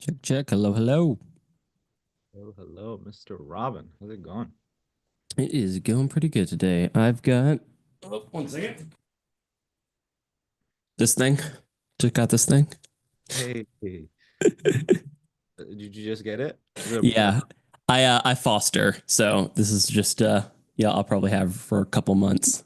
Check, check. Hello, hello. Oh, hello, Mr. Robin. How's it going? It is going pretty good today. I've got one second. This thing. Just got this thing. Hey, did you just get it? Is it a Yeah. I foster, so this is just yeah, I'll probably have for a couple months.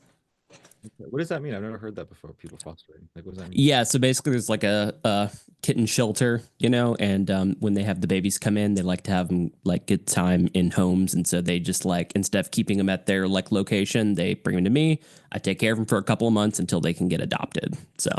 what does that mean? I've never heard that before. People fostering. Like, what does that mean? Yeah, so basically there's like a kitten shelter, and when they have the babies come in, they like to have them like get time in homes, and so they just like instead of keeping them at their like location, they bring them to me. I take care of them for a couple of months until they can get adopted. So,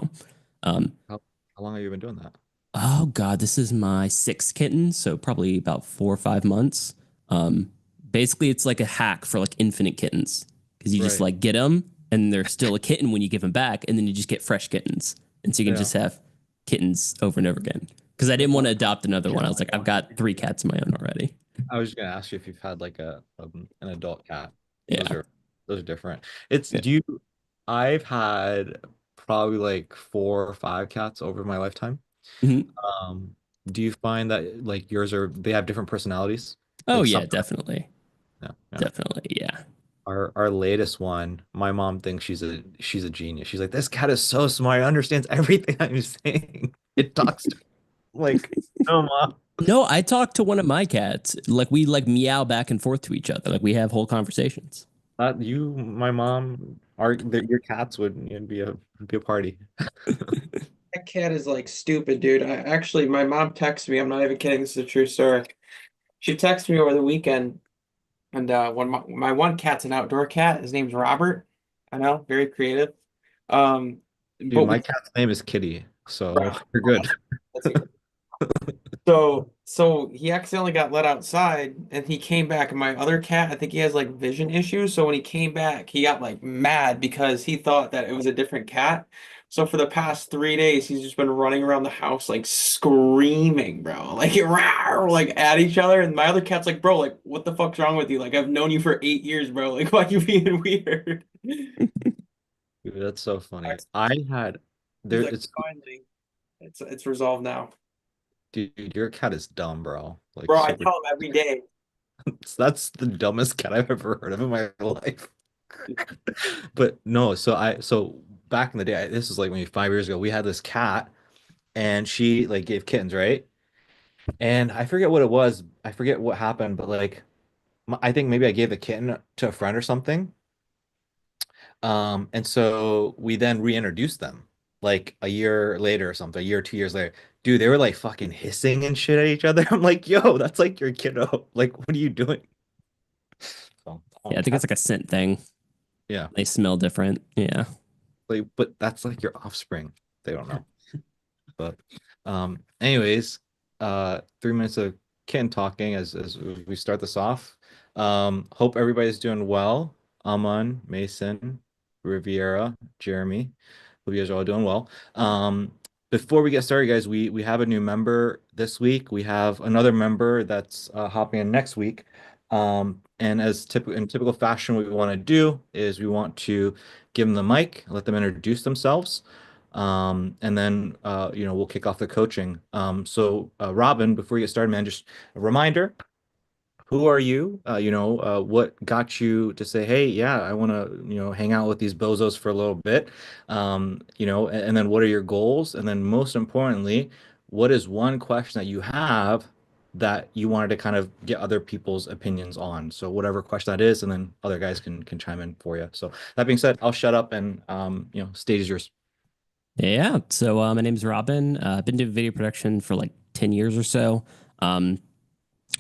um, How long have you been doing that? oh God, this is my sixth kitten, so probably about 4 or 5 months. Um, Basically, it's like a hack for like infinite kittens because you just Right. like get them and they're still a kitten when you give them back, and then you just get fresh kittens, and so you can Yeah. just have kittens over and over again. Because I didn't want to adopt another one. I was like, I've got three cats of my own already. I was just gonna ask you if you've had like an adult cat. Those Yeah, are those are different. It's yeah. do you I've had probably like four or five cats over my lifetime. Mhm. Um, do you find that like yours are they have different personalities? Oh Like some, yeah, definitely, yeah, yeah. definitely, yeah. Our latest one, my mom thinks she's a genius. She's like, this cat is so smart. It understands everything I'm saying. It talks to me. Like, no, mom. No, I talked to one of my cats. Like we like meow back and forth to each other. Like we have whole conversations. Not you, my mom, your cats would be a party. That cat is like stupid, dude. My mom texted me. I'm not even kidding. This is a true story. She texted me over the weekend, and when my one cat's an outdoor cat. His name's Robert. I know, very creative. Um, Dude, but my we cat's name is Kitty, so Brown. you're good. That's a good. So he accidentally got let outside, and he came back. And my other cat, I think he has like vision issues. So when he came back, he got like mad because he thought that it was a different cat. So for the past 3 days, he's just been running around the house like screaming, bro, like rawr, like at each other. And my other cat's like, bro, like what the fuck's wrong with you? Like I've known you for 8 years, bro. Like why you being weird? Dude, that's so funny. I had He's there like, it's finally, it's resolved now, dude, your cat is dumb, bro. Like bro. I super. tell him every day. That's the dumbest cat I've ever heard of in my life. But no, so back in the day, this was like maybe 5 years ago, we had this cat and she like gave kittens, right? And I forget what it was. I forget what happened, but like I think maybe I gave the kitten to a friend or something. And so we then reintroduced them like a year later or something, a year or 2 years later. Dude, they were like fucking hissing and shit at each other. I'm like, yo, that's like your kiddo. Like, what are you doing? So, Yeah, I think it's cats, like a scent thing. yeah. They smell different. Yeah. Like, but that's like your offspring. They don't know. But anyways, 3 minutes of Ken talking as we start this off. Hope everybody's doing well. Aman, Mason, Riviera, Jeremy. Hope you guys are all doing well. Before we get started, guys, we have a new member this week. We have another member that's hopping in next week. And as typical in typical fashion, what we want to do is we want to give them the mic, let them introduce themselves. And then we'll kick off the coaching. So Robin, before you get started, man, just a reminder, who are you? What got you to say, hey, yeah, I want to, hang out with these bozos for a little bit. And then what are your goals? And then most importantly, what is one question that you have that you wanted to kind of get other people's opinions on? So whatever question that is, and then other guys can chime in for you. So that being said, I'll shut up and stage is yours. Yeah. So my name's Robin. I've been doing video production for like 10 years or so. Um,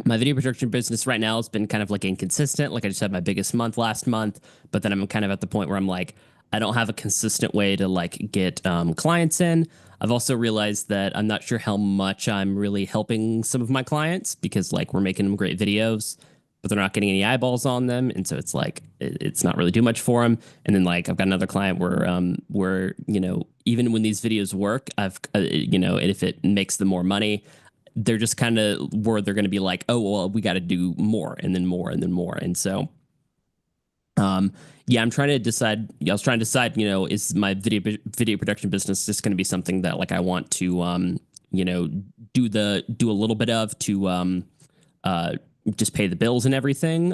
my video production business right now has been kind of like inconsistent. Like I just had my biggest month last month, but then I'm kind of at the point where I'm like, I don't have a consistent way to like get clients in. I've also realized that I'm not sure how much I'm really helping some of my clients because like we're making them great videos, but they're not getting any eyeballs on them, and so it's like it's not really do much for them. And then like I've got another client where even when these videos work, I've if it makes them more money, they're just kind of where they're going to be like, oh, well, we got to do more and then more and then more. And so, um, yeah, I'm trying to decide. I was trying to decide, is my video production business just going to be something that like I want to, do a little bit of to uh, just pay the bills and everything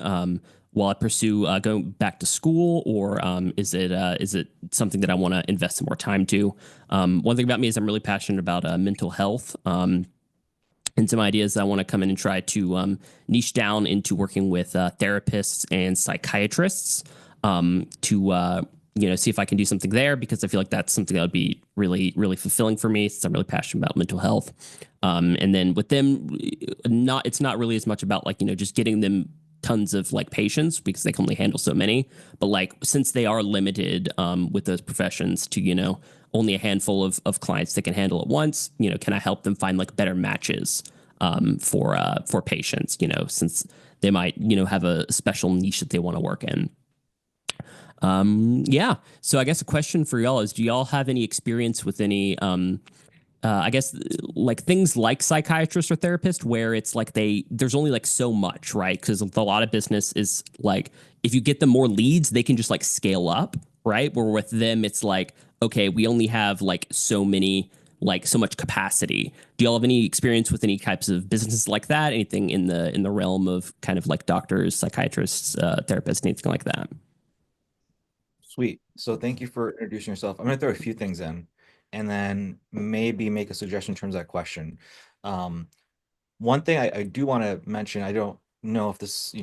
while I pursue going back to school, or is it something that I want to invest some more time to? One thing about me is I'm really passionate about mental health. And some ideas I want to come in and try to niche down into working with therapists and psychiatrists to see if I can do something there, because I feel like that's something that would be really really fulfilling for me, since I'm really passionate about mental health. And then with them, not it's not really as much about like just getting them tons of like patients, because they can only handle so many. But like since they are limited with those professions to only a handful of clients they can handle at once, can I help them find like better matches for patients, since they might have a special niche that they want to work in. Yeah. So I guess a question for y'all is, do y'all have any experience with any, I guess like things like psychiatrists or therapists, where it's like there's only like so much, right? Because a lot of business is like, if you get them more leads, they can just like scale up, right? Where with them, it's like, okay, we only have like so many, like so much capacity. Do y'all have any experience with any types of businesses like that? Anything in the realm of kind of like doctors, psychiatrists, therapists, anything like that? Sweet. So thank you for introducing yourself. I'm going to throw a few things in and then maybe make a suggestion in terms of that question. Um, One thing I do want to mention, I don't know if this,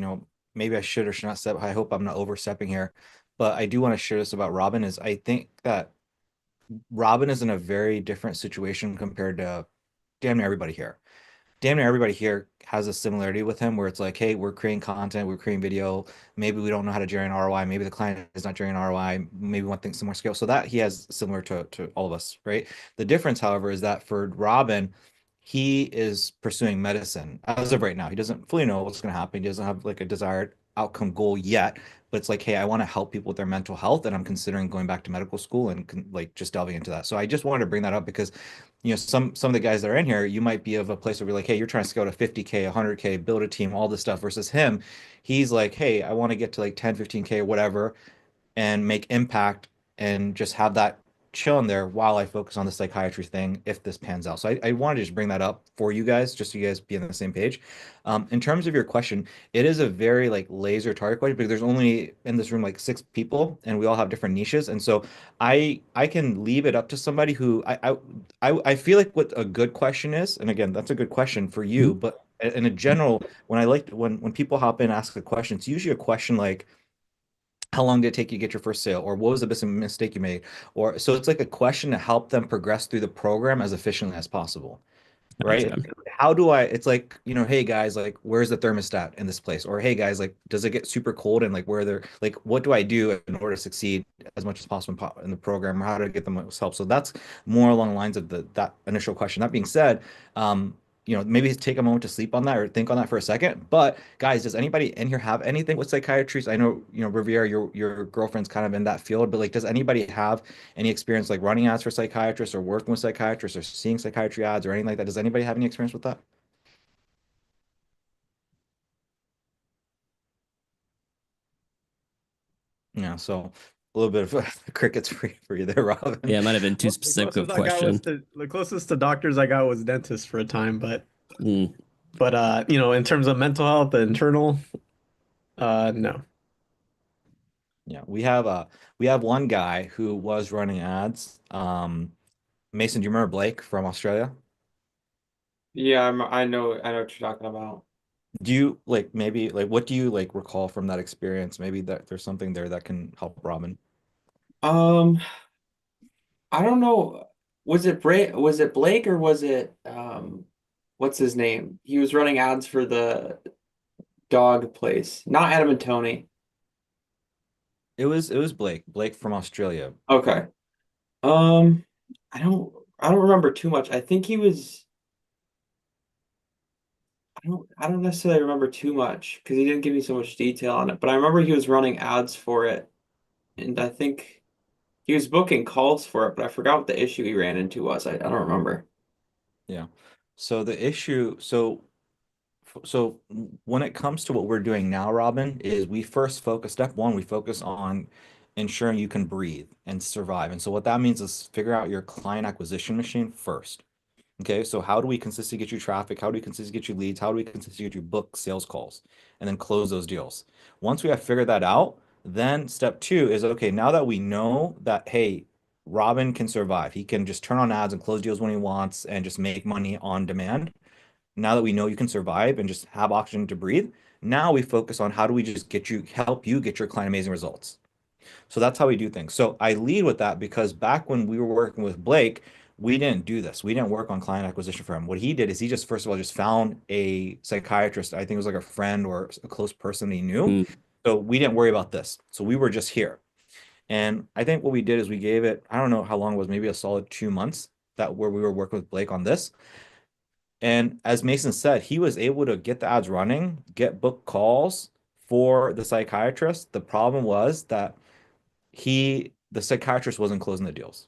maybe I should or should not step. I hope I'm not overstepping here, but I do want to share this about Robin is I think that Robin is in a very different situation compared to damn near everybody here. Damn near everybody here has a similarity with him where it's like, hey, we're creating content, we're creating video. Maybe we don't know how to generate an ROI. Maybe the client is not generating an ROI. Maybe we want things some more scale. So that he has similar to all of us, right? The difference, however, is that for Robin, he is pursuing medicine as of right now. He doesn't fully know what's going to happen. He doesn't have like a desired outcome goal yet, but it's like, hey, I want to help people with their mental health, and I'm considering going back to medical school and like just delving into that. So I just wanted to bring that up because some of the guys that are in here, you might be of a place where you're like, hey, you're trying to scale to 50K, 100K, build a team, all this stuff, versus him. He's like, hey, I want to get to like 10, 15K or whatever and make impact and just have that chill in there while I focus on the psychiatry thing if this pans out. So I wanted to just bring that up for you guys, just so you guys be on the same page. In terms of your question, it is a very like laser target question because there's only in this room like 6 people and we all have different niches. And so I can leave it up to somebody who I feel like what a good question is, and again, that's a good question for you, Mhm. but in a general, when people hop in and ask a question, it's usually a question like, how long did it take you to get your first sale, or what was the biggest mistake you made, or so it's like a question to help them progress through the program as efficiently as possible, right? Gotcha. How do I, it's like, hey guys, like where's the thermostat in this place, or hey guys, like does it get super cold, and like where they're like what do I do in order to succeed as much as possible in the program, or how to get the most help. So that's more along the lines of that initial question. That being said, maybe take a moment to sleep on that or think on that for a second. But guys, does anybody in here have anything with psychiatry? I know, Riviera, your girlfriend's kind of in that field, but like, does anybody have any experience like running ads for psychiatrists or working with psychiatrists or seeing psychiatry ads or anything like that? Does anybody have any experience with that? Yeah, so a little bit of crickets for you there, Robin. Yeah, it might have been too Well, the specific of a closest I got was question. to the closest to doctors I got was dentist for a time, Mm. in terms of mental health, the internal, no. Yeah, we have one guy who was running ads. Mason, do you remember Blake from Australia? Yeah, I know what you're talking about. Do you like maybe like what do you like recall from that experience? Maybe that there's something there that can help Robin. Um, I don't know. Was it Blake or was it what's his name? He was running ads for the dog place. Not Adam and Tony. It was Blake from Australia. Okay. Um, I don't I don't remember too much. I think he was I don't necessarily remember too much because he didn't give me so much detail on it, but I remember he was running ads for it, and I think he was booking calls for it, but I forgot what the issue he ran into was. I don't remember. Yeah. So the issue, so when it comes to what we're doing now, Robin, is we first focus, step one, we focus on ensuring you can breathe and survive. And so what that means is figure out your client acquisition machine first. Okay, so how do we consistently get you traffic? How do we consistently get you leads? How do we consistently get you book sales calls and then close those deals? Once we have figured that out, then step two is okay, now that we know that, hey, Robin can survive, he can just turn on ads and close deals when he wants and just make money on demand. Now that we know you can survive and just have oxygen to breathe, now we focus on how do we just help you get your client amazing results. So that's how we do things. So I lead with that because back when we were working with Blake, we didn't do this. We didn't work on client acquisition for him. What he did is he just, first of all, just found a psychiatrist. I think it was like a friend or a close person he knew. Mm. So we didn't worry about this. So we were just here. And I think what we did is we gave it, I don't know how long it was, maybe a solid 2 months that where we were working with Blake on this. And as Mason said, he was able to get the ads running, get book calls for the psychiatrist. The problem was that the psychiatrist wasn't closing the deals.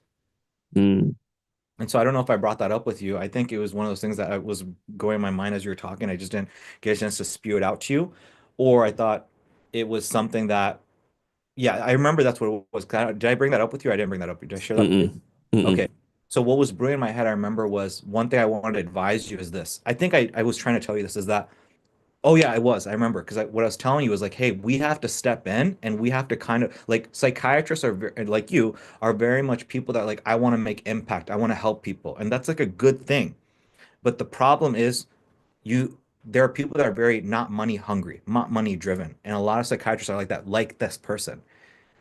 Mm. And so I don't know if I brought that up with you. I think it was one of those things that I was going in my mind as you were talking. I just didn't get a chance to spew it out to you. Or I thought it was something that, yeah, I remember that's what it was. Did I bring that up with you? I didn't bring that up. Did I share that with you? Mm-mm. Mm-mm. Okay. So what was brewing in my head, I remember, was one thing I wanted to advise you is this. I think I was trying to tell you this is that, oh yeah, I was. I remember because what I was telling you was like, hey, we have to step in and we have to kind of like psychiatrists are like you are very much people that like I want to make impact. I want to help people, and that's like a good thing. But the problem is you there are people that are very not money hungry, not money driven, and a lot of psychiatrists are like that, like this person.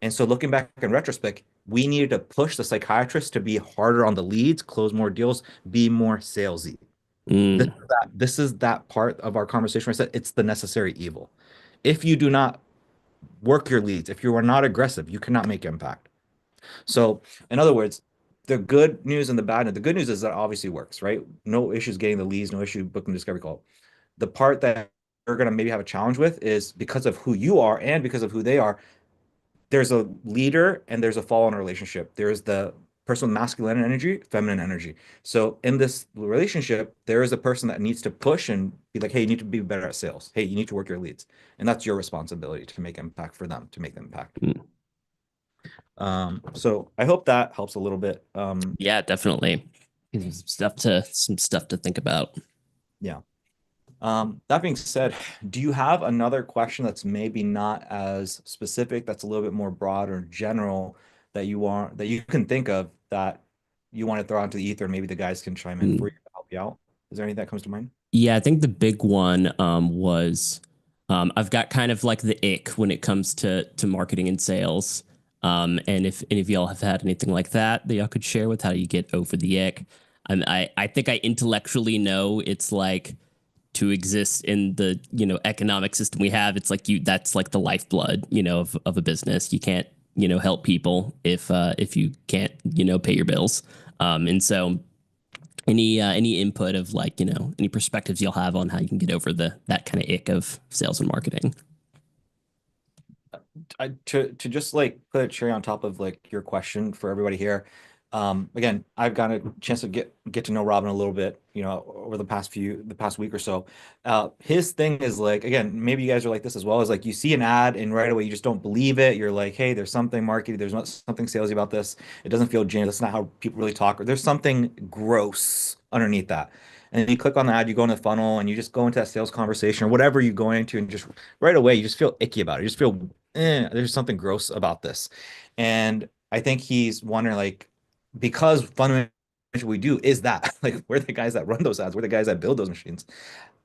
And so looking back in retrospect, we needed to push the psychiatrist to be harder on the leads, close more deals, be more salesy. Mm. This is that part of our conversation where I said it's the necessary evil. If you do not work your leads, if you are not aggressive, you cannot make impact. So, in other words, the good news and the bad news. The good news is that it obviously works, right? No issues getting the leads, no issue booking discovery call. The part that you're going to maybe have a challenge with is because of who you are and because of who they are, there's a leader and there's a fall in a relationship. There's the person with masculine energy, feminine energy. So in this relationship, there is a person that needs to push and be like, hey, you need to be better at sales. Hey, you need to work your leads. And that's your responsibility to make impact for them, to make the impact. Mm. So I hope that helps a little bit. Yeah, definitely. Some stuff to think about. Yeah. That being said, do you have another question that's maybe not as specific, that's a little bit more broad or general that you can think of that you want to throw onto the ether and maybe the guys can chime in for you to help you out? Is there anything that comes to mind? Yeah, I think the big one was I've got kind of like the ick when it comes to marketing and sales. And if any of y'all have had anything like that y'all could share with how you get over the ick. I think I intellectually know it's like to exist in the economic system we have. It's like that's like the lifeblood of a business. You can't help people if you can't pay your bills. And so any input of like any perspectives you'll have on how you can get over that kind of ick of sales and marketing. To just like put a cherry on top of like your question for everybody here. Again, I've got a chance to get to know Robin a little bit, over the past week or so. His thing is like, again, maybe you guys are like this as well, is like you see an ad and right away you just don't believe it. You're like, hey, there's something marketing, there's not something salesy about this. It doesn't feel genuine. That's not how people really talk, or there's something gross underneath that. And then you click on the ad, you go in the funnel, and you just go into that sales conversation or whatever you go into, and just right away you just feel icky about it. You just feel, there's something gross about this. And I think he's wondering like, because fundamentally what we do is that like we're the guys that run those ads, we're the guys that build those machines.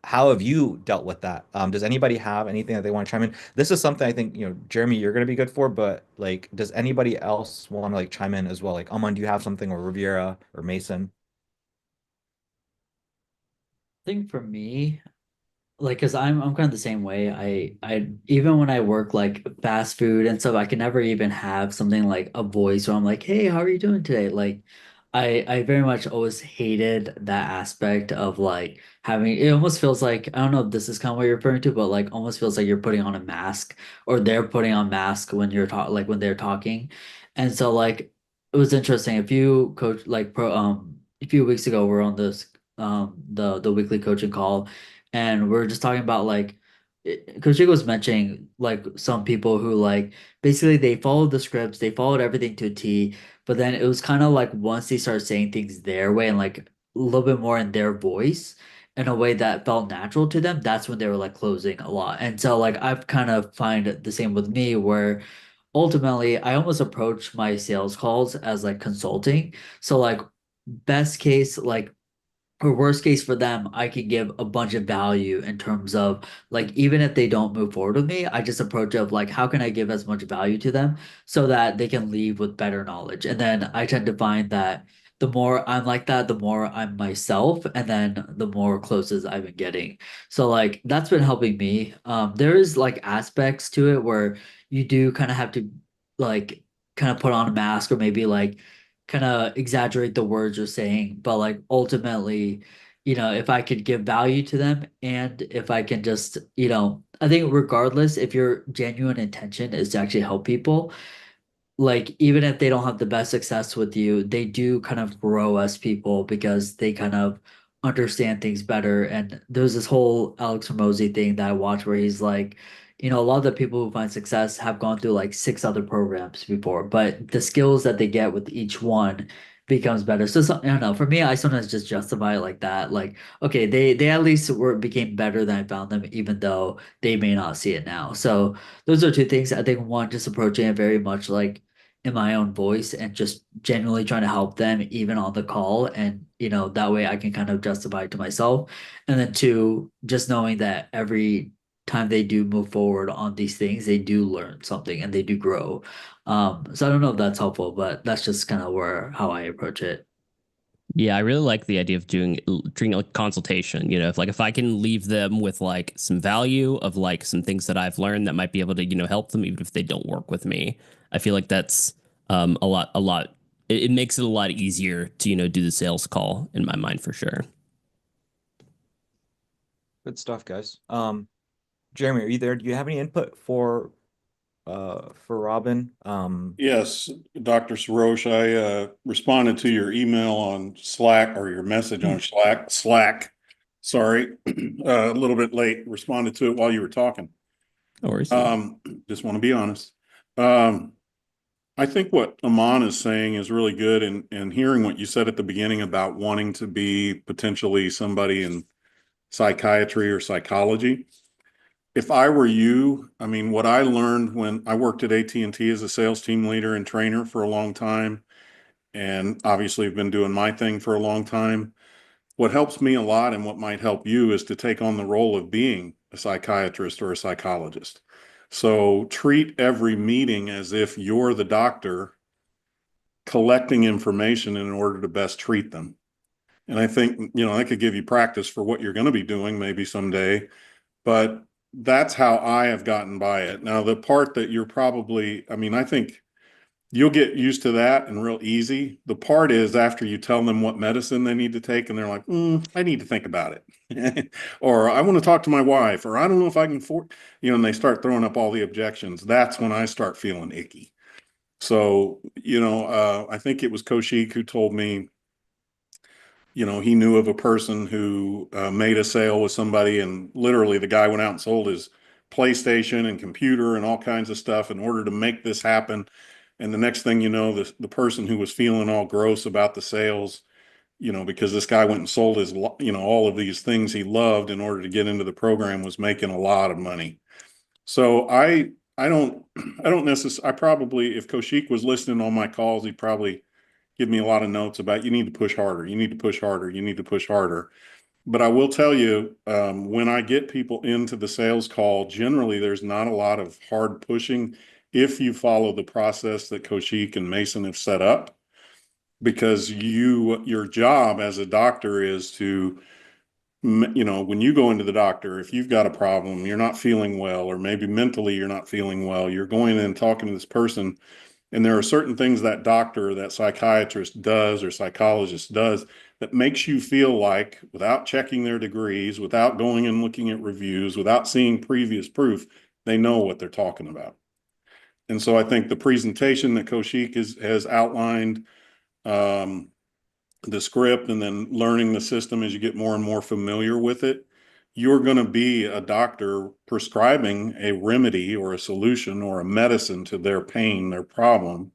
How have you dealt with that? Does anybody have anything that they want to chime in? This is something I think, Jeremy, you're going to be good for, but like, does anybody else want to like chime in as well? Like, Aman, do you have something, or Riviera or Mason? Think for me, like, cause I'm kind of the same way. I even when I work like fast food and stuff, I can never even have something like a voice where I'm like, hey, how are you doing today? Like, I very much always hated that aspect of like having it almost feels like I don't know if this is kind of what you're referring to, but like almost feels like you're putting on a mask or they're putting on mask when you're like when they're talking. And so like it was interesting. A few coach like pro a few weeks ago we're on this the weekly coaching call and we're just talking about like Coach Jake was mentioning like some people who like basically they followed the scripts, they followed everything to a T, but then it was kind of like once they start saying things their way and like a little bit more in their voice in a way that felt natural to them, that's when they were like closing a lot. And so like I've kind of find the same with me where ultimately I almost approach my sales calls as like consulting. So like best case, like or worst case for them, I could give a bunch of value in terms of like even if they don't move forward with me, I just approach of like how can I give as much value to them so that they can leave with better knowledge. And then I tend to find that the more I'm like that, the more I'm myself, and then the more closes I've been getting. So like that's been helping me. There is like aspects to it where you do kind of have to like kind of put on a mask or maybe like kind of exaggerate the words you're saying, but like ultimately, if I could give value to them and if I can just, I think regardless if your genuine intention is to actually help people, like even if they don't have the best success with you, they do kind of grow as people because they kind of understand things better. And there's this whole Alex Hormozy thing that I watch where he's like, a lot of the people who find success have gone through like six other programs before, but the skills that they get with each one becomes better. So I don't know. For me, I sometimes just justify it like that. Like, okay, they at least became better than I found them, even though they may not see it now. So those are two things. I think one, just approaching it very much like in my own voice and just genuinely trying to help them even on the call. And, that way I can kind of justify it to myself. And then two, just knowing that every time they do move forward on these things, they do learn something and they do grow. So I don't know if that's helpful, but that's just kind of how I approach it. Yeah, I really like the idea of doing like consultation. If I can leave them with like some value of like some things that I've learned that might be able to help them even if they don't work with me. I feel like that's a lot. It makes it a lot easier to do the sales call in my mind for sure. Good stuff, guys. Jeremy, are you there? Do you have any input for Robin? Yes, Dr. Sarosh, I responded to your email on Slack or your message on Slack. Sorry, a little bit late. Responded to it while you were talking. No worries. Just want to be honest. I think what Aman is saying is really good, and hearing what you said at the beginning about wanting to be potentially somebody in psychiatry or psychology. If I were you, I mean, what I learned when I worked at AT&T as a sales team leader and trainer for a long time, and obviously have been doing my thing for a long time, what helps me a lot and what might help you is to take on the role of being a psychiatrist or a psychologist. So treat every meeting as if you're the doctor collecting information in order to best treat them. And I think, I could give you practice for what you're going to be doing maybe someday, but that's how I have gotten by it. Now, the part that you're probably, I think you'll get used to that and real easy. The part is after you tell them what medicine they need to take and they're like, I need to think about it. Or I want to talk to my wife, or I don't know if I can afford, and they start throwing up all the objections. That's when I start feeling icky. So, I think it was Koshik who told me, he knew of a person who made a sale with somebody, and literally the guy went out and sold his PlayStation and computer and all kinds of stuff in order to make this happen. And the next thing you know, the person who was feeling all gross about the sales, because this guy went and sold his, all of these things he loved in order to get into the program, was making a lot of money. So I don't necessarily, I probably, if Koshik was listening on my calls, he'd probably give me a lot of notes about you need to push harder, you need to push harder, you need to push harder. But I will tell you, when I get people into the sales call, generally there's not a lot of hard pushing if you follow the process that Koshik and Mason have set up, because your job as a doctor is to, when you go into the doctor, if you've got a problem, you're not feeling well, or maybe mentally you're not feeling well, you're going in and talking to this person. And there are certain things that doctor, that psychiatrist does or psychologist does that makes you feel like, without checking their degrees, without going and looking at reviews, without seeing previous proof, they know what they're talking about. And so I think the presentation that Koshik has outlined, the script, and then learning the system as you get more and more familiar with it, you're going to be a doctor prescribing a remedy or a solution or a medicine to their pain, their problem.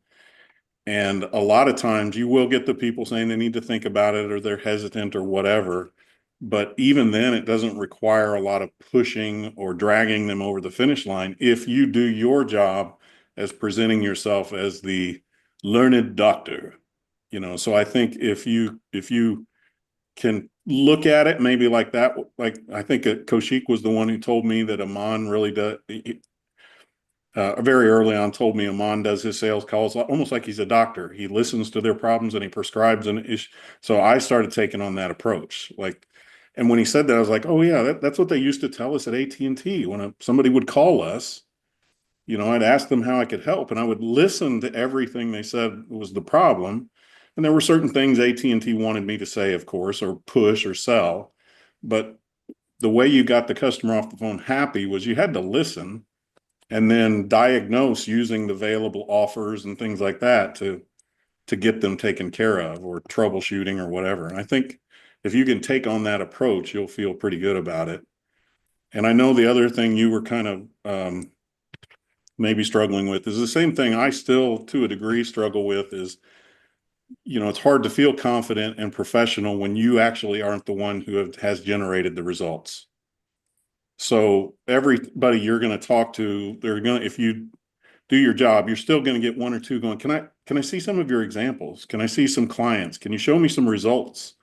And a lot of times you will get the people saying they need to think about it or they're hesitant or whatever. But even then, it doesn't require a lot of pushing or dragging them over the finish line if you do your job as presenting yourself as the learned doctor. So I think if you can look at it maybe like that, like I think Kaushik was the one who told me that Aman really does. Very early on told me Aman does his sales calls almost like he's a doctor. He listens to their problems and he prescribes an issue. So I started taking on that approach. And when he said that, I was like, oh yeah, that's what they used to tell us at AT&T when somebody would call us. I'd ask them how I could help, and I would listen to everything they said was the problem. And there were certain things AT&T wanted me to say, of course, or push or sell. But the way you got the customer off the phone happy was you had to listen and then diagnose using the available offers and things like that to get them taken care of, or troubleshooting or whatever. And I think if you can take on that approach, you'll feel pretty good about it. And I know the other thing you were kind of maybe struggling with is the same thing I still, to a degree, struggle with is, it's hard to feel confident and professional when you actually aren't the one who has generated the results. So everybody you're going to talk to, if you do your job, you're still going to get one or two going, can I see some of your examples? Can I see some clients? Can you show me some results?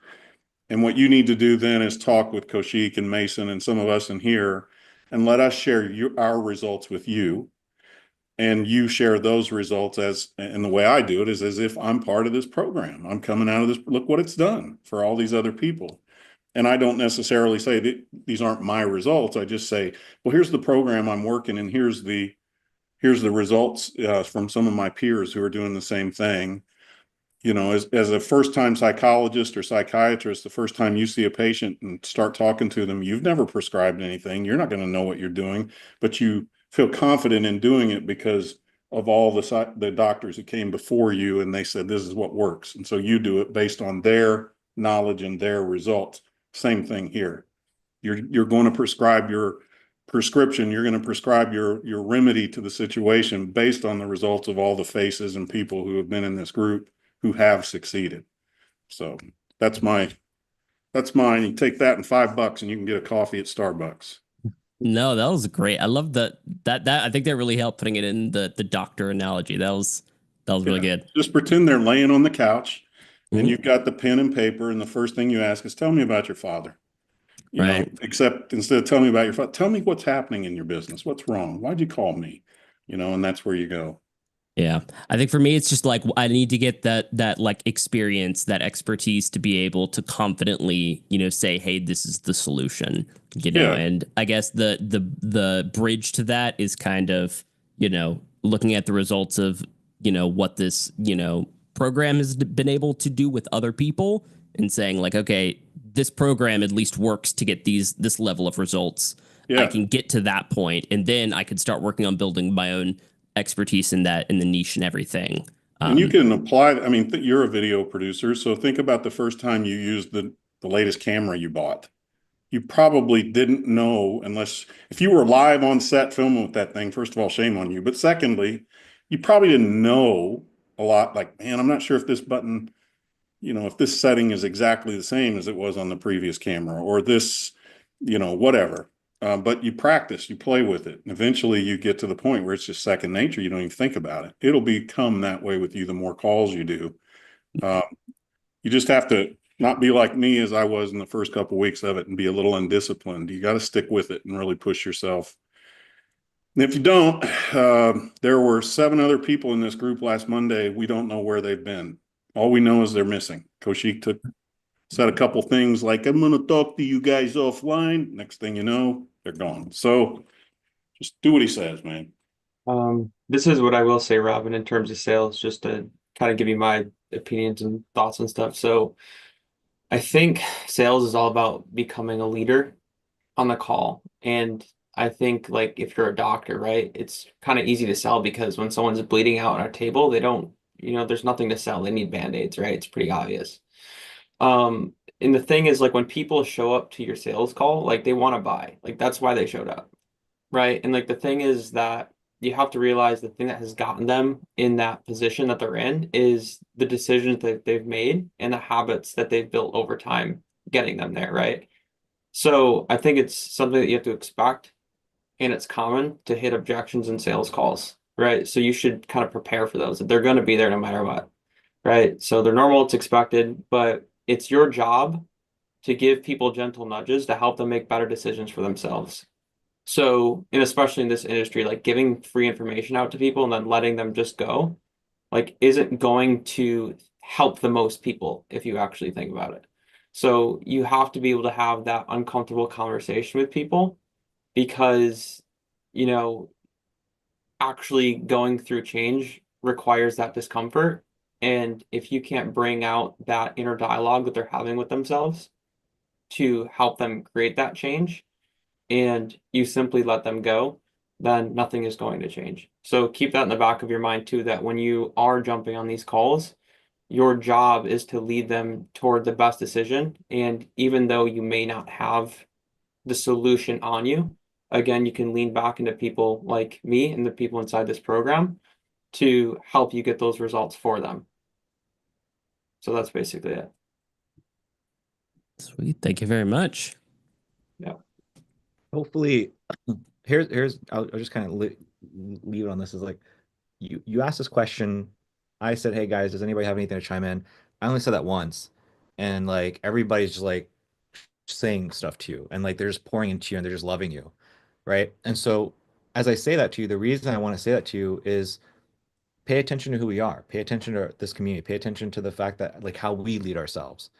And what you need to do then is talk with Kaushik and Mason and some of us in here and let us share our results with you. And you share those results and the way I do it is as if I'm part of this program. I'm coming out of this, look what it's done for all these other people. And I don't necessarily say that these aren't my results. I just say, well, here's the program I'm working and here's the results from some of my peers who are doing the same thing. As a first-time psychologist or psychiatrist, the first time you see a patient and start talking to them, you've never prescribed anything. You're not going to know what you're doing, but you feel confident in doing it because of all the doctors who came before you and they said, this is what works. And so you do it based on their knowledge and their results. Same thing here. You're going to prescribe your prescription. You're going to prescribe your remedy to the situation based on the results of all the faces and people who have been in this group who have succeeded. So that's mine. You take that and $5 and you can get a coffee at Starbucks. No, that was great. I love that I think that really helped putting it in the doctor analogy. That was really good. Just pretend they're laying on the couch and Mhm. you've got the pen and paper, and the first thing you ask is, tell me about your father. Right. Except instead of telling me about your father, tell me what's happening in your business. What's wrong? Why'd you call me? And that's where you go. Yeah. I think for me, it's just like, I need to get that like experience, that expertise to be able to confidently, say, hey, this is the solution, Yeah. and I guess the bridge to that is kind of, looking at the results of, what this, program has been able to do with other people and saying like, okay, this program at least works to get this level of results. Yeah. I can get to that point, and then I could start working on building my own expertise in the niche and everything. And you can apply, you're a video producer, so think about the first time you used the latest camera you bought. You probably didn't know, if you were live on set filming with that thing, first of all, shame on you. But secondly, you probably didn't know a lot, like, man, I'm not sure if this button, if this setting is exactly the same as it was on the previous camera, or this, whatever. But you practice, you play with it. And eventually you get to the point where it's just second nature. You don't even think about it. It'll become that way with you the more calls you do. You just have to not be like me as I was in the first couple of weeks of it and be a little undisciplined. You got to stick with it and really push yourself. And if you don't, there were 7 other people in this group last Monday. We don't know where they've been. All we know is they're missing. Kaushik said a couple things like, I'm going to talk to you guys offline. Next thing you know, they're gone. So just do what he says, man. This is what I will say, Robin, in terms of sales, just to kind of give you my opinions and thoughts and stuff. So I think sales is all about becoming a leader on the call. And I think like if you're a doctor, right, it's kind of easy to sell because when someone's bleeding out on our table, they don't, there's nothing to sell. They need band-aids, right? It's pretty obvious. And the thing is, like, when people show up to your sales call, like, they want to buy. Like, that's why they showed up, right? And like the thing is that you have to realize the thing that has gotten them in that position that they're in is the decisions that they've made and the habits that they've built over time getting them there, right? So I think it's something that you have to expect, and it's common to hit objections in sales calls, right? So you should kind of prepare for those. They're going to be there no matter what, right? So they're normal, it's expected, but it's your job to give people gentle nudges to help them make better decisions for themselves. So, and especially in this industry, like giving free information out to people and then letting them just go, like isn't going to help the most people if you actually think about it. So you have to be able to have that uncomfortable conversation with people because, you know, actually going through change requires that discomfort. And if you can't bring out that inner dialogue that they're having with themselves to help them create that change, and you simply let them go, then nothing is going to change. So keep that in the back of your mind too, that when you are jumping on these calls, your job is to lead them toward the best decision. And even though you may not have the solution on you, again, you can lean back into people like me and the people inside this program to help you get those results for them. So that's basically it. Sweet. Thank you very much. Hopefully, I'll just kind of leave it on this. Is like you asked this question. I said, hey guys, does anybody have anything to chime in? I only said that once, and like everybody's just like saying stuff to you, and like they're just pouring into you, and they're just loving you, right? And so as I say that to you, the reason I want to say that to you is pay attention to who we are, pay attention to this community, pay attention to the fact that like how we lead ourselves.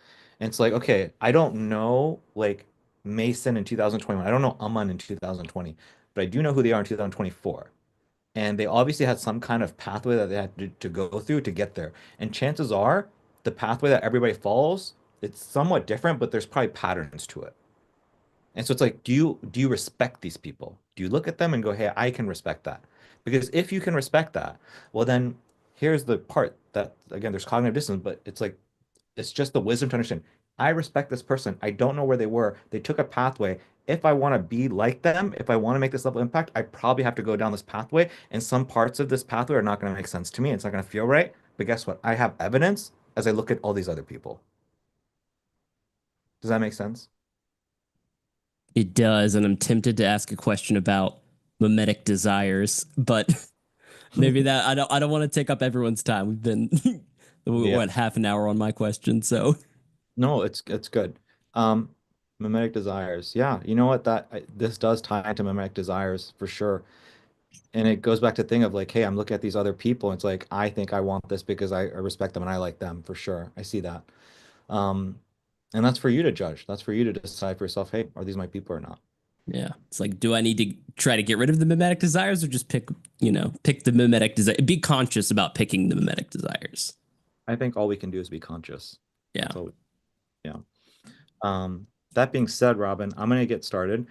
And it's like, okay, I don't know like Mason in 2021. I don't know Aman in 2020, but I do know who they are in 2024. And they obviously had some kind of pathway that they had to go through to get there. And chances are the pathway that everybody follows, it's somewhat different, but there's probably patterns to it. And so it's like, do you respect these people? Do you look at them and go, hey, I can respect that? Because if you can respect that, well, then here's the part that, again, there's cognitive dissonance, but it's like, it's just the wisdom to understand. I respect this person. I don't know where they were. They took a pathway. If I want to be like them, if I want to make this level of impact, I probably have to go down this pathway. And some parts of this pathway are not going to make sense to me. It's not going to feel right. But guess what? I have evidence as I look at all these other people. Does that make sense? It does, and I'm tempted to ask a question about mimetic desires, but maybe that I don't want to take up everyone's time. We've been what half an hour on my question, so No, it's good. Mimetic desires. Yeah, you know what? This does tie into mimetic desires for sure. And it goes back to the thing of like, hey, I'm looking at these other people. And it's like, I think I want this because I respect them and I like them for sure. I see that. And that's for you to judge. That's for you to decide for yourself, hey, are these my people or not? yeah, it's like, do I need to try to get rid of the mimetic desires or just pick the mimetic desire? Be conscious about picking the mimetic desires. I think all we can do is be conscious. Yeah. That's all yeah. That being said, Robin, I'm gonna get started.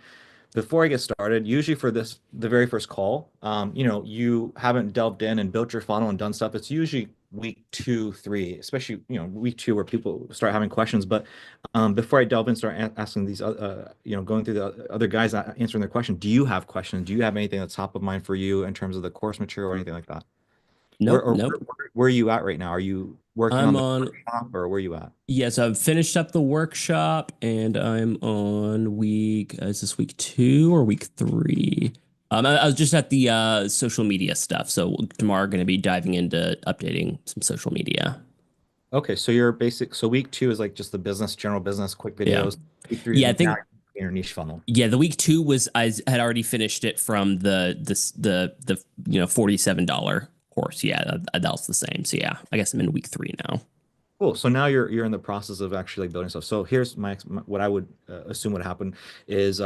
Before I get started, usually for the very first call, you haven't delved in and built your funnel and done stuff. It's usually week 2, 3, especially, week 2 where people start having questions. But before I delve in, start asking these, going through the other guys answering their question, do you have questions? Do you have anything that's top of mind for you in terms of the course material or anything like that? Nope. Where are you at right now? Are you working on the workshop or where are you at? Yes, I've finished up the workshop and I'm on is this week 2 or week 3? I was just at the social media stuff. So tomorrow going to be diving into updating some social media. Okay, so week 2 is like just the general business, quick videos. Yeah. Week 3 I think your niche funnel. Yeah, the week 2 was I had already finished it from the $47 course. Yeah, that was the same. So yeah, I guess I'm in week 3 now. Cool. So now you're in the process of actually like building stuff. So here's what I would assume would happen is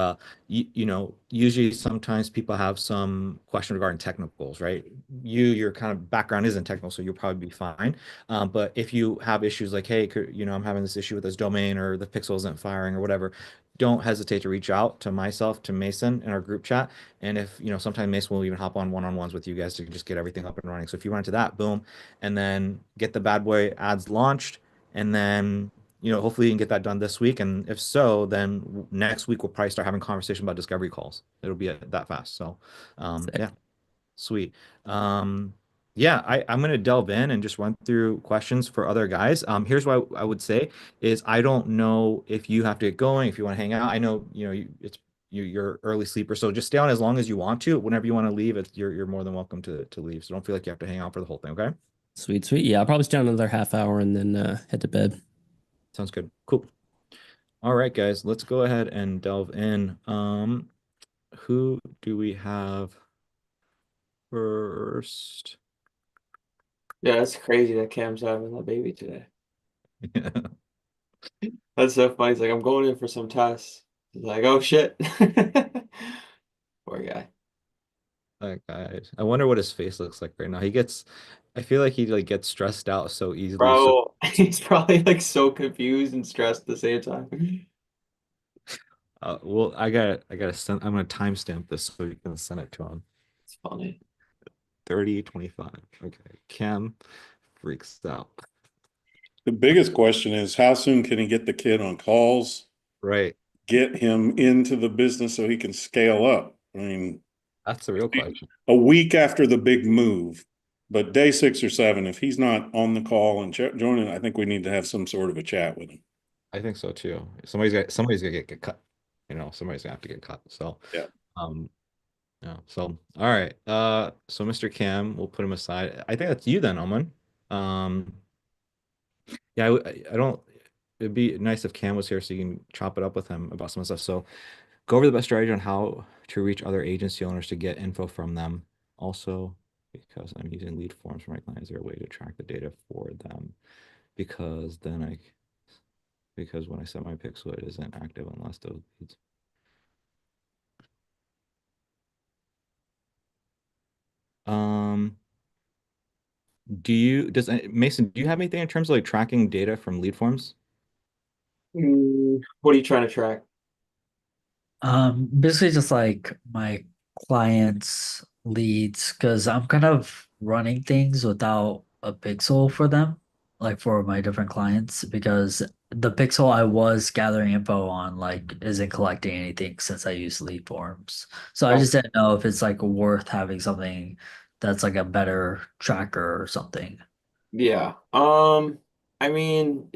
usually sometimes people have some question regarding technicals, right? Your kind of background isn't technical, so you'll probably be fine. But if you have issues like, hey, I'm having this issue with this domain or the pixel isn't firing or whatever, don't hesitate to reach out to myself, to Mason in our group chat. And if, sometimes Mason will even hop on one-on-ones with you guys to just get everything up and running. So if you run into that, boom, and then get the bad boy ads launched. And then, hopefully you can get that done this week. And if so, then next week we'll probably start having conversation about discovery calls. It'll be that fast. So, yeah. Sweet. Yeah, I'm gonna delve in and just run through questions for other guys. Here's what I would say is I don't know if you have to get going, if you want to hang out. I know, you're early sleeper, so just stay on as long as you want to. Whenever you want to leave, you're more than welcome to leave. So don't feel like you have to hang out for the whole thing, okay? Sweet, sweet. Yeah, I'll probably stay on another half hour and then head to bed. Sounds good. Cool. All right, guys, let's go ahead and delve in. Who do we have first? Yeah, it's crazy that Cam's having that baby today. That's so funny. He's like, I'm going in for some tests. He's like, oh shit. Poor guy. That guy. I wonder what his face looks like right now. I feel like he like gets stressed out so easily. Bro, he's probably like so confused and stressed at the same time. Well, I'm gonna timestamp this so you can send it to him. It's funny. 30:25. Okay. Cam freaks out. The biggest question is how soon can he get the kid on calls, Right. get him into the business so he can scale up? I mean, That's the real question. a week after the big move, but day 6 or 7, if he's not on the call and joining, I think we need to have some sort of a chat with him. I think so too. Somebody's gonna get cut. Somebody's gonna have to get cut. So Yeah. Yeah. So all right. So Mr. Cam, we'll put him aside. I think that's you then, Oman. Yeah, I don't. It'd be nice if Cam was here so you can chop it up with him about some stuff. So go over the best strategy on how to reach other agency owners to get info from them. Also, because I'm using lead forms for my clients, is there a way to track the data for them? Because when I set my pixel, it isn't active unless those leads. Mason, do you have anything in terms of like tracking data from lead forms? What are you trying to track? Basically just like my clients' leads, because I'm kind of running things without a pixel for them, like for my different clients, because the pixel I was gathering info on like isn't collecting anything since I use lead forms. So I just didn't know if it's like worth having something that's like a better tracker or something. Yeah. I mean,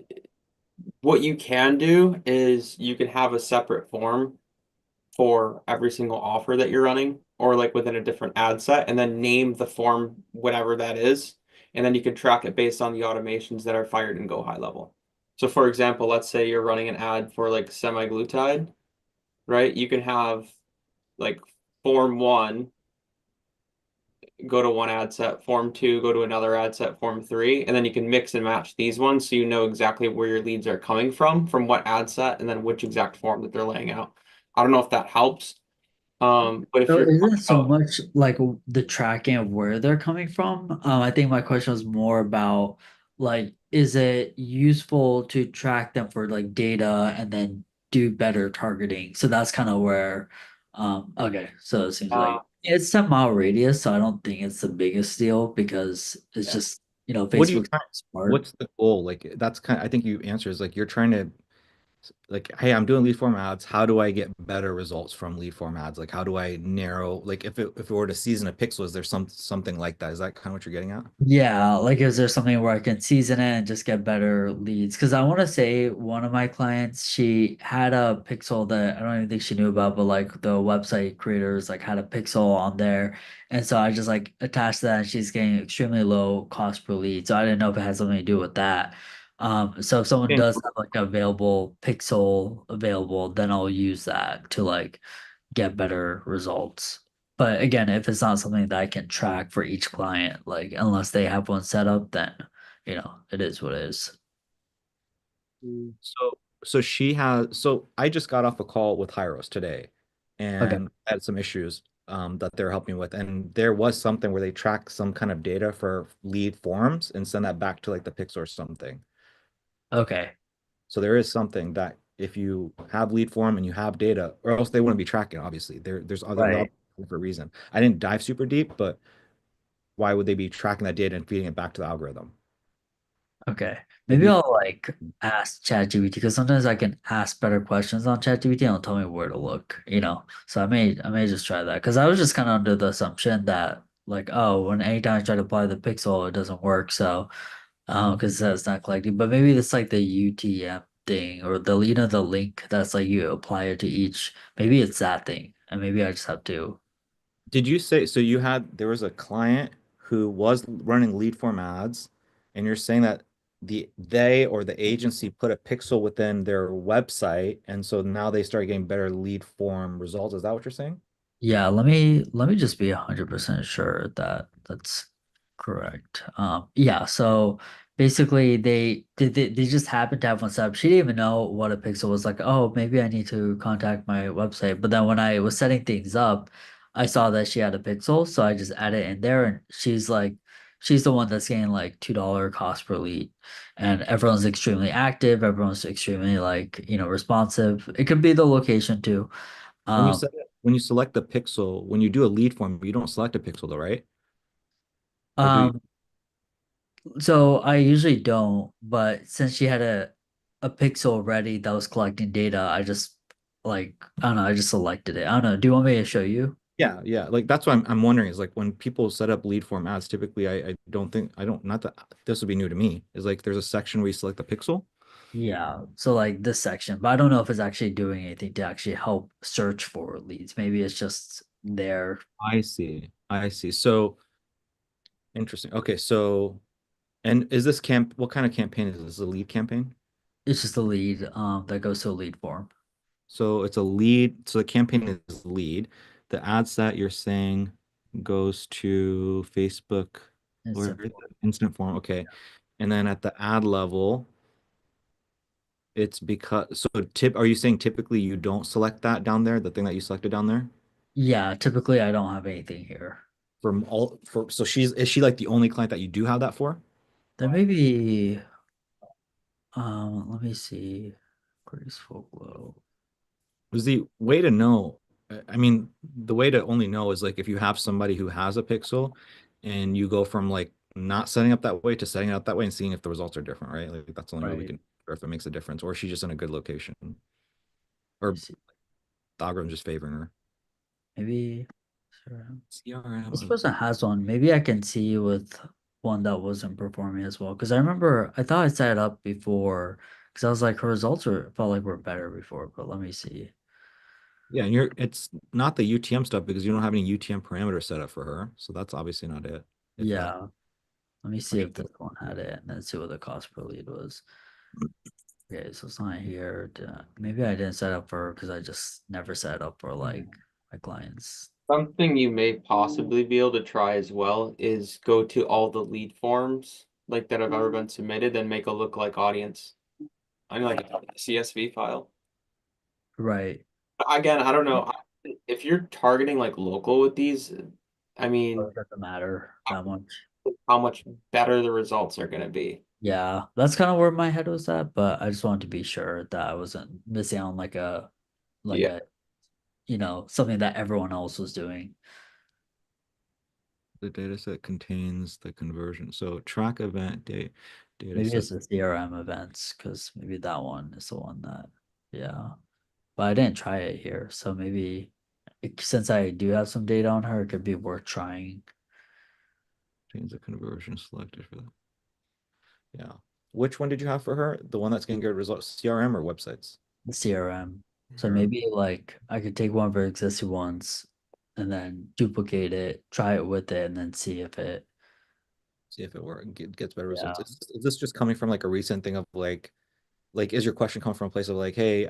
what you can do is you can have a separate form for every single offer that you're running, or like within a different ad set, and then name the form whatever that is. And then you can track it based on the automations that are fired in Go High Level. So for example, let's say you're running an ad for like semaglutide, right? You can have like form 1 go to one ad set, form 2 go to another ad set, form 3, and then you can mix and match these ones so you know exactly where your leads are coming from what ad set, and then which exact form that they're laying out. I don't know if that helps. But if So you're isn't so about, much like the tracking of where they're coming from? I think my question was more about like, is it useful to track them for like data and then do better targeting? So that's kind of where, okay, so it seems like it's 10-mile radius, so I don't think it's the biggest deal because it's Yeah. just, What do you Facebook's smart. What's the goal? Like that's I think you answer is like you're trying to like, hey, I'm doing lead form ads. How do I get better results from lead form ads? Like, how do I narrow? Like, if it were to season a pixel, is there something like that? Is that kind of what you're getting at? Yeah, like is there something where I can season it and just get better leads? Because I want to say one of my clients, she had a pixel that I don't even think she knew about, but like the website creators like had a pixel on there. And so I just like attached that and she's getting extremely low cost per lead. So I didn't know if it had something to do with that. So if someone Okay. does have like available pixel available, then I'll use that to like get better results. But again, if it's not something that I can track for each client, like unless they have one set up, then it is what it is. So I just got off a call with Hyros today Okay. and had some issues that they're helping with. And there was something where they track some kind of data for lead forms and send that back to like the Pixel or something. Okay. So there is something that if you have lead form and you have data, or else they wouldn't be tracking, obviously. There's other Right. for a reason. I didn't dive super deep, but why would they be tracking that data and feeding it back to the algorithm? Okay. Maybe I'll like ask ChatGPT because sometimes I can ask better questions on ChatGPT and it'll tell me where to look. So I may just try that because I was just kind of under the assumption that like, oh, when anytime I try to apply the pixel, it doesn't work. So, because that's not collecting. But maybe it's like the UTM thing or the the link that's like you apply it to each. Maybe it's that thing, and maybe I just have to. Did you say so there was a client who was running lead form ads, and you're saying that they or the agency put a pixel within their website, and so now they start getting better lead form results. Is that what you're saying? Yeah, let me just be 100% sure that that's correct. Yeah, so basically they just happened to have one set up. She didn't even know what a pixel was like. Oh, maybe I need to contact my website. But then when I was setting things up, I saw that she had a pixel, so I just added it in there, and she's the one that's getting like $2 cost per lead, and everyone's extremely active. Everyone's extremely like responsive. It could be the location too. When you Um, said when you select the pixel, when you do a lead form, you don't select a pixel though, right? Or do you? um, So I usually don't, but since she had a pixel ready that was collecting data, I just like I don't know, I just selected it. I don't know. Do you want me to show you? Yeah, yeah. Like that's what I'm wondering is like when people set up lead form ads, typically I don't think I don't not that this would be new to me. Is like there's a section where you select the pixel. Yeah. So like this section, but I don't know if it's actually doing anything to actually help search for leads. Maybe it's just there. I see. I see. So interesting. Okay, so and is this what kind of campaign is this? Is this a lead campaign? It's just a lead that goes to a lead form. So it's a lead. So the campaign is lead. The ad set you're saying goes to Facebook It's or a instant form. Okay. And then at the ad level, it's because so tip are you saying typically you don't select that down there, the thing that you selected down there? Yeah, typically I don't have anything here. From all for so is she like the only client that you do have that for? There may be let me see. Graceful glow. Was the way to know, I mean, the way to only know is like if you have somebody who has a pixel and you go from like not setting up that way to setting it up that way and seeing if the results are different, right? Like that's the only way we Right. can, or if it makes a difference, or she's just in a good location, Let or me see. the algorithm's just favoring her. Maybe sure. This CRM. person has one. Maybe I can see with one that wasn't performing as well. Because I remember I thought I set it up before because I was like her results were felt like were better before, but let me see. Yeah, and it's not the UTM stuff because you don't have any UTM parameters set up for her. So that's obviously not it. If that, Yeah. Let me see if this one had it and then see what the cost per lead was. Okay, so it's not here. Maybe I didn't set up for because I just never set up for like my clients. Something you may possibly be able to try as well is go to all the lead forms like that have ever been submitted and make a look-like audience. I mean, like a CSV file. Right. Again, I don't know if you're targeting like local with these. I So mean, it doesn't matter that much. how much better the results are going to be. Yeah, that's kind of where my head was at, but I just wanted to be sure that I wasn't missing on like Yeah. a something that everyone else was doing. the data set contains the conversion. So track event data Maybe set. it's the CRM events because maybe that one is the one that yeah. But I didn't try it here, so maybe since I do have some data on her, it could be worth trying. Change the conversion selected for that. Yeah. Which one did you have for her? The one that's getting good results, CRM or websites? The CRM. So CRM. maybe like I could take one of her existing ones and then duplicate it, try it with it, and then see if it See if it works, gets better results. yeah. Is this just coming from like a recent thing of like is your question come from a place of like, hey,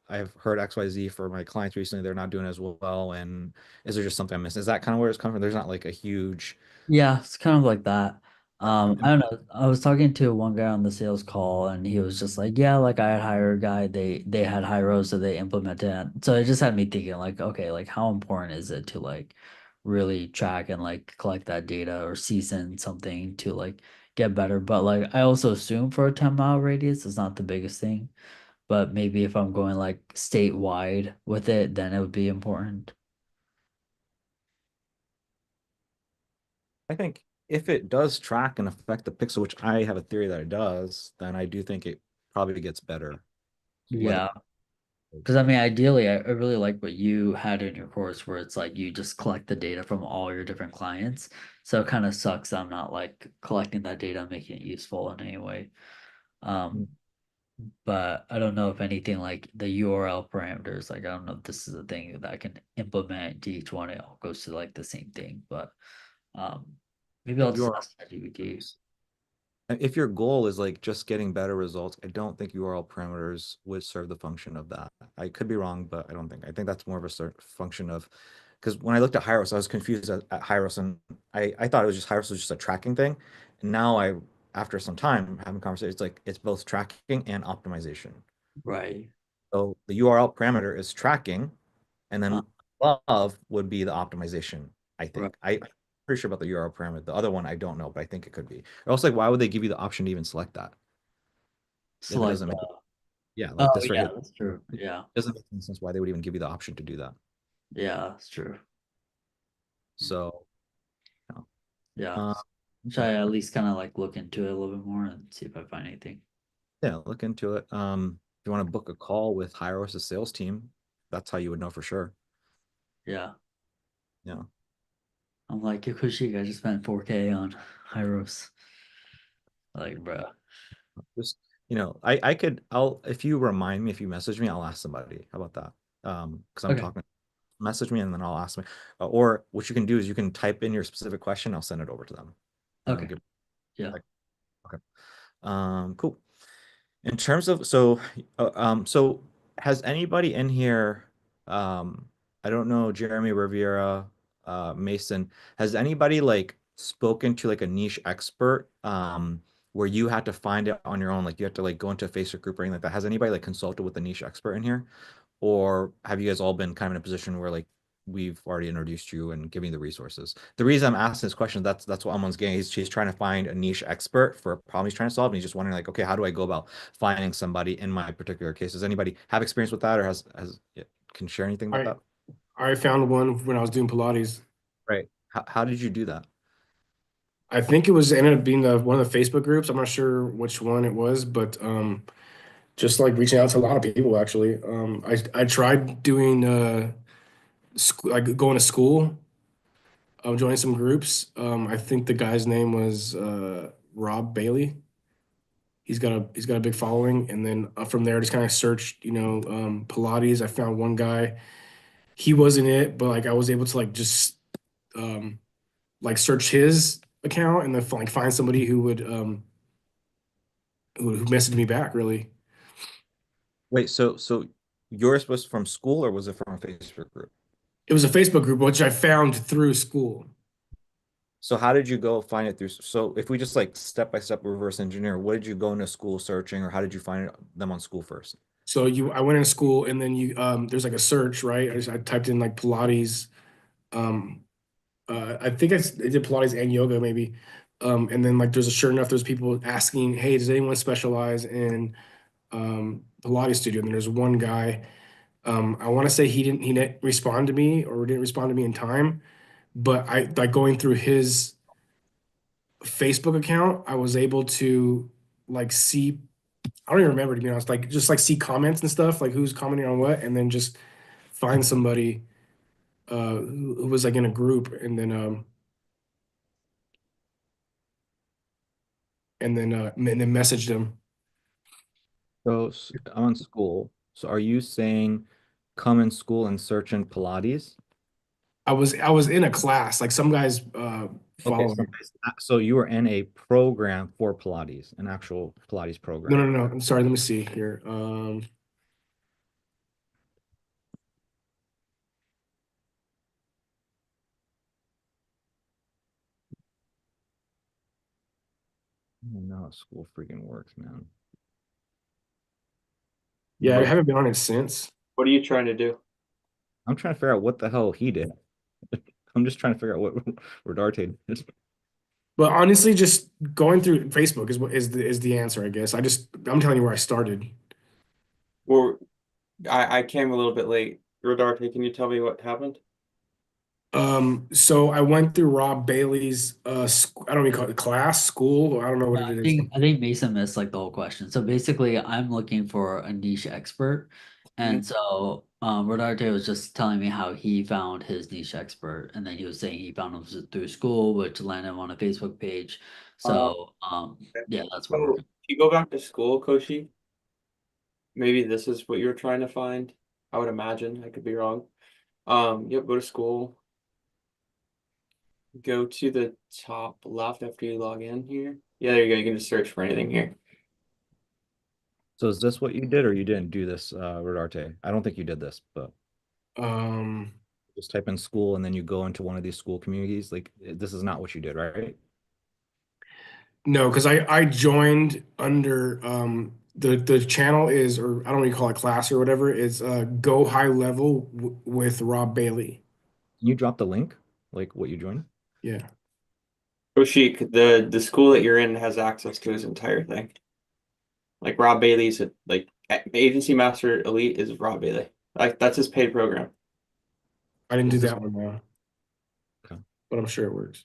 I've heard XYZ for my clients recently, they're not doing as well, and is there just something I'm missing? Is that kind of where it's coming from? There's not like a huge. Yeah, it's kind of like that. I don't know. I was talking to one guy on the sales call and he was just like, yeah, like I had hired a guy, they had high rows, so they implemented it. So it just had me thinking like, okay, like how important is it to like really track and like collect that data or season something to like get better? But like I also assume for a 10-mile radius, it's not the biggest thing. But maybe if I'm going like statewide with it, then it would be important. I think if it does track and affect the pixel, which I have a theory that it does, then I do think it probably gets better. Whether Yeah. Because I mean, ideally, I really like what you had in your course where it's like you just collect the data from all your different clients. So it kind of sucks I'm not like collecting that data and making it useful in any way. Um, but I don't know if anything like the URL parameters, like I don't know if this is a thing that I can implement to each one. It all goes to like the same thing, but um, maybe I'll just URL ask ChatGPT. If your goal is like just getting better results, I don't think URL parameters would serve the function of that. I could be wrong, but I don't think. I think that's more of a function of, because when I looked at Hyros, I was confused at Hyros, and I thought it was just Hyros was just a tracking thing. And now after some time having conversations, it's like it's both tracking and optimization. Right. So the URL parameter is tracking, and Uh, then above would be the optimization, I think. I'm pretty sure about the URL parameter. The other one I don't know, but I think it could be. Or else, like, why would they give you the option to even select that? If it Select. doesn't make, yeah, like Oh this right yeah, here, that's true. Yeah, doesn't make any sense why they would even give you the option to do that. yeah, that's true. So, no. Yeah. Uh, Should okay. I at least kind of like look into it a little bit more and see if I find anything? Yeah, look into it. If you want to book a call with Hyros' sales team, that's how you would know for sure. Yeah. Yeah. I'm like, Yakushi, I just spent 4K on Hyros. Like, bro. Just, I'll if you remind me, if you message me, I'll ask somebody. How about that? Because I'm Okay. talking, message me and then I'll ask me. Or what you can do is you can type in your specific question, I'll send it over to them. And Okay. Yeah. Okay. Cool. In terms of so has anybody in here, I don't know, Jeremy Riviera, Mason, has anybody like spoken to like a niche expert, where you had to find it on your own, like you have to like go into a Facebook group or anything like that? Has anybody like consulted with a niche expert in here, or have you guys all been kind of in a position where like we've already introduced you and giving you the resources? The reason I'm asking this question, that's what Amon's getting. She's trying to find a niche expert for a problem he's trying to solve, and he's just wondering like, okay, how do I go about finding somebody in my particular case? Does anybody have experience with that, or can share anything about I that? I found one when I was doing Pilates. Right. How did you do that? I think it was ended up being one of the Facebook groups. I'm not sure which one it was, but just like reaching out to a lot of people actually. I tried doing like going to school, joining some groups. I think the guy's name was Rob Bailey. He's got a big following, and then from there just kind of searched, Pilates. I found one guy. He wasn't it, but like I was able to like just um like search his account and then like find somebody who would who messaged me back really. Wait, so yours was from school or was it from a Facebook group? It was a Facebook group which I found through school. So how did you go find it through? So if we just like step by step reverse engineer, what did you go into school searching, or how did you find them on school first? So I went into school and then there's like a search, right? I typed in like Pilates. Um I think I did Pilates and yoga maybe. And then like sure enough there's people asking, hey, does anyone specialize in Pilates studio? And there's one guy. I want to say he didn't respond to me or didn't respond to me in time, but I like going through his Facebook account, I was able to like see, I don't even remember to be honest, like just like see comments and stuff, like who's commenting on what, and then just find somebody who was like in a group and then messaged them. So I'm on school. So are you saying come in school and search in Pilates? I was in a class, like some guys Okay, following. so you were in a program for Pilates, an actual Pilates No, program. no, no, no. I'm sorry. Let me see here. I don't know how school freaking works, man. Yeah, I Bro, haven't been on it since. What are you trying to do? I'm trying to figure out what the hell he did. I'm just trying to figure out what Rodarte did. But honestly, just going through Facebook is the answer, I guess. I'm telling you where I started. Well, I came a little bit late. Rodarte, can you tell me what happened? So I went through Rob Bailey's I don't even call it class, school, I don't know what it I is. think Mason missed like the whole question. So basically, I'm looking for a niche expert, And so Rodarte was just telling me how he found his niche expert, and then he was saying he found him through school, which landed him on a Facebook page. So yeah, that's where we're So if you go back to school, Koshi, maybe this is what you're trying to find. I would imagine. I could be wrong. Yep, go to school. Go to the top left after you log in here. Yeah, there you go. You can just search for anything here. So is this what you did, or you didn't do this, Rodarte? I don't think you did this, but Um, just type in school and then you go into one of these school communities. Like this is not what you did, right? no, because I joined under the channel is, or I don't know what you call it, class or whatever, is Go High Level with Rob Bailey. Can you drop the link, like what you joined? Yeah. Koshik, the school that you're in has access to his entire thing. Like Rob Bailey's like Agency Master Elite is Rob Bailey. Like that's his paid program. I didn't do Is this- that one though. Okay. But I'm sure it works.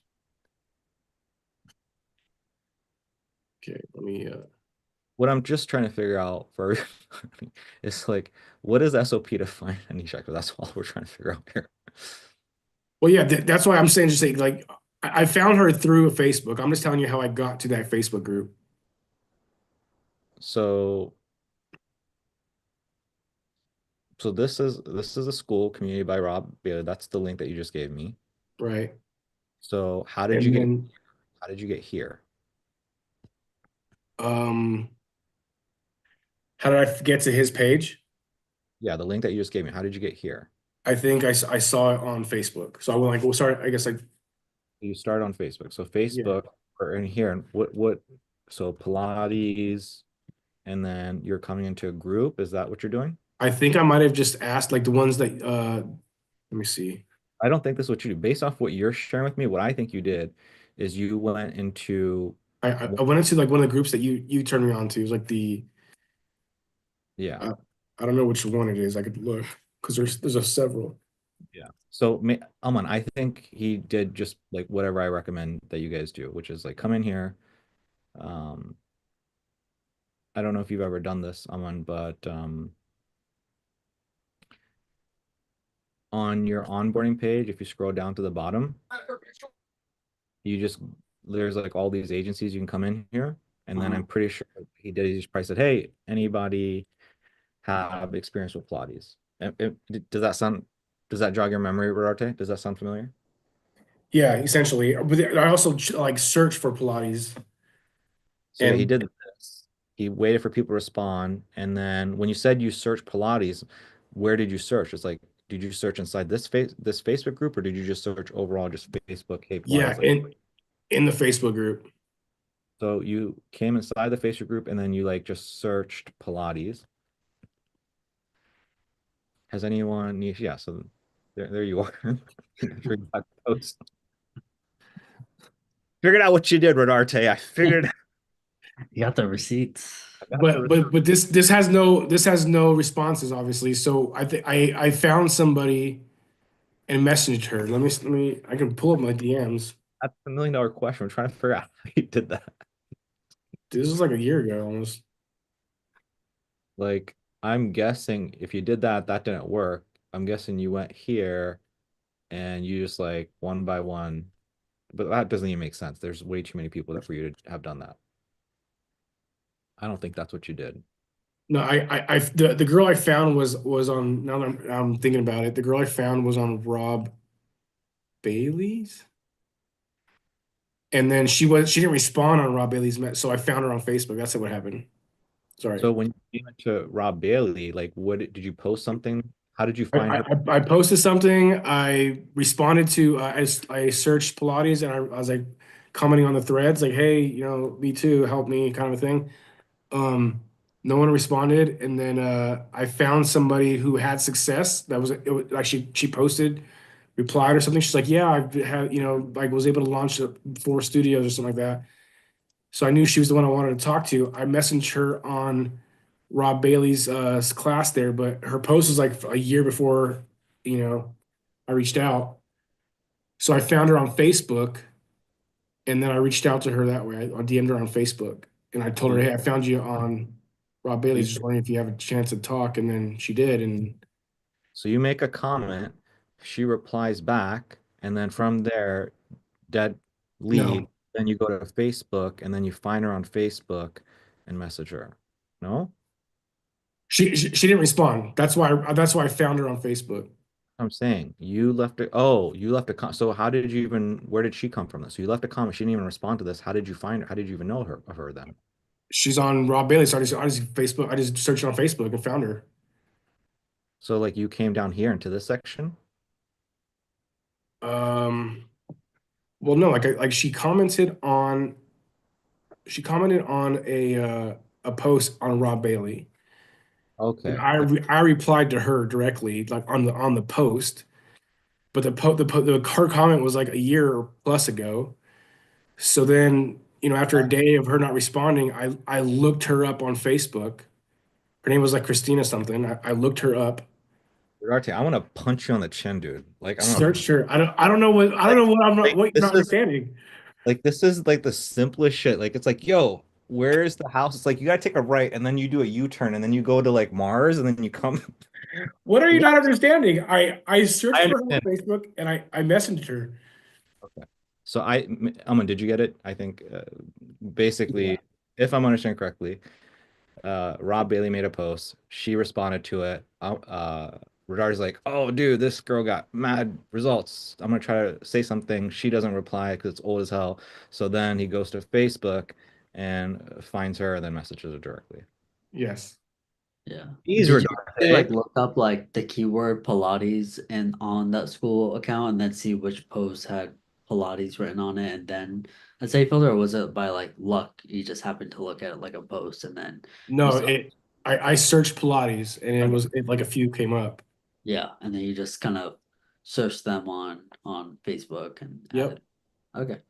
Okay, let me What I'm just trying to figure out for is like, what is SOP to find a niche actor? That's all we're trying to figure out here. well, yeah, that's why I'm saying just say like I found her through Facebook. I'm just telling you how I got to that Facebook group. So this is a school community by Rob Bailey. That's the link that you just gave me. Right. So how did And you get then how did you get here? how did I get to his page? Yeah, the link that you just gave me. How did you get here? I think I saw it on Facebook. So I went like, well, sorry, I guess like You start on Facebook. So Facebook or in here, and what so Pilates, and then you're coming into a group. Is that what you're doing? I think I might have just asked like the ones that let me see. I don't think this is what you do. Based off what you're sharing with me, what I think you did is you went into I went into like one of the groups that you turned me on to. It was like the yeah. I don't know which one it is. I could look because there's a several. Yeah. So Aman, I think he did just like whatever I recommend that you guys do, which is like come in here. I don't know if you've ever done this, Aman, but on your onboarding page, if you scroll down to the bottom, you just there's like all these agencies you can come in here, and then I'm pretty sure he did. He just probably said, "Hey, anybody have experience with Pilates?" Does that jog your memory, Rodarte? Does that sound familiar? Yeah, essentially. But I also like search for Pilates. So yeah, he And- did this. He waited for people to respond, and then when you said you searched Pilates, where did you search? It's like, did you search inside this Facebook group, or did you just search overall, just Facebook? Hey, Pilates, Yeah, like- in the Facebook group. So you came inside the Facebook group, and then you like just searched Pilates. Has anyone? Yeah. So there you are. Post. Figured out what you did, Rodarte. I figured. You got the receipts. But this has no responses obviously. So I think I found somebody and messaged her. Let me I can pull up my DMs. That's $1 million question. I'm trying to figure out how you did that. This was like a year ago almost. Like, I'm guessing if you did that, that didn't work. I'm guessing you went here and you just like one by one, but that doesn't even make sense. There's way too many people that for you to have done that. I don't think that's what you did. No, the girl I found was on, now that I'm thinking about it, the girl I found was on Rob Bailey's. And then she didn't respond on Rob Bailey's, so I found her on Facebook. That's what happened. Sorry. So when you came to Rob Bailey, like, what did you post something? How did you find her? I posted something. I responded to I searched Pilates and I was like commenting on the threads like, hey, me too, help me, kind of a thing. No one responded, and then I found somebody who had success. It was actually she posted, replied or something. She's like, yeah, I've had like was able to launch 4 studios or something like that. So I knew she was the one I wanted to talk to. I messaged her on Rob Bailey's class there, but her post was like a year before, I reached out. So I found her on Facebook, and then I reached out to her that way. I DM'd her on Facebook, and I told her, hey, I found you on Rob Bailey's just wondering if you have a chance to talk, and then she did, and So you make a comment, she replies back, and then from there, dead lead. no, Then you go to Facebook, and then you find her on Facebook and message her. No? she didn't respond. That's why I found her on Facebook. I'm saying you left it. Oh, you left a comment. So how did you even? Where did she come from? This. So you left a comment. She didn't even respond to this. How did you find her? How did you even know her of her then? She's on Rob Bailey. So I just searched on Facebook and found her. So like you came down here into this section. Well, no, like she commented on a post on Rob Bailey. Okay. And I replied to her directly, like on the post, but her comment was like a year plus ago. So then, after a day of her not responding, I looked her up on Facebook. Her name was like Christina something. I looked her up, Arte, I want to punch you on the chin, dude. Like I don't know. searched her. I don't know what I'm not Like, what you're this not is- understanding. Like this is like the simplest shit. Like it's like, yo, where's the house? It's like you gotta take a right and then you do a U-turn and then you go to like Mars and then you come. What are you not understanding? I searched I for her on understand. Facebook and I messaged her. So Aman, did you get it? I think basically, Yeah. if I'm understanding correctly, Rob Bailey made a post. She responded to it. Redar's like, oh, dude, this girl got mad results. I'm gonna try to say something. She doesn't reply because it's old as hell. So then he goes to Facebook and finds her and then messages her directly. Yes. Yeah. He's Did you Rodarte. like look up like the keyword Pilates and on that school account and then see which post had Pilates written on it and then let's say filter, or was it by like luck? You just happened to look at like a post and then No, You I searched Pilates and like a few came up. yeah, and then you just kind of search them on Facebook and Yep. added. Okay.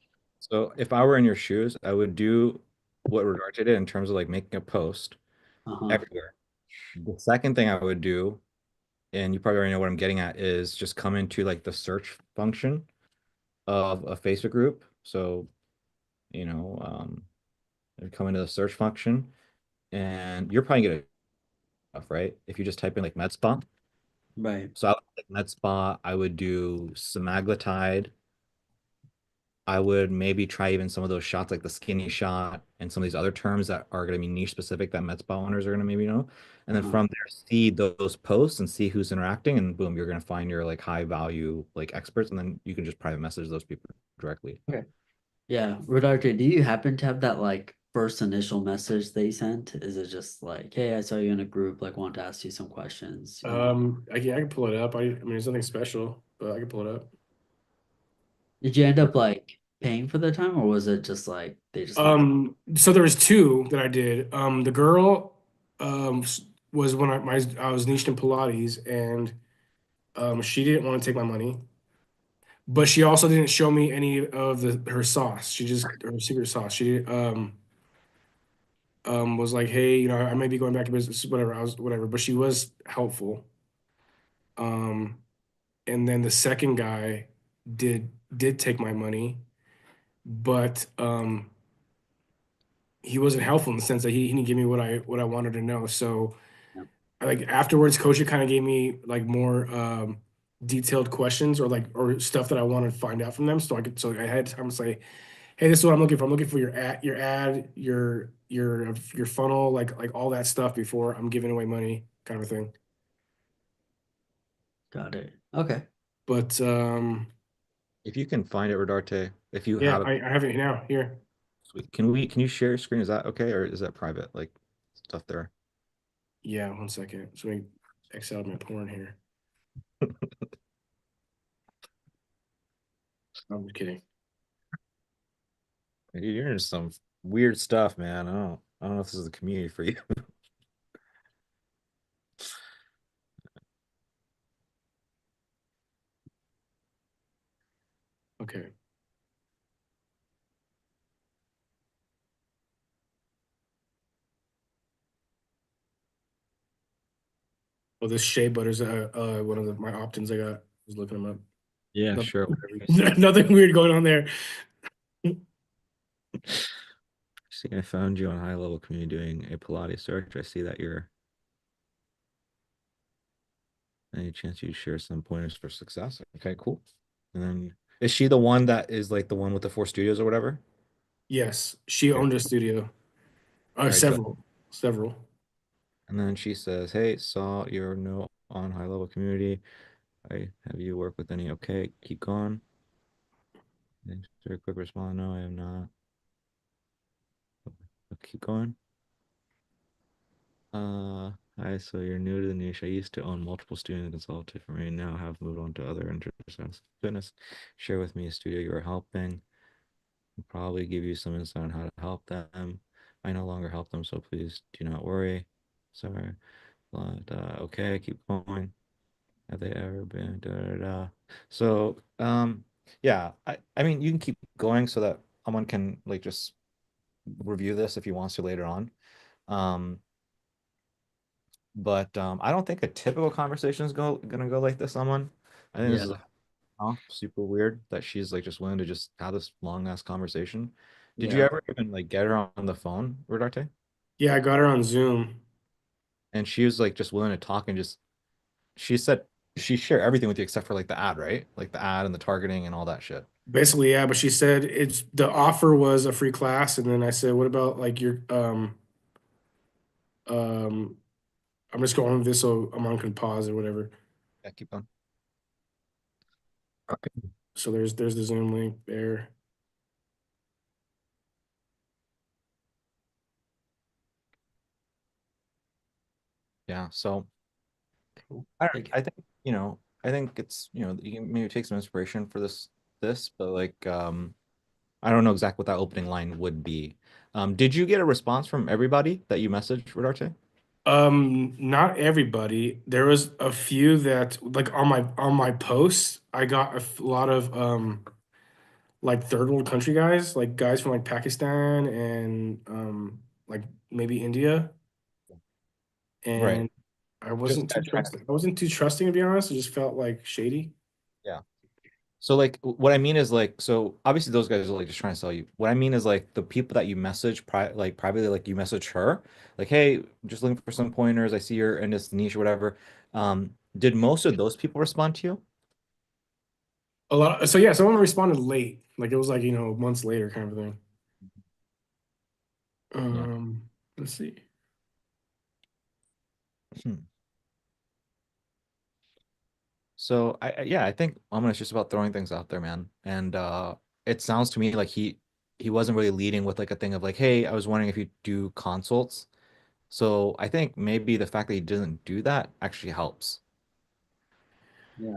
So if I were in your shoes, I would do what Rodarte did in terms of like making a post Uh-huh. everywhere. The second thing I would do, and you probably already know what I'm getting at, is just come into like the search function of a Facebook group. So, come into the search function, and you're probably gonna stuff, right? If you just type in like med spa. Right. So I would like med spa. I would do semaglutide. I would maybe try even some of those shots like the skinny shot and some of these other terms that are going to be niche specific that med spa owners are going to maybe know. And then Uh-huh. from there, see those posts and see who's interacting, and boom, you're going to find your like high value like experts, and then you can just private message those people directly. Yeah. Rodarte, do you happen to have that like first initial message they sent? Is it just like, hey, I saw you in a group, like want to ask you some questions? you know? I can pull it up. I mean, it's nothing special, but I can pull it up. Did you end up like paying for the time or was it just like they just So there was two that I did. The girl, was when I was niched in Pilates, and she didn't want to take my money, but she also didn't show me any of her sauce. She just her secret sauce. She was like, hey, I may be going back to business, whatever. I was whatever, but she was helpful. And then the second guy did take my money, but he wasn't helpful in the sense that he didn't give me what I wanted to know. So Yep. like afterwards, Coach kind of gave me like more detailed questions or stuff that I wanted to find out from them. So I had time to say, hey, this is what I'm looking for. I'm looking for your ad, your funnel, like all that stuff before I'm giving away money, kind of a thing. got it? Okay. But If you can find it, Rodarte, if you yeah, have it, I have it now here. sweet. Can you share your screen? Is that okay, or is that private? Like stuff there. Yeah, 1 second. So let me X out my porn here. I'm just kidding. You're into some weird stuff, man. I don't know if this is the community for you. Okay. Well, this shea butter's one of my options I got. I was looking them up. Yeah, Nothing- sure. Nothing weird going on there. See, I found you on High Level Community doing a Pilates search. I see that you're. Any chance you share some pointers for success? Okay, cool. And then is she the one that is like the one with the 4 studios or whatever? Yes, she Okay. owned a studio. Right, Several. And then she says, "Hey, saw your note on High Level Community. I have you work with any? Okay, keep going." Thanks for a quick response. No, I am not. Keep going. Hi, so you're new to the niche. I used to own multiple studios and consulted for me. Now have moved on to other interests in fitness. Share with me a studio you are helping. I'll probably give you some insight on how to help them. I no longer help them, so please do not worry. Sorry. But okay, keep going. Have they ever been da, da, da. So yeah, I mean you can keep going so that someone can like just review this if he wants to later on. But I don't think a typical conversation is gonna go like this, someone. I think this is super weird that she's like just willing to just have this long ass conversation. Did you Yeah. ever even like get her on the phone, Rodarte? Yeah, I got her on Zoom. And she was like just willing to talk and just she said she shared everything with you except for like the ad, right? Like the ad and the targeting and all that shit. Basically, yeah, but she said it's the offer was a free class, and then I said, "What about like your um?" I'm just going with this, so Amon can pause or whatever. Yeah, keep going. So there's the Zoom link there. Yeah, so Cool. I think, I think it's, you can maybe take some inspiration for this, but like I don't know exactly what that opening line would be. Did you get a response from everybody that you messaged, Rodarte? Not everybody. There was a few that like on my posts, I got lot of like third world country guys, like guys from like Pakistan and like maybe India. Right. And I Just wasn't too trusting. I wasn't too trusting to be honest. It just felt like shady. yeah. So like what I mean is like so obviously those guys are like just trying to sell you. What I mean is like the people that you message like privately, like you message her, like, hey, just looking for some pointers. I see you're in this niche or whatever. Did most of those people respond to you? A lot. So yeah, someone responded late. Like it was like, months later kind of thing. Yeah. Let's see. Hmm. So yeah, I think Ominous just about throwing things out there, man. And it sounds to me like he wasn't really leading with like a thing of like, hey, I was wondering if you do consults. So I think maybe the fact that he doesn't do that actually helps.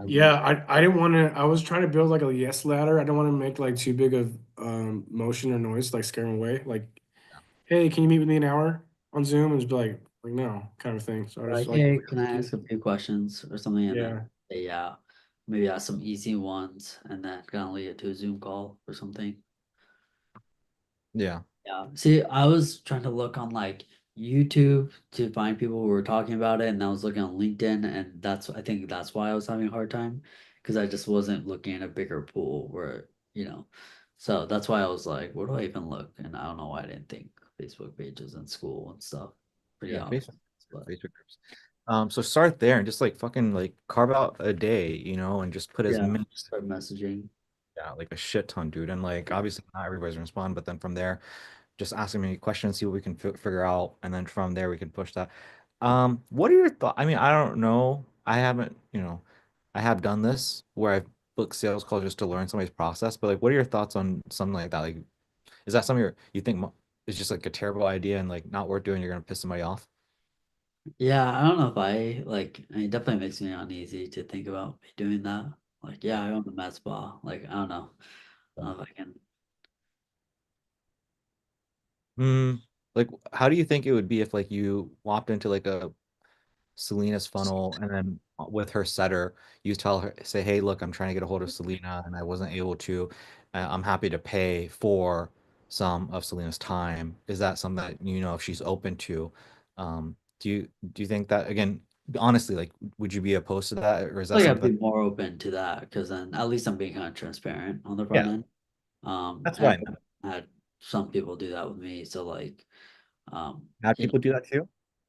Yeah, I didn't want to. I was trying to build like a yes ladder. I don't want to make like too big of motion or noise, like scare him away. Like, hey, can you meet with me an hour on Zoom? And just be like no, kind of thing. So I was Like, like, hey, can I ask a few questions or something? And yeah, then say, yeah, maybe ask some easy ones and then kind of lead it to a Zoom call or something. Yeah. Yeah. See, I was trying to look on like YouTube to find people who were talking about it, and I was looking on LinkedIn, and I think that's why I was having a hard time because I just wasn't looking at a bigger pool so that's why I was like, where do I even look? And I don't know why I didn't think Facebook pages in school and stuff. Pretty Yeah, obvious, Facebook, but Facebook groups. So start there and just like fucking like carve out a day, and just put as yeah, many, start messaging. yeah, like a shit ton, dude. And like obviously not everybody's gonna respond, but then from there, just ask them any questions, see what we can figure out, and then from there we can push that. What are your thoughts? I mean, I don't know. I haven't, I have done this where I've booked sales calls just to learn somebody's process, but like, what are your thoughts on something like that? Like, is that something you think is just like a terrible idea and like not worth doing? You're gonna piss somebody off? Yeah, I don't know if it definitely makes me uneasy to think about me doing that. Like, yeah, I own the med spa. Like, I don't know. I don't know if I can. Hmm. Like, how do you think it would be if like you walked into like a Selena's funnel and then with her setter, you tell her, say, hey, look, I'm trying to get a hold of Selena and I wasn't able to. I'm happy to pay for some of Selena's time. Is that something that if she's open to? Do you think that again, honestly, like, would you be opposed to that, or is that Like, I'd something? be more open to that because then at least I'm being kind of transparent on the front Yeah, end. that's And fine. I had some people do that with me. So like, Had you know, people do that too?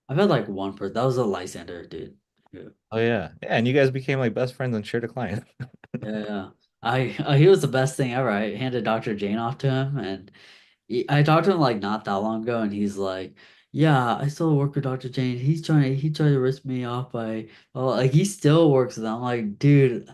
I've had like one person that was a Lysander dude. Yeah, Oh yeah. Yeah, and you guys became like best friends and shared a client. yeah. Yeah. He was the best thing ever. I handed Dr. Jane off to him, and I talked to him like not that long ago, and he's like, "Yeah, I still work with Dr. Jane. He tried to rip me off by, well, like he still works with them." I'm like, dude,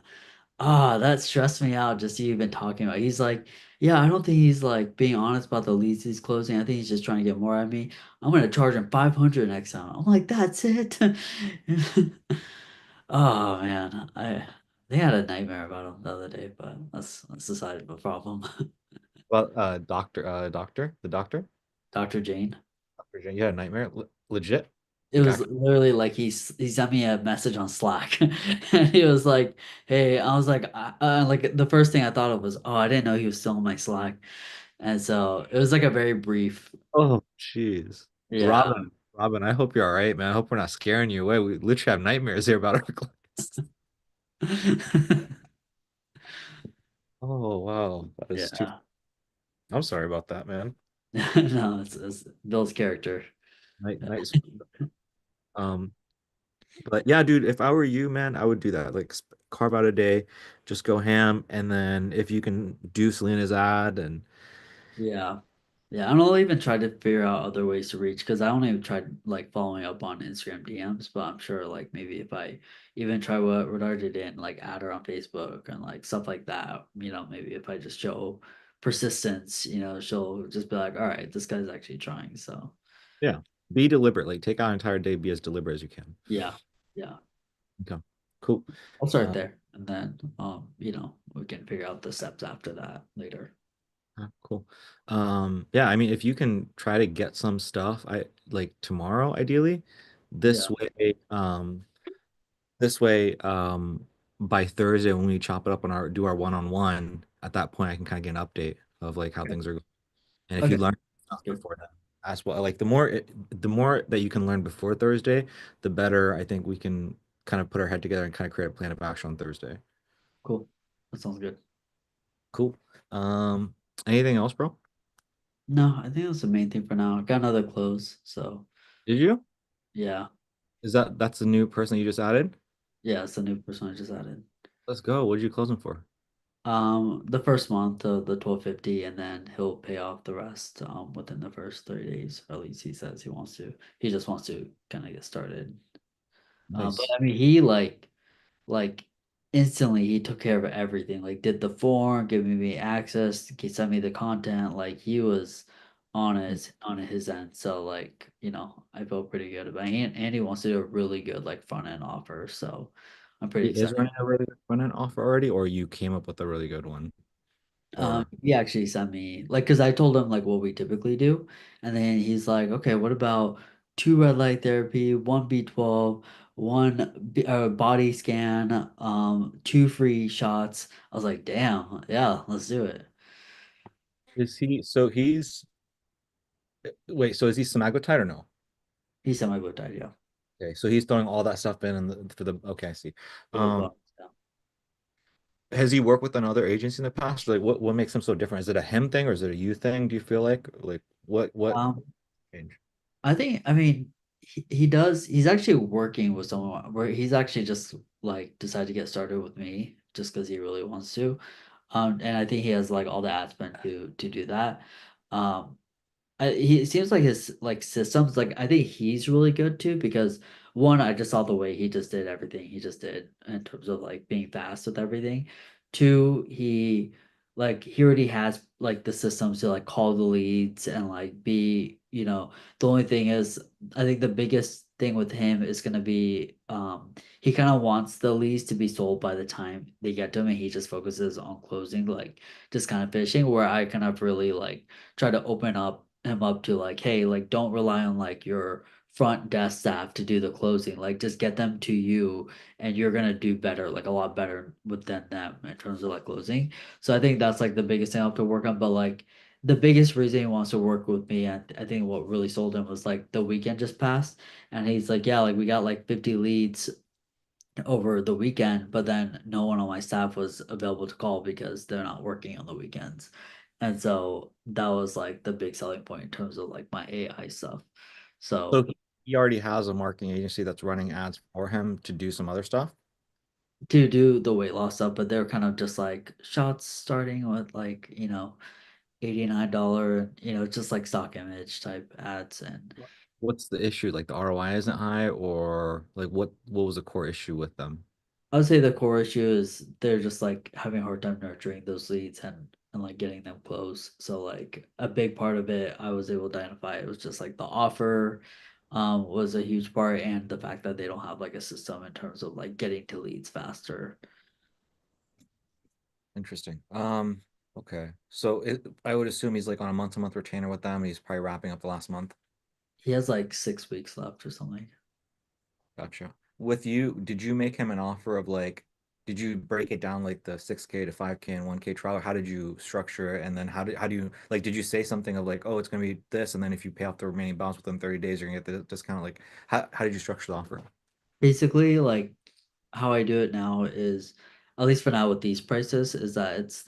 that stressed me out just you even talking about. He's like, "Yeah, I don't think he's like being honest about the leads he's closing. I think he's just trying to get more at me. I'm gonna charge him 500 next time." I'm like, "That's it." Oh man, they had a nightmare about him the other day, but that's the side of a problem. Well, the doctor, Dr. Jane. Virginia, you had a nightmare, legit. It Like, was literally like he sent me a message on Slack, and he was like, "Hey," I was like, like the first thing I thought of was, "Oh, I didn't know he was still on my Slack," and so it was like a very brief, oh, jeez. yeah. Robin, I hope you're all right, man. I hope we're not scaring you away. We literally have nightmares here about our clients. Oh, wow. That is too. Yeah. I'm sorry about that, man. No, it's Bill's character. Night. Um, but yeah, dude, if I were you, man, I would do that. Like carve out a day, just go ham, and then if you can do Selena's ad and Yeah. Yeah, and I'll even try to figure out other ways to reach because I only have tried like following up on Instagram DMs, but I'm sure like maybe if I even try what Rodar did and like add her on Facebook and like stuff like that, maybe if I just show persistence, she'll just be like, all right, this guy's actually trying. So yeah, be deliberate. Like take out an entire day, be as deliberate as you can. yeah, yeah. Okay, cool. I'll start Uh, there and then we can figure out the steps after that later. Cool. Yeah, I mean, if you can try to get some stuff, I like tomorrow, ideally, Yeah, this way, by Thursday when we chop it up on do our one-on-one, at that point I can kind of get an update of like how things are going. And if you okay. learn stuff Good. before then as well, like the more that you can learn before Thursday, the better I think we can kind of put our head together and kind of create a plan of action on Thursday. Cool. That sounds good. Cool. Anything else, bro? No, I think that's the main thing for now. Got another close, so Did you? yeah. That's the new person you just added? Yeah, it's the new person I just added. Let's go. What did you close him for? The first month of the 1250, and then he'll pay off the rest within the first 30 days. Or at least he says he wants to. He just wants to kind of get started. But Nice. I mean, he like instantly he took care of everything. Like did the form, giving me access, he sent me the content. Like he was on his end. So like I felt pretty good about it. And he wants to do a really good like front end offer. So I'm He pretty is excited. running a really good front-end offer already, or you came up with a really good one? Or He actually sent me like because I told him like what we typically do, and then he's like, okay, what about two red light therapy, one B12, body scan, two free shots. I was like, damn, yeah, let's do it. is he so he's wait, so is he semaglutide or no? He sent my book yeah. Okay, so he's throwing all that stuff in and for the okay, I see. For the Um, bucks, yeah. has he worked with another agency in the past? Like what makes him so different? Is it a him thing or is it a you thing? Do you feel like what Um, change? I mean, he does. He's actually working with someone where he's actually just like decided to get started with me just because he really wants to. And I think he has like all the admin to do that. Um, it seems like his like systems, like I think he's really good too because one, I just saw the way he just did everything he just did in terms of like being fast with everything. Two, he already has like the systems to like call the leads and like be, the only thing is I think the biggest thing with him is gonna be he kind of wants the leads to be sold by the time they get to him and he just focuses on closing, like just kind of fishing where I kind of really like try to open up him up to like, hey, like don't rely on like your front desk staff to do the closing. Like just get them to you and you're gonna do better, like a lot better within them in terms of like closing. So I think that's like the biggest thing I have to work on. But like the biggest reason he wants to work with me, and I think what really sold him was like the weekend just passed. And he's like, yeah, like we got like 50 leads over the weekend, but then no one on my staff was available to call because they're not working on the weekends. And so that was like the big selling point in terms of like my AI stuff. So So he already has a marketing agency that's running ads for him to do some other stuff. to do the weight loss stuff, but they're kind of just like shots starting with like, $89, just like stock image type ads. And What's the issue? Like the ROI isn't high, or like what was the core issue with them? I would say the core issue is they're just like having a hard time nurturing those leads and like getting them close. So like a big part of it I was able to identify, it was just like the offer was a huge part, and the fact that they don't have like a system in terms of like getting to leads faster. Interesting. Okay. So I would assume he's like on a month-to-month retainer with them, and he's probably wrapping up the last month. He has like 6 weeks left or something. Gotcha. With you, did you make him an offer of like, did you break it down like the 6K to 5K and 1K trial, or how did you structure it? And then how do you like, did you say something of like, oh, it's gonna be this, and then if you pay off the remaining balance within 30 days, you're gonna get the discount? Like, how did you structure the offer? Basically, like how I do it now is, at least for now with these prices, is that it's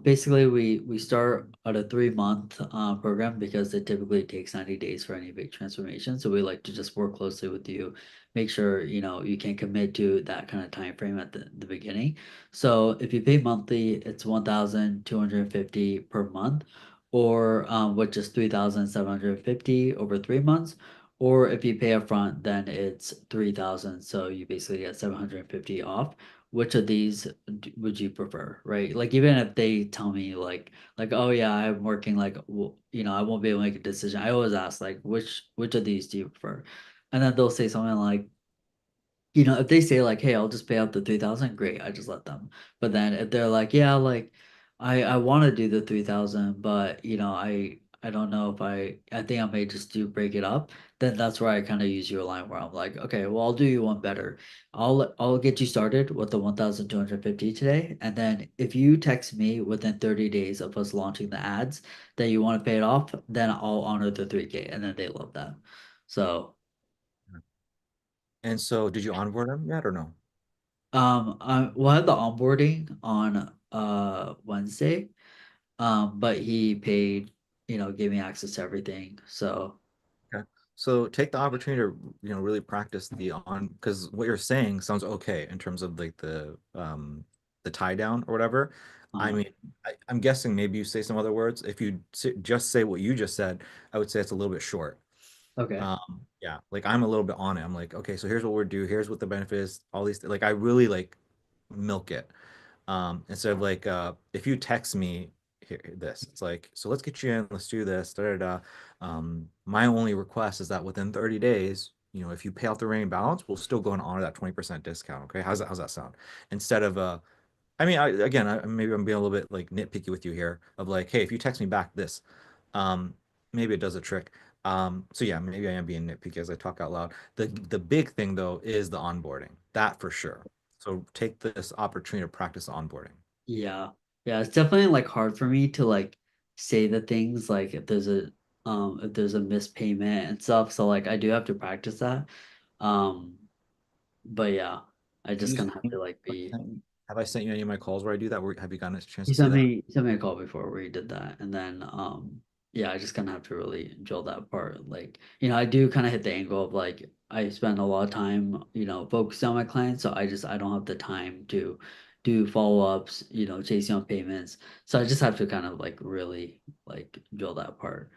basically we start at a 3 month program because it typically takes 90 days for any big transformation. So we like to just work closely with you, make sure you can commit to that kind of time frame at the beginning. So if you pay monthly, it's 1,250 per month, or which is 3,750 over 3 months. Or if you pay upfront, then it's 3,000. So you basically get 750 off. Which of these would you prefer, right? Like even if they tell me like oh yeah, I'm working like I won't be able to make a decision. I always ask like which of these do you prefer? And then they'll say something like, if they say like, hey, I'll just pay out the 3,000, great, I just let them. But then if they're like, yeah, like I want to do the 3,000, but I don't know if I think I may just do break it up, then that's where I kind of use your line where I'm like, okay, well, I'll do you one better. I'll get you started with the 1,250 today, and then if you text me within 30 days of us launching the ads that you want to pay it off, then I'll honor the 3K, and then they love that. So And so did you onboard him yet or no? we'll have the onboarding on Wednesday. But he paid, gave me access to everything. So Okay. So take the opportunity to, really practice because what you're saying sounds okay in terms of like the tie down or whatever. I uh, mean, I'm guessing maybe you say some other words. If you just say what you just said, I would say it's a little bit short. okay. Yeah, like I'm a little bit on it. I'm like, okay, so here's what we're do. Here's what the benefit is. All these, like, I really like milk it. Instead of like, if you text me this, it's like, so let's get you in, let's do this, da da da. My only request is that within 30 days, if you pay off the remaining balance, we'll still go and honor that 20% discount. Okay, how's that sound? Instead of I mean, maybe I'm being a little bit like nitpicky with you here of like, hey, if you text me back this, um, maybe it does a trick. So yeah, maybe I am being nitpicky as I talk out loud. The big thing though is the onboarding, that for sure. So take this opportunity to practice onboarding. Yeah. Yeah, it's definitely like hard for me to like say the things like if there's a missed payment and stuff. So like I do have to practice that. Um, but yeah, I just You kind of have sent to like be. Have I sent you any of my calls where I do that? Have you gotten a chance You to see sent that? me you sent me a call before where you did that, and then yeah, I just kind of have to really drill that part. Like, I do kind of hit the angle of like I spend a lot of time, focused on my clients, so I don't have the time to do follow-ups, chasing on payments. So I just have to kind of like really like drill that part.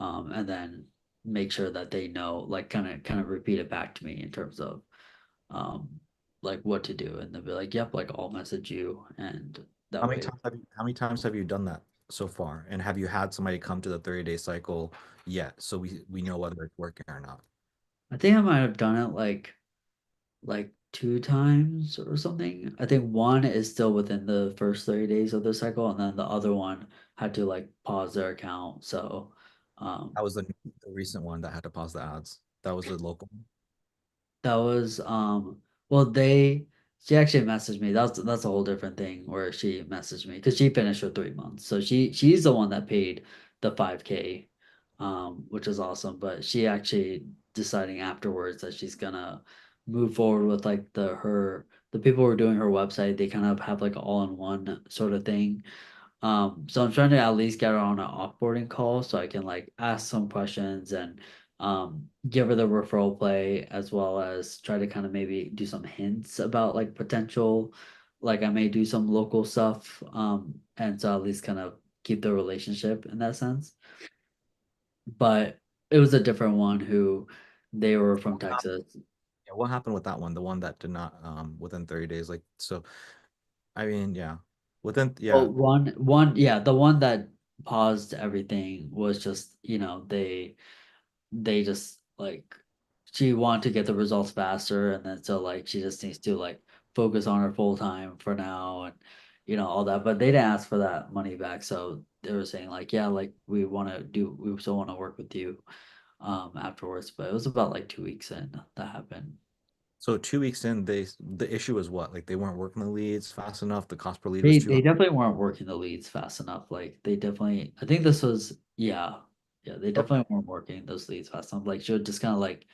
And then make sure that they know, like kind of repeat it back to me in terms of um like what to do, and they'll be like, yep, like I'll message you, and that way. How many times have you done that so far? And have you had somebody come to the 30-day cycle yet? So we know whether it's working or not. I think I might have done it like 2 times or something. I think one is still within the first 30 days of the cycle, and then the other one had to like pause their account. So um That was the recent one that had to pause the ads. That was the local one. that was well, she actually messaged me. That's a whole different thing where she messaged me because she finished her 3 months. So she's the one that paid the 5K, which is awesome. But she actually deciding afterwards that she's gonna move forward with like the people who are doing her website. They kind of have like all in one sort of thing. So I'm trying to at least get her on an offboarding call so I can like ask some questions and give her the referral play as well as try to kind of maybe do some hints about like potential, like I may do some local stuff, and so at least kind of keep the relationship in that sense. But it was a different one who they were from Texas. Yeah, what happened with that one? The one that did not within 30 days. Like so I mean, yeah. Within Oh, yeah. yeah, the one that paused everything was just, they just like she wanted to get the results faster, and then so like she just needs to like focus on her full time for now, and all that. But they didn't ask for that money back, so they were saying like, yeah, like we still want to work with you afterwards. But it was about like 2 weeks in that happened. So 2 weeks in, the issue was what? Like they weren't working the leads fast enough. The cost per lead was They too they high. definitely weren't working the leads fast enough. Like they definitely, I think this was, yeah, they Okay. definitely weren't working those leads fast enough. Like she would just kind of like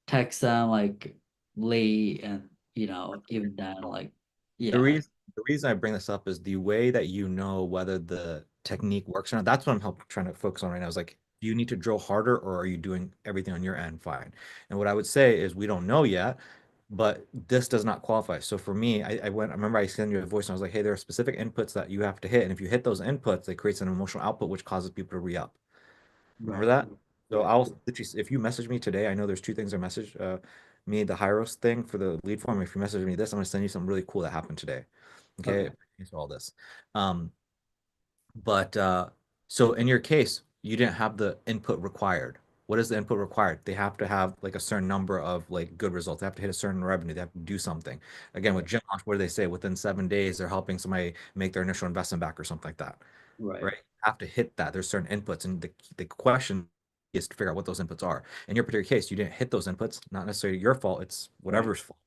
text them like late, and even then like The yeah, reason the reason I bring this up is the way that you know whether the technique works or not. That's what trying to focus on right now. Is like, do you need to drill harder or are you doing everything on your end fine? And what I would say is we don't know yet, but this does not qualify. So for me, I remember I sent you a voice and I was like, hey, there are specific inputs that you have to hit. And if you hit those inputs, it creates an emotional output, which causes people to re-up. Remember right, that? So right, I'll literally, if you message me today, I know there's two things I message me, the Hyros thing for the lead form. If you message me this, I'm gonna send you something really cool that happened today. Okay, okay, thanks for all this. Um, but so in your case, you didn't have the input required. What is the input required? They have to have like a certain number of like good results. They have to hit a certain revenue. They have to do something. Again, with right, Gym Launch, what do they say? Within 7 days, they're helping somebody make their initial investment back or something like that, right, right? You have to hit that. There's certain inputs, and the question is to figure out what those inputs are. In your particular case, you didn't hit those inputs. Not necessarily your fault. It's right, whatever's fault.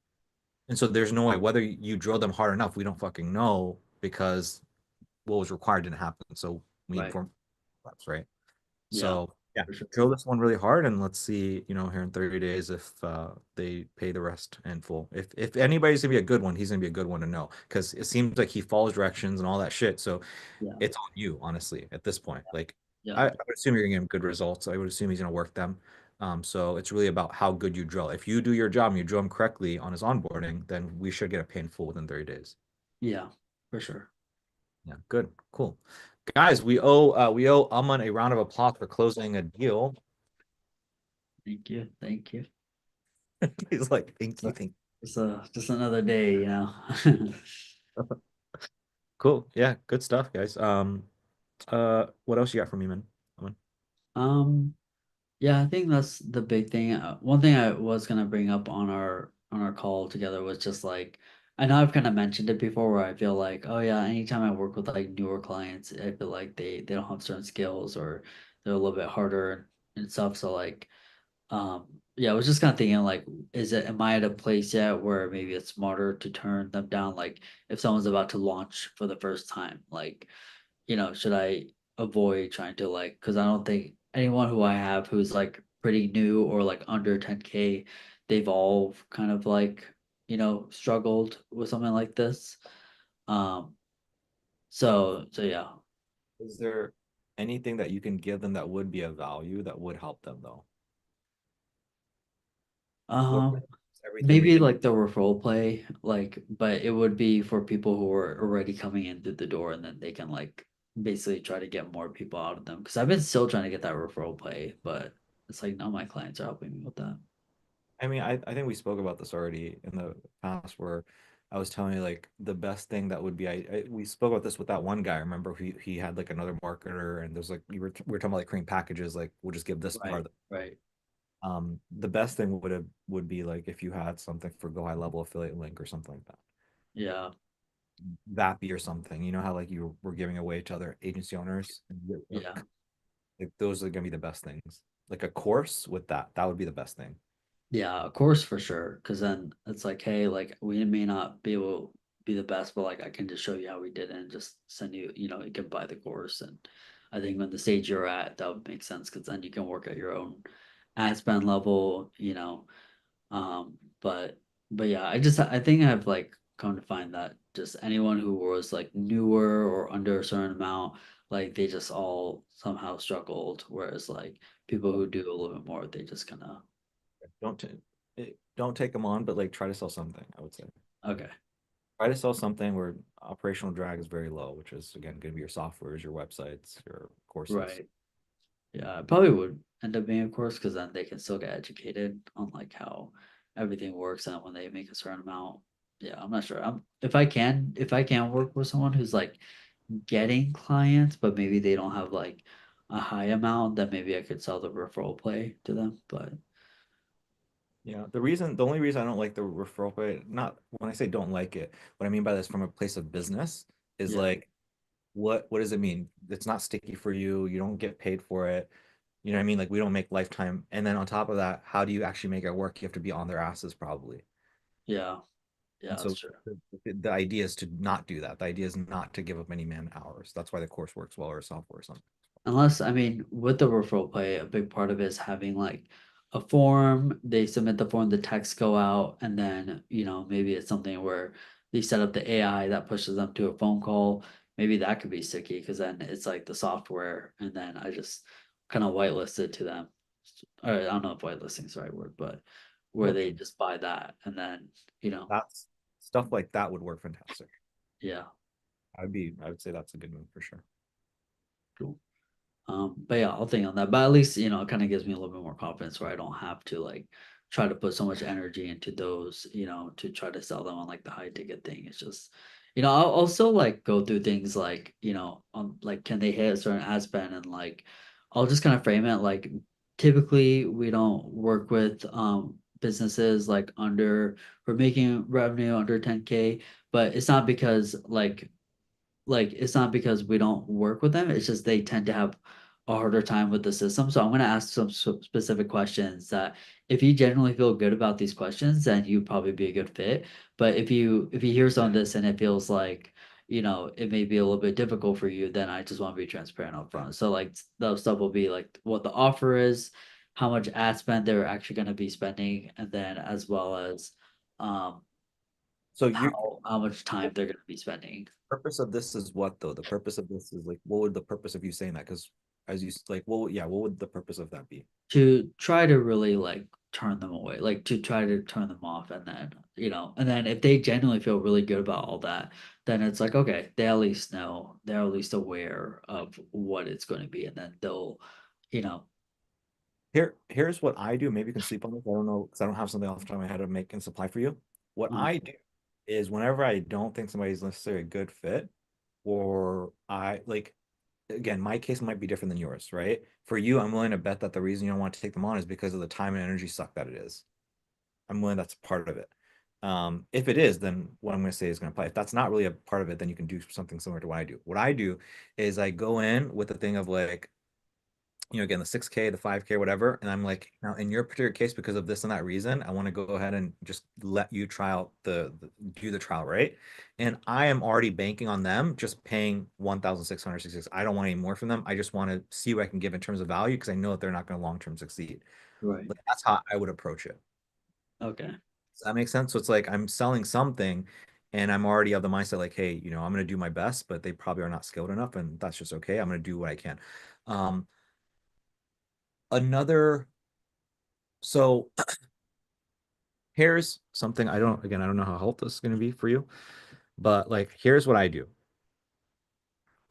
And so there's no way whether you drill them hard enough. We don't fucking know because what was required didn't happen. So we right, inform reps, right? yeah, So yeah, for sure, drill this one really hard and let's see, here in 30 days if they pay the rest in full. If anybody's gonna be a good one, he's gonna be a good one to know because it seems like he follows directions and all that shit. So yeah, it's on you, honestly, at this point. Like yeah, I would assume you're gonna get him good results. I would assume he's gonna work them. So it's really about how good you drill. If you do your job and you drill him correctly on his onboarding, then we should get a pay in full within 30 days. yeah, for sure. Yeah, good, cool. Guys, we owe Aman a round of applause for closing a deal. Thank you, thank you. He's like, thank you, thank Just another day, you. Cool. Yeah, good stuff, guys. What else you got for me, man? Aman? Um, yeah, I think that's the big thing. One thing I was gonna bring up on our call together was just like, I know I've kind of mentioned it before, where I feel like, oh yeah, anytime I work with like newer clients, I feel like they don't have certain skills, or they're a little bit harder and stuff. So like, yeah, I was just kind of thinking like, am I at a place yet where maybe it's smarter to turn them down? Like if someone's about to launch for the first time, like, should I avoid trying to like, because I don't think anyone who I have who's like pretty new or like under 10K, they've all kind of like, struggled with something like this. Um, so yeah. Is there anything that you can give them that would be of value that would help them though? Or Um, is everything Maybe that like the referral play, like, but it would be for people who are already coming in through the door, and then they can like basically try to get more people out of them. Because I've been still trying to get that referral play, but it's like none of my clients are helping me with that. I mean, I think we spoke about this already in the past where I was telling you like the best thing that would be we spoke about this with that one guy. Remember he had like another marketer and there's like we were talking about like creating packages like we'll just give this Right, part. right. The best thing would be like if you had something for Go High Level affiliate link or something like that. Yeah, Vappy or something. You know how like you were giving away to other agency owners? yeah. Like those are gonna be the best things. Like a course with that would be the best thing. Yeah, of course, for sure. Because then it's like, hey, like we may not be able to be the best, but like I can just show you how we did it and just send you, you can buy the course. And I think when the stage you're at, that would make sense because then you can work at your own ad spend level. But yeah, I think I have like come to find that just anyone who was like newer or under a certain amount, like they just all somehow struggled. Whereas like people who do a little bit more, they just kind of don't take them on, but like try to sell something, I would say. okay. Try to sell something where operational drag is very low, which is again going to be your softwares, your websites, your courses. Right. Yeah, I probably would end up being a course because then they can still get educated on like how everything works and when they make a certain amount. Yeah, I'm not sure. If I can work with someone who's like getting clients, but maybe they don't have like a high amount, then maybe I could sell the referral play to them. But Yeah, the only reason I don't like the referral play, not when I say don't like it, what I mean by this from a place of business is Yeah. like, what does it mean? It's not sticky for you. You don't get paid for it. You know what I mean? Like we don't make lifetime. And then on top of that, how do you actually make it work? You have to be on their asses probably. yeah, yeah, And that's so true. the idea is to not do that. The idea is not to give up any man hours. That's why the course works well or software or something. Unless, I mean, with the referral play, a big part of it is having like a form, they submit the form, the texts go out, and then, maybe it's something where they set up the AI that pushes them to a phone call. Maybe that could be sticky because then it's like the software, and then I just kind of whitelisted to them. Or I don't know if whitelisting is the right word, but where they just buy that and then, That's stuff like that would work fantastic. yeah, I would say that's a good move for sure. cool. But yeah, I'll think on that. But at least, it kind of gives me a little bit more confidence where I don't have to like try to put so much energy into those, to try to sell them on like the high ticket thing. It's just, I'll also like go through things like, on like can they hit a certain ad spend and like I'll just kind of frame it like typically we don't work with businesses like we're making revenue under 10K, but it's not because like it's not because we don't work with them, it's just they tend to have a harder time with the system. So I'm going to ask some specific questions that if you generally feel good about these questions, then you'd probably be a good fit. But if you hear some of this and it feels like it may be a little bit difficult for you, then I just want to be transparent up front. So like those stuff will be like what the offer is, how much ad spend they're actually going to be spending, and then as well as um So you how much time they're going to be spending. purpose of this is what though? The purpose of this is like, what would the purpose of you saying that? Because as you like, well, yeah, what would the purpose of that be? To try to really like turn them away, like to try to turn them off, and then and then if they genuinely feel really good about all that, then it's like okay, they at least know, they're at least aware of what it's going to be, and then they'll, you know, Here's what I do. Maybe you can sleep on this. I don't know because I don't have something off the top of my head to make and supply for you. What uh, I do is whenever I don't think somebody's necessarily a good fit, or I like, again, my case might be different than yours, right? For you, I'm willing to bet that the reason you don't want to take them on is because of the time and energy suck that it is. I'm willing that's part of it. If it is, then what I'm going to say is going to apply. If that's not really a part of it, then you can do something similar to what I do. What I do is I go in with the thing of like, again, the 6K, the 5K, whatever. And I'm like, now in your particular case, because of this and that reason, I want to go ahead and just let you try out do the trial, right? And I am already banking on them just paying 1,666. I don't want any more from them. I just want to see what I can give in terms of value because I know that they're not going to long-term succeed. right, Like, that's how I would approach it. okay, Does that make sense? So it's like I'm selling something and I'm already of the mindset like, hey, I'm going to do my best, but they probably are not skilled enough. And that's just okay. I'm going to do what I can. Another, so here's something I don't know how helpful this is going to be for you, but like, here's what I do.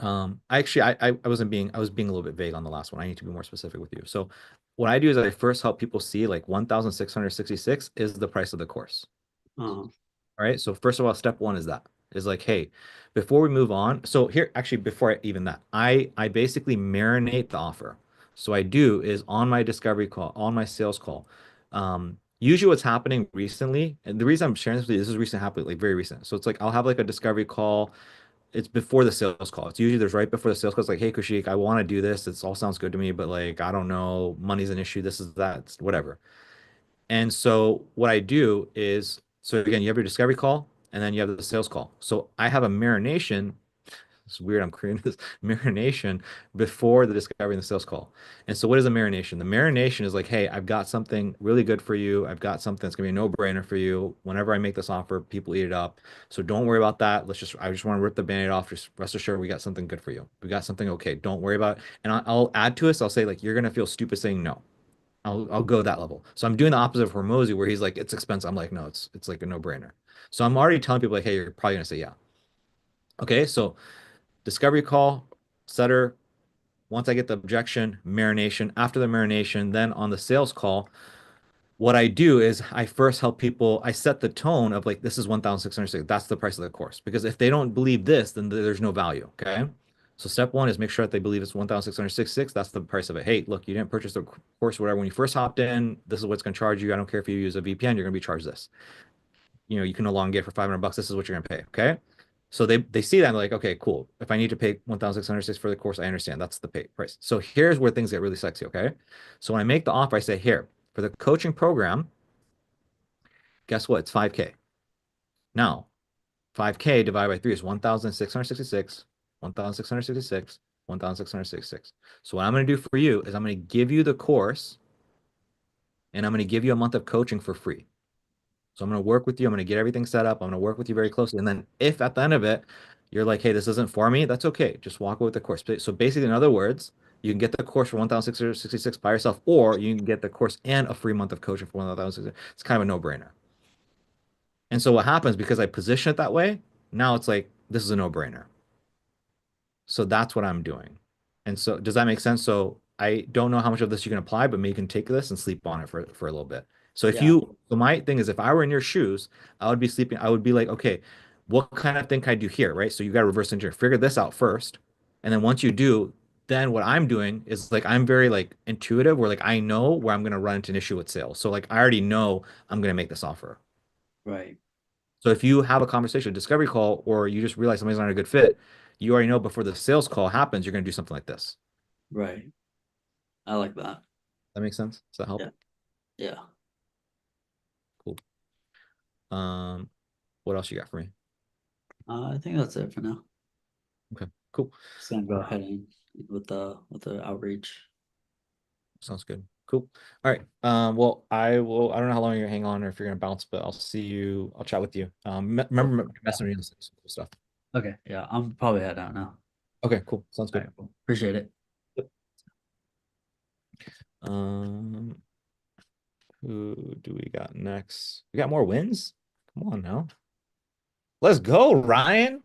I was being a little bit vague on the last one. I need to be more specific with you. So what I do is I first help people see like 1,666 is the price of the course. All right. So first of all, step one is like, hey, before we move on. So here, actually, before even that, I basically marinate the offer. So I do is on my discovery call, on my sales call. Usually what's happening recently, and the reason I'm sharing this with you, this is recent happening, like very recent. So it's like I'll have like a discovery call. It's before the sales call. It's usually there's right before the sales call. It's like, hey, Kushik, I want to do this. It all sounds good to me, but like I don't know, money's an issue. This is that, whatever. And so what I do is, so again, you have your discovery call and then you have the sales call. So I have a marination. It's weird. I'm creating this marination before the discovery and the sales call. And so what is a marination? The marination is like, hey, I've got something really good for you. I've got something that's gonna be a no-brainer for you. Whenever I make this offer, people eat it up. So don't worry about that. I just want to rip the band-aid off. Just rest assured we got something good for you. We got something okay. Don't worry about it. And I'll add to it. So I'll say like, you're gonna feel stupid saying no. I'll go that level. So I'm doing the opposite of Hormozy, where he's like, it's expensive. I'm like, no, it's like a no-brainer. So I'm already telling people like, hey, you're probably gonna say yeah. Okay, so discovery call, setter. Once I get the objection, marination. After the marination, then on the sales call, what I do is I first help people. I set the tone of like, this is 1,606. That's the price of the course. Because if they don't believe this, then there's no value. Okay. So step one is make sure that they believe it's 1,666. That's the price of it. Hey, look, you didn't purchase the course, whatever. When you first hopped in, this is what's going to charge you. I don't care if you use a VPN, you're going to be charged this. You can elongate for $500. This is what you're going to pay. Okay. So they see that and they're like, okay, cool. If I need to pay 1,606 for the course, I understand. That's the price. So here's where things get really sexy. Okay. So when I make the offer, I say, here, for the coaching program, guess what? It's 5K. Now, 5K divided by 3 is 1,666, 1,666, 1,666. So what I'm going to do for you is I'm going to give you the course and I'm going to give you a month of coaching for free. So I'm going to work with you. I'm going to get everything set up. I'm going to work with you very closely. And then if at the end of it, you're like, hey, this isn't for me, that's okay. Just walk away with the course. So basically, in other words, you can get the course for 1,666 by yourself, or you can get the course and a free month of coaching for 1,666. It's kind of a no-brainer. And so what happens, because I position it that way, now it's like, this is a no-brainer. So that's what I'm doing. And so does that make sense? So I don't know how much of this you can apply, but maybe you can take this and sleep on it for a little bit. So if so my thing is, if I were in your shoes, I would be sleeping. I would be like, okay, what kind of thing can I do here? Right. So you got to reverse engineer, figure this out first. And then once you do, then what I'm doing is like, I'm very like intuitive, where like, I know where I'm going to run into an issue with sales. So like, I already know I'm going to make this offer. Right. So if you have a conversation, a discovery call, or you just realize somebody's not a good fit, you already know before the sales call happens, you're going to do something like this. Right. I like that. That makes sense? Does that help? Yeah. Cool. What else you got for me? I think that's it for now. Okay, cool. Just gonna go ahead and with the outreach. Sounds good. Cool. All right. Well, I don't know how long you're gonna hang on or if you're gonna bounce, but I'll see you. I'll chat with you. Remember messing me on some cool stuff. Okay. Yeah, I'm probably head out now. Okay, cool. Sounds good. All right, cool. Appreciate it. Who do we got next? We got more wins? Come on now. Let's go, Ryan.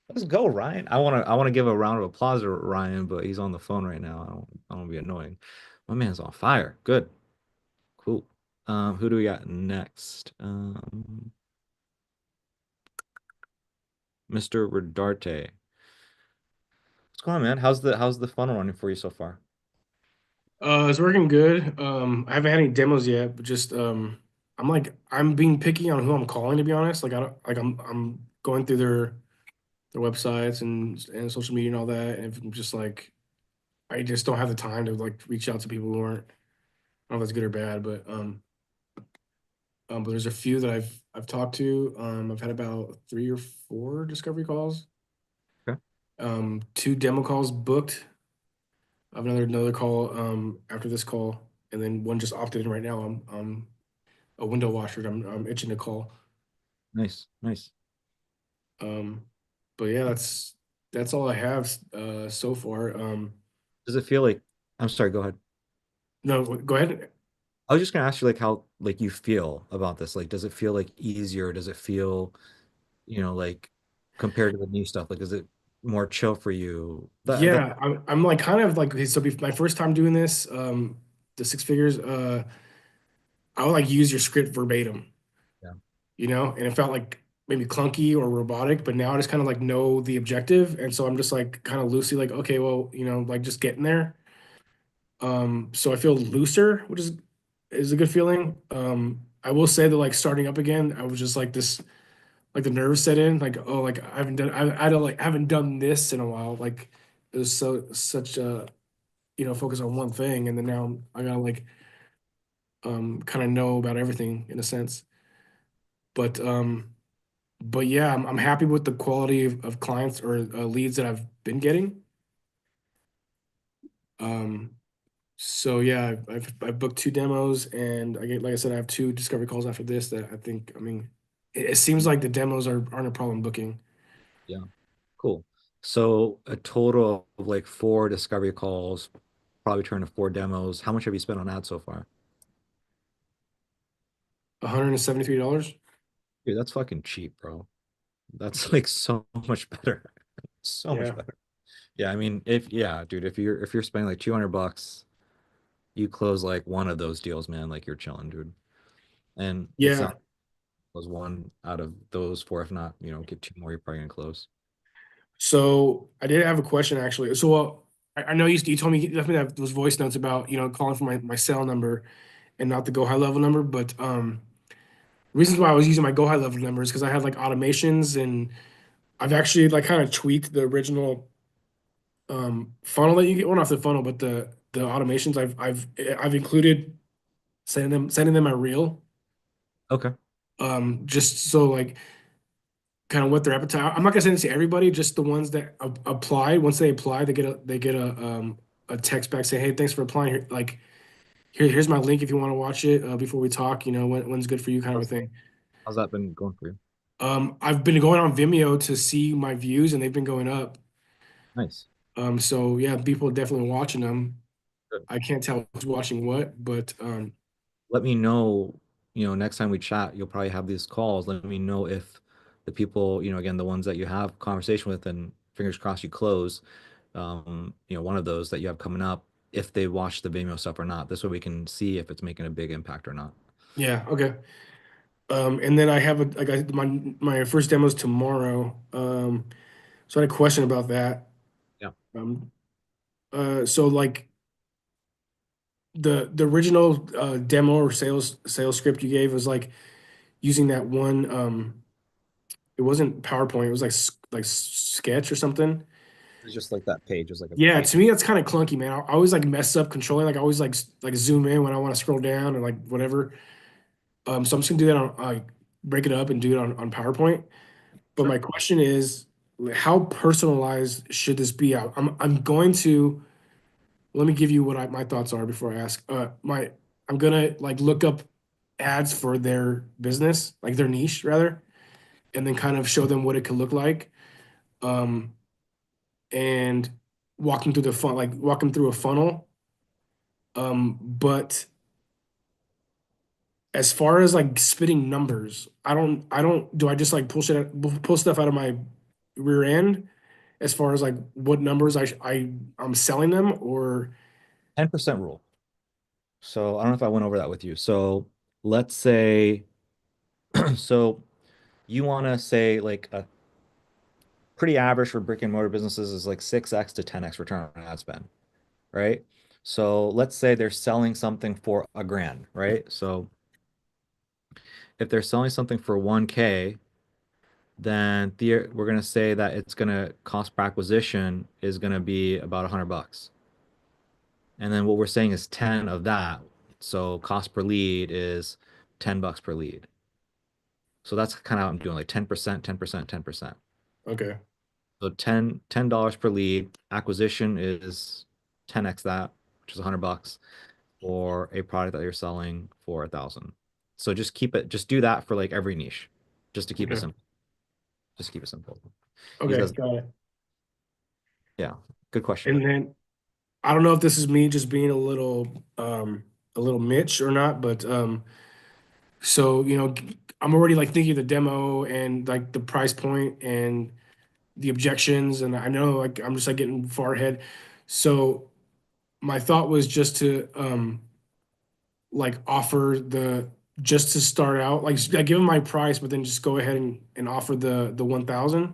Let's go, Ryan. I want to give a round of applause to Ryan, but he's on the phone right now. I don't want to be annoying. My man's on fire. Good. Cool. Who do we got next? Mr. Rodarte. What's going on, man? How's the funnel running for you so far? It's working good. I haven't had any demos yet, but just I'm being picky on who I'm calling, to be honest. Like I'm going through their websites and social media and all that, and if I'm just like I just don't have the time to like reach out to people who aren't, I don't know if that's good or bad, but there's a few that I've talked to. I've had about 3 or 4 discovery calls. Okay. 2 demo calls booked. I have another call after this call, and then one just opted in right now. I'm a window washer. I'm itching to call. Nice. But yeah, that's all I have so far. Does it feel like, I'm sorry, go ahead. No, go ahead. I was just gonna ask you like how like you feel about this. Like, does it feel like easier? Does it feel, like compared to the new stuff? Like, is it more chill for you? Yeah, I'm like kind of like, okay, so my first time doing this, the 6 figures, I would like use your script verbatim. Yeah. And it felt like maybe clunky or robotic, but now I just kind of like know the objective, and so I'm just like kind of loosely like, okay, well, like just getting there. So I feel looser, which is a good feeling. I will say that like starting up again, I was just like this, like the nerves set in, like, oh, like I haven't done this in a while. Like it was such a focus on one thing, and then now I gotta like kind of know about everything in a sense. But but yeah, I'm happy with the quality of clients or leads that I've been getting. So yeah, I've booked 2 demos, and I get, like I said, I have 2 discovery calls after this that I think, I mean, it seems like the demos aren't a problem booking. Yeah, cool. So a total of like 4 discovery calls, probably turn to 4 demos. How much have you spent on ads so far? $173. Dude, that's fucking cheap, bro. That's like so much better. So much Yeah. better. Yeah, I mean, dude, if you're spending like $200, you close like one of those deals, man, like you're chilling, dude. And it Yeah. sounds was one out of those 4. If not, get 2 more, you're probably gonna close. So I did have a question actually. So I know you told me you left me those voice notes about, calling for my cell number and not the go high level number, but reasons why I was using my go high level number is because I had like automations, and I've actually like kind of tweaked the original funnel that you get, well, not the funnel, but the automations. I've included sending them a reel, Okay. just so like kind of what their appetite. I'm not gonna send it to everybody, just the ones that apply. Once they apply, they get a text back saying, "Hey, thanks for applying. Here, like here's my link if you want to watch it before we talk. When's good for you, kind of a How's, thing." how's that been going for you? I've been going on Vimeo to see my views, and they've been going up. Nice. So yeah, people are definitely watching them. Good. I can't tell who's watching what, but Let me know, next time we chat, you'll probably have these calls. Let me know if the people, again, the ones that you have conversation with and fingers crossed you close, one of those that you have coming up, if they watch the Vimeo stuff or not. This way we can see if it's making a big impact or not. yeah, okay. And then my first demo is tomorrow. So I had a question about that. Yeah. Um, so like the original demo or sales script you gave was like using that one. It wasn't PowerPoint. It was like Sketch or something. It's just like that page is like a Yeah, page. to me that's kind of clunky, man. I always like mess up controlling. Like I always like zoom in when I want to scroll down or like whatever. So I'm just gonna do that on break it up and do it on PowerPoint. But Sure. my question is, how personalized should this be? I'm going to let me give you what my thoughts are before I ask. I'm gonna like look up ads for their business, like their niche rather, and then kind of show them what it could look like. Um, and walk them through a funnel. But as far as like spitting numbers, I don't do I just like pull stuff out of my rear end as far as like what numbers I'm selling them, or 10% rule. So I don't know if I went over that with you. So let's say, so you want to say like a pretty average for brick and mortar businesses is like 6x to 10x return on ad spend, right? So let's say they're selling something for $1,000, right? So if they're selling something for 1K, then we're going to say that it's going to cost per acquisition is going to be about $100. And then what we're saying is 10 of that. So cost per lead is $10 per lead. So that's kind of how I'm doing, like 10%, 10%, 10%. okay, So $10 per lead. Acquisition is 10x that, which is $100 for a product that you're selling for 1,000. So just do that for like every niche, just to keep it okay, simple. Just keep it simple. okay, Because got it. yeah, good question. And then I don't know if this is me just being a little Mitch or not, but so I'm already like thinking of the demo and like the price point and the objections, and I know like I'm just like getting far ahead. So my thought was just to like offer the just to start out, like I give them my price, but then just go ahead and offer the 1,000.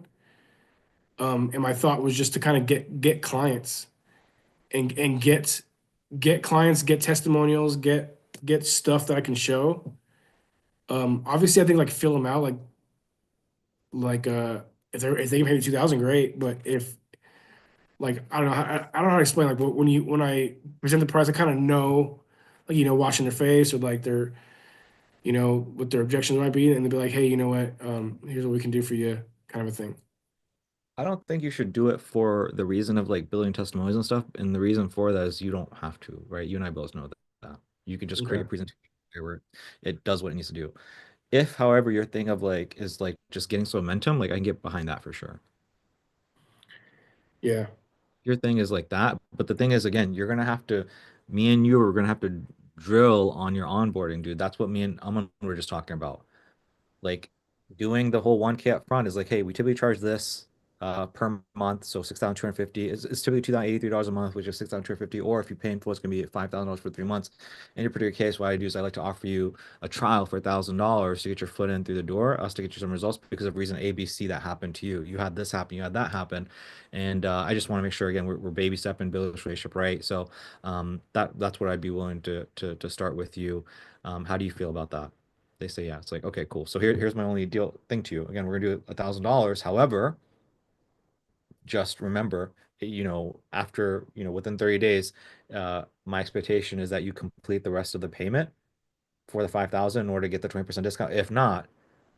And my thought was just to kind of get clients and get clients, get testimonials, get stuff that I can show. Obviously I think like fill them out, like if they can pay me 2,000, great. But if like I don't know how to explain, like when I present the price, I kind of know, like watching their face or like their you know, what their objections might be, and they'll be like, hey, you know what, here's what we can do for you, kind of a thing. I don't think you should do it for the reason of like building testimonials and stuff. And the reason for that is you don't have to, right? You and I both know that. You can just create Okay. a presentation where it does what it needs to do. If, however, your thing of like is like just getting some momentum, like I can get behind that for sure. Yeah. Your thing is like that. But the thing is, again, you're gonna have to, me and you are gonna have to drill on your onboarding, dude. That's what me and Aman were just talking about. Like doing the whole 1K up front is like, hey, we typically charge this per month, so 6,250 is typically $2,083 a month, which is 6,250. Or if you pay in full, it's gonna be $5,000 for 3 months. In your particular case, what I do is I like to offer you a trial for $1,000 to get your foot in through the door, us to get you some results because of reason ABC that happened to you. You had this happen, you had that happen, and I just want to make sure again we're baby stepping, build this relationship right. So that's what I'd be willing to start with you. How do you feel about that? They say, yeah. It's like, okay, cool. So here's my only deal thing to you. Again, we're gonna do $1,000. However, just remember, after, within 30 days, my expectation is that you complete the rest of the payment for the 5,000 in order to get the 20% discount. If not,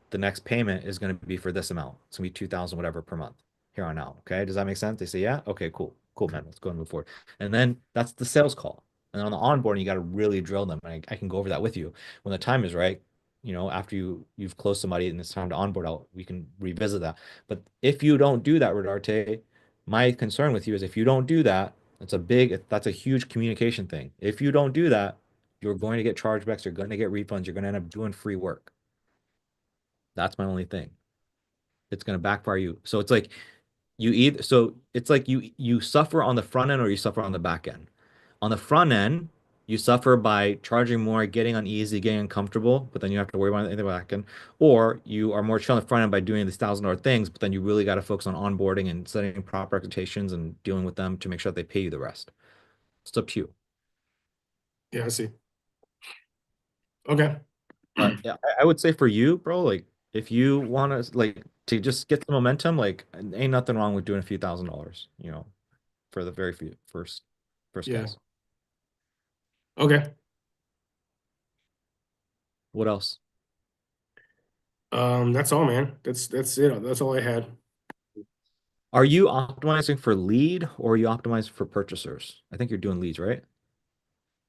the next payment is going to be for this amount. It's going to be 2,000 whatever per month here on out. Okay. Does that make sense? They say, yeah. Okay, cool. Cool, man. Let's go and move forward. And then that's the sales call. And on the onboarding, you got to really drill them. I can go over that with you when the time is right. After you've closed somebody and it's time to onboard out, we can revisit that. But if you don't do that, Rodarte, my concern with you is if you don't do that, that's a huge communication thing. If you don't do that, you're going to get chargebacks, you're going to get refunds, you're going to end up doing free work. That's my only thing. It's going to backfire you. So it's like you suffer on the front end or you suffer on the back end. On the front end, you suffer by charging more, getting uneasy, getting uncomfortable, but then you have to worry about anything back end. Or you are more chill on the front end by doing these $1,000 things, but then you really got to focus on onboarding and setting proper expectations and dealing with them to make sure that they pay you the rest. It's up to you. Yeah, I see. Okay. But yeah, I would say for you, bro, like if you want to like to just get the momentum, like ain't nothing wrong with doing a few $1,000s, for the very few first Yeah. guys. Okay. What else? That's all, man. That's it. That's all I had. Are you optimizing for lead or are you optimizing for purchasers? I think you're doing leads, right?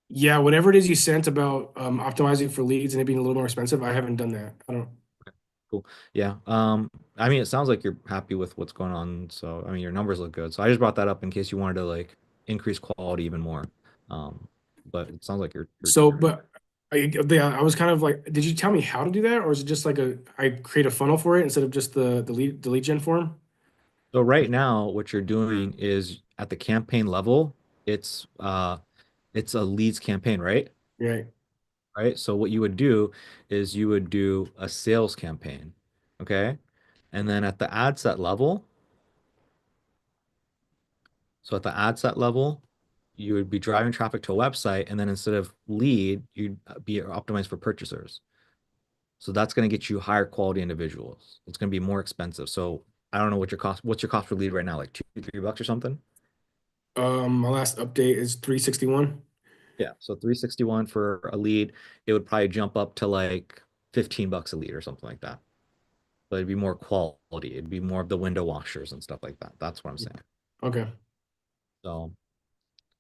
Yeah, whatever it is you sent about optimizing for leads and it being a little more expensive, I haven't done that. I don't. Cool. Yeah. I mean, it sounds like you're happy with what's going on. So, I mean, your numbers look good. So I just brought that up in case you wanted to like increase quality even more. But it sounds like you're So, but I was kind of like, did you tell me how to do that, or is it just like I create a funnel for it instead of just the lead gen form? So right now, what you're doing is at the campaign level, it's a leads campaign, right? Right. Right. So what you would do is you would do a sales campaign. Okay. And then at the ad set level, so at the ad set level, you would be driving traffic to a website, and then instead of lead, you'd be optimized for purchasers. So that's going to get you higher quality individuals. It's going to be more expensive. So I don't know what's your cost per lead right now, like $2-3 or something? My last update is 361. Yeah, so 361 for a lead, it would probably jump up to like $15 a lead or something like that. But it'd be more quality. It'd be more of the window washers and stuff like that. That's what I'm saying. Okay. So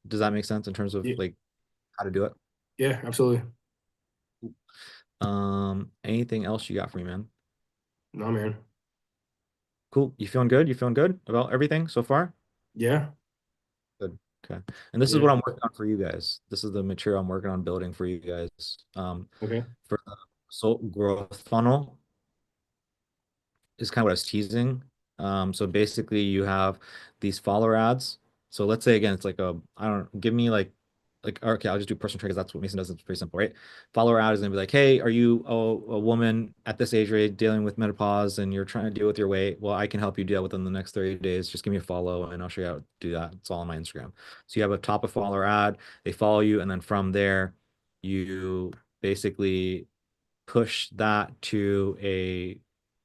does that make sense in terms of Yeah. like how to do it? Yeah, absolutely. Anything else you got for me, man? No, man. Cool. You feeling good? You feeling good about everything so far? Yeah. Good. Okay. And this is Yeah. what I'm working on for you guys. This is the material I'm working on building for you guys. Okay. For the growth funnel is kind of what I was teasing. So basically you have these follower ads. So let's say again, it's like give me like, okay, I'll just do personal trade because that's what Mason does. It's pretty simple, right? Follower ad is gonna be like, hey, are you a woman at this age range dealing with menopause and you're trying to deal with your weight? Well, I can help you do that within the next 30 days. Just give me a follow and I'll show you how to do that. It's all on my Instagram. So you have a top of follower ad, they follow you, and then from there, you basically push that to a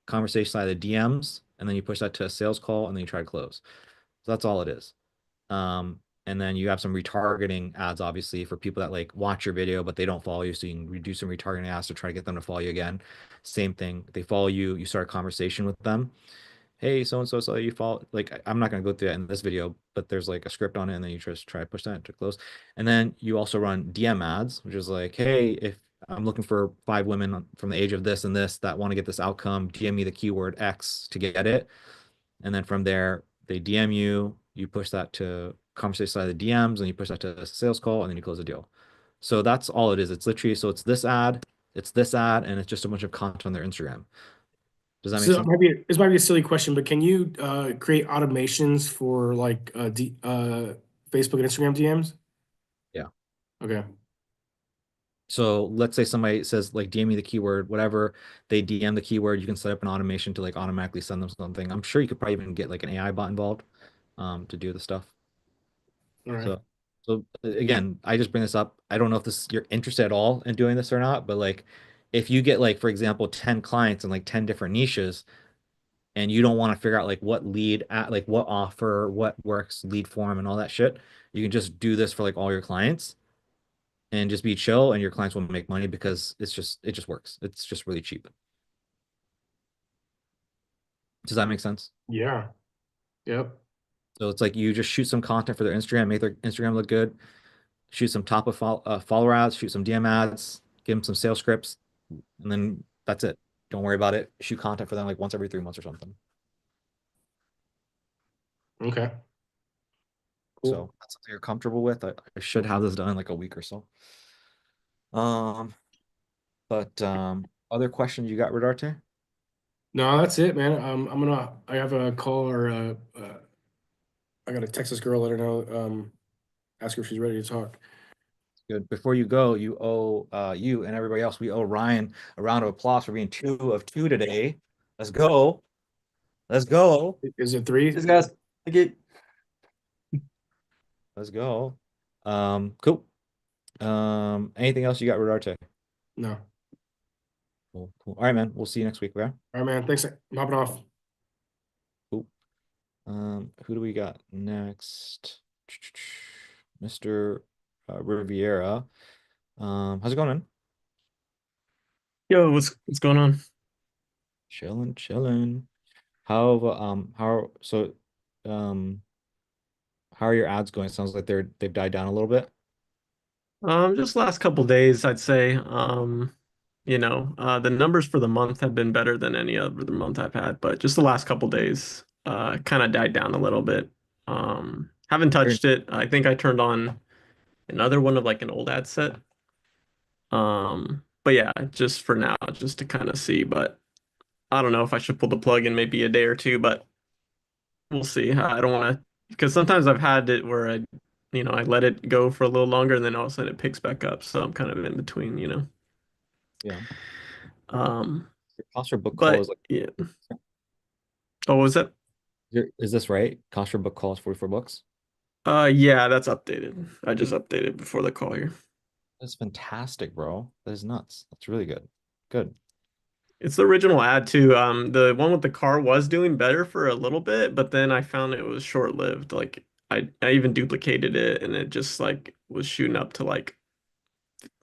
conversation side of the DMs, and then you push that to a sales call, and then you try to close. So that's all it is. And then you have some retargeting ads, obviously, for people that like watch your video, but they don't follow you. So you can reduce some retargeting ads to try to get them to follow you again. Same thing. They follow you, you start a conversation with them. Hey, so and so, so you follow. Like, I'm not going to go through that in this video, but there's like a script on it, and then you just try to push that to close. And then you also run DM ads, which is like, hey, if I'm looking for 5 women from the age of this and this that want to get this outcome, DM me the keyword X to get it. And then from there, they DM you, you push that to conversation side of the DMs, and you push that to a sales call, and then you close the deal. So that's all it is. It's literally, so it's this ad, and it's just a bunch of content on their Instagram. Does that make So sense? this might be a silly question, but can you create automations for like Facebook and Instagram DMs? Yeah. Okay. So let's say somebody says like DM me the keyword, whatever, they DM the keyword, you can set up an automation to like automatically send them something. I'm sure you could probably even get like an AI bot involved to do the stuff. All right. So again, I just bring this up. I don't know if you're interested at all in doing this or not, but like if you get like, for example, 10 clients in like 10 different niches, and you don't want to figure out like what lead at like what offer, what works, lead form, and all that shit, you can just do this for like all your clients and just be chill, and your clients will make money because it just works. It's just really cheap. Does that make sense? Yeah. Yep. So it's like you just shoot some content for their Instagram, make their Instagram look good, shoot some top of follower ads, shoot some DM ads, give them some sales scripts, and then that's it. Don't worry about it. Shoot content for them like once every 3 months or something. Okay. Cool. So that's something you're comfortable with. I should have this done in like a week or so. But other questions you got, Rodarte? No, that's it, man. I have a call or I got to text this girl, let her know, ask her if she's ready to talk. Good. Before you go, you owe you and everybody else, we owe Ryan a round of applause for being 2 of 2 today. Let's go. Let's go. Is it 3? Thanks, guys. Thank you. Let's go. Cool. Anything else you got, Rodarte? No. Cool. All right, man. We'll see you next week, okay? All right, man. Thanks. I'm hopping off. Cool. Who do we got next? Mr. Riviera. How's it going, man? Yo, what's going on? Chilling. How are your ads going? It sounds like they've died down a little bit. Just last couple days, I'd say. The numbers for the month have been better than any other month I've had, but just the last couple days, kind of died down a little bit. Haven't touched it. I think I turned on another one of like an old ad set. But yeah, just for now, just to kind of see, but I don't know if I should pull the plug in maybe a day or two, but we'll see. I don't want to, because sometimes I've had it where I let it go for a little longer and then all of a sudden it picks back up. So I'm kind of in between, Yeah. Um, Your cost per book call but is like, yeah. Oh, what was that? is this right? Cost per book call is $44. Yeah, that's updated. I just updated before the call here. That's fantastic, bro. That is nuts. That's really good. Good. It's the original ad too. The one with the car was doing better for a little bit, but then I found it was short-lived. Like I even duplicated it and it just like was shooting up to like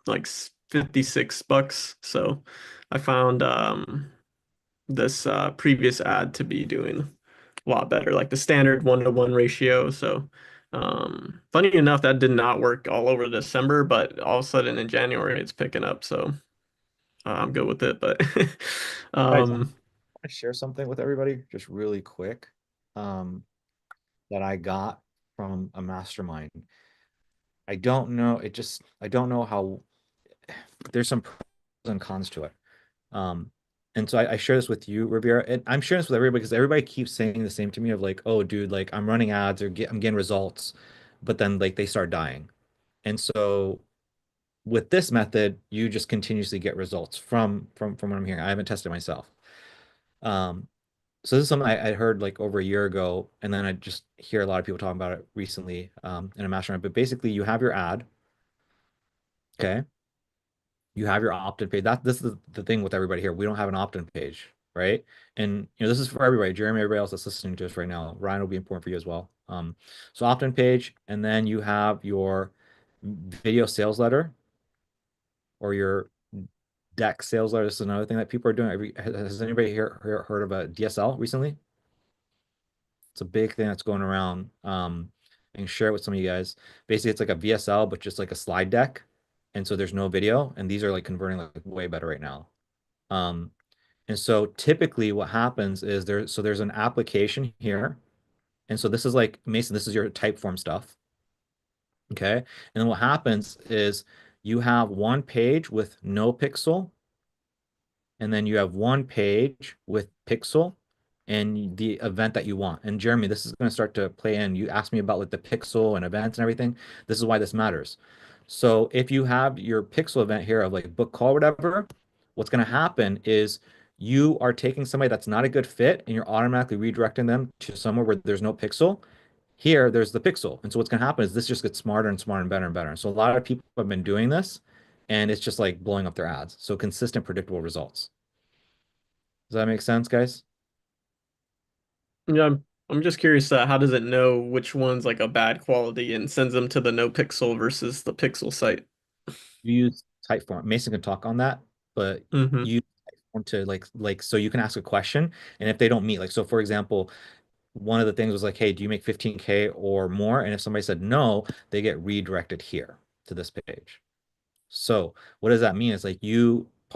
$56. So I found this previous ad to be doing a lot better, like the standard 1-to-1 ratio. So funny enough, that did not work all over December, but all of a sudden in January it's picking up. So I'm good with it. But I want to share something with everybody just really quick that I got from a mastermind. I don't know how there's some pros and cons to it. And so I share this with you, Riviera, and I'm sharing this with everybody because everybody keeps saying the same to me of like, oh, dude, like I'm running ads or I'm getting results, but then like they start dying. And so with this method, you just continuously get results from what I'm hearing. I haven't tested myself. So this is something I heard like over a year ago, and then I just hear a lot of people talking about it recently in a mastermind. But basically, you have your ad, okay? You have your opt-in page. This is the thing with everybody here. We don't have an opt-in page, right? And this is for everybody. Jeremy, everybody else that's listening to us right now. Ryan will be important for you as well. So opt-in page, and then you have your video sales letter or your deck sales letter. This is another thing that people are doing. Has anybody here heard of a DSL recently? It's a big thing that's going around. I can share it with some of you guys. Basically, it's like a VSL, but just like a slide deck. And so there's no video, and these are like converting like way better right now. And so typically what happens is there's an application here. And so this is like, Mason, this is your Typeform stuff. Okay. And then what happens is you have one page with no pixel, and then you have one page with pixel and the event that you want. And Jeremy, this is going to start to play in. You asked me about like the pixel and events and everything. This is why this matters. So if you have your pixel event here of like book call or whatever, what's going to happen is you are taking somebody that's not a good fit and you're automatically redirecting them to somewhere where there's no pixel. Here, there's the pixel. And so what's going to happen is this just gets smarter and smarter and better and better. And so a lot of people have been doing this, and it's just like blowing up their ads. So consistent, predictable results. Does that make sense, guys? Yeah, I'm just curious, how does it know which one's like a bad quality and sends them to the no pixel versus the pixel site? You use Typeform. Mason can talk on that, but Mm-hmm. you use Typeform to like so you can ask a question, and if they don't meet, like so for example, one of the things was like, hey, do you make 15K or more? And if somebody said no, they get redirected here to this page. So what does that mean? It's like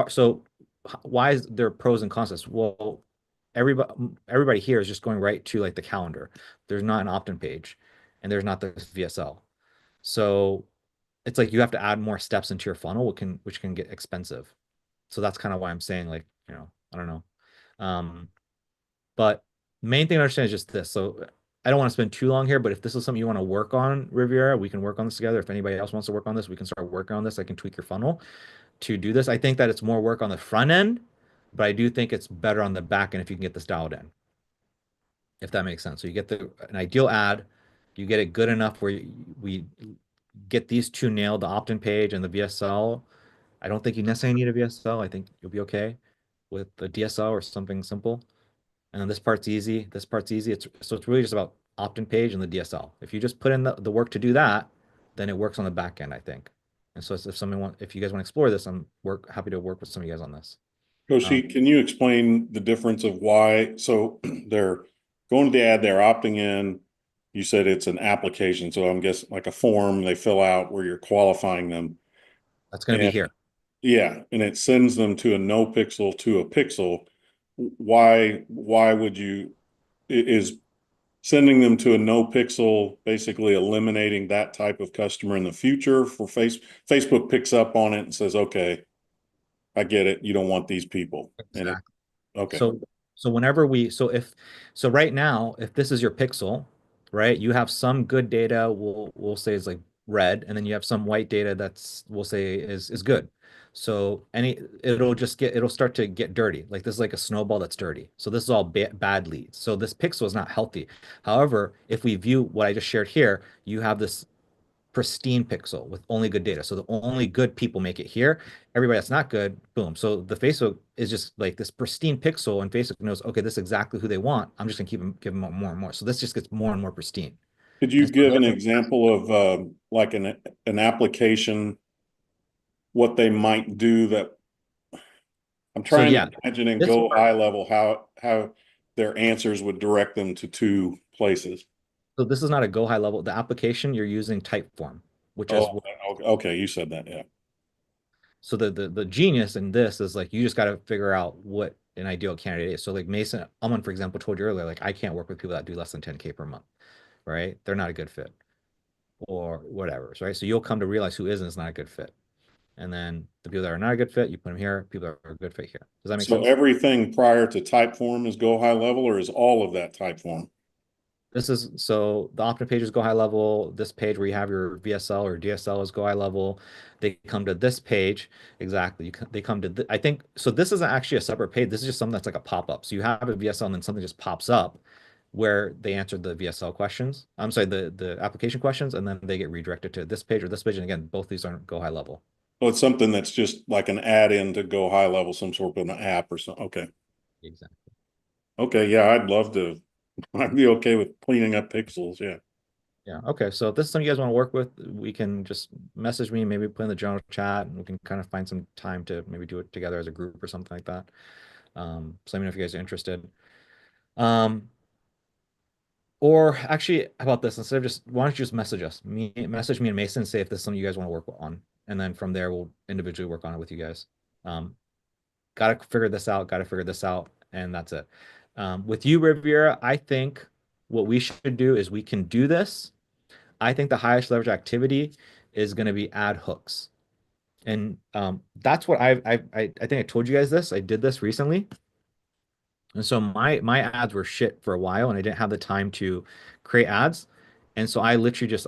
so why is there pros and cons to this? Well, everybody here is just going right to like the calendar. There's not an opt-in page, and there's not the VSL. So it's like you have to add more steps into your funnel, which can get expensive. So that's kind of why I'm saying like, I don't know. But main thing to understand is just this. So I don't want to spend too long here, but if this is something you want to work on, Riviera, we can work on this together. If anybody else wants to work on this, we can start working on this. I can tweak your funnel to do this. I think that it's more work on the front end, but I do think it's better on the back end if you can get this dialed in, if that makes sense. So you get an ideal ad, you get it good enough where we get these two nailed, the opt-in page and the VSL. I don't think you necessarily need a VSL. I think you'll be okay with the DSL or something simple. And then this part's easy. This part's easy. So it's really just about opt-in page and the DSL. If you just put in the work to do that, then it works on the back end, I think. And so if you guys want to explore this, I'm happy to work with some of you guys on this. Koshi, can you explain the difference of why? So they're going to the ad, they're opting in. You said it's an application, so I'm guessing like a form they fill out where you're qualifying them. That's going to be here. Yeah, and it sends them to a no pixel to a pixel. Why would you, is sending them to a no pixel basically eliminating that type of customer in the future for Facebook picks up on it and says, okay, I get it. You don't want these people. Exactly. Okay. So right now, if this is your pixel, right, you have some good data, we'll say is like red, and then you have some white data we'll say is good. So it'll start to get dirty. Like this is like a snowball that's dirty. So this is all bad leads. So this pixel is not healthy. However, if we view what I just shared here, you have this pristine pixel with only good data. So the only good people make it here. Everybody that's not good, boom. So the Facebook is just like this pristine pixel, and Facebook knows, okay, this is exactly who they want. I'm just gonna give them more and more. So this just gets more and more pristine. Could you give an example of like an application, what they might do that I'm trying to imagine and go high level how their answers would direct them to two places. So this is not a go high level. The application you're using Typeform, which is okay. You said that, yeah. So the genius in this is like you just got to figure out what an ideal candidate is. So like Mason Ullman, for example, told you earlier, like I can't work with people that do less than 10K per month, right? They're not a good fit, or whatever, right? So you'll come to realize who is not a good fit, and then the people that are not a good fit, you put them here. People that are a good fit here. Does that make sense? So everything prior to Typeform is go high level, or is all of that Typeform? So the opt-in pages go high level. This page where you have your VSL or DSL is go high level. They come to this page. Exactly. They come to, I think, so this isn't actually a separate page. This is just something that's like a pop-up. So you have a VSL and then something just pops up where they answered the VSL questions. I'm sorry, the application questions, and then they get redirected to this page or this page. And again, both these aren't go high level. So it's something that's just like an add-in to go high level, some sort of an app or something. Okay. Exactly. Okay. Yeah. I'd love to I'd be okay with cleaning up pixels. Yeah. Yeah. Okay. So if this is something you guys want to work with, we can just message me, maybe put in the general chat, and we can kind of find some time to maybe do it together as a group or something like that. So let me know if you guys are interested. Or actually, how about this? Instead of just, why don't you just message me and Mason, say if this is something you guys want to work on, and then from there we'll individually work on it with you guys. Got to figure this out. Got to figure this out, and that's it. With you, Riviera, I think what we should do is we can do this. I think the highest leverage activity is going to be add hooks, and that's what I think I told you guys this. I did this recently. And so my ads were shit for a while, and I didn't have the time to create ads. And so I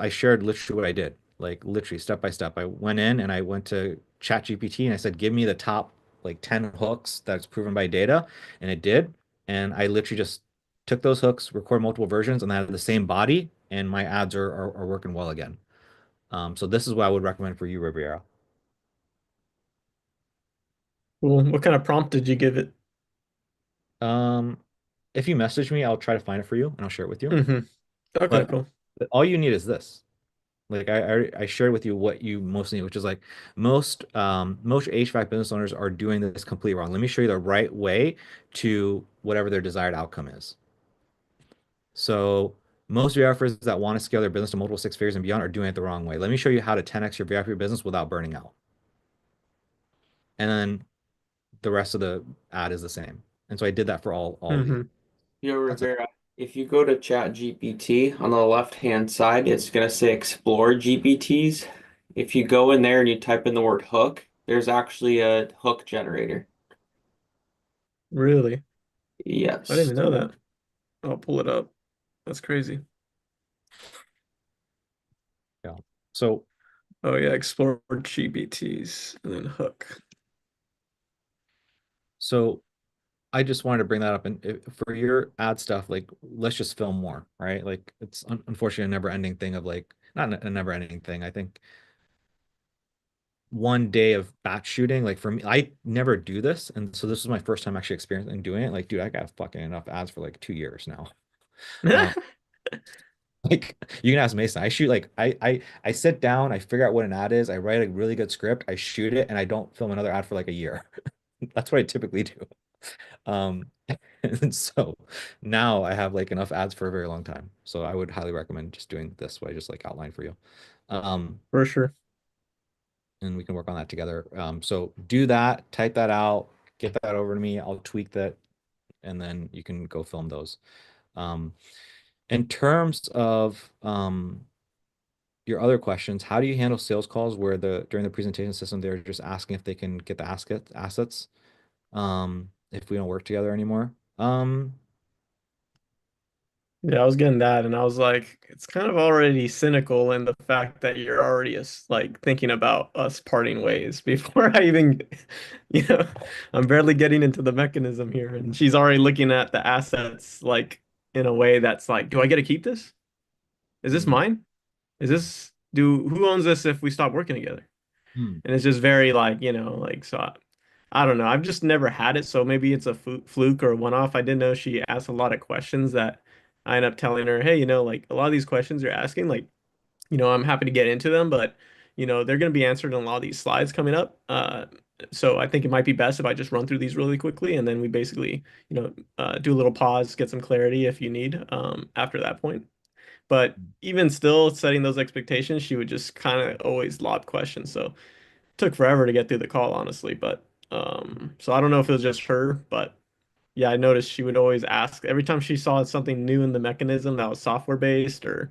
shared literally what I did, like literally step by step. I went in and I went to ChatGPT and I said, give me the top like 10 hooks that's proven by data. And it did. And I literally just took those hooks, record multiple versions, and I had the same body, and my ads are working well again. So this is what I would recommend for you, Riviera. Well, what kind of prompt did you give it? If you message me, I'll try to find it for you and I'll share it with you. Okay, But cool. all you need is this. Like I shared with you what you most need, which is like most HVAC business owners are doing this completely wrong. Let me show you the right way to whatever their desired outcome is. So most VRFers that want to scale their business to multiple six figures and beyond are doing it the wrong way. Let me show you how to 10x your VRF business without burning out. And then the rest of the ad is the same. And so I did that for all of you. Yo, That's it. Rivera, if you go to ChatGPT on the left-hand side, it's going to say explore GPTs. If you go in there and you type in the word hook, there's actually a hook generator. Really? Yes. I didn't even know that. I'll pull it up. That's crazy. Yeah. So Oh yeah, explore GPTs and then hook. So I just wanted to bring that up. And for your ad stuff, like, let's just film more, right? Like, it's unfortunately a never ending thing of like, not a never ending thing. I think one day of batch shooting, like for me, I never do this. And so this is my first time actually experiencing doing it. Like, dude, I got fucking enough ads for like 2 years now. Like you can ask Mason. I shoot like I sit down, I figure out what an ad is, I write a really good script, I shoot it, and I don't film another ad for like a year. That's what I typically do. And so now I have like enough ads for a very long time. So I would highly recommend just doing this what I just like outlined for you. For sure. And we can work on that together. So do that, type that out, get that over to me. I'll tweak that, and then you can go film those. In terms of your other questions, how do you handle sales calls where during the presentation system they're just asking if they can get the assets if we don't work together anymore? Yeah, I was getting that, and I was like, it's kind of already cynical in the fact that you're already like thinking about us parting ways before I even, you know, I'm barely getting into the mechanism here, and she's already looking at the assets like in a way that's like, do I get to keep this? Is this mine? Who owns this if we stop working together? And it's just very like, like, so I don't know. I've just never had it, so maybe it's a fluke or a one-off. I didn't know she asked a lot of questions that I end up telling her, hey, like a lot of these questions you're asking, like, I'm happy to get into them, but they're going to be answered in a lot of these slides coming up. So I think it might be best if I just run through these really quickly, and then we basically, do a little pause, get some clarity if you need after that point. But even still, setting those expectations, she would just kind of always lob questions. So it took forever to get through the call, honestly. But so I don't know if it was just her, but yeah, I noticed she would always ask every time she saw something new in the mechanism that was software based or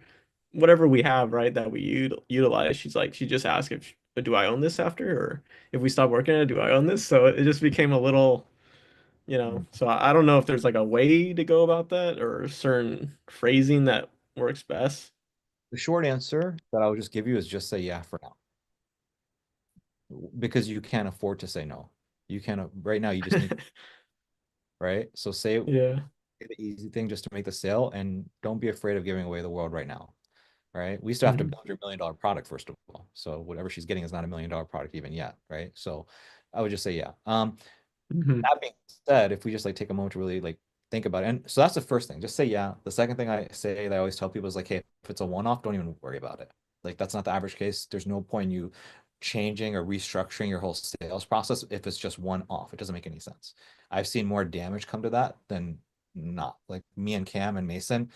whatever we have, right, that we utilize. She just asked if do I own this after, or if we stop working on it, do I own this? So it just became a little, so I don't know if there's like a way to go about that or a certain phrasing that works best. The short answer that I would just give you is just say yeah for now. Because you can't afford to say no. You can't right now, you just need right? So say Yeah. the easy thing just to make the sale, and don't be afraid of giving away the world right now. Right? We still have to build your $1 million product first of all. So whatever she's getting is not $1 million product even yet, right? So I would just say yeah. That being said, if we just like take a moment to really like think about it. And so that's the first thing. Just say yeah. The second thing I say that I always tell people is like, hey, if it's a one-off, don't even worry about it. Like that's not the average case. There's no point in you changing or restructuring your whole sales process if it's just one off. It doesn't make any sense. I've seen more damage come to that than not. Like me and Cam and Mason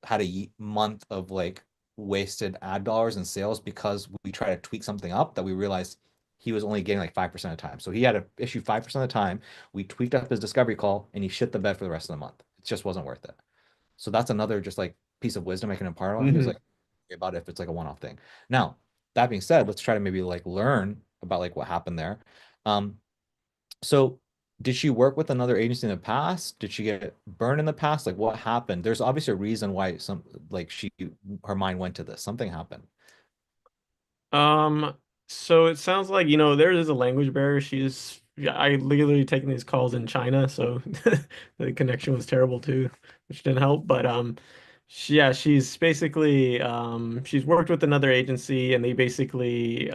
had a month of like wasted ad dollars and sales because we tried to tweak something up that we realized he was only getting like 5% of the time. So he had to issue 5% of the time. We tweaked up his discovery call and he shit the bed for the rest of the month. It just wasn't worth it. So that's another just like piece of wisdom I can impart on. He was like about if it's like a one-off thing. Now, that being said, let's try to maybe like learn about like what happened there. So did she work with another agency in the past? Did she get burned in the past? Like what happened? There's obviously a reason why like her mind went to this. Something happened. So it sounds like, there is a language barrier. Yeah, I literally taking these calls in China, so the connection was terrible too, which didn't help. But yeah, she's basically she's worked with another agency and they basically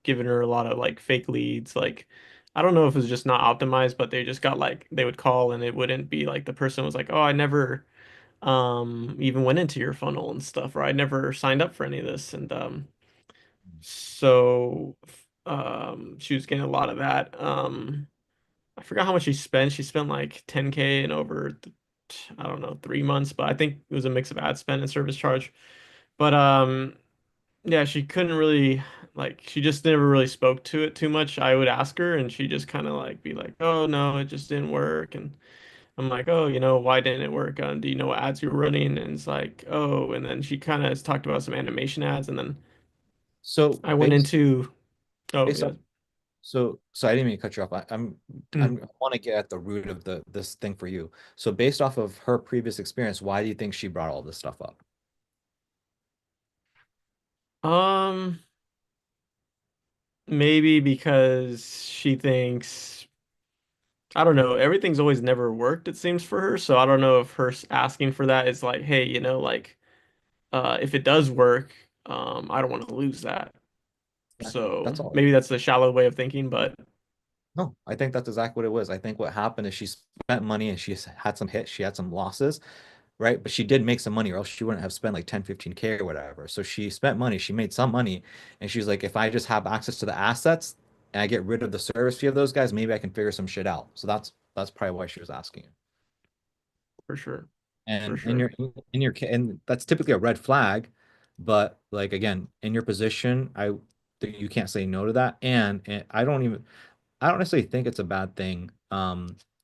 given her a lot of like fake leads. Like I don't know if it was just not optimized, but they just got like they would call and it wouldn't be like the person was like, "Oh, I never even went into your funnel and stuff," or "I never signed up for any of this." And so she was getting a lot of that. I forgot how much she spent. She spent like 10K in over I don't know, 3 months, but I think it was a mix of ad spend and service charge. But yeah, she couldn't really like she just never really spoke to it too much. I would ask her and she just kind of like be like, "Oh no, it just didn't work." And I'm like, "Oh, why didn't it work? Do you know what ads you're running?" And it's like, "Oh," and then she kind of talked about some animation ads and then So I went into based yeah. off so I didn't mean to cut you off. Mm. I want to get at the root of this thing for you. So based off of her previous experience, why do you think she brought all this stuff up? Um, Maybe because she thinks, I don't know, everything's always never worked, it seems for her. So I don't know if her asking for that is like, hey, like, if it does work, I don't want to lose that. Exactly. So That's all. maybe that's the shallow way of thinking, but No, I think that's exactly what it was. I think what happened is she spent money and had some hits, she had some losses, right? But she did make some money, or else she wouldn't have spent like 10, 15K or whatever. So she spent money, she made some money, and she's like, if I just have access to the assets and I get rid of the service fee of those guys, maybe I can figure some shit out. So that's probably why she was asking. for sure, for And sure. and that's typically a red flag, but like again, in your position, you can't say no to that. And I don't necessarily think it's a bad thing.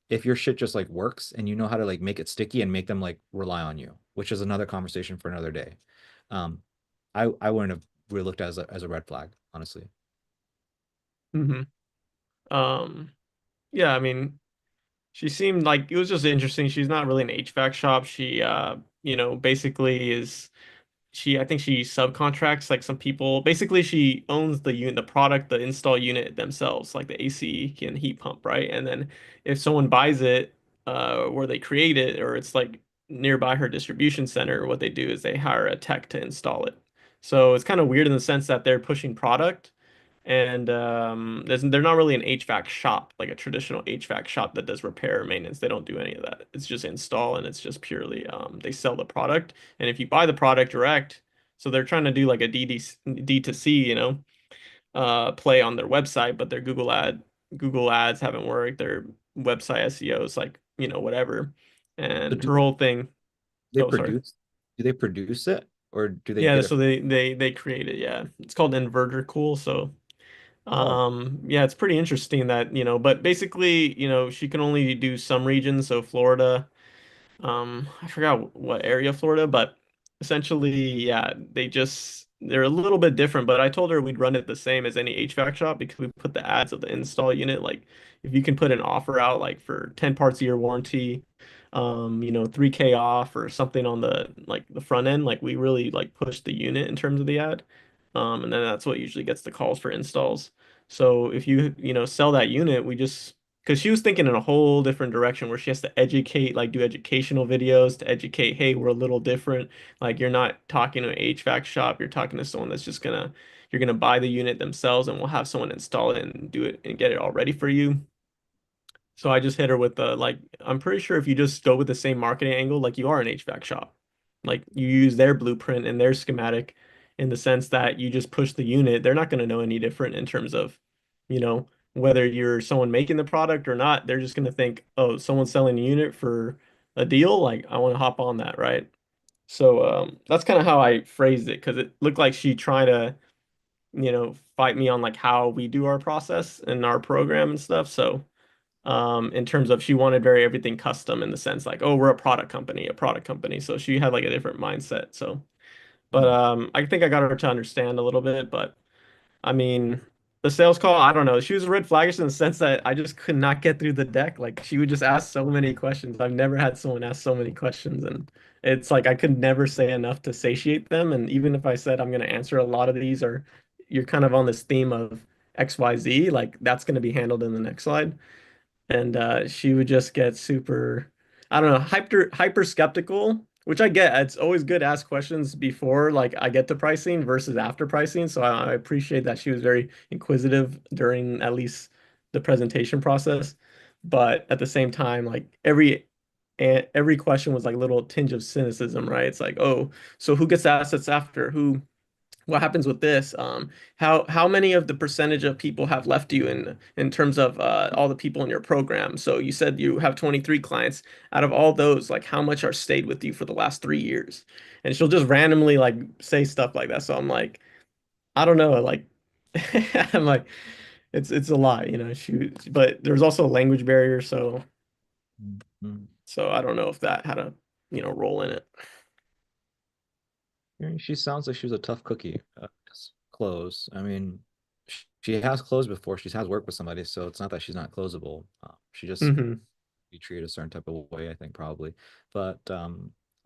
If your shit just like works and you know how to like make it sticky and make them like rely on you, which is another conversation for another day. Um, I wouldn't have really looked at it as a red flag, honestly. hmm Um, yeah, I mean, she seemed like it was just interesting. She's not really an HVAC shop. She, basically is. I think she subcontracts like some people. Basically, she owns the unit, the product, the install unit themselves, like the AC and heat pump, right? And then if someone buys it, where they create it, or it's like nearby her distribution center, what they do is they hire a tech to install it. So it's kind of weird in the sense that they're pushing product, and they're not really an HVAC shop, like a traditional HVAC shop that does repair or maintenance. They don't do any of that. It's just install and it's just purely they sell the product. And if you buy the product direct, so they're trying to do like a D2C, play on their website, but their Google ads haven't worked. Their website SEO is like, whatever. So And her whole thing, they oh, sorry. produce, do they produce it or do they Yeah, get it? so they create it, yeah. It's called Inverter Cool, so Oh, yeah, it's pretty interesting that, but basically, she can only do some regions, so Florida, I forgot what area of Florida, but essentially, yeah, they're a little bit different, but I told her we'd run it the same as any HVAC shop because we put the ads of the install unit. Like if you can put an offer out like for 10 parts a year warranty, 3K off or something on the front end, like we really like push the unit in terms of the ad. And then that's what usually gets the calls for installs. So if you sell that unit, we just because she was thinking in a whole different direction where she has to educate, like do educational videos to educate, hey, we're a little different. Like you're not talking to an HVAC shop, you're talking to someone that's just you're gonna buy the unit themselves and we'll have someone install it and do it and get it all ready for you. So I just hit her with the like, I'm pretty sure if you just go with the same marketing angle, like you are an HVAC shop, like you use their blueprint and their schematic in the sense that you just push the unit, they're not going to know any different in terms of, you know, whether you're someone making the product or not. They're just going to think, oh, someone's selling a unit for a deal. Like I want to hop on that, right? So that's kind of how I phrased it because it looked like she tried to, fight me on like how we do our process and our program and stuff. So in terms of she wanted very everything custom in the sense like, oh, we're a product company. So she had like a different mindset. So, but I think I got her to understand a little bit. But I mean, the sales call, I don't know. She was red flaggish in the sense that I just could not get through the deck. Like she would just ask so many questions. I've never had someone ask so many questions, and it's like I could never say enough to satiate them. And even if I said I'm going to answer a lot of these, or you're kind of on this theme of XYZ, like that's going to be handled in the next slide. And she would just get super, I don't know, hyper skeptical, which I get. It's always good to ask questions before like I get to pricing versus after pricing. So I appreciate that she was very inquisitive during at least the presentation process. But at the same time, like every question was like a little tinge of cynicism, right? It's like, oh, so who gets the assets after? What happens with this? How many of the percentage of people have left you in terms of all the people in your program? So you said you have 23 clients. Out of all those, like how much are stayed with you for the last 3 years? And she'll just randomly like say stuff like that. So I'm like, I don't know, like I'm like, it's a lot, but there's also a language barrier, so Mhm. so I don't know if that had a role in it. Yeah, she sounds like she was a tough cookie. Close. I mean, she has closed before. She has worked with somebody, so it's not that she's not closable. She just Hmm. be treated a certain type of way, I think probably. But I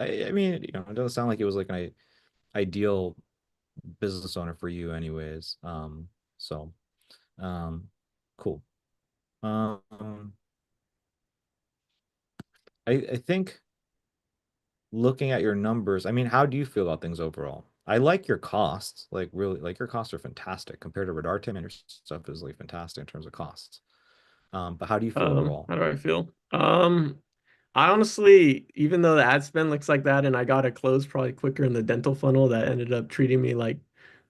mean, it doesn't sound like it was like an ideal business owner for you, anyways. So um, cool. Um, I think looking at your numbers, I mean, how do you feel about things overall? I like your costs, like really, like your costs are fantastic compared to Redartim, and your stuff is like fantastic in terms of costs. But how do you feel overall? How do I feel? I honestly, even though the ad spend looks like that, and I got it closed probably quicker in the dental funnel that ended up treating me like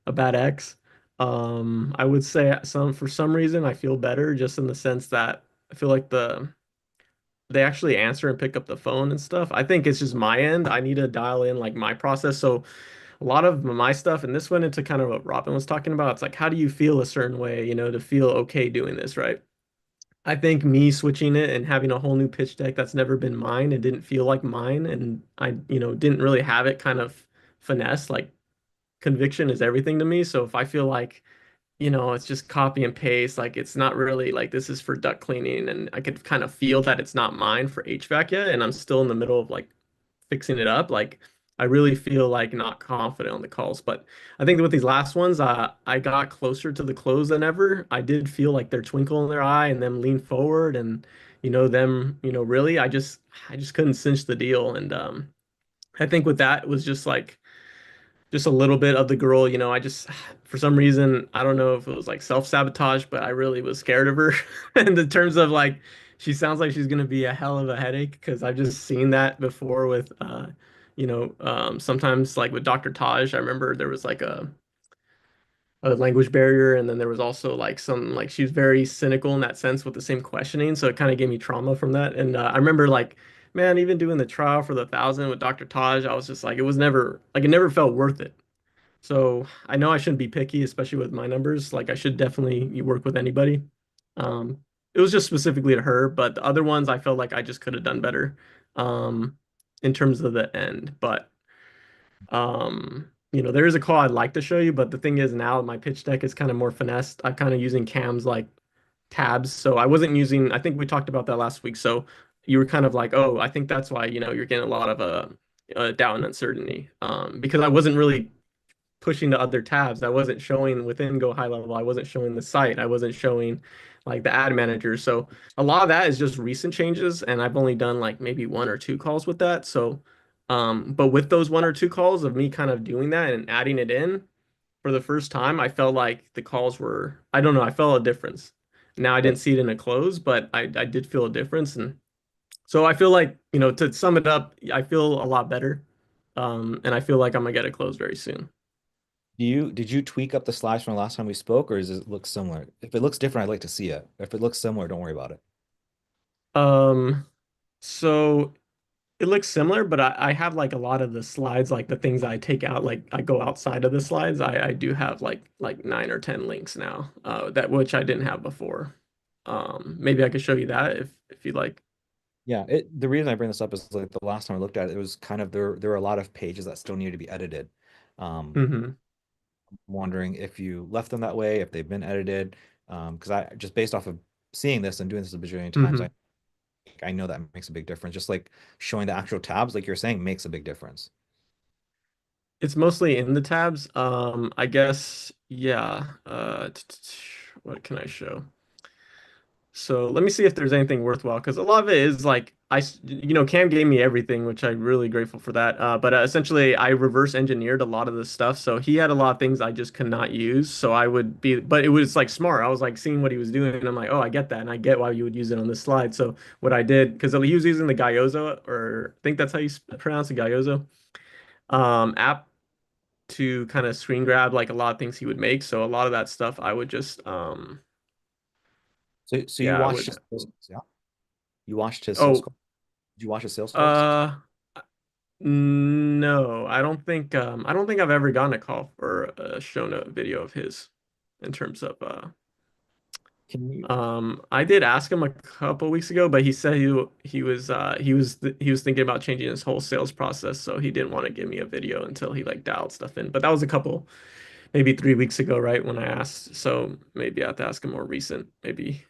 a bad ex. I would say for some reason I feel better just in the sense that I feel like they actually answer and pick up the phone and stuff. I think it's just my end. I need to dial in like my process. So a lot of my stuff, and this went into kind of what Robin was talking about. It's like, how do you feel a certain way, to feel okay doing this, right? I think me switching it and having a whole new pitch deck that's never been mine, it didn't feel like mine, and I, didn't really have it kind of finesse. Like conviction is everything to me. So if I feel like, it's just copy and paste, like it's not really like this is for duct cleaning, and I could kind of feel that it's not mine for HVAC yet, and I'm still in the middle of like fixing it up. Like I really feel like not confident on the calls. But I think with these last ones, I got closer to the close than ever. I did feel like their twinkle in their eye and them lean forward and them, really I just couldn't cinch the deal. And I think with that it was just like just a little bit of the girl, I just for some reason, I don't know if it was like self-sabotage, but I really was scared of her in the terms of like she sounds like she's gonna be a hell of a headache because I've just seen that before with sometimes like with Dr. Taj, I remember there was like a language barrier, and then there was also like some like she was very cynical in that sense with the same questioning, so it kind of gave me trauma from that. And I remember like, man, even doing the trial for the 1,000 with Dr. Taj, I was just like, it was never like it never felt worth it. So I know I shouldn't be picky, especially with my numbers. Like I should definitely work with anybody. Um, it was just specifically to her, but the other ones I felt like I just could have done better um, in terms of the end. But there is a call I'd like to show you, but the thing is now my pitch deck is kind of more finessed. I'm kind of using Cam's like tabs, so I wasn't using. I think we talked about that last week. So you were kind of like, oh, I think that's why you're getting a lot of doubt and uncertainty because I wasn't really pushing to other tabs. I wasn't showing within Go High Level. I wasn't showing the site. I wasn't showing like the ad manager. So a lot of that is just recent changes, and I've only done like maybe one or two calls with that. So, but with those one or two calls of me kind of doing that and adding it in for the first time, I felt like the calls were, I don't know, I felt a difference. Now I didn't see it in a close, but I did feel a difference. And so I feel like, to sum it up, I feel a lot better. And I feel like I'm gonna get it closed very soon. Did you tweak up the slides from the last time we spoke, or does it look similar? If it looks different, I'd like to see it. If it looks similar, don't worry about it. Um, so it looks similar, but I have like a lot of the slides, like the things I take out, like I go outside of the slides. I do have like 9 or 10 links now, that which I didn't have before. Maybe I could show you that if you like. Yeah, the reason I bring this up is like the last time I looked at it, it was kind of there were a lot of pages that still needed to be edited. Hmm. Wondering if you left them that way, if they've been edited. Because I just based off of seeing this and doing this a bajillion times, Hmm. I know that makes a big difference. Just like showing the actual tabs, like you're saying, makes a big difference. It's mostly in the tabs. I guess, yeah. What can I show? So let me see if there's anything worthwhile, because a lot of it is like Cam gave me everything, which I'm really grateful for that. But essentially, I reverse engineered a lot of this stuff, so he had a lot of things I just could not use. So I would be, but it was like smart. I was like seeing what he was doing, and I'm like, oh, I get that, and I get why you would use it on this slide. So what I did, because he was using the Gyozo, or I think that's how you pronounce it, Gyozo, app to kind of screen grab like a lot of things he would make. So a lot of that stuff I would just So you yeah, I watched would. his sales calls, yeah? You watched his sales Oh, call? Did you watch his sales calls? uh, no, I don't think I've ever gotten a call or shown a video of his in terms of Can you I did ask him a couple weeks ago, but he said he was thinking about changing his whole sales process, so he didn't want to give me a video until he like dialed stuff in. But that was a couple, maybe 3 weeks ago, right, when I asked. So maybe I have to ask him more recent. Maybe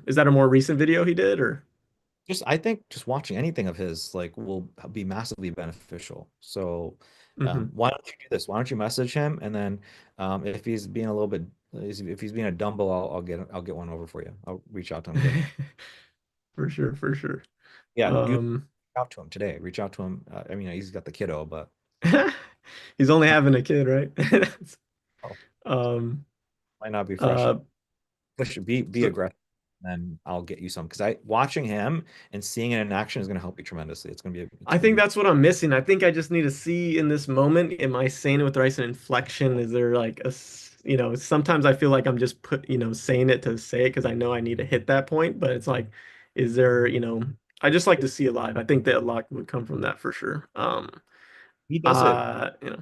is that a more recent video he did, or? I think just watching anything of his like will be massively beneficial. So Hmm. why don't you do this? Why don't you message him, and then if he's being a little bit if he's being a Dumbo, I'll get one over for you. I'll reach out to him and get one. For sure, for sure. Yeah, you reach Um, out to him today. Reach out to him. I mean, he's got the kiddo, but he's only having a kid, right? oh, Um, might not be fresh. uh, Be so aggressive, and I'll get you some. Because I watching him and seeing it in action is going to help you tremendously. It's I gonna think be that's what I'm missing. I think I just need to see in this moment, am I saying it with the right inflection? Is there like sometimes I feel like I'm just saying it to say it because I know I need to hit that point, but it's like, is there, I just like to see it live. I think that a lot would come from that for sure. he does it.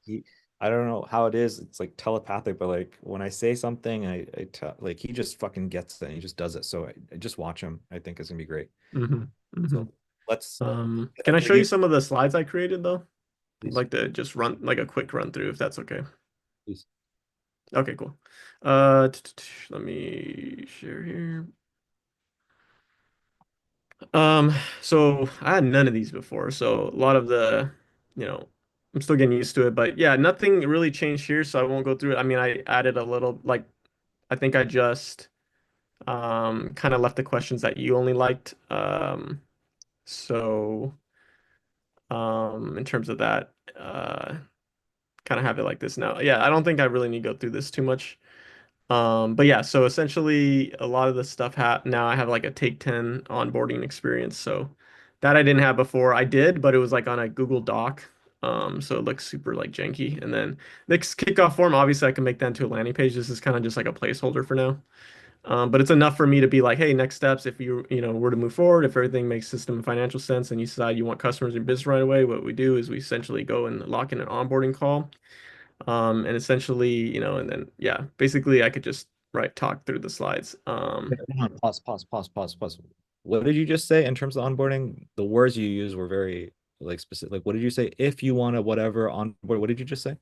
He I don't know how it is. It's like telepathic, but like when I say something, I tell like he just fucking gets it and he just does it. So I just watch him. I think it's gonna be great. Hmm. Hmm. So let's Can I what show do you you some of the slides I created though? I'd please, like to just run like a quick run through if that's okay. please. Okay, cool. Let me share here. So I had none of these before, so a lot of you know, I'm still getting used to it, but yeah, nothing really changed here, so I won't go through it. I mean, I added a little, like, I think I just kind of left the questions that you only liked. So in terms of that, kind of have it like this now. Yeah, I don't think I really need to go through this too much. But yeah, so essentially a lot of the stuff now I have like a Take 10 onboarding experience. So that I didn't have before. I did, but it was like on a Google Doc. So it looks super like janky. And then next kickoff form, obviously I can make that into a landing page. This is kind of just like a placeholder for now. But it's enough for me to be like, hey, next steps, if you were to move forward, if everything makes system and financial sense and you decide you want customers in business right away, what we do is we essentially go and lock in an onboarding call. And essentially, and then yeah, basically I could just talk through the slides. Hold on, pause. What did you just say in terms of onboarding? The words you used were very like specific. Like, what did you say? If you want to whatever onboard, what did you just say?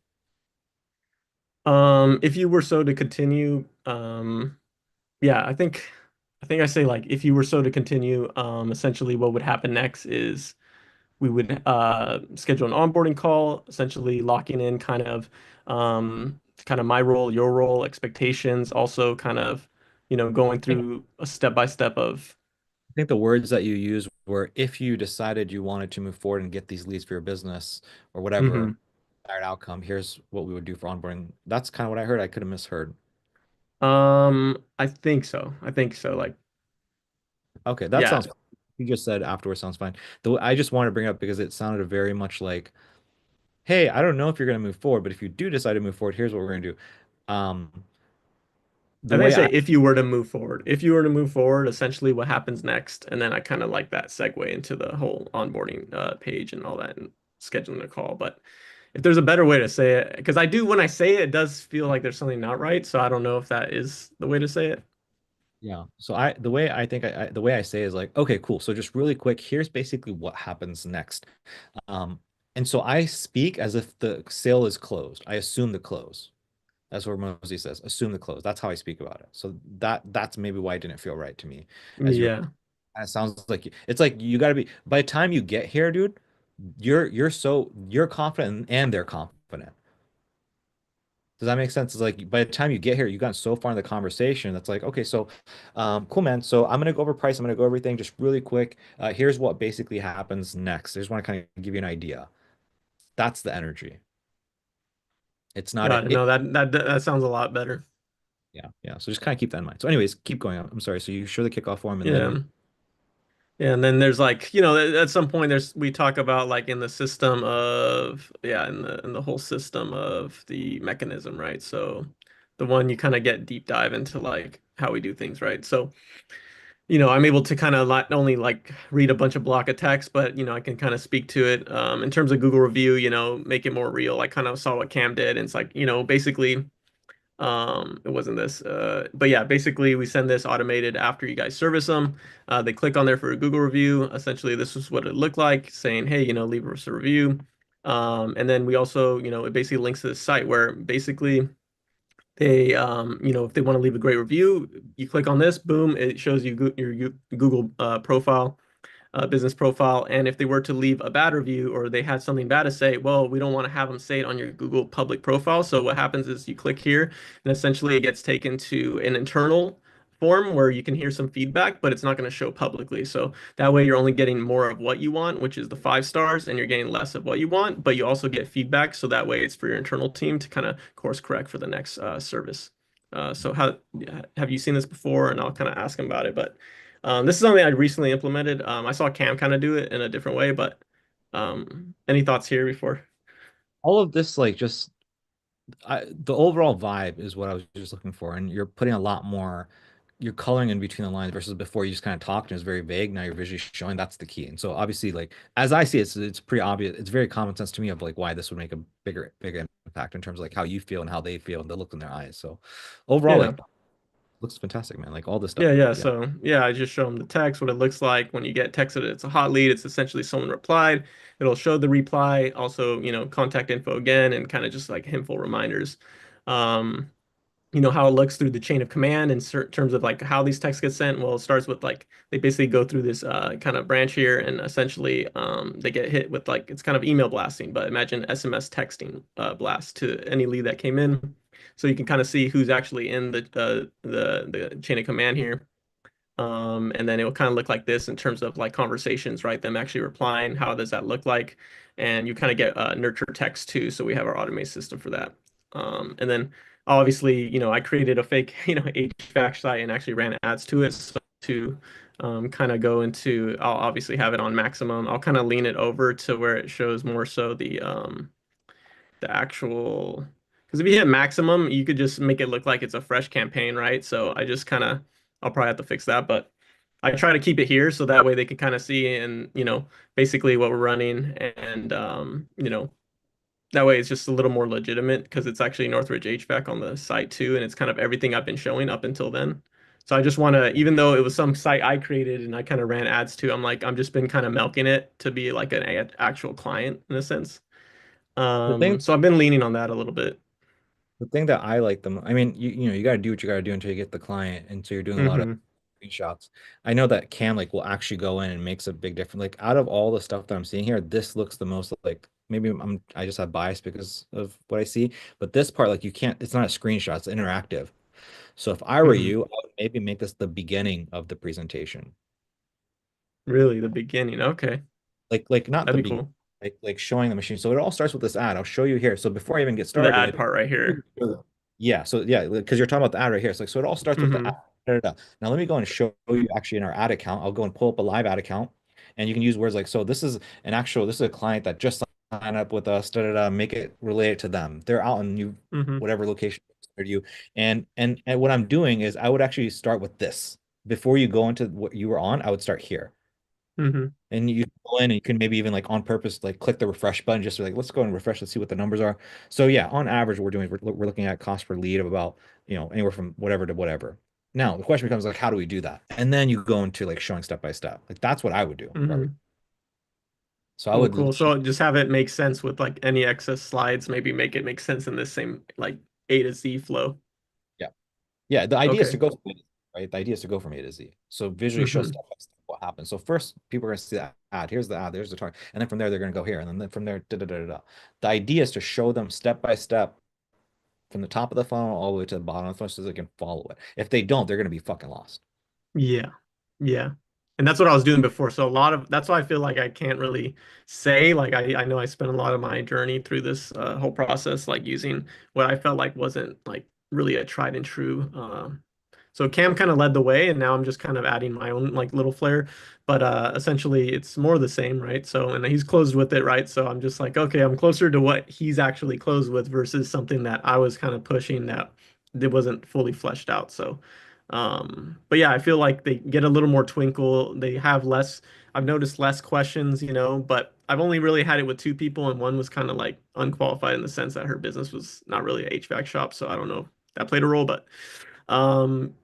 If you were so to continue, yeah, I think I say like if you were so to continue, essentially what would happen next is we would schedule an onboarding call, essentially locking in kind of my role, your role, expectations, also kind of, going I think through a step by step of. I think the words that you used were if you decided you wanted to move forward and get these leads for your business or whatever Mhm. desired outcome, here's what we would do for onboarding. That's kind of what I heard. I could have misheard. I think so. I think so. Like, Okay, that yeah, sounds. You just said afterwards sounds fine. Though I just wanted to bring it up because it sounded very much like, hey, I don't know if you're going to move forward, but if you do decide to move forward, here's what we're going to do. The I think I way say I if you were to move forward, if you were to move forward, essentially what happens next, and then I kind of like that segue into the whole onboarding page and all that, and scheduling a call. But if there's a better way to say it, because I do when I say it, it does feel like there's something not right. So I don't know if that is the way to say it. Yeah. So the way I think the way I say is like, okay, cool. So just really quick, here's basically what happens next. Um, and so I speak as if the sale is closed. I assume the close. That's what Mosey says. Assume the close. That's how I speak about it. So that's maybe why it didn't feel right to me. As you're, Yeah. it sounds like it's like you got to be by the time you get here, dude. You're confident and they're confident. Does that make sense? It's like by the time you get here, you've gotten so far in the conversation that's like, okay, so cool, man. So I'm gonna go over price, I'm gonna go everything just really quick. Here's what basically happens next. I just want to kind of give you an idea. That's the energy. It's not Got it. No, that sounds a lot better. yeah, yeah. So just kind of keep that in mind. So, anyways, keep going. I'm sorry. So you show the kickoff form and Yeah. then Yeah, and then there's like, at some point we talk about like in the system of in the whole system of the mechanism, right? So the one you kind of get deep dive into like how we do things, right? So, I'm able to kind of not only like read a bunch of block of text, but I can kind of speak to it. In terms of Google review, make it more real. I kind of saw what Cam did, and it's like, basically it wasn't this but yeah, basically we send this automated after you guys service them. They click on there for a Google review. Essentially this is what it looked like, saying, hey, leave us a review. And then we also, it basically links to the site where basically they if they want to leave a great review, you click on this, boom, it shows you your Google profile, business profile. And if they were to leave a bad review or they had something bad to say, well, we don't want to have them say it on your Google public profile. So what happens is you click here and essentially it gets taken to an internal form where you can hear some feedback, but it's not going to show publicly. So that way you're only getting more of what you want, which is the 5 stars, and you're getting less of what you want, but you also get feedback. So that way it's for your internal team to kind of course correct for the next service. So have you seen this before? And I'll kind of ask them about it, but this is something I recently implemented. I saw Cam kind of do it in a different way, but any thoughts here before? all of this like just the overall vibe is what I was just looking for, and you're putting a lot more. You're coloring in between the lines versus before you just kind of talked and it was very vague. Now you're visually showing that's the key. And so obviously, like as I see it, it's pretty obvious. It's very common sense to me of like why this would make a bigger impact in terms of like how you feel and how they feel and the look in their eyes. So overall, Yeah. like looks fantastic, man. Like all this stuff. Yeah. So yeah, I just show them the text, what it looks like when you get texted. It's a hot lead. It's essentially someone replied. It'll show the reply, also, contact info again, and kind of just like hintful reminders. Um, how it looks through the chain of command in terms of like how these texts get sent. Well, it starts with like they basically go through this kind of branch here, and essentially they get hit with like it's kind of email blasting, but imagine SMS texting blast to any lead that came in. So you can kind of see who's actually in the chain of command here. And then it will kind of look like this in terms of like conversations, right? Them actually replying. How does that look like? And you kind of get nurture text too. So we have our automated system for that. And then obviously, I created a fake, HVAC site and actually ran ads to it. So to kind of go into, I'll obviously have it on maximum. I'll kind of lean it over to where it shows more so the actual, because if you hit maximum, you could just make it look like it's a fresh campaign, right? So I just kind of, I'll probably have to fix that, but I try to keep it here so that way they can kind of see and, basically what we're running, and, that way it's just a little more legitimate because it's actually Northridge HVAC on the site too, and it's kind of everything I've been showing up until then. So I just want to, even though it was some site I created and I kind of ran ads to, I'm just been kind of milking it to be like an actual client in a sense. The thing So I've been leaning on that a little bit. the thing that I like them, I mean, you got to do what you got to do until you get the client, and so you're doing a lot of Hmm. screenshots. I know that Cam like will actually go in and makes a big difference. Like out of all the stuff that I'm seeing here, this looks the most like maybe I just have bias because of what I see, but this part like you can't. It's not a screenshot. It's interactive. So if I were Hmm. you, I would maybe make this the beginning of the presentation. Really, the beginning. Okay, Like not the that'd be beginning, cool. like showing the machine. So it all starts with this ad. I'll show you here. So before I even get The started, ad part right here. Yeah, so yeah, because you're talking about the ad right here. It's like, so it all starts with the Mhm. ad. Da, da, da. Now let me go and show you actually in our ad account. I'll go and pull up a live ad account, and you can use words like, so this is this is a client that just signed up with us, da, da, da, make it related to them. They're out in you Mhm. whatever location for you. And what I'm doing is I would actually start with this. Before you go into what you were on, I would start here. Mhm. And you go in and you can maybe even like on purpose, like click the refresh button, just like, let's go and refresh, let's see what the numbers are. So yeah, on average, we're looking at cost per lead of about, anywhere from whatever to whatever. Now the question becomes like, how do we do that? And then you go into like showing step by step. Like that's what I would do. Mhm. So I Cool, would cool. So just have it make sense with like any excess slides, maybe make it make sense in this same like A to Z flow. yeah. Yeah, the idea is to Okay. go from A to Z, right? The idea is to go from A to Z. So visually show Mhm. step by step what happens. So first, people are going to see that ad. Here's the ad. There's the target. And then from there, they're going to go here. And then from there, da, da, da, da, da. The idea is to show them step by step from the top of the funnel all the way to the bottom of the funnel so they can follow it. If they don't, they're going to be fucking lost. Yeah. Yeah. And that's what I was doing before. So a lot of that's why I feel like I can't really say like I know I spent a lot of my journey through this whole process like using what I felt like wasn't like really a tried and true. So Cam kind of led the way, and now I'm just kind of adding my own like little flair. But essentially, it's more the same, right? So and he's closed with it, right? So I'm just like, okay, I'm closer to what he's actually closed with versus something that I was kind of pushing that wasn't fully fleshed out. So. But yeah, I feel like they get a little more twinkle. They have less, I've noticed less questions, but I've only really had it with two people, and one was kind of like unqualified in the sense that her business was not really a HVAC shop. So I don't know if that played a role, um,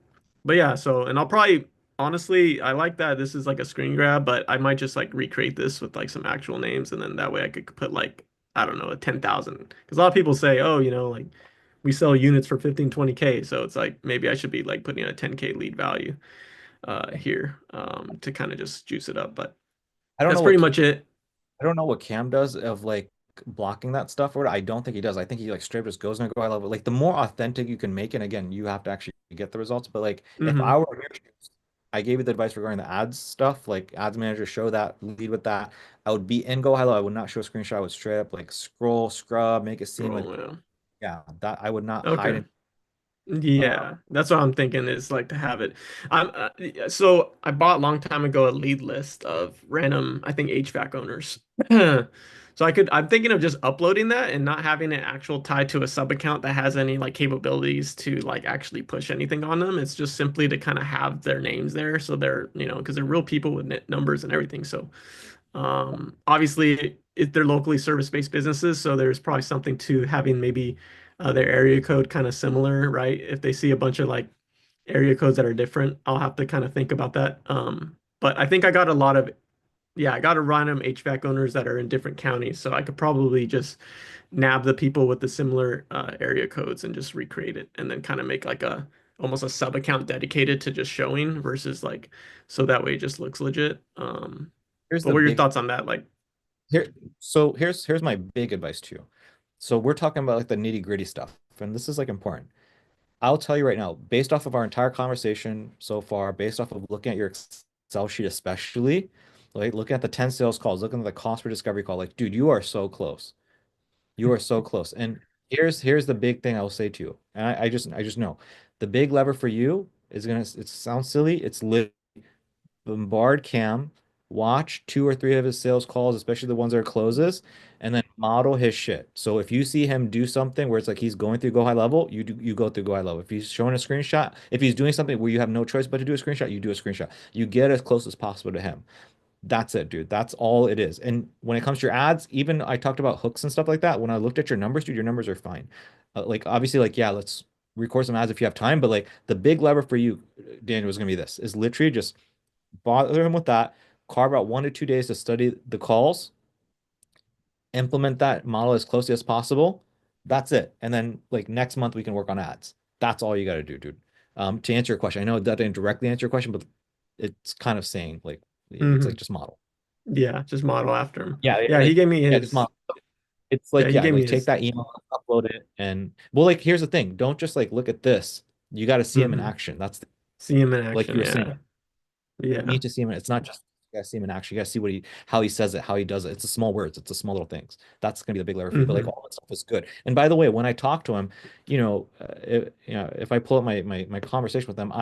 but yeah, so, and I'll probably, honestly, I like that this is like a screen grab, but I might just like recreate this with like some actual names, and then that way I could put like, I don't know, a 10,000. Because a lot of people say, oh, like, we sell units for 15, 20K. So it's like maybe I should be like putting a 10K lead value here to kind of just juice it up. But I don't that's know pretty what much it. I don't know what Cam does of like blocking that stuff or I don't think he does. I think he like straight up just goes and go high level. Like the more authentic you can make it, again, you have to actually get the results. But like if I Hmm. were in your shoes, I gave you the advice regarding the ads stuff, like ads manager, show that, lead with that. I would be in go high level. I would not show a screenshot. I would straight up like scroll, scrub, make it seem like Oh, yeah. yeah, that I would not hide Okay. in. Uh, Yeah, that's what I'm thinking is like to have it. So I bought a long time ago a lead list of random, I think HVAC owners. So I'm thinking of just uploading that and not having an actual tied to a sub account that has any like capabilities to like actually push anything on them. It's just simply to kind of have their names there. So they're, because they're real people with numbers and everything. So obviously, they're locally service-based businesses, so there's probably something to having maybe their area code kind of similar, right? If they see a bunch of like area codes that are different, I'll have to kind of think about that. But I think I got a lot of, yeah, I got a random HVAC owners that are in different counties, so I could probably just nab the people with the similar area codes and just recreate it, and then kind of make like a almost a sub account dedicated to just showing versus like so that way it just looks legit. here's But the what are your big thoughts on that? Like, here. So here's my big advice to you. So we're talking about like the nitty gritty stuff, and this is like important. I'll tell you right now, based off of our entire conversation so far, based off of looking at your Excel sheet, especially, like looking at the 10 sales calls, looking at the cost per discovery call, like, dude, you are so close. You are so close. And here's the big thing I will say to you. And I just know the big lever for you is gonna it sounds silly. It's literally bombard Cam, watch two or three of his sales calls, especially the ones that are closes, and then model his shit. So if you see him do something where it's like he's going through go high level, you go through go high level. If he's showing a screenshot, if he's doing something where you have no choice but to do a screenshot, you do a screenshot. You get as close as possible to him. That's it, dude. That's all it is. And when it comes to your ads, even I talked about hooks and stuff like that. When I looked at your numbers, dude, your numbers are fine. Like obviously, like yeah, let's record some ads if you have time. But like the big lever for you, Daniel, is gonna be this: is literally just bother him with that. Carve out 1 to 2 days to study the calls, implement that model as closely as possible. That's it. And then like next month we can work on ads. That's all you got to do, dude. To answer your question, I know that didn't directly answer your question, but it's kind of saying like it's like mhm. just model. Yeah, just model after him. Yeah, Yeah, he gave me yeah, just his. model. It's Yeah, like he yeah, gave me like take his. that email, upload it, and well, like here's the thing: don't just like look at this. You got to see him in Mhm. action. That's See him in like action. you were saying. Yeah, You yeah. need to see him. It's not just guys see him in action. You guys see how he says it, how he does it. It's the small words. It's the small little things. That's gonna be the big lever for you. But like all that stuff is good. And by the way, when I talk to him, if I pull up my conversation with them,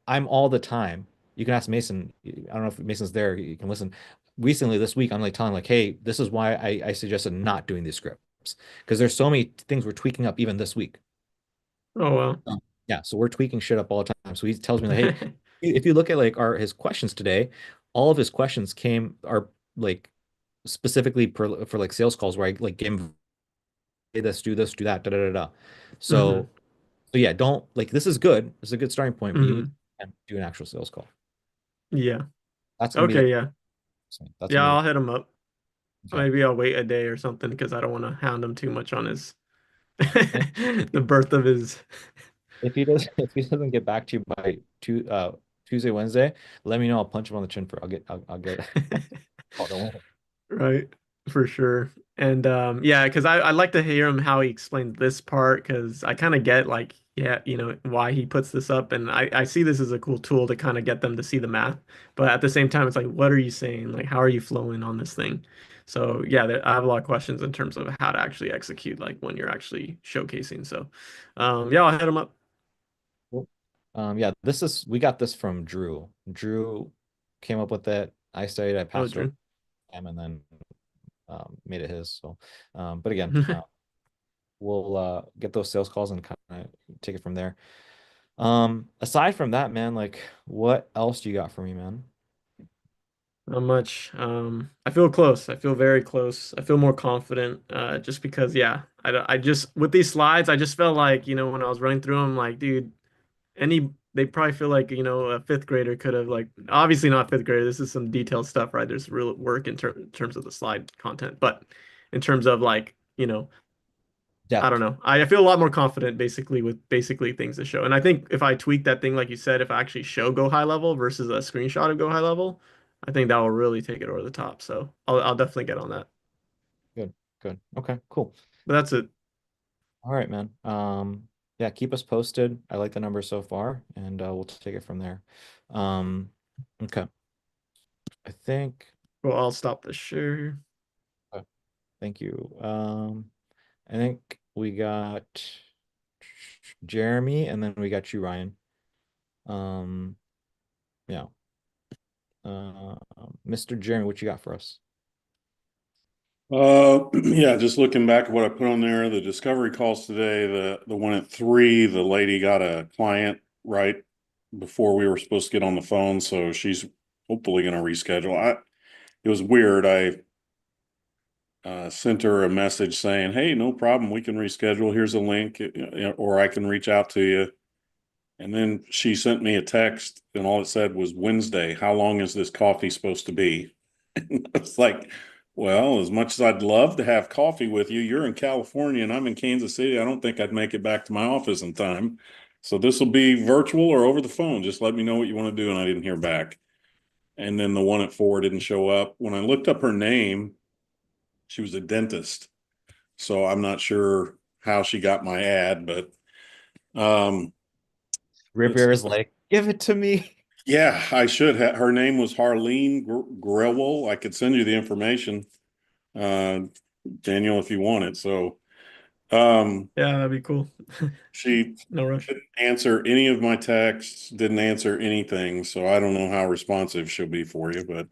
I'm all the time. You can ask Mason. I don't know if Mason's there. You can listen. Recently, this week, I'm like telling like, hey, this is why I suggested not doing these scripts because there's so many things we're tweaking up even this week. Oh wow. Yeah, so we're tweaking shit up all the time. So he tells me like, hey, if you look at like his questions today, all of his questions are like specifically for like sales calls where I like gave him hey, this, do that, da da da da. So so yeah, don't like this is good. This is a good starting point, but you need to do an actual sales call. Yeah. That's gonna be Okay. Yeah. that's Yeah. gonna I'll hit him up. be, okay. Maybe I'll wait a day or something because I don't want to hound him too much on his the birth of his. If he doesn't get back to you by Tuesday, Wednesday, let me know. I'll punch him on the chin for I'll get oh, don't worry. Right, for sure. And yeah, because I like to hear him how he explains this part because I kind of get like, yeah, why he puts this up. And I see this as a cool tool to kind of get them to see the math. But at the same time, it's like, what are you saying? Like, how are you flowing on this thing? So yeah, I have a lot of questions in terms of how to actually execute, like when you're actually showcasing. So yeah, I'll hit him up. Cool. Yeah, we got this from Drew. Drew came up with it. I studied, I Oh, passed it over Drew. to him and then made it his. So but again, we'll get those sales calls and kind of take it from there. Aside from that, man, like what else do you got for me, man? Not much. I feel close. I feel very close. I feel more confident. Just because, yeah, I just with these slides, I just felt like, when I was running through them, like, dude, they probably feel like, a fifth grader could have like, obviously not fifth grader. This is some detailed stuff, right? There's real work in terms of the slide content, but in terms of like, I don't Depth. know. I feel a lot more confident basically with basically things to show. And I think if I tweak that thing, like you said, if I actually show go high level versus a screenshot of go high level, I think that will really take it over the top. So I'll definitely get on that. Good, good. Okay, cool. But that's it. All right, man. Yeah, keep us posted. I like the numbers so far, and we'll take it from there. Okay. I think Well, I'll stop the share. thank you. I think we got Jeremy and then we got you, Ryan. Yeah. Mr. Jeremy, what you got for us? Yeah, just looking back at what I put on there, the discovery calls today, the one at 3, the lady got a client right before we were supposed to get on the phone, so she's hopefully going to reschedule. It was weird. I sent her a message saying, "Hey, no problem, we can reschedule. Here's a link, or I can reach out to you." And then she sent me a text, and all it said was Wednesday. How long is this coffee supposed to be? It's like, well, as much as I'd love to have coffee with you, you're in California and I'm in Kansas City. I don't think I'd make it back to my office in time. So this will be virtual or over the phone. Just let me know what you want to do. And I didn't hear back. And then the one at 4 didn't show up. When I looked up her name, she was a dentist. So I'm not sure how she got my ad, but Rivier is like, give it to me. yeah, I should have. Her name was Harleen Grewell. I could send you the information, Daniel, if you want it. So, Yeah, that'd be cool. she No rush. didn't answer any of my texts, didn't answer anything. So I don't know how responsive she'll be for you, but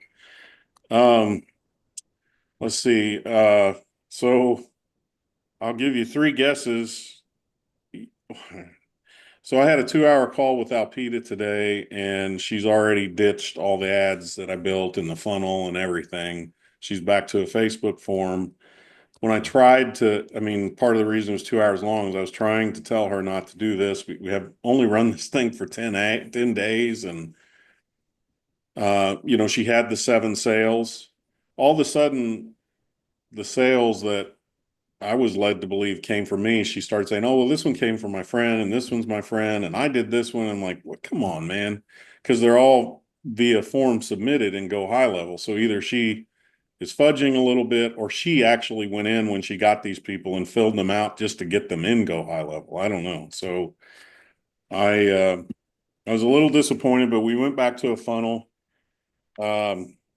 let's see. So I'll give you 3 guesses. So I had a 2-hour call with Alpita today, and she's already ditched all the ads that I built in the funnel and everything. She's back to a Facebook form. When I tried to, I mean, part of the reason it was 2 hours long is I was trying to tell her not to do this. We have only run this thing for 10 days, and she had the 7 sales. All of a sudden, the sales that I was led to believe came from me. She started saying, "Oh, well, this one came from my friend, and this one's my friend, and I did this one." I'm like, "What? Come on, man," because they're all via form submitted and go high level. So either she is fudging a little bit, or she actually went in when she got these people and filled them out just to get them in go high level. I don't know. So I was a little disappointed, but we went back to a funnel.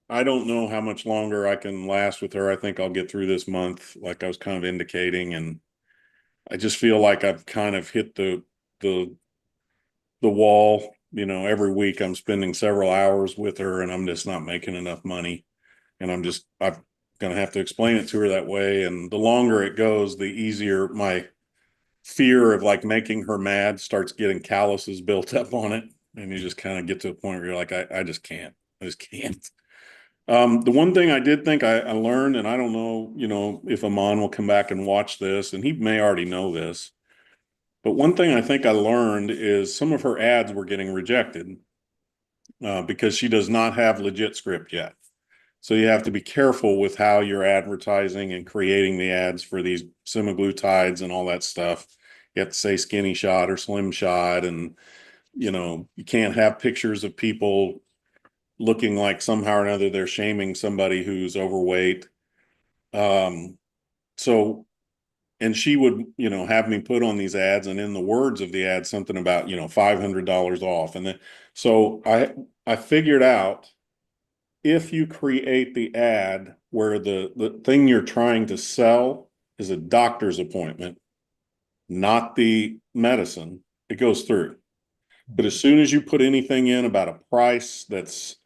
I don't know how much longer I can last with her. I think I'll get through this month, like I was kind of indicating, and I just feel like I've kind of hit the the wall. Every week I'm spending several hours with her, and I'm just not making enough money. And I'm gonna have to explain it to her that way. And the longer it goes, the easier my fear of like making her mad starts getting calluses built up on it. And you just kind of get to a point where you're like, I just can't. I just can't. The one thing I did think I learned, and I don't know, if Amon will come back and watch this, and he may already know this, but one thing I think I learned is some of her ads were getting rejected because she does not have legit script yet. So you have to be careful with how you're advertising and creating the ads for these semaglutides and all that stuff. You have to say skinny shot or slim shot, and you can't have pictures of people looking like somehow or another they're shaming somebody who's overweight. So, and she would, have me put on these ads, and in the words of the ad, something about, $500 off. And then, so I figured out if you create the ad where the thing you're trying to sell is a doctor's appointment, not the medicine, it goes through. But as soon as you put anything in about a price that's,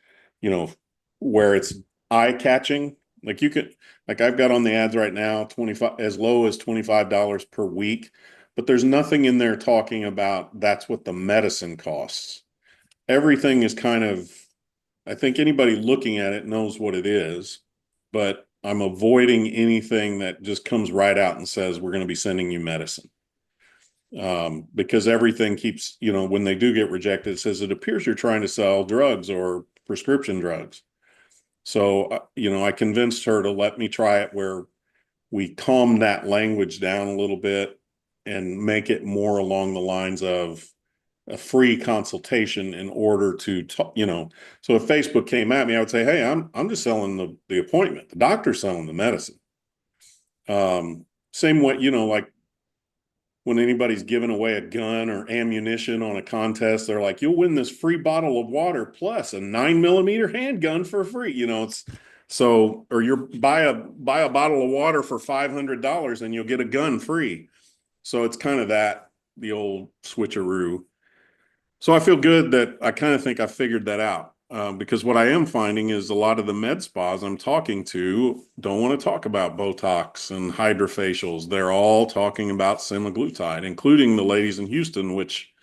where it's eye catching, like I've got on the ads right now, 25, as low as $25 per week, but there's nothing in there talking about that's what the medicine costs. Everything is kind of, I think anybody looking at it knows what it is, but I'm avoiding anything that just comes right out and says, we're going to be sending you medicine. Because everything keeps, when they do get rejected, it says it appears you're trying to sell drugs or prescription drugs. So, I convinced her to let me try it where we calm that language down a little bit and make it more along the lines of a free consultation in order to talk, so if Facebook came at me, I would say, hey, I'm just selling the appointment. The doctor's selling the medicine. Same way, like when anybody's giving away a gun or ammunition on a contest, they're like, you'll win this free bottle of water plus a 9mm handgun for free. It's so, or you buy a bottle of water for $500 and you'll get a gun free. So it's kind of the old switcheroo. So I feel good that I kind of think I figured that out. Because what I am finding is a lot of the med spas I'm talking to don't want to talk about Botox and hydrofacials. They're all talking about semaglutide, including the ladies in Houston, which,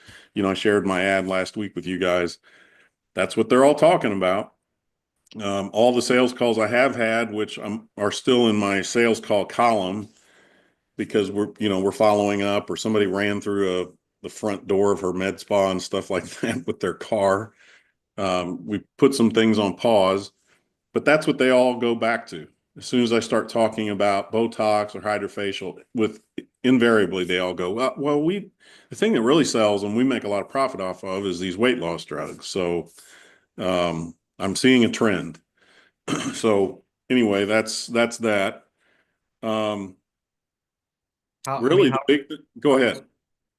I shared my ad last week with you guys. That's what they're all talking about. All the sales calls I have had, which are still in my sales call column because we're following up, or somebody ran through the front door of her med spa and stuff like that with their car. We put some things on pause, but that's what they all go back to. As soon as I start talking about Botox or hydrofacial, invariably they all go, well, the thing that really sells and we make a lot of profit off of is these weight loss drugs. So I'm seeing a trend. So anyway, that's that. Really, go ahead.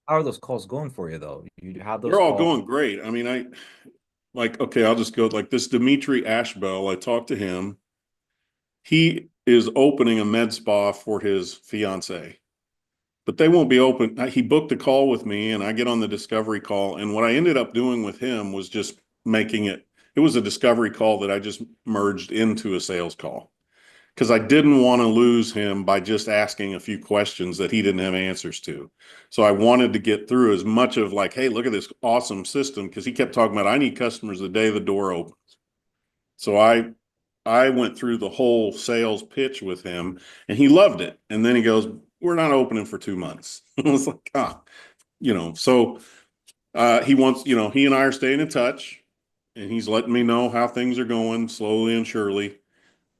How are those calls going for you though? You have those They're all calls? going great. I mean, okay, I'll just go like this. Dimitri Ashbel, I talked to him. He is opening a med spa for his fiance, but they won't be open. He booked a call with me and I get on the discovery call. And what I ended up doing with him was just it was a discovery call that I just merged into a sales call because I didn't want to lose him by just asking a few questions that he didn't have answers to. So I wanted to get through as much of like, hey, look at this awesome system, because he kept talking about, I need customers the day the door opens. So I went through the whole sales pitch with him and he loved it. And then he goes, we're not opening for 2 months. I was like, so he wants, he and I are staying in touch and he's letting me know how things are going slowly and surely.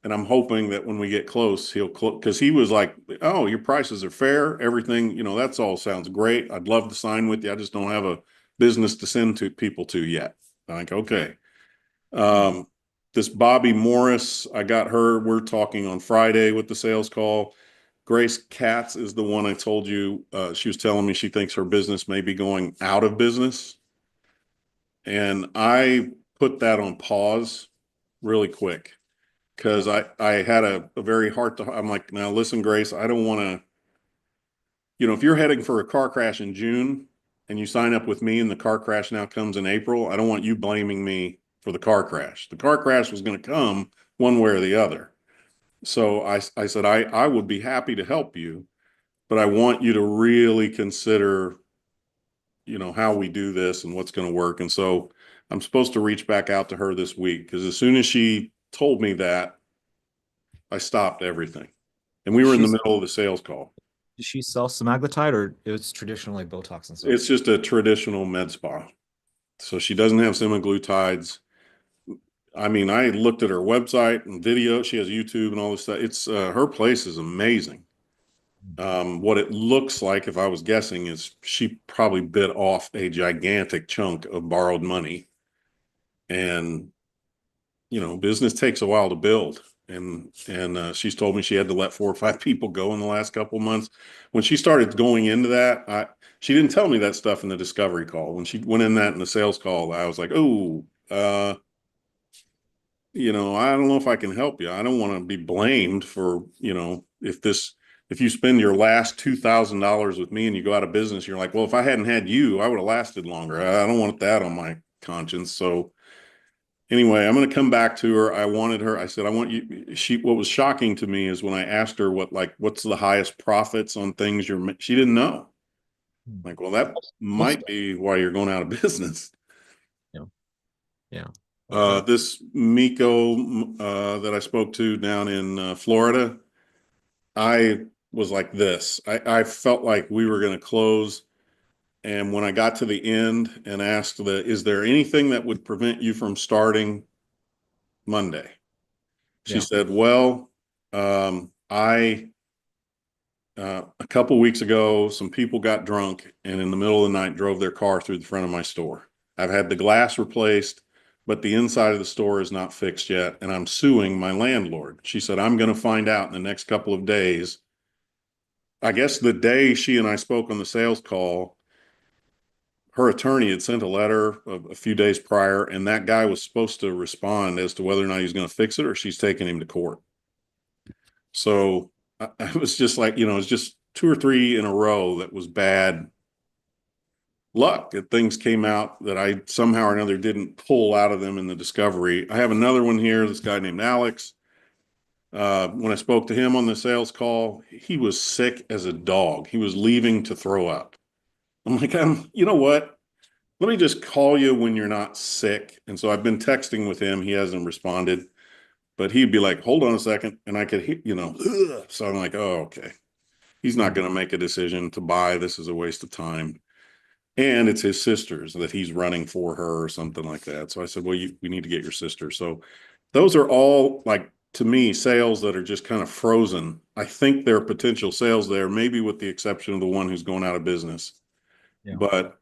And I'm hoping that when we get close, because he was like, oh, your prices are fair. Everything, that's all sounds great. I'd love to sign with you. I just don't have a business to send to people to yet. I'm like, okay. This Bobby Morris, I got her. We're talking on Friday with the sales call. Grace Katz is the one I told you. She was telling me she thinks her business may be going out of business. And I put that on pause really quick. because I had a very hard to, I'm like, now listen, Grace, I don't want to, if you're heading for a car crash in June and you sign up with me and the car crash now comes in April, I don't want you blaming me for the car crash. The car crash was going to come one way or the other. So I said, I would be happy to help you, but I want you to really consider, how we do this and what's going to work. And so I'm supposed to reach back out to her this week because as soon as she told me that, I stopped everything. And we were in the middle of the sales call. Does she sell semaglutide or it's traditionally Botox and stuff? It's just a traditional med spa. So she doesn't have semaglutides. I mean, I looked at her website and video. She has YouTube and all this stuff. It's her place is amazing. What it looks like, if I was guessing, is she probably bit off a gigantic chunk of borrowed money. And, business takes a while to build. And she's told me she had to let 4 or 5 people go in the last couple of months. When she started going into that, she didn't tell me that stuff in the discovery call. When she went in that in the sales call, I was like, oh, I don't know if I can help you. I don't want to be blamed for, if you spend your last $2,000 with me and you go out of business, you're like, well, if I hadn't had you, I would have lasted longer. I don't want that on my conscience. So anyway, I'm going to come back to her. I said, I want you, what was shocking to me is when I asked her what's the highest profits on things she didn't know. Like, well, that might be why you're going out of business. Yeah. This Miko that I spoke to down in Florida, I was like this. I felt like we were going to close. And when I got to the end and asked is there anything that would prevent you from starting Monday? She said, well, a couple weeks ago, some people got drunk and in the middle of the night drove their car through the front of my store. I've had the glass replaced, but the inside of the store is not fixed yet, and I'm suing my landlord. She said, I'm going to find out in the next couple of days. I guess the day she and I spoke on the sales call, her attorney had sent a letter a few days prior, and that guy was supposed to respond as to whether or not he's going to fix it or she's taking him to court. So I was just like, it was just 2 or 3 in a row that was bad luck that things came out that I somehow or another didn't pull out of them in the discovery. I have another one here, this guy named Alex. When I spoke to him on the sales call, he was sick as a dog. He was leaving to throw up. I'm like, you know what? Let me just call you when you're not sick. And so I've been texting with him. He hasn't responded, but he'd be like, hold on a second. And I could hear, so I'm like, oh, okay. He's not going to make a decision to buy. This is a waste of time. And it's his sister's that he's running for her or something like that. So I said, well, we need to get your sister. So those are all, like, to me, sales that are just kind of frozen. I think there are potential sales there, maybe with the exception of the one who's going out of business. Yeah. But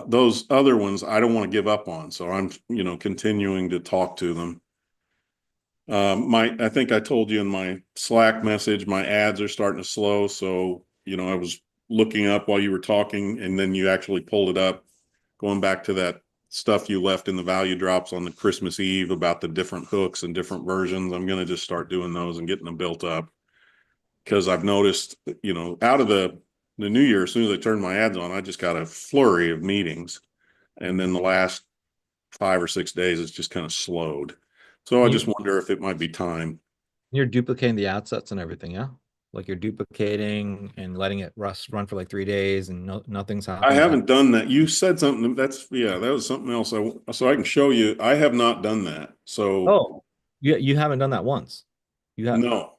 those other ones, I don't want to give up on. So I'm, continuing to talk to them. I think I told you in my Slack message, my ads are starting to slow. So, I was looking up while you were talking, and then you actually pulled it up, going back to that stuff you left in the value drops on the Christmas Eve about the different hooks and different versions. I'm going to just start doing those and getting them built up, because I've noticed, out of the New Year, as soon as I turned my ads on, I just got a flurry of meetings. And then the last 5 or 6 days, it's just kind of slowed. So I just wonder if it might be time. You're duplicating the ad sets and everything, yeah? Like you're duplicating and letting it run for like 3 days and nothing's happening. I haven't done that. You said something that was something else. So I can show you. I have not done that. So you haven't done that once. You have no.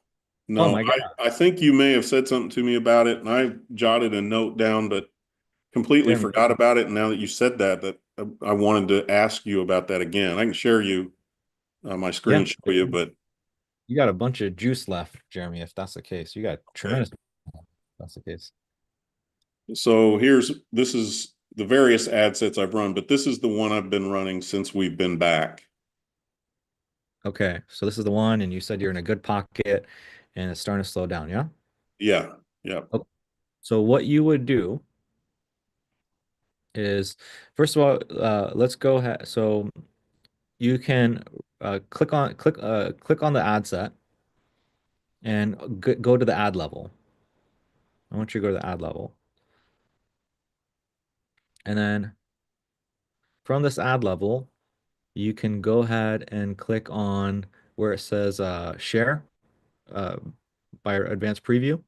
Oh my God. I think you may have said something to me about it, and I jotted a note down, but completely forgot about it. And now that you said that I wanted to ask you about that again. I can share you my screen and show you, but you got a bunch of juice left, Jeremy, if that's the case. You got tremendous if that's the case. So this is the various ad sets I've run, but this is the one I've been running since we've been back. Okay. So this is the one, and you said you're in a good pocket and it's starting to slow down, yeah? Yeah. Yeah. Okay. So what you would do is, first of all, let's go ahead. So you can click on the ad set and go to the ad level. I want you to go to the ad level. And then from this ad level, you can go ahead and click on where it says share by advanced preview.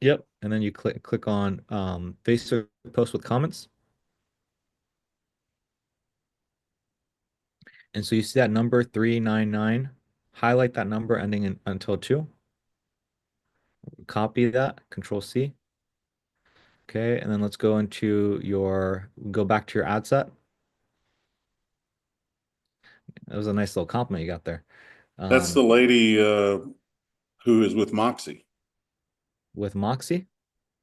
Yep. And then you click on Facebook post with comments. And so you see that number 399, highlight that number ending in until 2. Copy that, Control C. Okay, and then let's go go back to your ad set. That was a nice little compliment you got there. That's the lady who is with Moxie. With Moxie?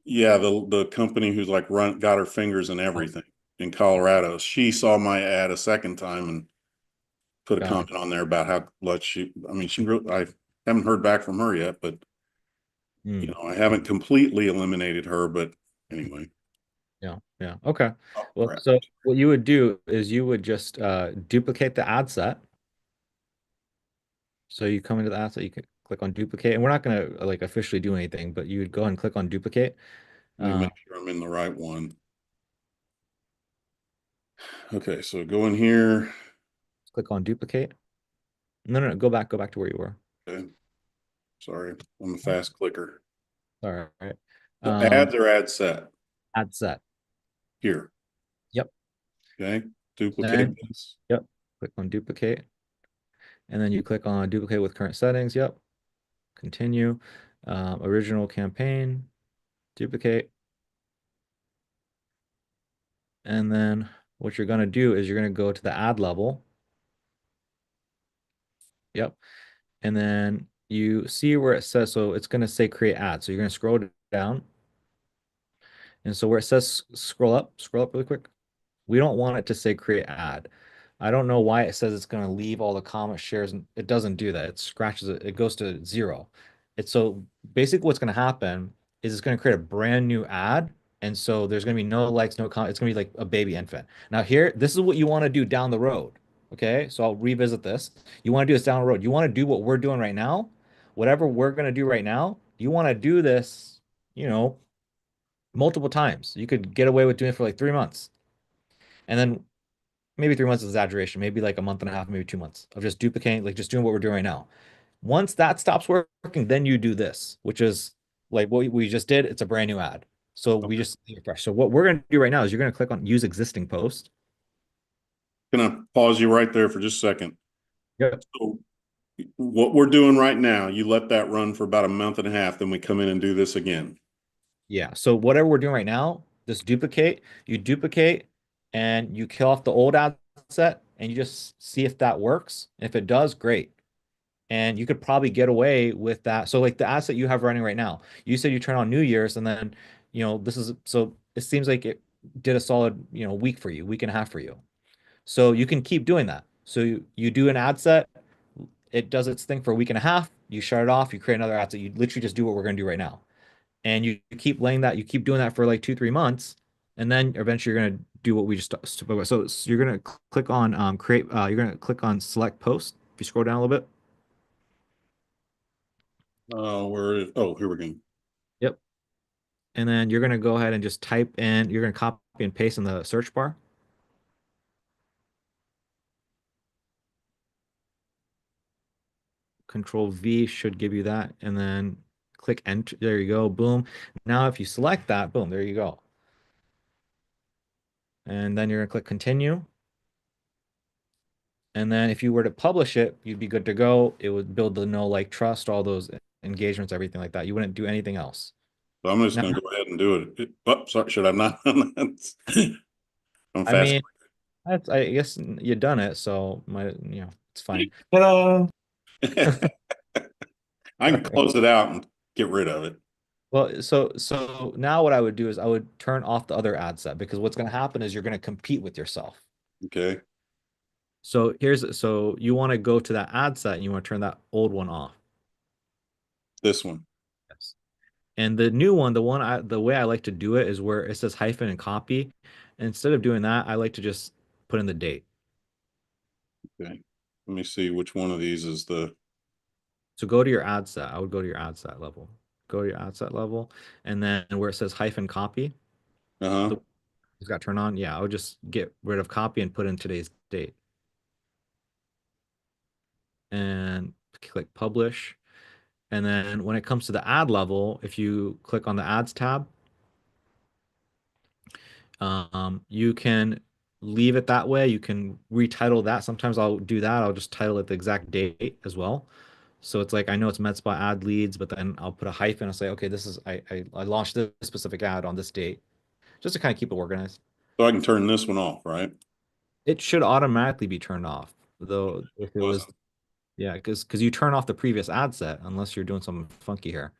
Yeah, the company who's like got her fingers in everything in Colorado. She saw my ad a second time and put a comment on there about how much I haven't heard back from her yet, but you know, I haven't completely eliminated her, but anyway. Yeah. Okay. Oh, Well, crap. so what you would do is you would just duplicate the ad set. So you come into the ad set, you can click on duplicate, and we're not going to like officially do anything, but you would go and click on duplicate. Let me make sure I'm in the right one. Okay, so go in here. Click on duplicate. No, go back to where you were. Okay. Sorry, I'm a fast clicker. All right. The ads are ad set. Ad set. Here. Yep. Okay. Duplicate this. Yep. Click on duplicate. And then you click on duplicate with current settings. Yep. Continue. Original campaign. Duplicate. And then what you're going to do is you're going to go to the ad level. Yep. And then you see where it says, so it's going to say create ad. So you're going to scroll down. And so where it says scroll up really quick. We don't want it to say create ad. I don't know why it says it's going to leave all the comment shares. And it doesn't do that. It scratches it. It goes to 0. It's so basically what's going to happen is it's going to create a brand new ad. And so there's going to be no likes, no comment. It's going to be like a baby infant. Now here, this is what you want to do down the road. Okay. So I'll revisit this. You want to do this down the road. You want to do what we're doing right now. Whatever we're going to do right now, you want to do this, you know, multiple times. You could get away with doing it for like 3 months. And then maybe 3 months is exaggeration, maybe like a month and a half, maybe 2 months of just duplicating, like just doing what we're doing right now. Once that stops working, then you do this, which is like what we just did. It's a brand new ad. So we just refresh. So what we're going to do right now is you're going to click on use existing post. Gonna pause you right there for just a second. Yep. So what we're doing right now, you let that run for about a month and a half, then we come in and do this again. Yeah. So whatever we're doing right now, just duplicate, and you kill off the old ad set and you just see if that works. If it does, great. And you could probably get away with that. So like the ad set you have running right now, you said you turn on New Year's and then, you know, so it seems like it did a solid, you know, week and a half for you. So you can keep doing that. So you do an ad set, it does its thing for a week and a half, you shut it off, you create another ad set, you literally just do what we're going to do right now. And you keep laying that, you keep doing that for like 2-3 months, and then eventually you're going to do what we just spoke about. So you're going to click on create, you're going to click on select post. If you scroll down a little bit. Here we go. Yep. And then you're going to go ahead and just type in, you're going to copy and paste in the search bar. Control V should give you that. And then click enter. There you go. Boom. Now, if you select that, boom, there you go. And then you're going to click continue. And then if you were to publish it, you'd be good to go. It would build the know, like, trust, all those engagements, everything like that. You wouldn't do anything else. So I'm just going to go ahead and do it. Oh, sorry, should I not? I'm fast. I mean, I guess you've done it, so it's fine. Ta-da! I can close it out and get rid of it. Well, so now what I would do is I would turn off the other ad set, because what's going to happen is you're going to compete with yourself. Okay. So you want to go to that ad set and you want to turn that old one off. This one. Yes. And the new one, the way I like to do it is where it says hyphen and copy. And instead of doing that, I like to just put in the date. Okay. Let me see which one of these is the, So go to your ad set. I would go to your ad set level. Go to your ad set level, and then where it says hyphen copy, uh-huh. it's got turned on. Yeah, I would just get rid of copy and put in today's date. And click publish. And then when it comes to the ad level, if you click on the ads tab, you can leave it that way. You can retitle that. Sometimes I'll do that. I'll just title it the exact date as well. So it's like, I know it's MedSpa ad leads, but then I'll put a hyphen and say, okay, this is, I launched this specific ad on this date, just to kind of keep it organized. So I can turn this one off, right? It should automatically be turned off, though, if it was, yeah, because you turn off the previous ad set unless you're doing something funky here.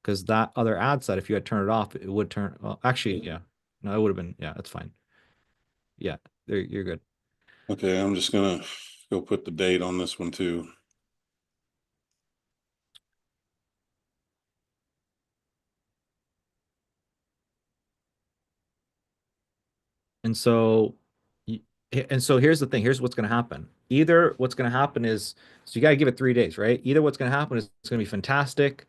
Because that other ad set, if you had turned it off, it would turn, well, actually, yeah. No, it would have been, yeah, that's fine. Yeah, there, you're good. Okay, I'm just gonna go put the date on this one too. And so, and so here's the thing. Here's what's going to happen. Either what's going to happen is, so you got to give it 3 days, right? Either what's going to happen is it's going to be fantastic.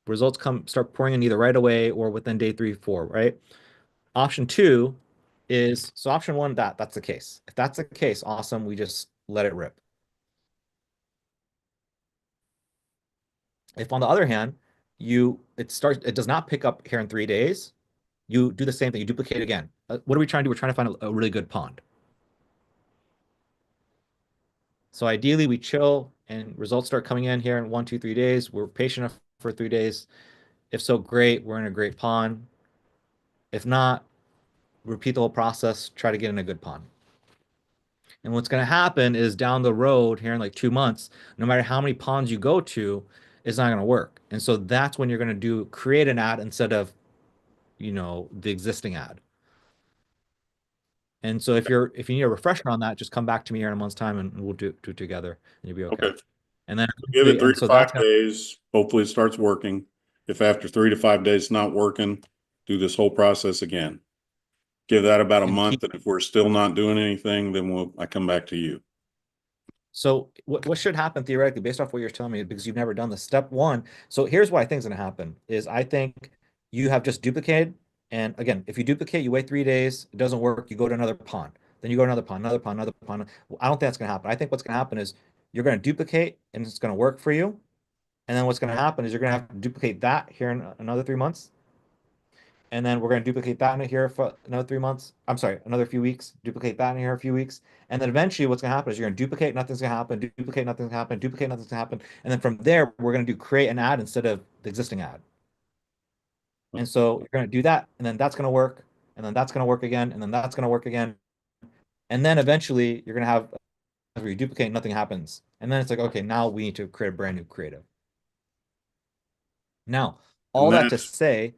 Results start pouring in either right away or within day 3, 4, right? Option 2 is, so option 1, that's the case. If that's the case, awesome. We just let it rip. If on the other hand, it does not pick up here in 3 days, you do the same thing. You duplicate again. What are we trying to do? We're trying to find a really good pond. So ideally we chill and results start coming in here in 1, 2, 3 days. We're patient enough for 3 days. If so, great. We're in a great pond. If not, repeat the whole process, try to get in a good pond. And what's going to happen is down the road here in like 2 months, no matter how many ponds you go to, it's not going to work. And so that's when you're going to create an ad instead of, the existing ad. And so if you need a refresher on that, just come back to me here in a month's time and we'll do it together and you'll be okay. Okay. And then Give it 3 and to so 5 that's days. Hopefully it starts working. If after 3 to 5 days it's not working, do this whole process again. Give that about a And month, and if we're still not doing anything, then I come back to you. So what should happen theoretically, based off what you're telling me, because you've never done this, step 1. So here's what I think is going to happen is I think you have just duplicated. And again, if you duplicate, you wait 3 days, it doesn't work, you go to another pond. Then you go to another pond, another pond, another pond. I don't think that's going to happen. I think what's going to happen is you're going to duplicate and it's going to work for you. And then what's going to happen is you're going to have to duplicate that here in another 3 months. And then we're going to duplicate that in here for another 3 months. I'm sorry, another few weeks, duplicate that in here a few weeks. And then eventually what's going to happen is you're going to duplicate, nothing's going to happen, duplicate, nothing's going to happen, duplicate, nothing's going to happen. And then from there, we're going to do create an ad instead of the existing ad. And so you're going to do that, and then that's going to work, and then that's going to work again, and then that's going to work again. And then eventually you're going to have, where you duplicate, nothing happens. And then it's like, okay, now we need to create a brand new creative. Now, all that to say,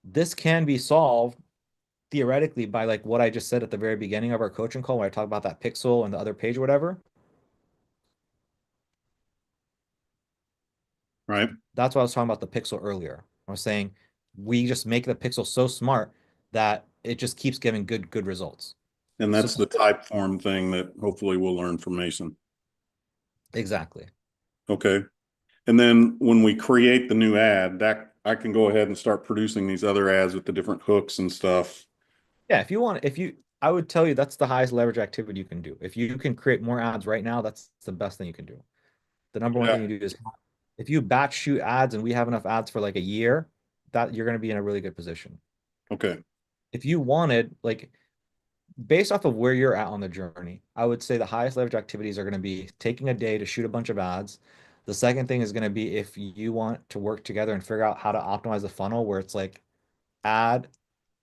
this can be solved theoretically by like what I just said at the very beginning of our coaching call, where I talk about that pixel and the other page or whatever. Right. That's why I was talking about the pixel earlier. I was saying we just make the pixel so smart that it just keeps giving good results. And that's the type form thing that hopefully we'll learn from Mason. Exactly. Okay. And then when we create the new ad, that I can go ahead and start producing these other ads with the different hooks and stuff. Yeah, I would tell you that's the highest leverage activity you can do. If you can create more ads right now, that's the best thing you can do. The number one thing you do is if you batch shoot ads and we have enough ads for like a year, that you're going to be in a really good position. Okay. If you wanted, like, based off of where you're at on the journey, I would say the highest leverage activities are going to be taking a day to shoot a bunch of ads. The second thing is going to be if you want to work together and figure out how to optimize the funnel where it's like ad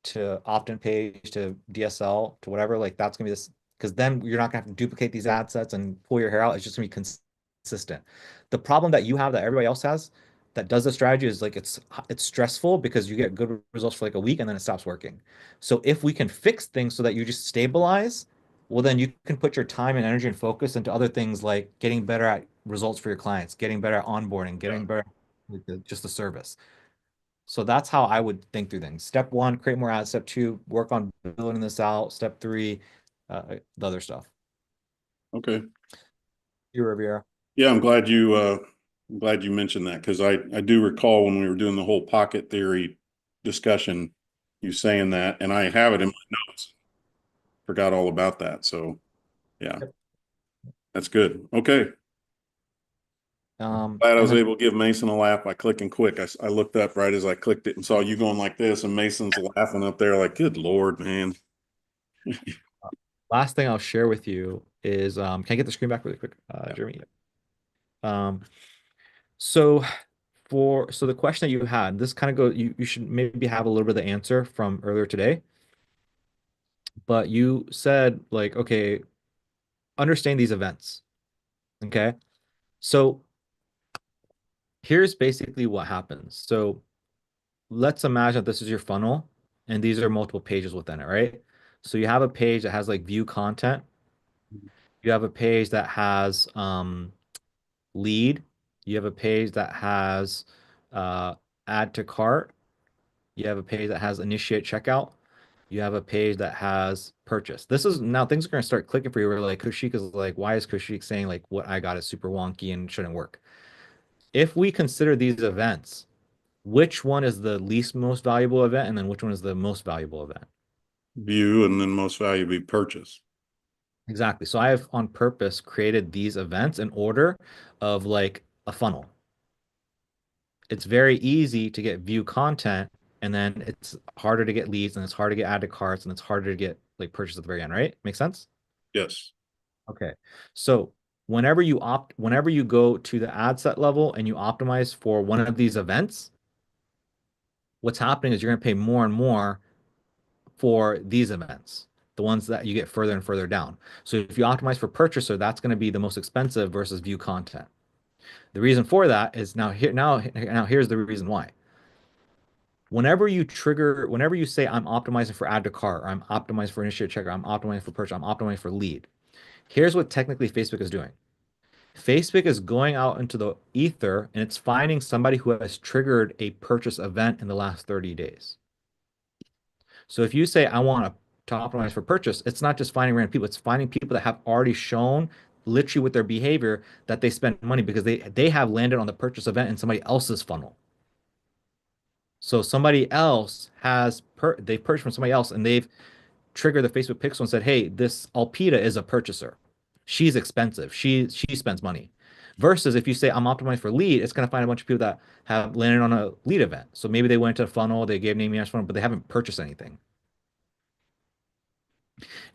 to opt-in page to DSL to whatever, like that's going to be this, because then you're not going to have to duplicate these ad sets and pull your hair out. It's just going to be consistent. The problem that you have that everybody else has that does the strategy is like it's stressful because you get good results for like a week and then it stops working. So if we can fix things so that you just stabilize, well, then you can put your time and energy and focus into other things like getting better at results for your clients, getting better at onboarding, getting better at just the service. So that's how I would think through things. Step 1, create more ads. Step 2, work on building this out. Step 3, the other stuff. Okay. You, Riviera. Yeah, I'm glad you mentioned that because I do recall when we were doing the whole pocket theory discussion, you saying that, and I have it in my notes. Forgot all about that. So yeah, that's good. Okay. Glad I And was then able to give Mason a laugh by clicking quick. I looked up right as I clicked it and saw you going like this, and Mason's laughing up there like, good Lord, man. last thing I'll share with you is, can I get the screen back really quick, Jeremy? Um, so so the question that you had, this kind of go, you should maybe have a little bit of the answer from earlier today, but you said like, okay, understand these events. Okay. So here's basically what happens. So let's imagine this is your funnel and these are multiple pages within it, right? So you have a page that has like view content. You have a page that has lead. You have a page that has add to cart. You have a page that has initiate checkout. You have a page that has purchase. This is now things are going to start clicking for you. We're like, Kushik is like, why is Kushik saying like what I got is super wonky and shouldn't work? If we consider these events, which one is the least most valuable event, and then which one is the most valuable event? View and then most valuable purchase. Exactly. So I have on purpose created these events in order of like a funnel. It's very easy to get view content, and then it's harder to get leads, and it's harder to get add to carts, and it's harder to get like purchase at the very end, right? Make sense? Yes. Okay. So whenever you go to the ad set level and you optimize for one of these events, what's happening is you're going to pay more and more for these events, the ones that you get further and further down. So if you optimize for purchaser, that's going to be the most expensive versus view content. The reason for that is now here's the reason why. Whenever you say I'm optimizing for add to cart, or I'm optimizing for initiate checker, I'm optimizing for purchase, I'm optimizing for lead. Here's what technically Facebook is doing. Facebook is going out into the ether and it's finding somebody who has triggered a purchase event in the last 30 days. So if you say I want to optimize for purchase, it's not just finding random people, it's finding people that have already shown literally with their behavior that they spend money because they have landed on the purchase event in somebody else's funnel. So somebody else they've purchased from somebody else and they've triggered the Facebook pixel and said, hey, this Alpida is a purchaser. She's expensive. She spends money. Versus if you say I'm optimized for lead, it's going to find a bunch of people that have landed on a lead event. So maybe they went to a funnel, they gave name, funnel, but they haven't purchased anything.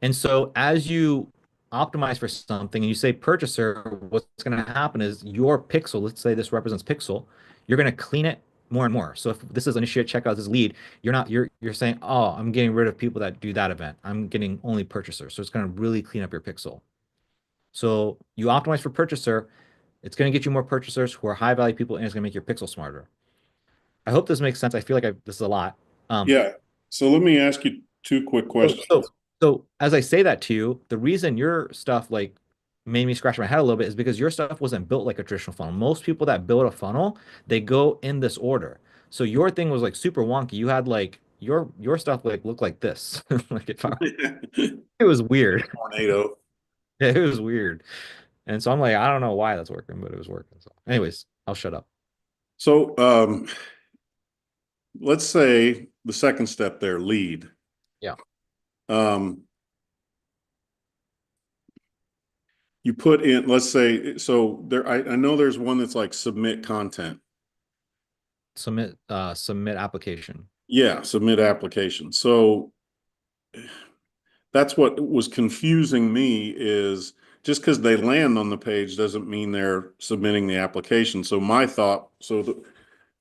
And so as you optimize for something and you say purchaser, what's going to happen is your pixel, let's say this represents pixel, you're going to clean it more and more. So if this is initiate checkout, this is lead, you're saying, oh, I'm getting rid of people that do that event. I'm getting only purchasers. So it's going to really clean up your pixel. So you optimize for purchaser, it's going to get you more purchasers who are high value people, and it's going to make your pixel smarter. I hope this makes sense. I feel like this is a lot. Yeah. So let me ask you two quick questions. So as I say that to you, the reason your stuff like made me scratch my head a little bit is because your stuff wasn't built like a traditional funnel. Most people that build a funnel, they go in this order. So your thing was like super wonky. You had like your stuff like looked like this. Like it was weird. Tornado. Yeah, it was weird. And so I'm like, I don't know why that's working, but it was working. So anyways, I'll shut up. So let's say the second step there, lead. Yeah. You put in, let's say, so there, I know there's one that's like submit content. Submit application. Yeah, submit application. So that's what was confusing me is just because they land on the page doesn't mean they're submitting the application. So my thought,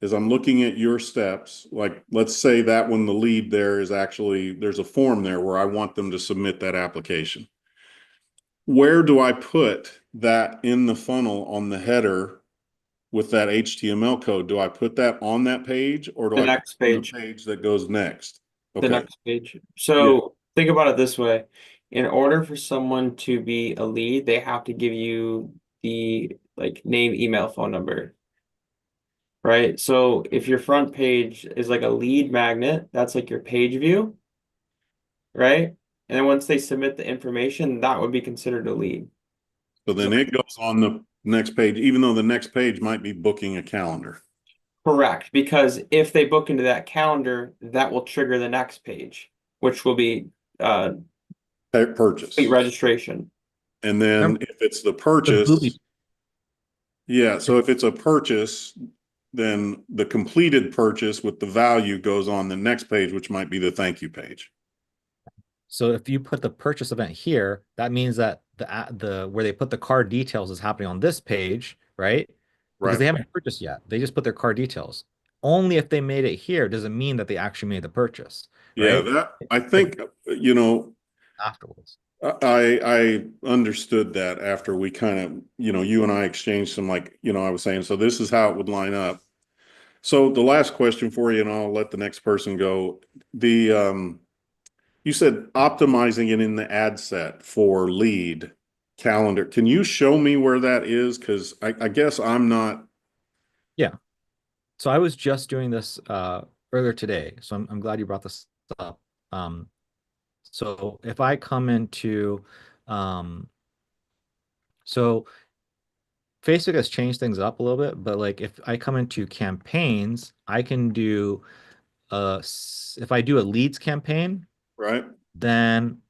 as I'm looking at your steps, like let's say that when the lead there is actually, there's a form there where I want them to submit that application. Where do I put that in the funnel on the header with that HTML code? Do I put that on that page or do The I next put it on page. the page that goes next? The Okay. next page. So think about it this way. In order for someone to be a lead, they have to give you the like name, email, phone number. Right? So if your front page is like a lead magnet, that's like your page view. Right? And then once they submit the information, that would be considered a lead. So then it goes on the next page, even though the next page might be booking a calendar. Correct, because if they book into that calendar, that will trigger the next page, which will be Purchase. complete registration. And then if it's the The purchase, booby- yeah, so if it's a purchase, then the completed purchase with the value goes on the next page, which might be the thank you page. So if you put the purchase event here, that means that the where they put the card details is happening on this page, right? Because Right. they haven't purchased yet. They just put their card details. Only if they made it here does it mean that they actually made the purchase, Yeah, right? that I think, you know, Afterwards. I understood that after we kind of, you know, you and I exchanged some, like, you know, I was saying, so this is how it would line up. So the last question for you, and I'll let the next person go. You said optimizing it in the ad set for lead calendar. Can you show me where that is? Because I guess I'm not. So I was just doing this earlier today. So I'm glad you brought this up. So if I come into so Facebook has changed things up a little bit, but like if I come into campaigns, I can do if I do a leads campaign, Right. then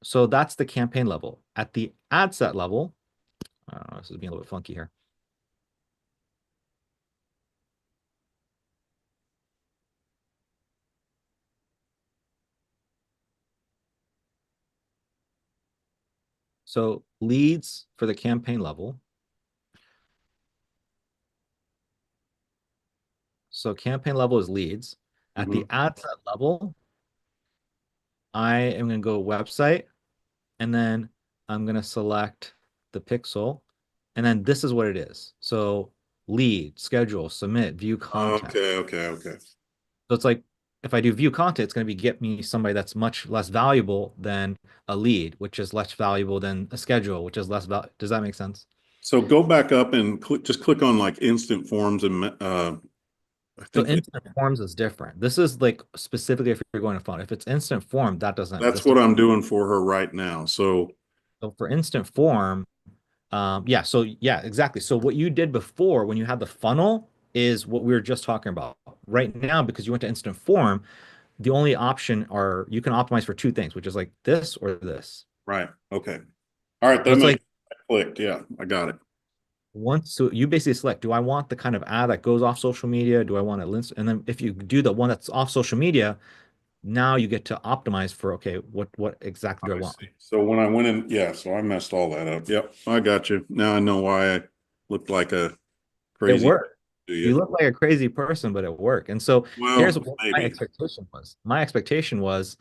so that's the campaign level. At the ad set level, I don't know, this is being a little bit funky here. So leads for the campaign level. So campaign level is leads. At the ad set level, I am going to go website, and then I'm going to select the pixel, and then this is what it is. So lead, schedule, submit, view content. Okay. So it's like if I do view content, it's going to be get me somebody that's much less valuable than a lead, which is less valuable than a schedule, which is less valuable. Does that make sense? So go back up and just click on like instant forms and I So think instant forms is different. This is like specifically if you're going to phone. If it's instant form, that doesn't that's exist. what I'm doing for her right now. So for instant form, yeah, exactly. So what you did before when you had the funnel is what we were just talking about. Right now, because you went to instant form, the only option are you can optimize for two things, which is like this or this. right. Okay. All right. So it's like Clicked. Yeah, I got it. so you basically select, do I want the kind of ad that goes off social media? Do I want it? And then if you do the one that's off social media, now you get to optimize for, okay, what exactly do I want? See. So when I went in, yeah, so I messed all that up. Yep, I got you. Now I know why I looked like a crazy. It worked. Do You look like a crazy person, but it worked. And so here's what my expectation was. My expectation was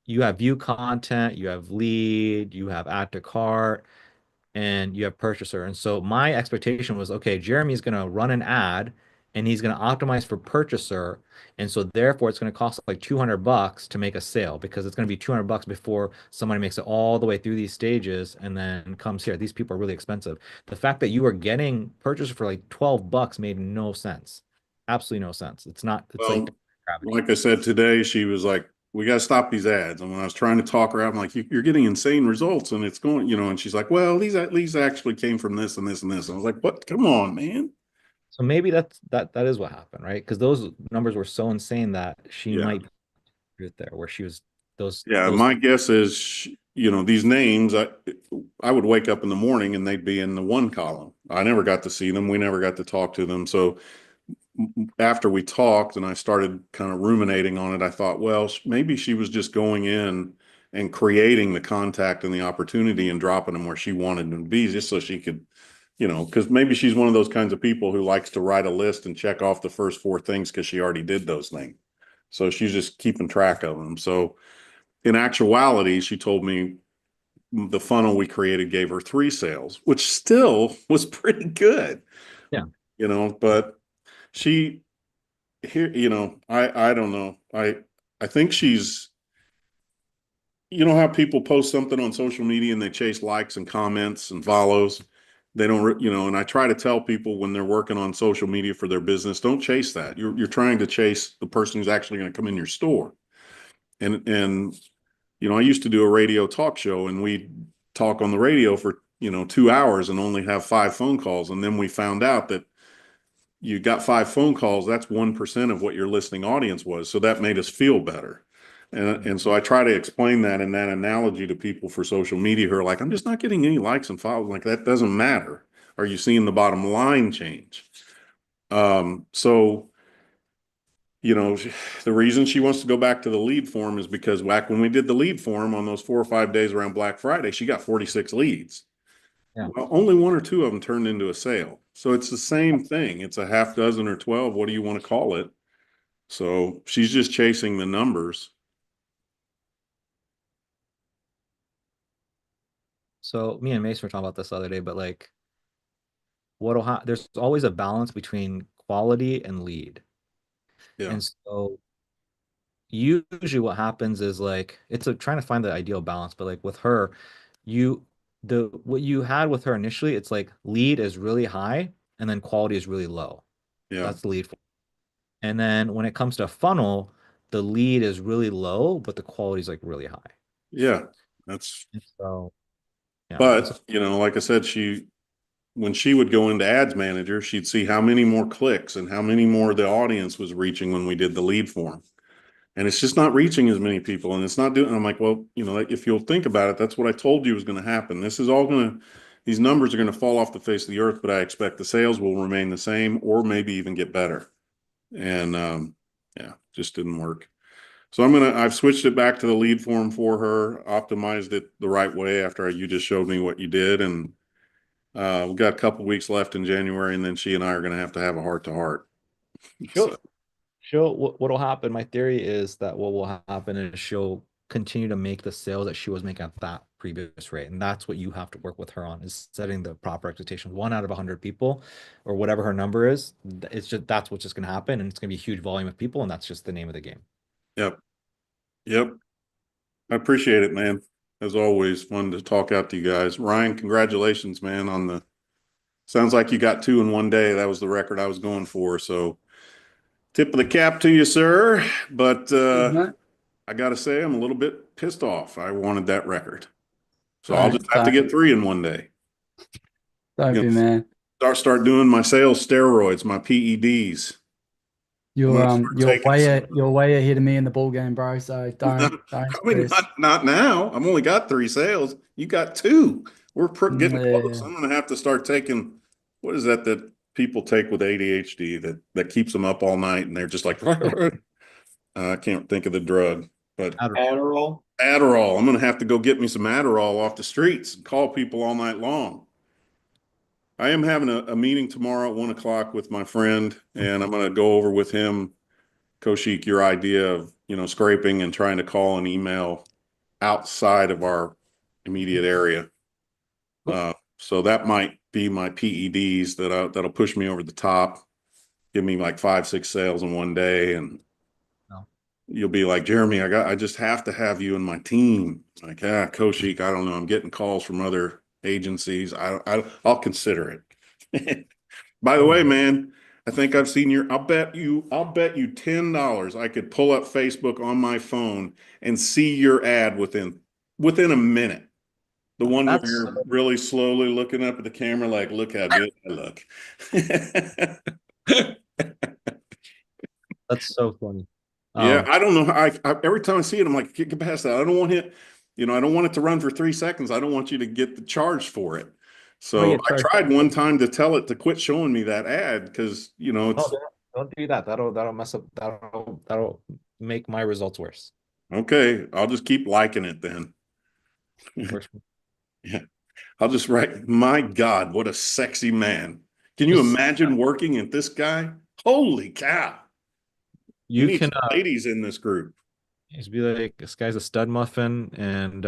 you have view content, you have lead, you have add to cart, and you have purchaser. And so my expectation was, okay, Jeremy's going to run an ad and he's going to optimize for purchaser. And so therefore it's going to cost like $200 to make a sale because it's going to be $200 before somebody makes it all the way through these stages and then comes here. These people are really expensive. The fact that you were getting purchaser for like $12 made no sense. Absolutely no sense. It's not, it's like I said today, she was like, we got to stop these ads. And when I was trying to talk her out, I'm like, you're getting insane results and it's going, you know, and she's like, well, these actually came from this and this and this. And I was like, what? Come on, man. So maybe that is what happened, right? Because those numbers were so insane that she might be there where she was those. My guess is, you know, these names, I would wake up in the morning and they'd be in the one column. I never got to see them. We never got to talk to them. So after we talked and I started kind of ruminating on it, I thought, well, maybe she was just going in and creating the contact and the opportunity and dropping them where she wanted them to be just so she could, you know, because maybe she's one of those kinds of people who likes to write a list and check off the first 4 things because she already did those things. So she's just keeping track of them. So in actuality, she told me the funnel we created gave her 3 sales, which still was pretty good. Yeah. You know, but she here, you know, I don't know. I think she's, you know how people post something on social media and they chase likes and comments and follows. They don't, you know, and I try to tell people when they're working on social media for their business, don't chase that. You're trying to chase the person who's actually going to come in your store. And you know, I used to do a radio talk show and we'd talk on the radio for, 2 hours and only have 5 phone calls. And then we found out that you got 5 phone calls, that's 1% of what your listening audience was. So that made us feel better. And so I try to explain that in that analogy to people for social media who are like, I'm just not getting any likes and follows. Like, that doesn't matter. Are you seeing the bottom line change? So, the reason she wants to go back to the lead form is because back when we did the lead form on those 4 or 5 days around Black Friday, she got 46 leads. Yeah. Well, only 1 or 2 of them turned into a sale. So it's the same thing. It's a half dozen or 12. What do you want to call it? So she's just chasing the numbers. So me and Mace were talking about this the other day, but like, there's always a balance between quality and lead. Yeah. And so usually what happens is like, trying to find the ideal balance, but like with her, what you had with her initially, it's like lead is really high and then quality is really low. Yeah. That's the lead. And then when it comes to funnel, the lead is really low, but the quality is like really high. Yeah. And so, yeah. But, like I said, when she would go into Ads Manager, she'd see how many more clicks and how many more the audience was reaching when we did the lead form. And it's just not reaching as many people, and it's not doing. I'm like, well, if you'll think about it, that's what I told you was going to happen. These numbers are going to fall off the face of the earth, but I expect the sales will remain the same or maybe even get better. And just didn't work. So I've switched it back to the lead form for her, optimized it the right way after you just showed me what you did. And we've got a couple weeks left in January, and then she and I are going to have a heart-to-heart. What'll happen, my theory is that what will happen is she'll continue to make the sales that she was making at that previous rate. And that's what you have to work with her on, is setting the proper expectations. 1 out of 100 people or whatever her number is, that's what's just going to happen. And it's going to be a huge volume of people. And that's just the name of the game. Yep. I appreciate it, man. As always, fun to talk out to you guys. Ryan, congratulations, man, sounds like you got 2 in one day. That was the record I was going for. So tip of the cap to you, sir. But I got to say, I'm a little bit pissed off. I wanted that record. So I'll just have to get 3 in one day. Don't be, man. Start doing my sales steroids, my PEDs. You're way ahead of me in the ball game, bro. So don't. I mean, not now. I've only got 3 sales. You got 2. We're getting close. I'm going to have to start taking, what is that people take with ADHD that keeps them up all night and they're just like, I can't think of the drug, but Adderall. I'm going to have to go get me some Adderall off the streets and call people all night long. I am having a meeting tomorrow at 1:00 with my friend, and I'm going to go over with him, Kaushik, your idea of, scraping and trying to call and email outside of our immediate area. So that might be my PEDs that'll push me over the top, give me like 5-6 sales in one day. And you'll be like, Jeremy, I just have to have you in my team. Like, Kaushik, I don't know. I'm getting calls from other agencies. I'll consider it. By the way, man, I think I've seen I'll bet you $10 I could pull up Facebook on my phone and see your ad within a minute. The one where you're really slowly looking up at the camera, like, look how good I look. That's so funny. Yeah, I don't know. I every time I see it, I'm like, get past that. I don't want it. I don't want it to run for 3 seconds. I don't want you to get the charge for it. So I tried one time to tell it to quit showing me that ad because it's. Don't do that. That'll mess up. That'll make my results worse. Okay, I'll just keep liking it then. Yeah, I'll just write, my God, what a sexy man. Can you imagine working at this guy? Holy cow. You need some ladies in this group. Just be like, this guy's a stud muffin, and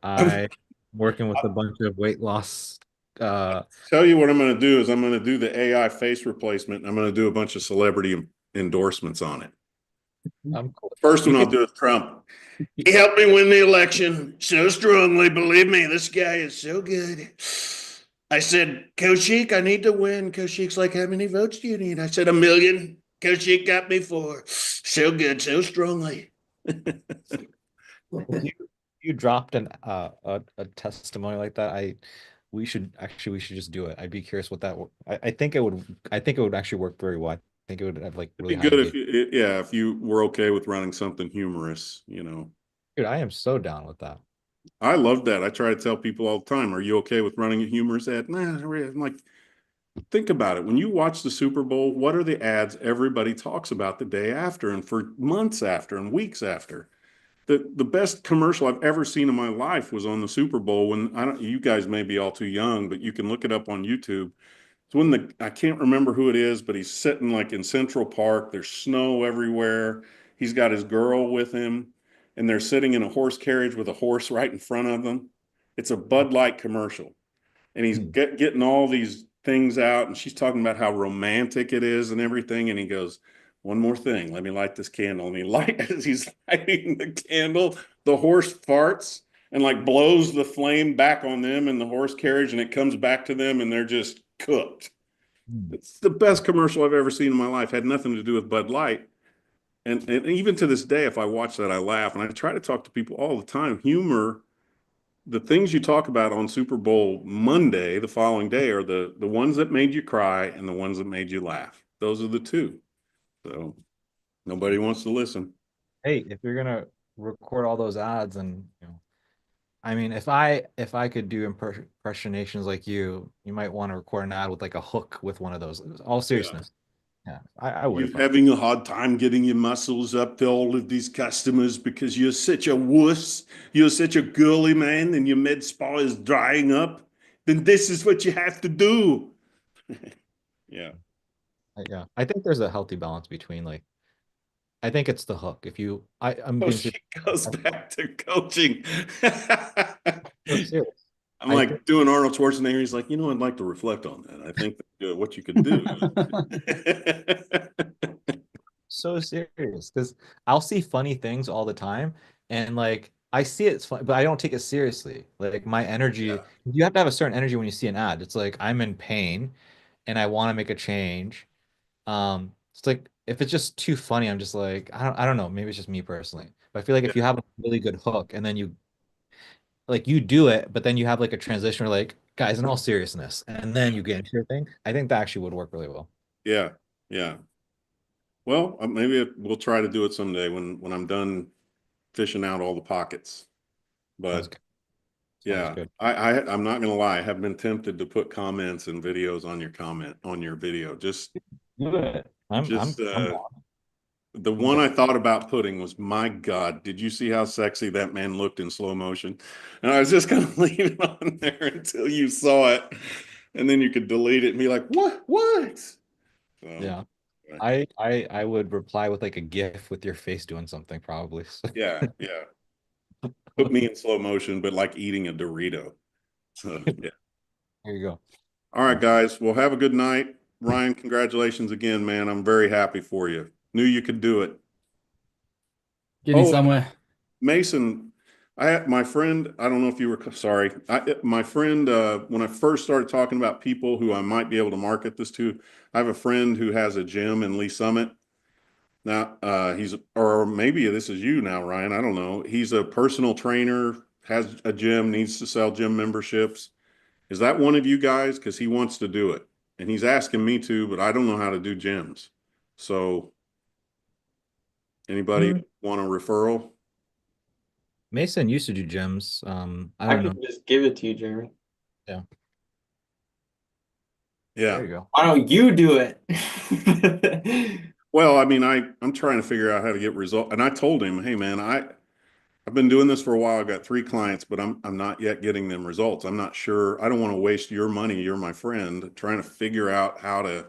I'm working with a bunch of weight loss. Tell you what I'm going to do is I'm going to do the AI face replacement. I'm going to do a bunch of celebrity endorsements on it. I'm cool. First one I'll do is Trump. He helped me win the election so strongly. Believe me, this guy is so good. I said, Kaushik, I need to win. Kaushik's like, how many votes do you need? I said, 1 million. Kaushik got me 4. So good, so strongly. if you dropped a testimony like that, we should just do it. I'd be curious what that I think it would actually work very well. I think it would have like It'd really be high good if engagement. if you were okay with running something humorous, you know. Dude, I am so down with that. I love that. I try to tell people all the time, are you okay with running a humorous ad? Nah, I'm like, think about it. When you watch the Super Bowl, what are the ads everybody talks about the day after and for months after and weeks after? The best commercial I've ever seen in my life was on the Super Bowl when you guys may be all too young, but you can look it up on YouTube. It's when I can't remember who it is, but he's sitting like in Central Park. There's snow everywhere. He's got his girl with him, and they're sitting in a horse carriage with a horse right in front of them. It's a Bud Light commercial, and he's getting all these things out, and she's talking about how romantic it is and everything, and he goes, one more thing, let me light this candle. And as he's lighting the candle, the horse farts and like blows the flame back on them in the horse carriage, and it comes back to them, and they're just cooked. It's the best commercial I've ever seen in my life. Had nothing to do with Bud Light. And even to this day, if I watch that, I laugh. And I try to talk to people all the time. Humor, the things you talk about on Super Bowl Monday, the following day, are the ones that made you cry and the ones that made you laugh. Those are the two. So nobody wants to listen. Hey, if you're gonna record all those ads, and I mean, if I could do impersonations like you might want to record an ad with like a hook with one of those. All seriousness. Yeah, I would. You're having a hard time getting your muscles up to all of these customers because you're such a wuss. You're such a girly man, and your med spa is drying up. Then this is what you have to do. Yeah. Yeah, I think there's a healthy balance between like, I think it's the hook. I'm being She goes back to coaching. serious. I'm like doing Arnold Schwarzenegger. He's like, I'd like to reflect on that. I think what you could do. So serious, because I'll see funny things all the time, and like I see it's fun, but I don't take it seriously. Like my energy, you have to have a certain energy when you see an ad. It's like I'm in pain, and I want to make a change. It's like if it's just too funny, I'm just like I don't know. Maybe it's just me personally, but I feel like if you have a really good hook and then you do it, but then you have like a transition where like, guys, in all seriousness, and then you get into your thing. I think that actually would work really well. Yeah, yeah. Well, maybe we'll try to do it someday when I'm done fishing out all the pockets. But yeah, I'm not gonna lie. I have been tempted to put comments and videos on your video. Just do it. The one I thought about putting was, my God, did you see how sexy that man looked in slow motion? And I was just going to leave it on there until you saw it. And then you could delete it and be like, what? So, yeah. I would reply with like a GIF with your face doing something probably. Yeah. Put me in slow motion, but like eating a Dorito. So, yeah. There you go. All right, guys. Well, have a good night. Ryan, congratulations again, man. I'm very happy for you. Knew you could do it. Getting somewhere. Mason, my friend, I don't know if you were, sorry. My friend, when I first started talking about people who I might be able to market this to, I have a friend who has a gym in Lee Summit. Now, or maybe this is you now, Ryan. I don't know. He's a personal trainer, has a gym, needs to sell gym memberships. Is that one of you guys? Because he wants to do it. And he's asking me to, but I don't know how to do gyms. So anybody want a referral? Mason used to do gyms. I don't know. can just give it to you, Jeremy. Yeah. Yeah. There you go. Why don't you do it? Well, I mean, I'm trying to figure out how to get results. And I told him, hey man, I've been doing this for a while. I've got 3 clients, but I'm not yet getting them results. I'm not sure. I don't want to waste your money. You're my friend, trying to figure out how to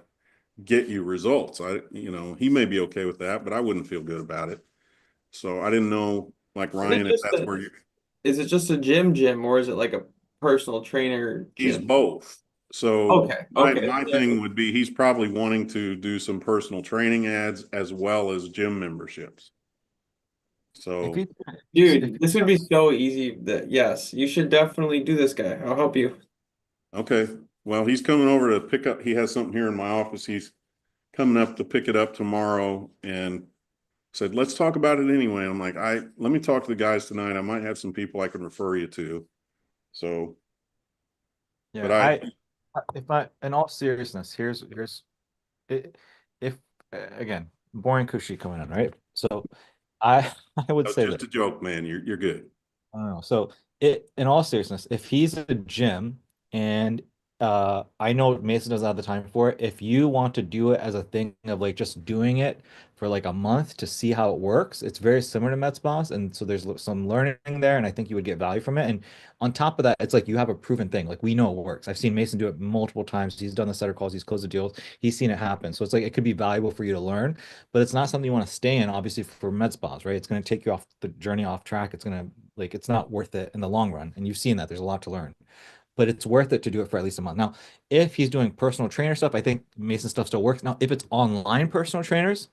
get you results. He may be okay with that, but I wouldn't feel good about it. So I didn't know, like Ryan, if that's where you. Is it just a gym, or is it like a personal trainer gym? He's both. So okay. My thing would be he's probably wanting to do some personal training ads as well as gym memberships. So, dude, this would be so easy. Yes, you should definitely do this, guy. I'll help you. Okay. Well, he's coming over to pick up. He has something here in my office. He's coming up to pick it up tomorrow, and said, let's talk about it anyway. I'm like, let me talk to the guys tonight. I might have some people I can refer you to. So, Yeah, but if I, in all seriousness, here's it, if again, boring cushy coming in, right? So I I would that was say just that. a joke, man. You're good. I don't know. So in all seriousness, if he's at a gym and I know Mason doesn't have the time for it, if you want to do it as a thing of like just doing it for like a month to see how it works, it's very similar to Metsboss, and so there's some learning there, and I think you would get value from it. And on top of that, it's like you have a proven thing. Like we know it works. I've seen Mason do it multiple times. He's done the setter calls, he's closed the deals, he's seen it happen. So it's like it could be valuable for you to learn, but it's not something you want to stay in, obviously, for med spas, right? It's going to take you off the journey off track. It's going to like it's not worth it in the long run. And you've seen that there's a lot to learn, but it's worth it to do it for at least a month. Now, if he's doing personal trainer stuff, I think Mason stuff still works. Now, if it's online personal trainers,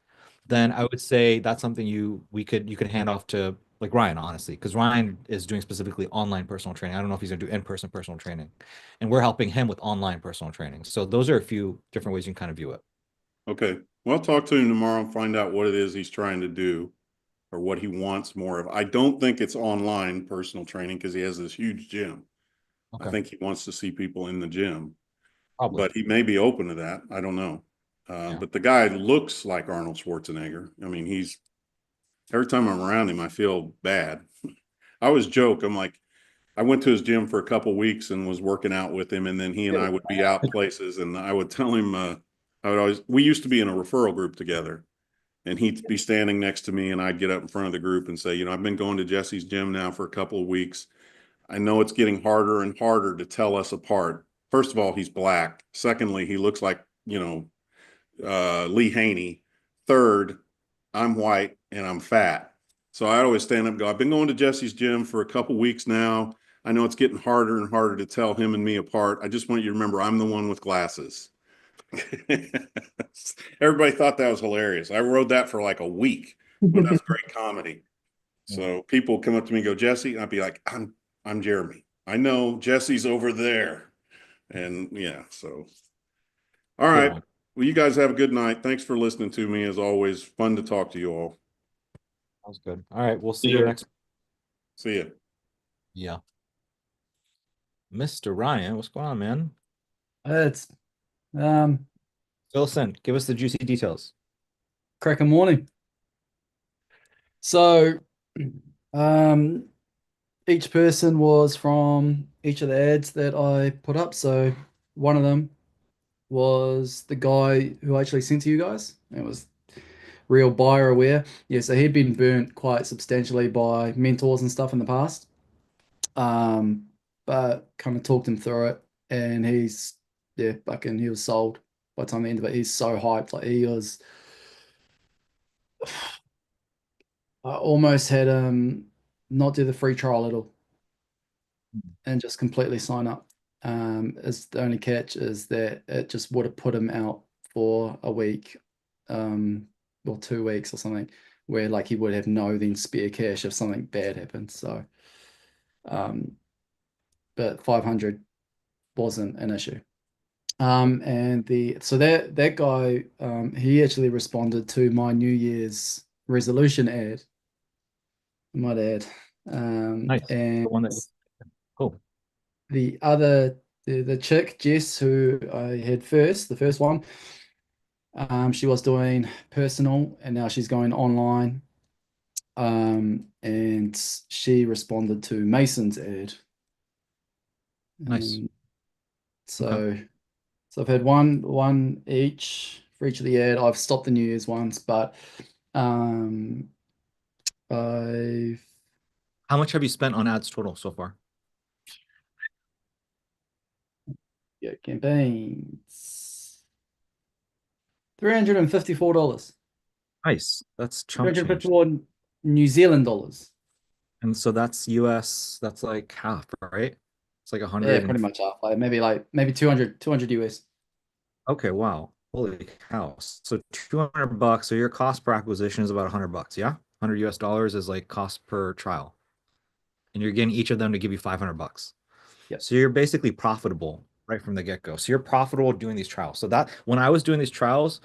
then I would say that's something you could hand off to like Ryan, honestly, because Ryan is doing specifically online personal training. I don't know if he's gonna do in-person personal training, and we're helping him with online personal training. So those are a few different ways you can kind of view it. Okay. Well, I'll talk to him tomorrow and find out what it is he's trying to do or what he wants more of. I don't think it's online personal training because he has this huge gym. I Okay, think he wants to see people in the gym, probably. but he may be open to that. I don't know. Yeah. But the guy looks like Arnold Schwarzenegger. I mean, every time I'm around him, I feel bad. I always joke. I'm like, I went to his gym for a couple weeks and was working out with him, and then he and I would be out places, and I would tell him, we used to be in a referral group together, and he'd be standing next to me, and I'd get up in front of the group and say, I've been going to Jesse's gym now for a couple of weeks. I know it's getting harder and harder to tell us apart. First of all, he's black. Secondly, he looks like, Lee Haney. Third, I'm white and I'm fat. So I always stand up and go, I've been going to Jesse's gym for a couple weeks now. I know it's getting harder and harder to tell him and me apart. I just want you to remember I'm the one with glasses. Everybody thought that was hilarious. I wrote that for like a week, but that's great comedy. So people come up to me and go, Jesse, and I'd be like, I'm Jeremy. I know Jesse's over there. And yeah, so all right. Well, you guys have a good night. Thanks for listening to me. As always, fun to talk to you all. Sounds good. All right, we'll see you next. See ya. Yeah. Mr. Ryan, what's going on, man? It's Fill us in. Give us the juicy details. cracking morning. So each person was from each of the ads that I put up. So one of them was the guy who I actually sent to you guys. It was real buyer aware. Yeah, so he'd been burnt quite substantially by mentors and stuff in the past. But kind of talked him through it, and he was sold by the time the end of it. He's so hyped. Like he was I almost had him not do the free trial at all and just completely sign up. Is the only catch is that it just would have put him out for a week, or 2 weeks or something, where like he would have no then spare cash if something bad happened. So, but 500 wasn't an issue. So that guy, he actually responded to my New Year's resolution ad. I might add. Nice. And The one that cool. the other, the chick, Jess, who I had first, the first one, she was doing personal and now she's going online. And she responded to Mason's ad. Nice. So I've had one each for each of the ad. I've stopped the New Year's ones, but I've How much have you spent on ads total so far? campaigns $354. Nice. That's chump change. 354 New Zealand dollars. And so that's US, that's like half, right? It's like 100. Yeah, pretty much half. Maybe 200 US. Okay, wow. Holy cow. So $200. So your cost per acquisition is about $100, yeah? 100 US dollars is like cost per trial. And you're getting each of them to give you $500. Yep. So you're basically profitable right from the get-go. So you're profitable doing these trials. So that when I was doing these trials,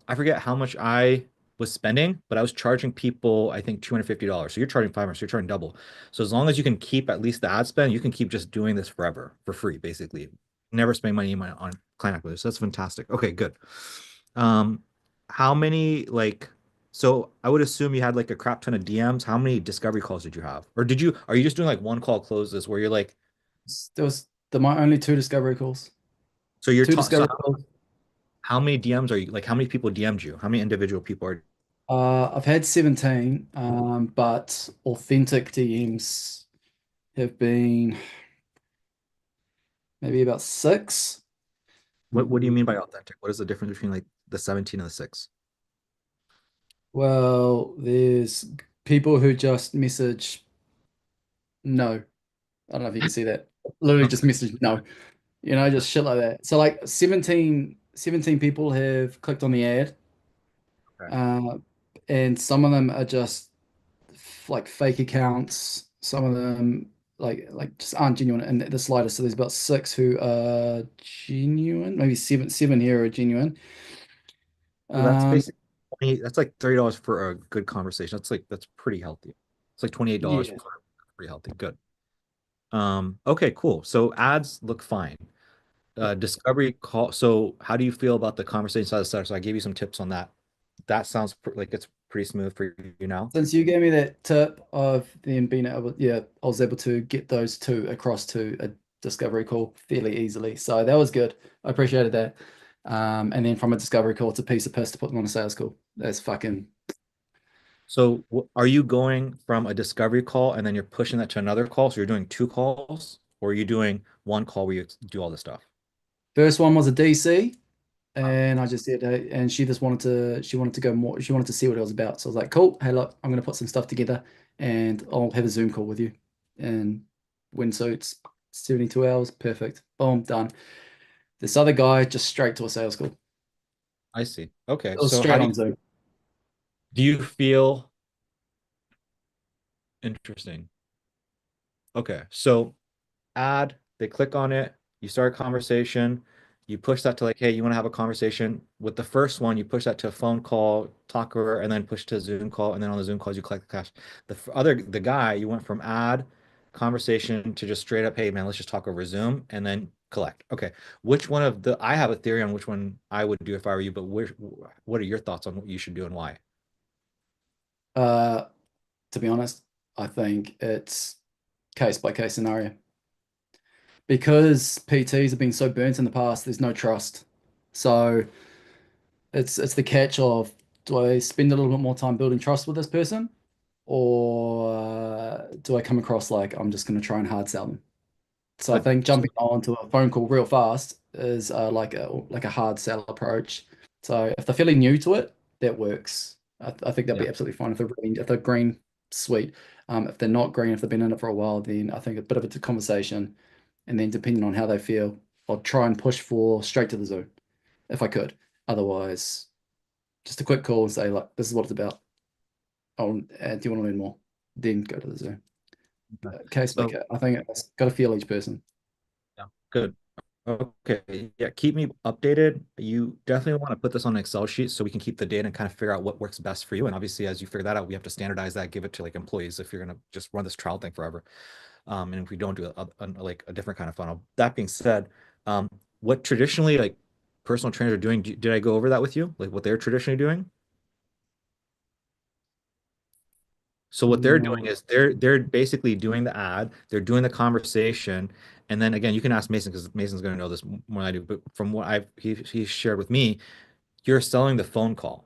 I forget how much I was spending, but I was charging people, I think $250. So you're charging 500, so you're charging double. So as long as you can keep at least the ad spend, you can keep just doing this forever for free, basically. Never spend money on client acquisition. So that's fantastic. Okay, good. How many like so I would assume you had like a crap ton of DMs. How many discovery calls did you have? Or are you just doing like one call closes where you're like, There was my only 2 discovery calls. so you're Two so discovery calls. how many DMs are you like how many people DM'd you? How many individual people are I've had 17, but authentic DMs have been maybe about 6. what do you mean by authentic? What is the difference between like the 17 and the 6? Well, there's people who just message no. I don't know if you can see that. Literally just message no. Just shit like that. So like 17 people have clicked on the ad. Okay. And some of them are just like fake accounts. Some of them like just aren't genuine in the slightest. So there's about 6 who are genuine. Maybe seven here are genuine. So that's Um, basically that's like $30 for a good conversation. That's pretty healthy. It's like $28 yeah. for pretty healthy. Good. Okay, cool. So ads look fine. Discovery call. So how do you feel about the conversation side of the seller? So I gave you some tips on that. That sounds like it's pretty smooth for you now. Since you gave me that tip of them being able, I was able to get those 2 across to a discovery call fairly easily. So that was good. I appreciated that. And then from a discovery call, it's a piece of piss to put them on a sales call. That's fucking. So are you going from a discovery call and then you're pushing that to another call? So you're doing 2 calls, or are you doing 1 call where you do all this stuff? First one was a DC, and I just said, hey, and she wanted to go more. She wanted to see what it was about. So I was like, cool. Hey, look, I'm going to put some stuff together, and I'll have a Zoom call with you. And windsuits, 72 hours, perfect. Boom, done. This other guy just straight to a sales call. I see. Okay. It was So straight on Zoom. do you feel interesting? Okay. So they click on it, you start a conversation, you push that to like, hey, you want to have a conversation with the first one, you push that to a phone call, talk to her, and then push to a Zoom call, and then on the Zoom calls you collect the cash. The guy, you went from conversation to just straight up, hey man, let's just talk over Zoom and then collect. Okay. I have a theory on which one I would do if I were you, but what are your thoughts on what you should do and why? To be honest, I think it's case by case scenario. Because PTs have been so burnt in the past, there's no trust. So it's the catch of, do I spend a little bit more time building trust with this person, or do I come across like I'm just going to try and hard sell them? So I think jumping onto a phone call real fast is like a hard sell approach. So if they're fairly new to it, that works. I think they'll be absolutely fine if they're green, sweet. If they're not green, if they've been in it for a while, then I think a bit of a conversation, and then depending on how they feel, I'll try and push for straight to the Zoom if I could. Otherwise, just a quick call and say like, this is what it's about. Oh, do you want to learn more? Then go to the Zoom. Case by case. I think it's got to feel each person. Yeah, good. Okay, yeah, keep me updated. You definitely want to put this on an Excel sheet so we can keep the data and kind of figure out what works best for you. And obviously, as you figure that out, we have to standardize that, give it to like employees if you're gonna just run this trial thing forever. And if we don't do like a different kind of funnel. That being said, what traditionally like personal trainers are doing, did I go over that with you? Like what they're traditionally doing? So what they're doing is they're basically doing the ad, they're doing the conversation, and then again, you can ask Mason because Mason's going to know this more than I do. But from what he shared with me, you're selling the phone call,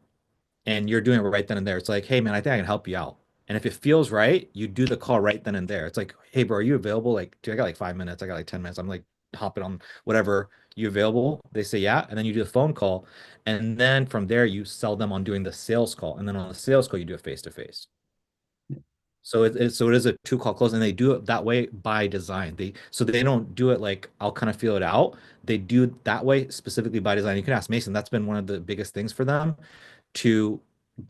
and you're doing it right then and there. It's like, hey man, I think I can help you out. And if it feels right, you do the call right then and there. It's like, hey bro, are you available? Like, dude, I got like 5 minutes. I got like 10 minutes. I'm like hopping on whatever. You available? They say yeah, and then you do the phone call, and then from there you sell them on doing the sales call, and then on the sales call you do a face to face. So it is a 2 call close, and they do it that way by design. They don't do it like I'll kind of feel it out. They do it that way specifically by design. You can ask Mason. That's been one of the biggest things for them to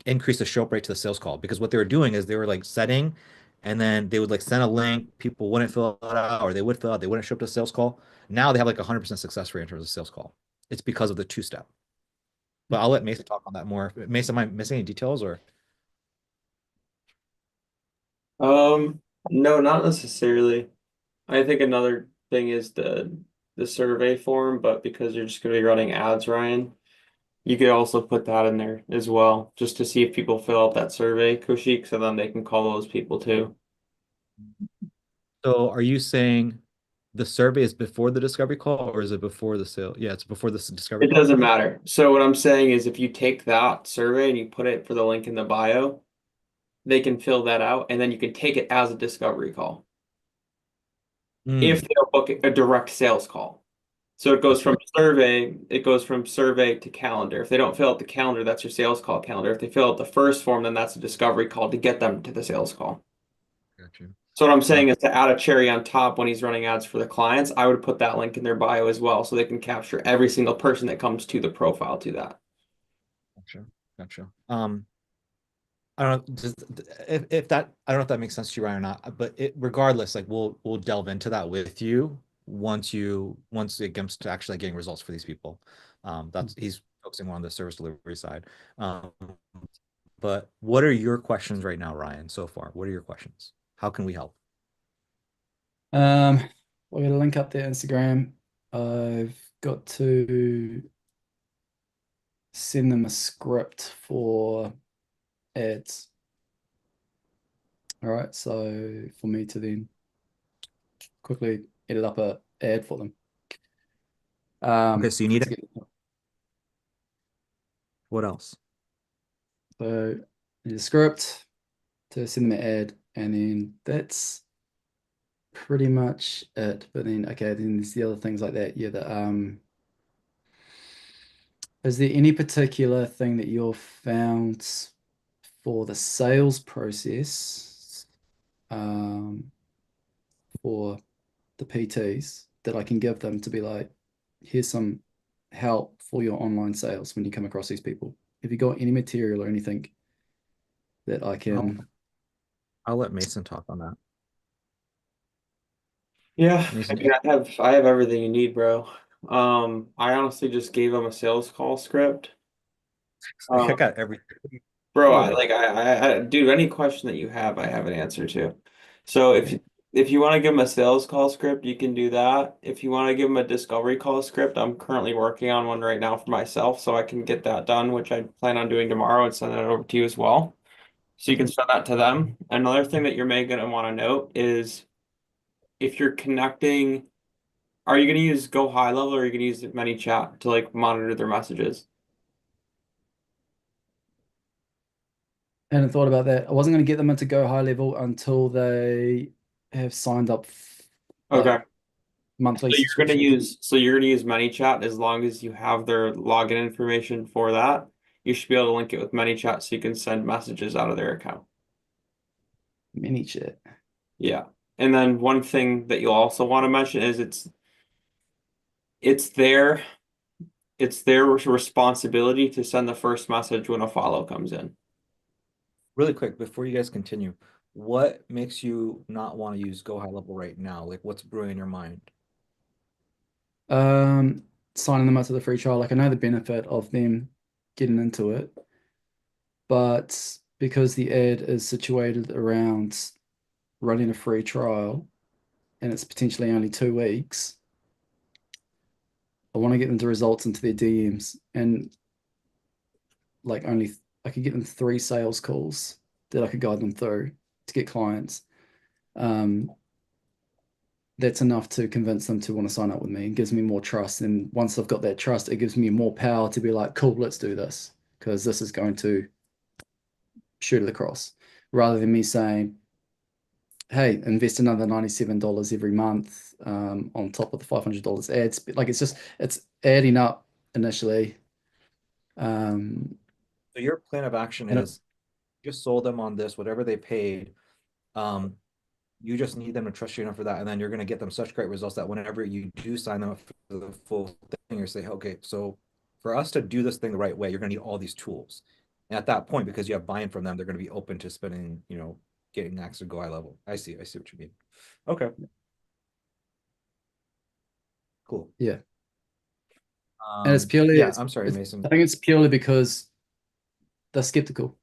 increase the show up rate to the sales call, because what they were doing is they were like setting, and then they would like send a link. People wouldn't fill it out, or they would fill out. They wouldn't show up to the sales call. Now they have like 100% success rate in terms of sales call. It's because of the 2-step. But I'll let Mason talk on that more. Mason, am I missing any details or? No, not necessarily. I think another thing is the survey form, but because you're just going to be running ads, Ryan, you could also put that in there as well, just to see if people fill out that survey, Kushik, so then they can call those people too. So are you saying the survey is before the discovery call or is it before the sale? Yeah, it's before the discovery It call. doesn't matter. So what I'm saying is if you take that survey and you put it for the link in the bio, they can fill that out and then you can take it as a discovery call if they don't book a direct sales call. So it goes from survey to calendar. If they don't fill out the calendar, that's your sales call calendar. If they fill out the first form, then that's a discovery call to get them to the sales call. Gotcha. So what I'm saying is to add a cherry on top when he's running ads for the clients, I would put that link in their bio as well so they can capture every single person that comes to the profile to that. Gotcha. I don't know, just if that, I don't know if that makes sense to you, Ryan, or not, but regardless, like we'll delve into that with you once it comes to actually getting results for these people. That's he's focusing more on the service delivery side. But what are your questions right now, Ryan, so far? What are your questions? How can we help? We're gonna link up their Instagram. I've got to send them a script for ads. All right, so for me to then quickly edit up a ad for them. Okay, so you need to it. What else? So I need a script to send them an ad, and then that's pretty much it. But then okay, then there's the other things like that. Yeah, is there any particular thing that you've found for the sales process for the PTs that I can give them to be like, here's some help for your online sales when you come across these people? Have you got any material or anything that I can? I'll let Mason talk on that. Yeah, Mason, I have everything you need, bro. I honestly just gave him a sales call script. I got everything. Bro, dude, any question that you have, I have an answer to. So if you want to give him a sales call script, you can do that. If you want to give him a discovery call script, I'm currently working on one right now for myself, so I can get that done, which I plan on doing tomorrow and send that over to you as well. So you can send that to them. Another thing that you're maybe gonna want to note is if you're connecting, are you gonna use Go High Level or are you gonna use ManyChat to like monitor their messages? I hadn't thought about that. I wasn't going to get them into Go High Level until they have signed up Okay. monthly. So you're gonna use ManyChat as long as you have their login information for that. You should be able to link it with ManyChat so you can send messages out of their account. ManyChat. Yeah. And then one thing that you'll also want to mention is it's their responsibility to send the first message when a follow comes in. Really quick, before you guys continue, what makes you not want to use Go High Level right now? Like what's brewing in your mind? Signing them up to the free trial. Like I know the benefit of them getting into it, but because the ad is situated around running a free trial and it's potentially only 2 weeks, I want to get them the results into their DMs, and like only I could get them 3 sales calls that I could guide them through to get clients. That's enough to convince them to want to sign up with me. It gives me more trust. And once I've got that trust, it gives me more power to be like, cool, let's do this, because this is going to shoot it across, rather than me saying, hey, invest another $97 every month on top of the $500 ads. Like it's adding up initially. So your plan of action is just sold them on this, whatever they paid. You just need them to trust you enough for that, and then you're going to get them such great results that whenever you do sign them up for the full thing, you're saying, okay, so for us to do this thing the right way, you're going to need all these tools. And at that point, because you have buy-in from them, they're going to be open to spending, getting access to Go High Level. I see what you mean. Okay. Cool. Yeah. And it's purely, Yeah, I'm sorry, Mason. I think it's purely because they're skeptical.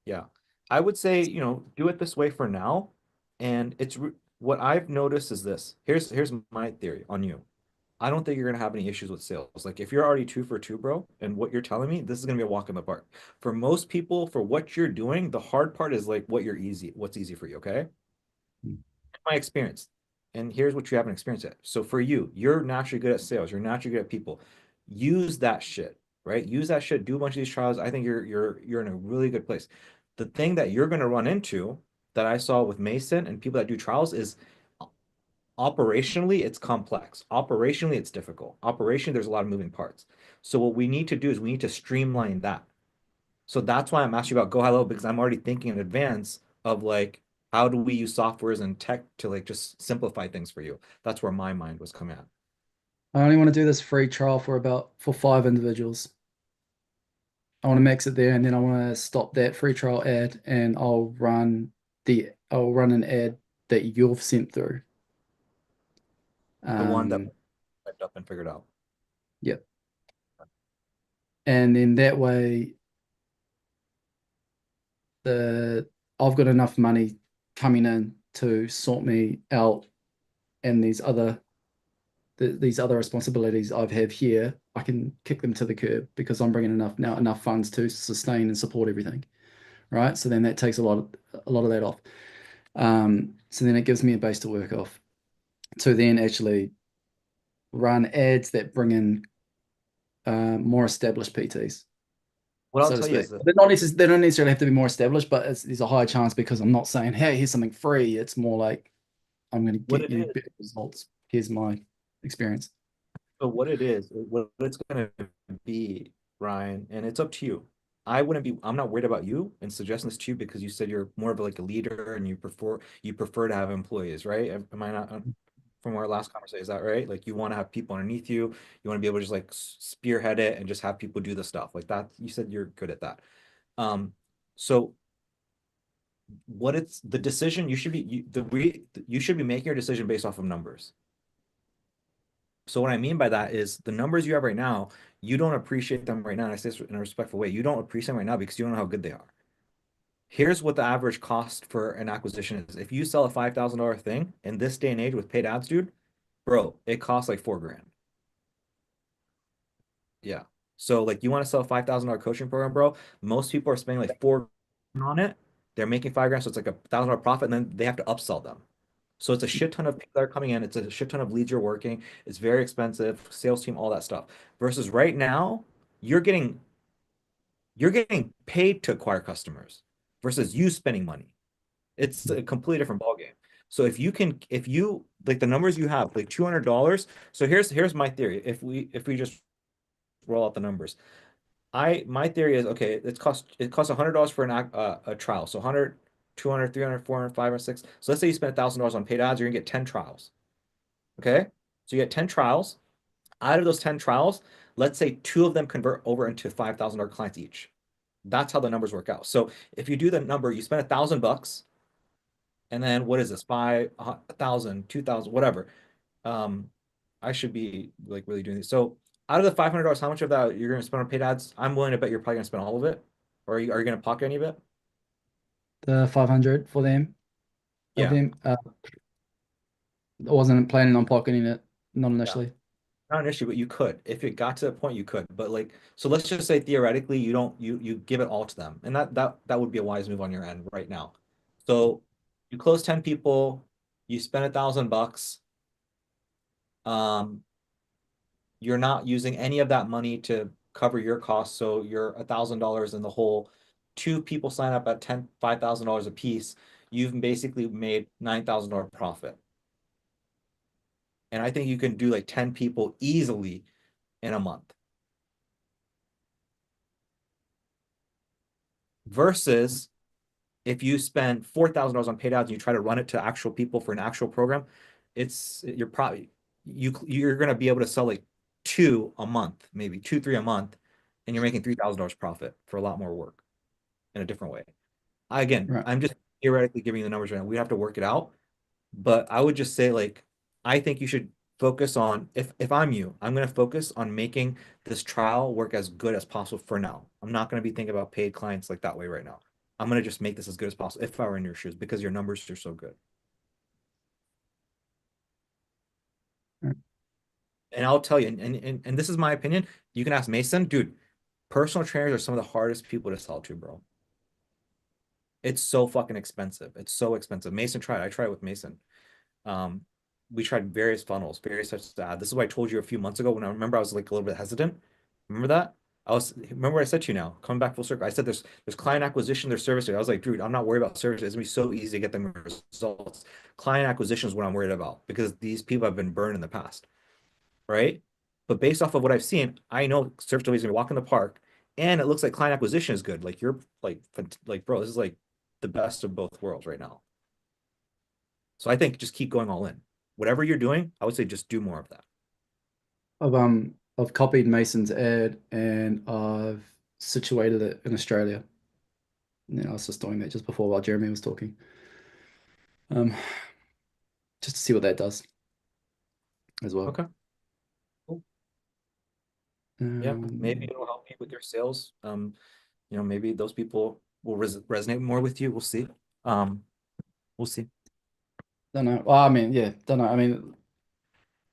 Yeah. I would say, do it this way for now. And what I've noticed is this. Here's my theory on you. I don't think you're gonna have any issues with sales. Like if you're already 2 for 2, bro, and what you're telling me, this is gonna be a walk in the park. For most people, for what you're doing, the hard part is like what's easy for you, okay? My experience. And here's what you haven't experienced yet. So for you, you're naturally good at sales, you're naturally good at people. Use that shit, right? Use that shit, do a bunch of these trials. I think you're in a really good place. The thing that you're gonna run into that I saw with Mason and people that do trials is operationally it's complex. Operationally it's difficult. Operationally there's a lot of moving parts. So what we need to do is we need to streamline that. So that's why I'm asking you about Go High Level, because I'm already thinking in advance of like how do we use softwares and tech to like just simplify things for you. That's where my mind was coming at. I only want to do this free trial for 5 individuals. I want to max it there, and then I want to stop that free trial ad, and I'll run an ad that you've sent through. The one that Um, typed up and figured out. Yep. And then that way, I've got enough money coming in to sort me out, and these other responsibilities I have here, I can kick them to the curb because I'm bringing enough funds to sustain and support everything, right? So then that takes a lot of that off. So then it gives me a base to work off, to then actually run ads that bring in more established PTs. What I'll so to tell you speak. is They don't necessarily have to be more established, but there's a high chance because I'm not saying, hey, here's something free. It's more like, I'm going to What get it you is- better results. Here's my experience. So what it's going to be, Ryan, and it's up to you. I'm not worried about you and suggesting this to you because you said you're more of like a leader and you prefer to have employees, right? Am I not, from our last conversation, is that right? Like you want to have people underneath you, you want to be able to just like spearhead it and just have people do the stuff like that. You said you're good at that. So what it's the decision you should be you should be making your decision based off of numbers. So what I mean by that is the numbers you have right now, you don't appreciate them right now. And I say this in a respectful way. You don't appreciate them right now because you don't know how good they are. Here's what the average cost for an acquisition is. If you sell a $5,000 thing in this day and age with paid ads, dude, bro, it costs like $4,000. Yeah. So like you want to sell a $5,000 coaching program, bro. Most people are spending like $4,000 on it. They're making $5,000, so it's like a $1,000 profit, and then they have to upsell them. So it's a shit ton of people that are coming in. It's a shit ton of leads you're working. It's very expensive, sales team, all that stuff. Versus right now, you're getting paid to acquire customers versus you spending money. It's a completely different ballgame. So if you like the numbers you have, like $200. So here's my theory. If we just roll out the numbers, my theory is okay. It costs $100 for a trial. So 100, 200, 300, 400, 500, 6. So let's say you spend $1,000 on paid ads, you're gonna get 10 trials. Okay, so you get 10 trials. Out of those 10 trials, let's say 2 of them convert over into $5,000 clients each. That's how the numbers work out. So if you do the number, you spend $1,000, and then what is this? 5,000, 2,000, whatever. I should be like really doing this. So out of the $500, how much of that you're going to spend on paid ads? I'm willing to bet you're probably going to spend all of it. Or are you going to pocket any of it? The 500 for them. Yeah. Them, I wasn't planning on pocketing it, not initially. Not an issue, but you could. If it got to that point, you could. But like, so let's just say theoretically you give it all to them. And that would be a wise move on your end right now. So you close 10 people, you spend $1,000. You're not using any of that money to cover your costs. So you're $1,000 in the hole. 2 people sign up at $5,000 a piece. You've basically made $9,000 profit. And I think you can do like 10 people easily in a month. Versus if you spend $4,000 on paid ads and you try to run it to actual people for an actual program, you're going to be able to sell like 2 a month, maybe 2, 3 a month, and you're making $3,000 profit for a lot more work in a different way. Right. I'm just theoretically giving you the numbers right now. We have to work it out, but I would just say like, I think you should focus on if I'm you, I'm gonna focus on making this trial work as good as possible for now. I'm not gonna be thinking about paid clients like that way right now. I'm gonna just make this as good as possible if I were in your shoes because your numbers are so good. Right. And I'll tell you, and this is my opinion. You can ask Mason, dude. Personal trainers are some of the hardest people to sell to, bro. It's so fucking expensive. It's so expensive. Mason tried. I tried it with Mason. We tried various funnels, various types of ads. This is what I told you a few months ago when I remember I was like a little bit hesitant. Remember that? Remember what I said to you now, coming back full circle. I said there's client acquisition, there's service. I was like, dude, I'm not worried about service. It's gonna be so easy to get them results. Client acquisition is what I'm worried about because these people have been burned in the past, right? But based off of what I've seen, I know service delivery is gonna walk in the park, and it looks like client acquisition is good. Like you're like bro, this is like the best of both worlds right now. So I think just keep going all in. Whatever you're doing, I would say just do more of that. I've copied Mason's ad and I've situated it in Australia. Yeah, I was just doing that just before while Jeremy was talking. Just to see what that does as well. Okay. Cool. Yeah, maybe Um, it'll help you with your sales. Maybe those people will resonate more with you. We'll see. We'll see. don't know. Well, I mean, yeah, don't know. I mean,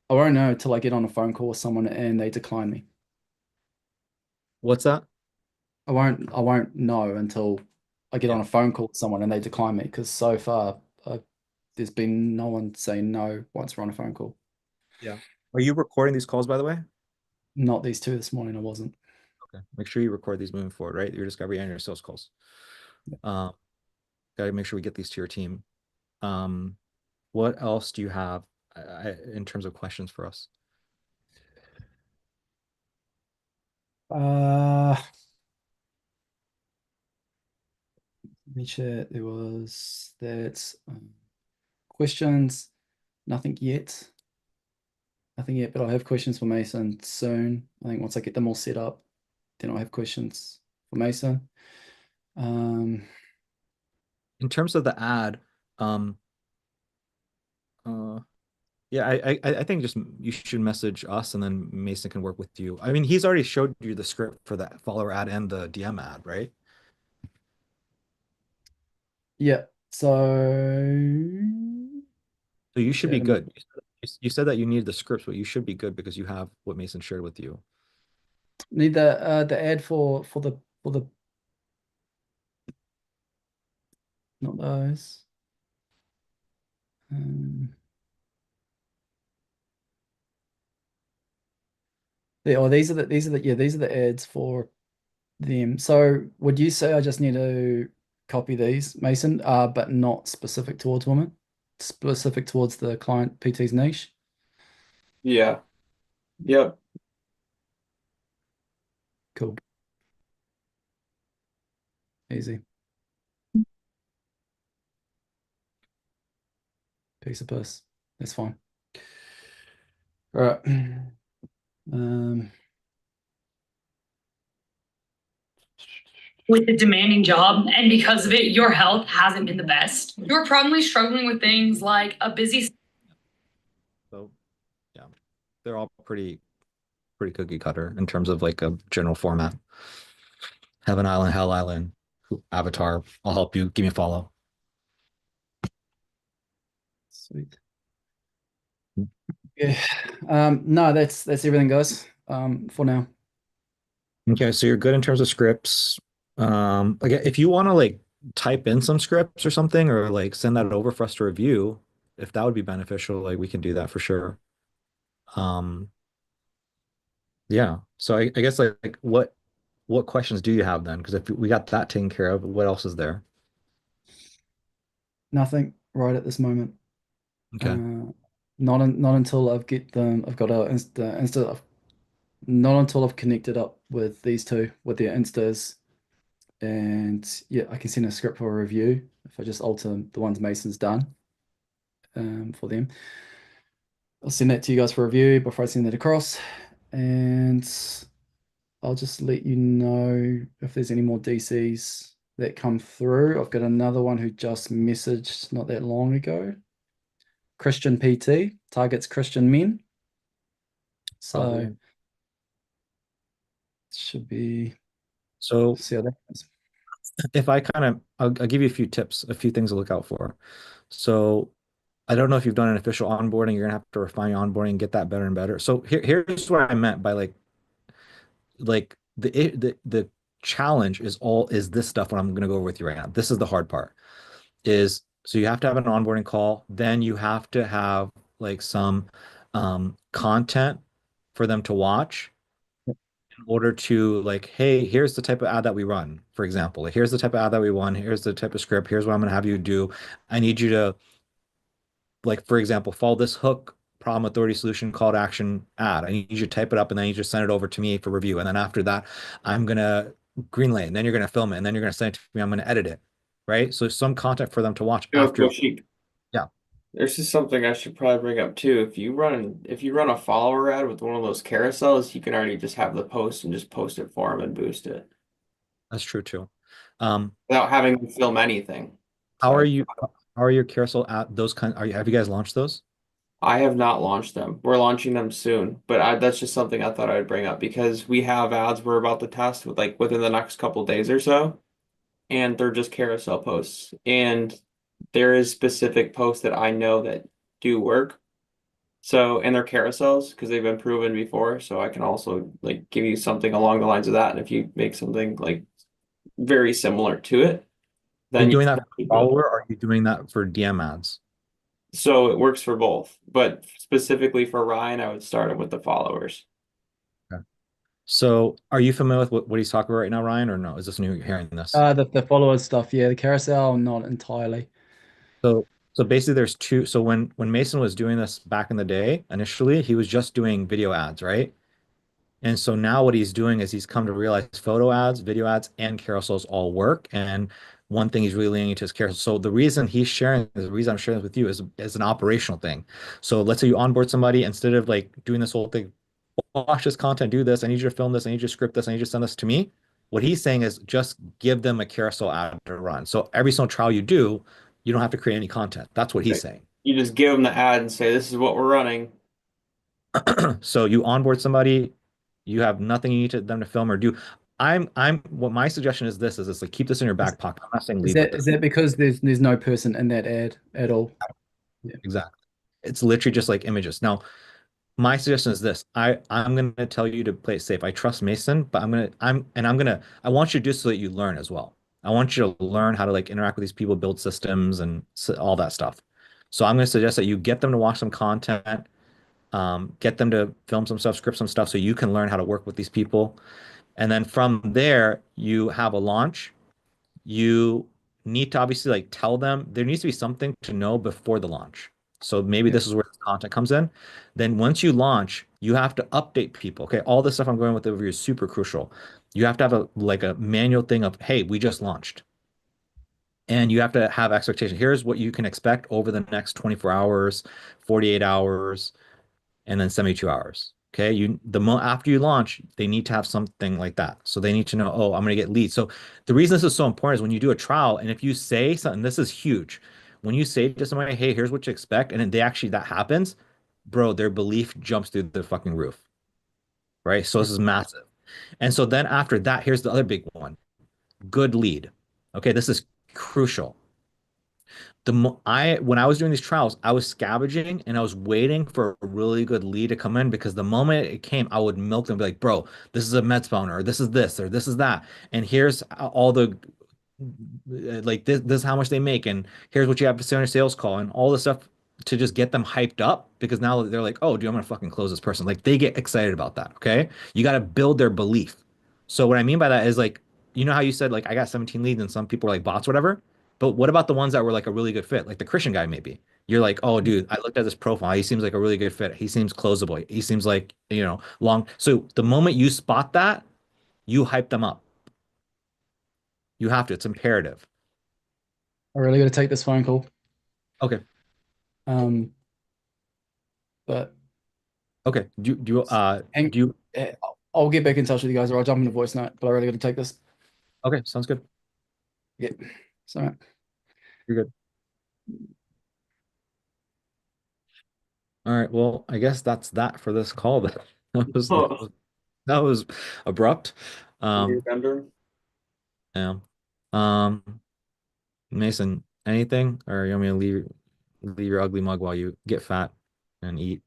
I won't know till I get on a phone call with someone and they decline me. What's that? I won't know until I get on Yeah. a phone call with someone and they decline me because so far there's been no one saying no once we're on a phone call. Yeah. Are you recording these calls, by the way? Not these two this morning. I wasn't. Okay. Make sure you record these moving forward, right? Your discovery and your sales calls. Gotta make sure we get these to your team. What else do you have in terms of questions for us? Let me check. There was that questions. Nothing yet. Nothing yet, but I'll have questions for Mason soon. I think once I get them all set up, then I'll have questions for Mason. In terms of the ad, yeah, I think just you should message us and then Mason can work with you. I mean, he's already showed you the script for the follower ad and the DM ad, right? Yeah. So So you should be Yeah, good. You said that you needed the scripts, but you should be good because you have what Mason shared with you. need the ad for the not those. These are the ads for them. So would you say I just need to copy these, Mason, but not specific towards women, specific towards the client PT's niche? Yeah. Yep. Cool. Easy. Piece of piss. That's fine. All right. With a demanding job, and because of it, your health hasn't been the best. You're probably struggling with things like a busy. So yeah, they're all pretty cookie cutter in terms of like a general format. Heaven Island, Hell Island, Avatar. I'll help you. Give me a follow. Sweet. Yeah. No, that's everything, guys. For now. Okay, so you're good in terms of scripts. Like if you want to like type in some scripts or something, or like send that over for us to review, if that would be beneficial, like we can do that for sure. Yeah. So I guess like what questions do you have then? Because if we got that taken care of, what else is there? Nothing right at this moment. Okay. Not until I've got Insta. Not until I've connected up with these two with their instas, and yeah, I can send a script for a review if I just alter the ones Mason's done. For them, I'll send that to you guys for review before I send that across, and I'll just let you know if there's any more DCs that come through. I've got another one who just messaged not that long ago. Christian PT targets Christian men. So Probably. should be So see how that goes. if I kind of, I'll give you a few tips, a few things to look out for. So I don't know if you've done an official onboarding. You're gonna have to refine your onboarding and get that better and better. So here's what I meant by like the challenge is this stuff. What I'm gonna go over with you right now. This is the hard part. Is so you have to have an onboarding call. Then you have to have like some content for them to watch in order to like, hey, here's the type of ad that we run, for example. Like, here's the type of ad that we run. Here's the type of script. Here's what I'm gonna have you do. I need you to, like, for example, follow this hook problem authority solution call to action ad. I need you to type it up and then you just send it over to me for review. And then after that, I'm gonna greenlight it, and then you're gonna film it, and then you're gonna send it to me. I'm gonna edit it. Right. So some content for them to watch after. Yeah. There's just something I should probably bring up too. If you run a follower ad with one of those carousels, you can already just have the post and just post it for them and boost it That's true too. without having to film anything. How So are your carousel at those have you guys launched those? I have not launched them. We're launching them soon, but that's just something I thought I'd bring up because we have ads we're about to test with like within the next couple days or so, and they're just carousel posts. And there is specific posts that I know that do work. So, and they're carousels because they've been proven before. So I can also like give you something along the lines of that. And if you make something like very similar to it, Are you then doing that for follower or are you doing that for DM ads? so it works for both. But specifically for Ryan, I would start it with the followers. Okay. So are you familiar with what he's talking about right now, Ryan, or no? Is this new hearing this? The followers stuff, yeah, the carousel, not entirely. So basically there's two. So when Mason was doing this back in the day, initially, he was just doing video ads, right? And so now what he's doing is he's come to realize photo ads, video ads, and carousels all work. And one thing he's really leaning into is carousel. So the reason the reason I'm sharing this with you is an operational thing. So let's say you onboard somebody, instead of like doing this whole thing, watch this content, do this, I need you to film this, I need you to script this, I need you to send this to me. What he's saying is just give them a carousel ad to run. So every single trial you do, you don't have to create any content. That's what he's saying. You just give them the ad and say, this is what we're running. So you onboard somebody, you have nothing you need them to film or do. What my suggestion is this is like keep this in your back pocket. I'm not saying leave Is that because there's no person in that ad at all? Yeah. Exactly. It's literally just like images. Now, my suggestion is this. I'm gonna tell you to play it safe. I trust Mason, but I want you to do so that you learn as well. I want you to learn how to like interact with these people, build systems and all that stuff. So I'm gonna suggest that you get them to watch some content, get them to film some stuff, script some stuff so you can learn how to work with these people. And then from there, you have a launch. You need to obviously like tell them there needs to be something to know before the launch. So maybe this is where the content comes in. Then once you launch, you have to update people. Okay, all this stuff I'm going with over here is super crucial. You have to have a manual thing of, hey, we just launched. And you have to have expectation. Here's what you can expect over the next 24 hours, 48 hours, and then 72 hours. Okay, after you launch, they need to have something like that. So they need to know, oh, I'm going to get leads. So the reason this is so important is when you do a trial, and if you say something, this is huge. When you say to somebody, hey, here's what you expect, and then that happens, bro, their belief jumps through the fucking roof. Right? So this is massive. And so then after that, here's the other big one. Good lead. Okay, this is crucial. When I was doing these trials, I was scavenging and I was waiting for a really good lead to come in, because the moment it came, I would milk them and be like, bro, this is a med spawner, or this is this, or this is that. And here's all the like this is how much they make, and here's what you have to say on your sales call, and all this stuff to just get them hyped up, because now they're like, oh, dude, I'm gonna fucking close this person. Like they get excited about that. Okay. You got to build their belief. So what I mean by that is like, you know how you said like I got 17 leads and some people are like bots, whatever. But what about the ones that were like a really good fit, like the Christian guy maybe? You're like, oh, dude, I looked at this profile. He seems like a really good fit. He seems closable. He seems like, long. So the moment you spot that, you hype them up. You have to. It's imperative. I really got to take this phone call. Okay. But Okay. I'll get back in touch with you guys, or I'll jump in the voice note. But I really got to take this. Okay, sounds good. Yeah. So You're good. All right. Well, I guess that's that for this call then. That was Oh, that was abrupt. weird Um, vendor. yeah. Um, Mason, anything, or you want me to leave your ugly mug while you get fat and eat?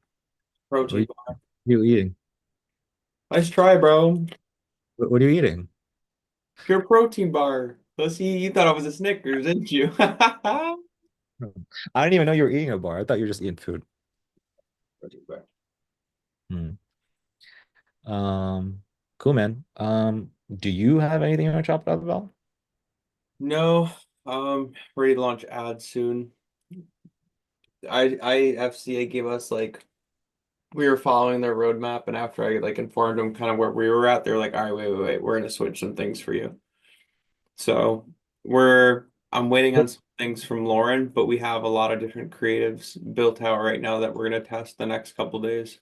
What are Protein you, bar. you eating? Nice try, bro. What are you eating? Pure protein bar. Let's see, you thought I was a Snickers, didn't you? I didn't even know you were eating a bar. I thought you were just eating food. Protein bar. Hmm. Cool, man. Do you have anything you want to chop it up about? No, ready to launch ads soon. FCA gave us like we were following their roadmap, and after I like informed them kind of where we were at, they were like, all right, wait, we're gonna switch some things for you. So I'm waiting on some things from Lauren, but we have a lot of different creatives built out right now that we're gonna test the next couple days.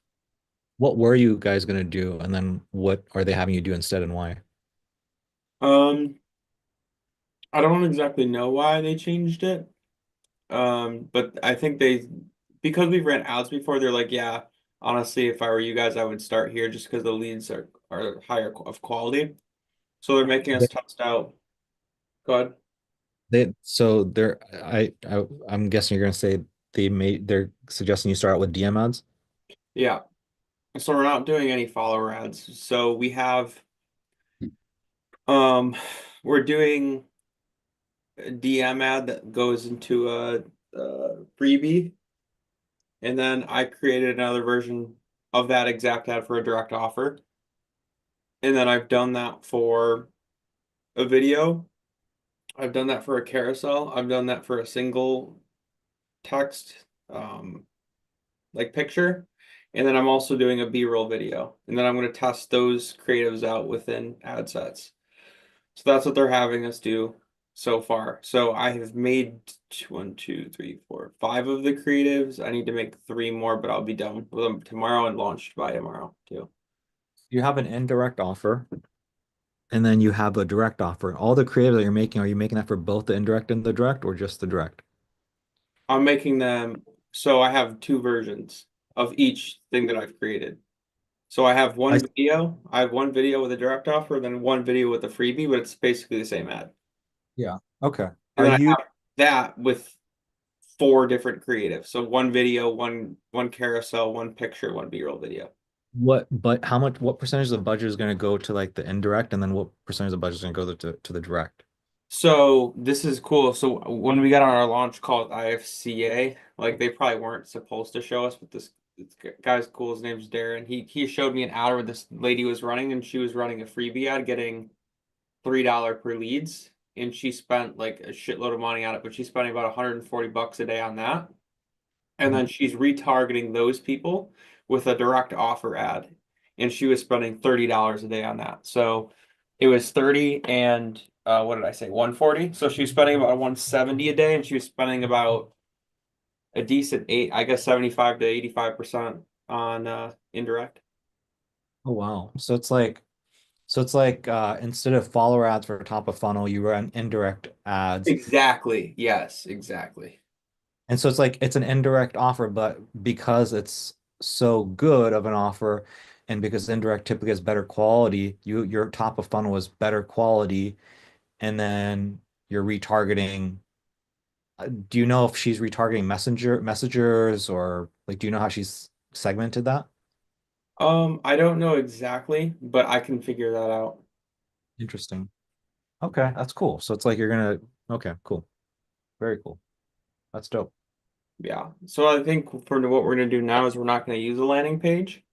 What were you guys gonna do, and then what are they having you do instead, and why? Um, I don't exactly know why they changed it. But I think because we've ran ads before, they're like, yeah, honestly, if I were you guys, I would start here just because the leads are higher of quality. So they're making us test out. Go ahead. I'm guessing you're gonna say they're suggesting you start out with DM ads. Yeah. So we're not doing any follower ads. So um we're doing a DM ad that goes into a freebie, and then I created another version of that exact ad for a direct offer. And then I've done that for a video. I've done that for a carousel. I've done that for a single text, um, like picture. And then I'm also doing a B-roll video. And then I'm going to test those creatives out within ad sets. So that's what they're having us do so far. So I have made one, two, three, four, five of the creatives. I need to make three more, but I'll be done with them tomorrow and launched by tomorrow too. You have an indirect offer, and then you have a direct offer. All the creative that you're making, are you making that for both the indirect and the direct, or just the direct? I'm making them, so I have two versions of each thing that I've created. So I have I one video with a direct offer, then one video with a freebie, but it's basically the same ad. Yeah. Okay. And Are then I you have that with four different creatives. So one video, one carousel, one picture, one B-roll video. what percentage of the budget is going to go to like the indirect, and then what percentage of the budget is going to go to the direct? So this is cool. So when we got on our launch call with IFCA, like they probably weren't supposed to show us, but this guy's cool. His name's Darren. He showed me an ad where this lady was running, and she was running a freebie ad, getting $3 per leads, and she spent like a shitload of money on it, but she's spending about 140 bucks a day on that. And then she's retargeting those people with a direct offer ad, and she was spending $30 a day on that. So it was 30 and what did I say? 140. So she was spending about 170 a day, and she was spending about a decent eight, I guess 75 to 85% on indirect. Oh wow. So it's like instead of follower ads for top of funnel, you run indirect ads. Exactly. Yes, exactly. And so it's like it's an indirect offer, but because it's so good of an offer, and because indirect typically has better quality, your top of funnel is better quality, and then you're retargeting. Do you know if she's retargeting messengers, or like do you know how she's segmented that? I don't know exactly, but I can figure that out. Interesting. Okay, that's cool. So it's like you're gonna okay, cool. Very cool. That's dope. Yeah. So I think for what we're going to do now is we're not going to use a landing page.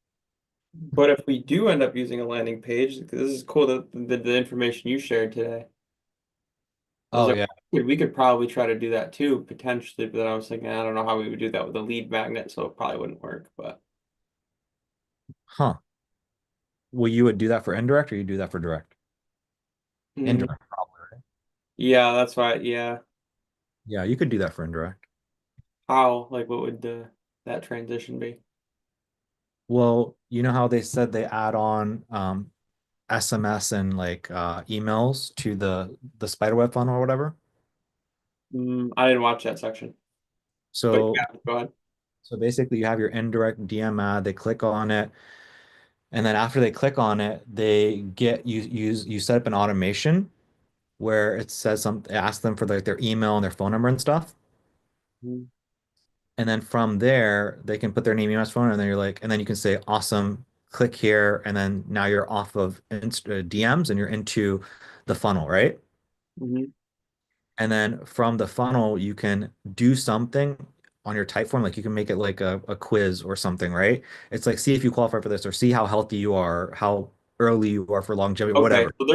But if we do end up using a landing page, this is cool that the information you shared today. I was Oh like, yeah. we could probably try to do that too, potentially. But then I was thinking, I don't know how we would do that with a lead magnet, so it probably wouldn't work. But Huh. Well, you would do that for indirect, or you do that for direct? mm, Indirect, probably, right? yeah, that's why. Yeah. Yeah, you could do that for indirect. How? Like, what would that transition be? Well, you know how they said they add on SMS and like emails to the spiderweb funnel or whatever? I didn't watch that section, but So yeah, go ahead. so basically you have your indirect DM ad, they click on it, And then after they click on it, they get you set up an automation where it says something, ask them for like their email and their phone number and stuff. Mhm. And then from there, they can put their name, email, phone, and then you're like, and then you can say, awesome, click here. And then now you're off of DMs and you're into the funnel, right? Mhm. And then from the funnel, you can do something on your type form. Like you can make it like a quiz or something, right? It's like, see if you qualify for this or see how healthy you are, how early you are for longevity, Okay, whatever. so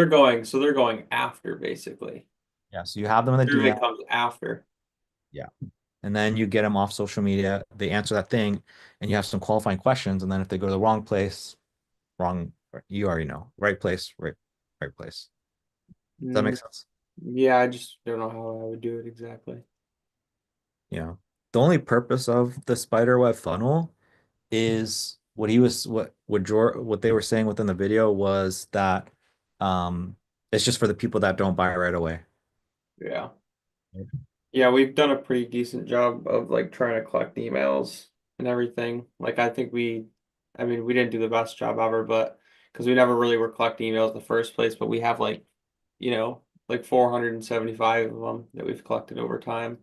they're going after basically. Yeah. So you have them in the Survey DM. comes after. Yeah. And then you get them off social media. They answer that thing and you have some qualifying questions. And then if they go to the wrong place, wrong, you already know, right place, right place. Does that make Mm, sense? yeah, I just don't know how I would do it exactly. Yeah. The only purpose of the spider web funnel is what they were saying within the video was that it's just for the people that don't buy right away. Yeah. Yeah, we've done a pretty decent job of like trying to collect emails and everything. Like I mean, we didn't do the best job ever, but because we never really were collecting emails in the first place, but we have like, like 475 of them that we've collected over time,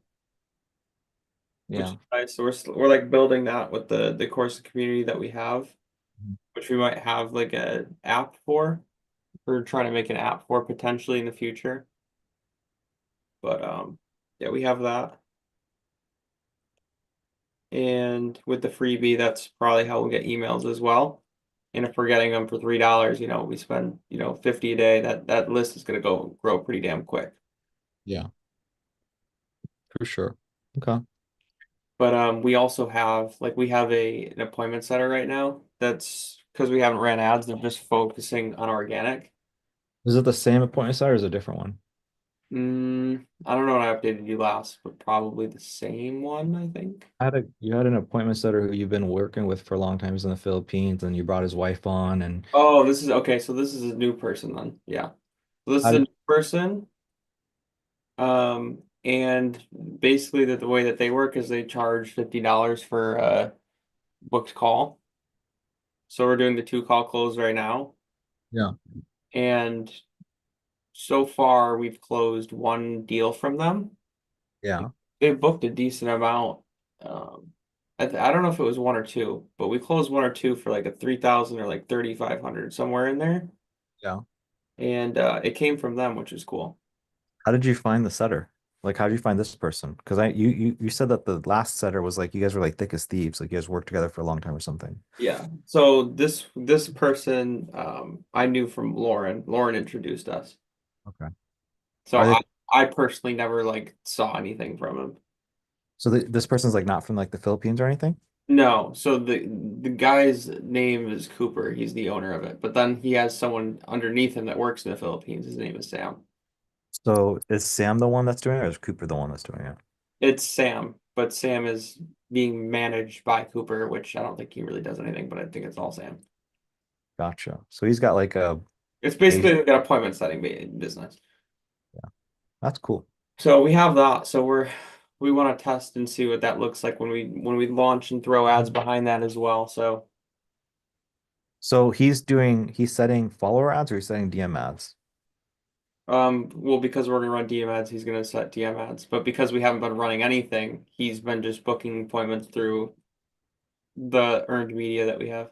which Yeah. is nice. So we're like building that with the course community that we have, which we might have like a app for. We're trying to make an app for potentially in the future. But yeah, we have that. And with the freebie, that's probably how we'll get emails as well. And if we're getting them for $3, we spend, 50 a day, that list is gonna grow pretty damn quick. Yeah, for sure. Okay. But we also have we have an appointment setter right now that's because we haven't ran ads, they're just focusing on organic. Is it the same appointment site or is it a different one? I don't know when I updated you last, but probably the same one, I think. You had an appointment setter who you've been working with for a long time. He's in the Philippines and you brought his wife on and Oh, this is okay. So this is a new person then. Yeah. So this how is a did new person. And basically the way that they work is they charge $50 for a booked call. So we're doing the 2 call close right now. yeah. And so far we've closed one deal from them. Yeah. They booked a decent amount. Um, I don't know if it was one or two, but we closed one or two for like a 3,000 or like 3,500 somewhere in there. Yeah. And it came from them, which is cool. How did you find the setter? Like how did you find this person? Because you said that the last setter was like you guys were like thick as thieves, like you guys worked together for a long time or something. Yeah. So this person I knew from Lauren. Lauren introduced us. Okay. So Are they I personally never like saw anything from him. so this person's like not from like the Philippines or anything? No, so the guy's name is Cooper. He's the owner of it. But then he has someone underneath him that works in the Philippines. His name is Sam. So is Sam the one that's doing it or is Cooper the one that's doing it? It's Sam, but Sam is being managed by Cooper, which I don't think he really does anything, but I think it's all Sam. Gotcha. So he's got like a It's basically like an appointment setting business. that's cool. So we have that. So we want to test and see what that looks like when we launch and throw ads behind that as well. So So he's setting follower ads or he's setting DM ads? well, because we're gonna run DM ads, he's gonna set DM ads. But because we haven't been running anything, he's been just booking appointments through the earned media that we have.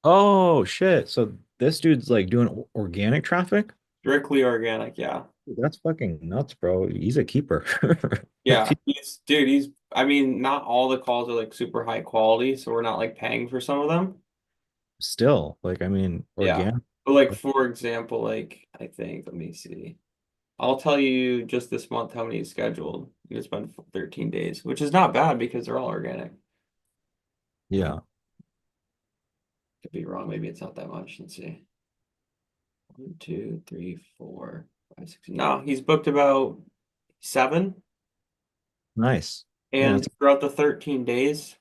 Oh shit. So this dude's like doing organic traffic? Strictly organic, yeah. That's fucking nuts, bro. He's a keeper. Yeah. He's I mean, not all the calls are like super high quality, so we're not like paying for some of them. Still, like I mean, Yeah. organic. But like for example, like I think, let me see. I'll tell you just this month how many is scheduled. It's been 13 days, which is not bad because they're all organic. Yeah. Could be wrong. Maybe it's not that much. Let's see. 1, 2, 3, 4, 5, 6. No, he's booked about 7. Nice. Yeah, And that's throughout the 13 days,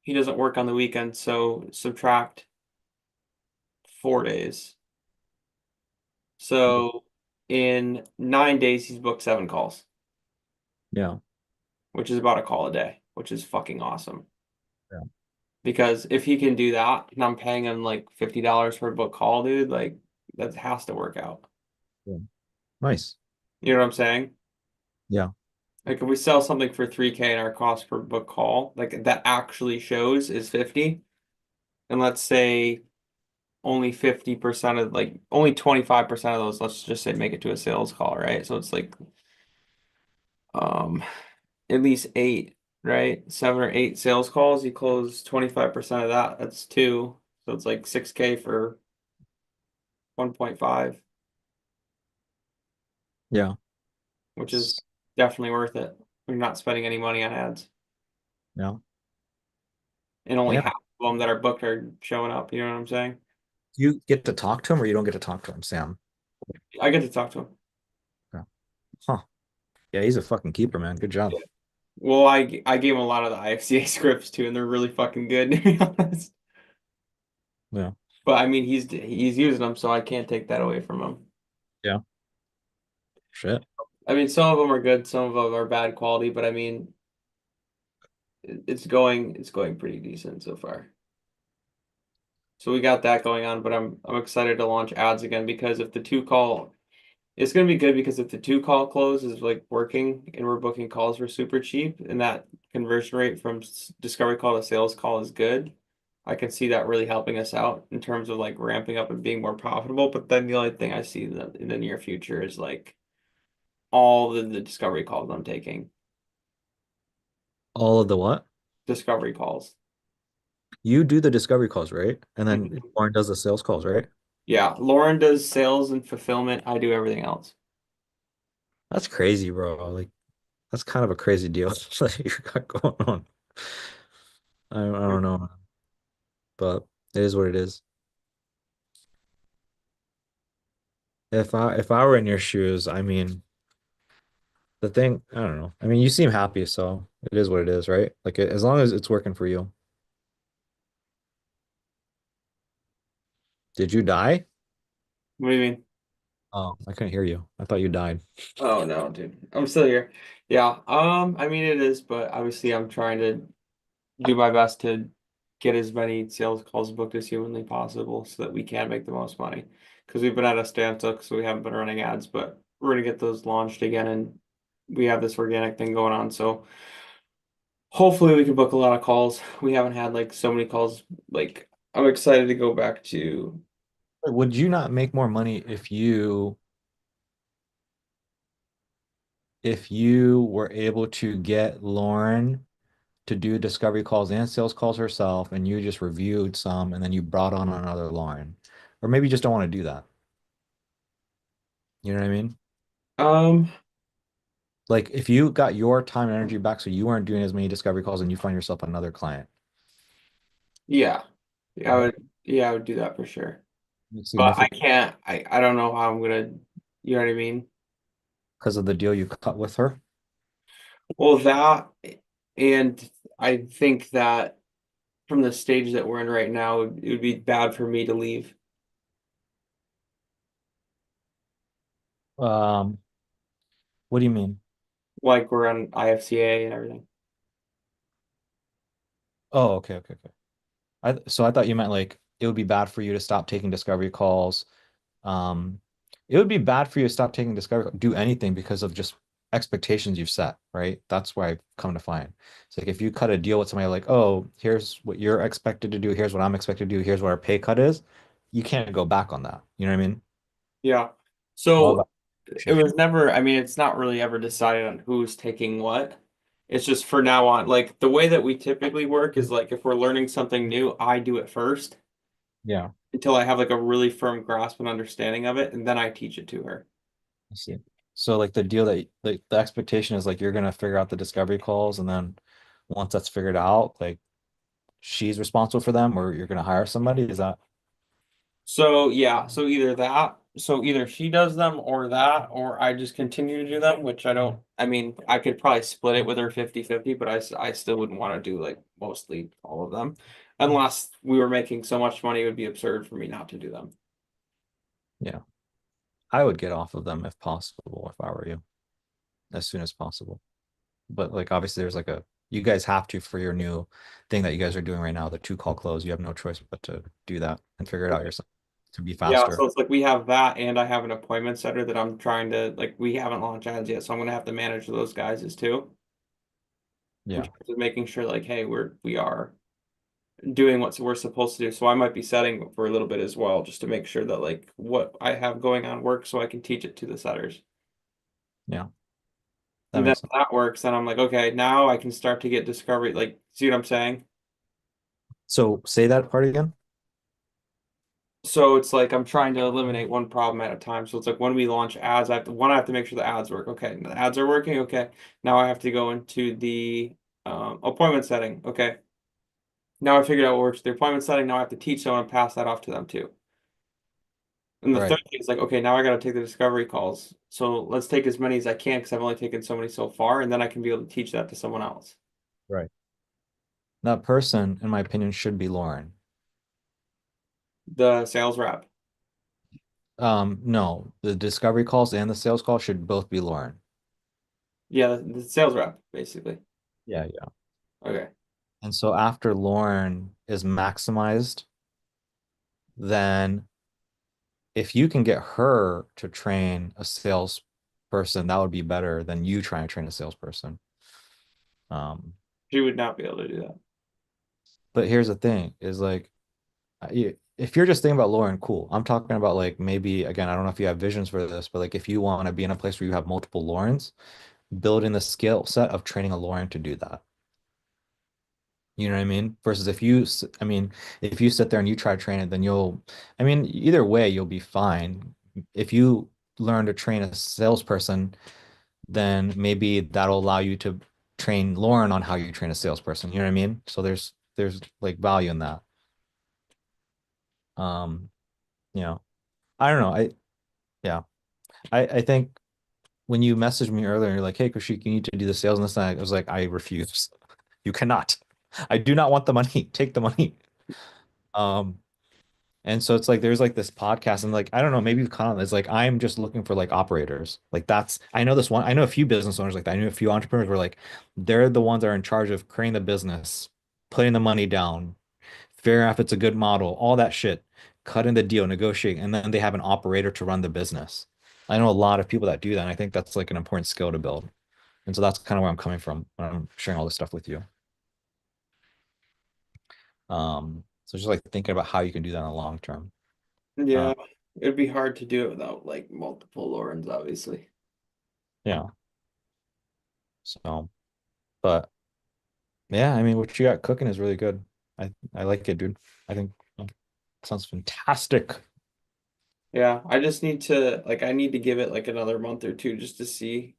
he doesn't work on the weekend, so subtract 4 days. So in 9 days, he's booked 7 calls, yeah. which is about a call a day, which is fucking awesome. Yeah. Because if he can do that and I'm paying him like $50 for a book call, dude, like that has to work out. Nice. You know what I'm saying? Yeah. Like if we sell something for 3K and our cost per book call, like that actually shows is 50. And let's say only 50% of like only 25% of those, let's just say make it to a sales call, right? So it's like at least 8, right? 7 or 8 sales calls, you close 25% of that. That's 2. So it's like 6K for 1.5, Yeah. which is definitely worth it. You're not spending any money on ads. Yeah. And only Yeah. half of them that are booked are showing up. You know what I'm saying? You get to talk to him or you don't get to talk to him, Sam? I get to talk to him. Huh. Yeah, he's a fucking keeper, man. Good job. Well, I gave him a lot of the IFCA scripts too, and they're really fucking good, to be honest. Yeah. But I mean, he's using them, so I can't take that away from him. Yeah. Shit. I mean, some of them are good, some of them are bad quality, but I mean, it's going pretty decent so far. So we got that going on, but I'm excited to launch ads again because if the 2-call, it's gonna be good because if the 2-call close is like working and we're booking calls for super cheap and that conversion rate from discovery call to sales call is good, I can see that really helping us out in terms of like ramping up and being more profitable. But then the only thing I see in the near future is like all the discovery calls I'm taking. All of the what? Discovery calls. You do the discovery calls, right? And then Mhm. Lauren does the sales calls, right? Yeah, Lauren does sales and fulfillment. I do everything else. That's crazy, bro. Like, that's kind of a crazy deal that you got going on. I don't know, but it is what it is. If I were in your shoes, I mean, the thing, I don't know. I mean, you seem happy, so it is what it is, right? Like, as long as it's working for you. Did you die? What do you mean? Oh, I couldn't hear you. I thought you died. Oh no, dude. I'm still here. Yeah. I mean it is, but obviously I'm trying to do my best to get as many sales calls booked as humanly possible so that we can make the most money. Because we've been at a standstill, so we haven't been running ads, but we're gonna get those launched again and we have this organic thing going on. So hopefully we can book a lot of calls. We haven't had like so many calls. Like I'm excited to go back to Would you not make more money if you were able to get Lauren to do discovery calls and sales calls herself and you just reviewed some and then you brought on another Lauren? Or maybe you just don't want to do that. You know what I mean? um Like if you got your time and energy back so you weren't doing as many discovery calls and you find yourself another client. yeah. I would do that for sure. But I Significant can't I don't know how I'm gonna, you know what I mean? because of the deal you cut with her. Well, that and I think that from the stage that we're in right now, it would be bad for me to leave. Um, what do you mean? Like we're on IFCA and everything. Oh, okay. I thought you meant like it would be bad for you to stop taking discovery calls. Um, it would be bad for you to stop taking discovery, do anything because of just expectations you've set, right? That's where I've come to find. It's like if you cut a deal with somebody like, oh, here's what you're expected to do, here's what I'm expected to do, here's what our pay cut is, you can't go back on that. You know what I mean? Yeah. All So about it was never, I mean, it's not really ever decided on who's taking what. It's just for now on, like the way that we typically work is like if we're learning something new, I do it first Yeah, until I have like a really firm grasp and understanding of it, and then I teach it to her. I see. So like the deal that like the expectation is like you're gonna figure out the discovery calls and then once that's figured out, like she's responsible for them or you're gonna hire somebody. Is that So yeah, so either she does them or that, or I just continue to do them, which I don't, I mean, I could probably split it with her 50/50, but I still wouldn't want to do like mostly all of them. Unless we were making so much money, it would be absurd for me not to do them. yeah. I would get off of them if possible if I were you, as soon as possible. But like obviously there's like a you guys have to for your new thing that you guys are doing right now, the 2-call close. You have no choice but to do that and figure it out yourself to be Yeah, faster. so it's like we have that, and I have an appointment setter that I'm trying to like. We haven't launched ads yet, so I'm gonna have to manage those guys too. Yeah. Just making sure like, hey, we are doing what we're supposed to do. So I might be setting for a little bit as well, just to make sure that like what I have going on works, so I can teach it to the setters. Yeah. And That then makes if sense. that works, then I'm like, okay, now I can start to get discovery. Like, see what I'm saying? So say that part again. So it's like I'm trying to eliminate one problem at a time. So it's like when we launch ads, I have to make sure the ads work. Okay, the ads are working. Okay, now I have to go into the appointment setting. Okay, now I figured out what works with the appointment setting. Now I have to teach someone and pass that off to them too. And the Right. third thing is like, okay, now I got to take the discovery calls. So let's take as many as I can because I've only taken so many so far, and then I can be able to teach that to someone else. Right. That person, in my opinion, should be Lauren. The sales rep. No, the discovery calls and the sales call should both be Lauren. Yeah, the sales rep, basically. Yeah, yeah. Okay. And so after Lauren is maximized, then if you can get her to train a salesperson, that would be better than you trying to train a salesperson. She would not be able to do that. But here's the thing is like, if you're just thinking about Lauren, cool. I'm talking about like maybe, again, I don't know if you have visions for this, but like if you want to be in a place where you have multiple Laurens, building the skill set of training a Lauren to do that. You know what I mean? Versus if you, I mean, if you sit there and you try to train it, then I mean, either way, you'll be fine. If you learn to train a salesperson, then maybe that'll allow you to train Lauren on how you train a salesperson. You know what I mean? So there's like value in that. Um, you know, I don't know. Yeah, I think when you messaged me earlier, you're like, hey, Kushik, you need to do the sales and this, and I was like, I refuse. You cannot. I do not want the money. Take the money. And so it's like there's like this podcast and like I don't know, maybe you've caught on. It's like I'm just looking for like operators. Like I know this one, I know a few business owners like that. I know a few entrepreneurs where like they're the ones that are in charge of creating the business, putting the money down, figuring out if it's a good model, all that shit, cutting the deal, negotiating, and then they have an operator to run the business. I know a lot of people that do that, and I think that's like an important skill to build. And so that's kind of where I'm coming from when I'm sharing all this stuff with you. So just like thinking about how you can do that in the long term. Yeah, it'd be hard to do it without like multiple Laurens, obviously. Yeah. So, but yeah, I mean, what you got cooking is really good. I like it, dude. I think it sounds fantastic. Yeah, I just need to like I need to give it like another month or two just to see.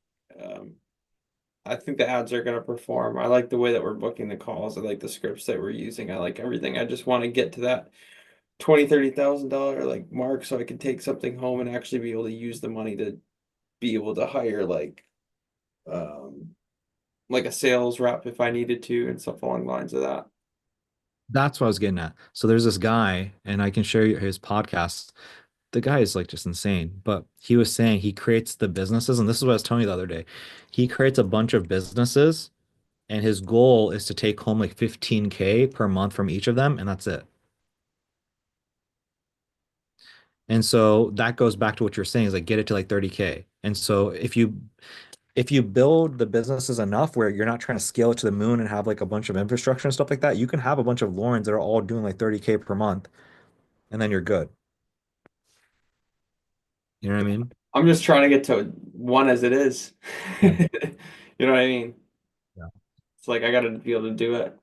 I think the ads are gonna perform. I like the way that we're booking the calls. I like the scripts that we're using. I like everything. I just want to get to that $20,000-$30,000 like mark so I can take something home and actually be able to use the money to be able to hire like a sales rep if I needed to and stuff along the lines of that. That's what I was getting at. So there's this guy, and I can share you his podcast. The guy is like just insane, but he was saying he creates the businesses, and this is what I was telling you the other day. He creates a bunch of businesses, and his goal is to take home like 15K per month from each of them, and that's it. And so that goes back to what you're saying is like get it to like 30K. And so if you build the businesses enough where you're not trying to scale it to the moon and have like a bunch of infrastructure and stuff like that, you can have a bunch of Laurens that are all doing like 30K per month, and then you're good. You know what I mean? I'm just trying to get to one as it is. Yeah. You know what I mean? Yeah. It's like I gotta be able to do it.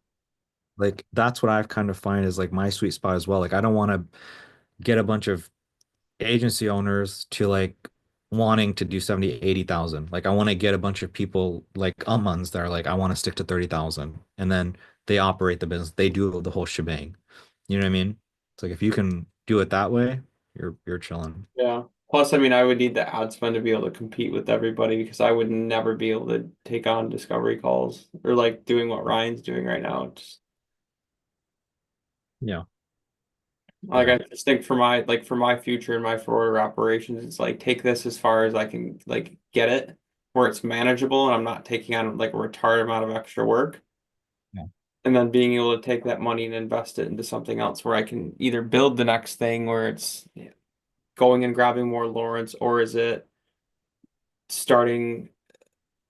Like that's what I've kind of find is like my sweet spot as well. Like I don't want to get a bunch of agency owners to like wanting to do 70, 80,000. Like I want to get a bunch of people like Umans that are like, I want to stick to 30,000. And then they operate the business. They do the whole shebang. You know what I mean? It's like if you can do it that way, you're chilling. Yeah. Plus, I mean, I would need the ad spend to be able to compete with everybody because I would never be able to take on discovery calls or like doing what Ryan's doing right now. Just Yeah. like I just think for my future and my forward operations, it's like take this as far as I can like get it where it's manageable and I'm not taking on like a retarded amount of extra work. and then being able to take that money and invest it into something else where I can either build the next thing where it's going and grabbing more Lawrence, or is it starting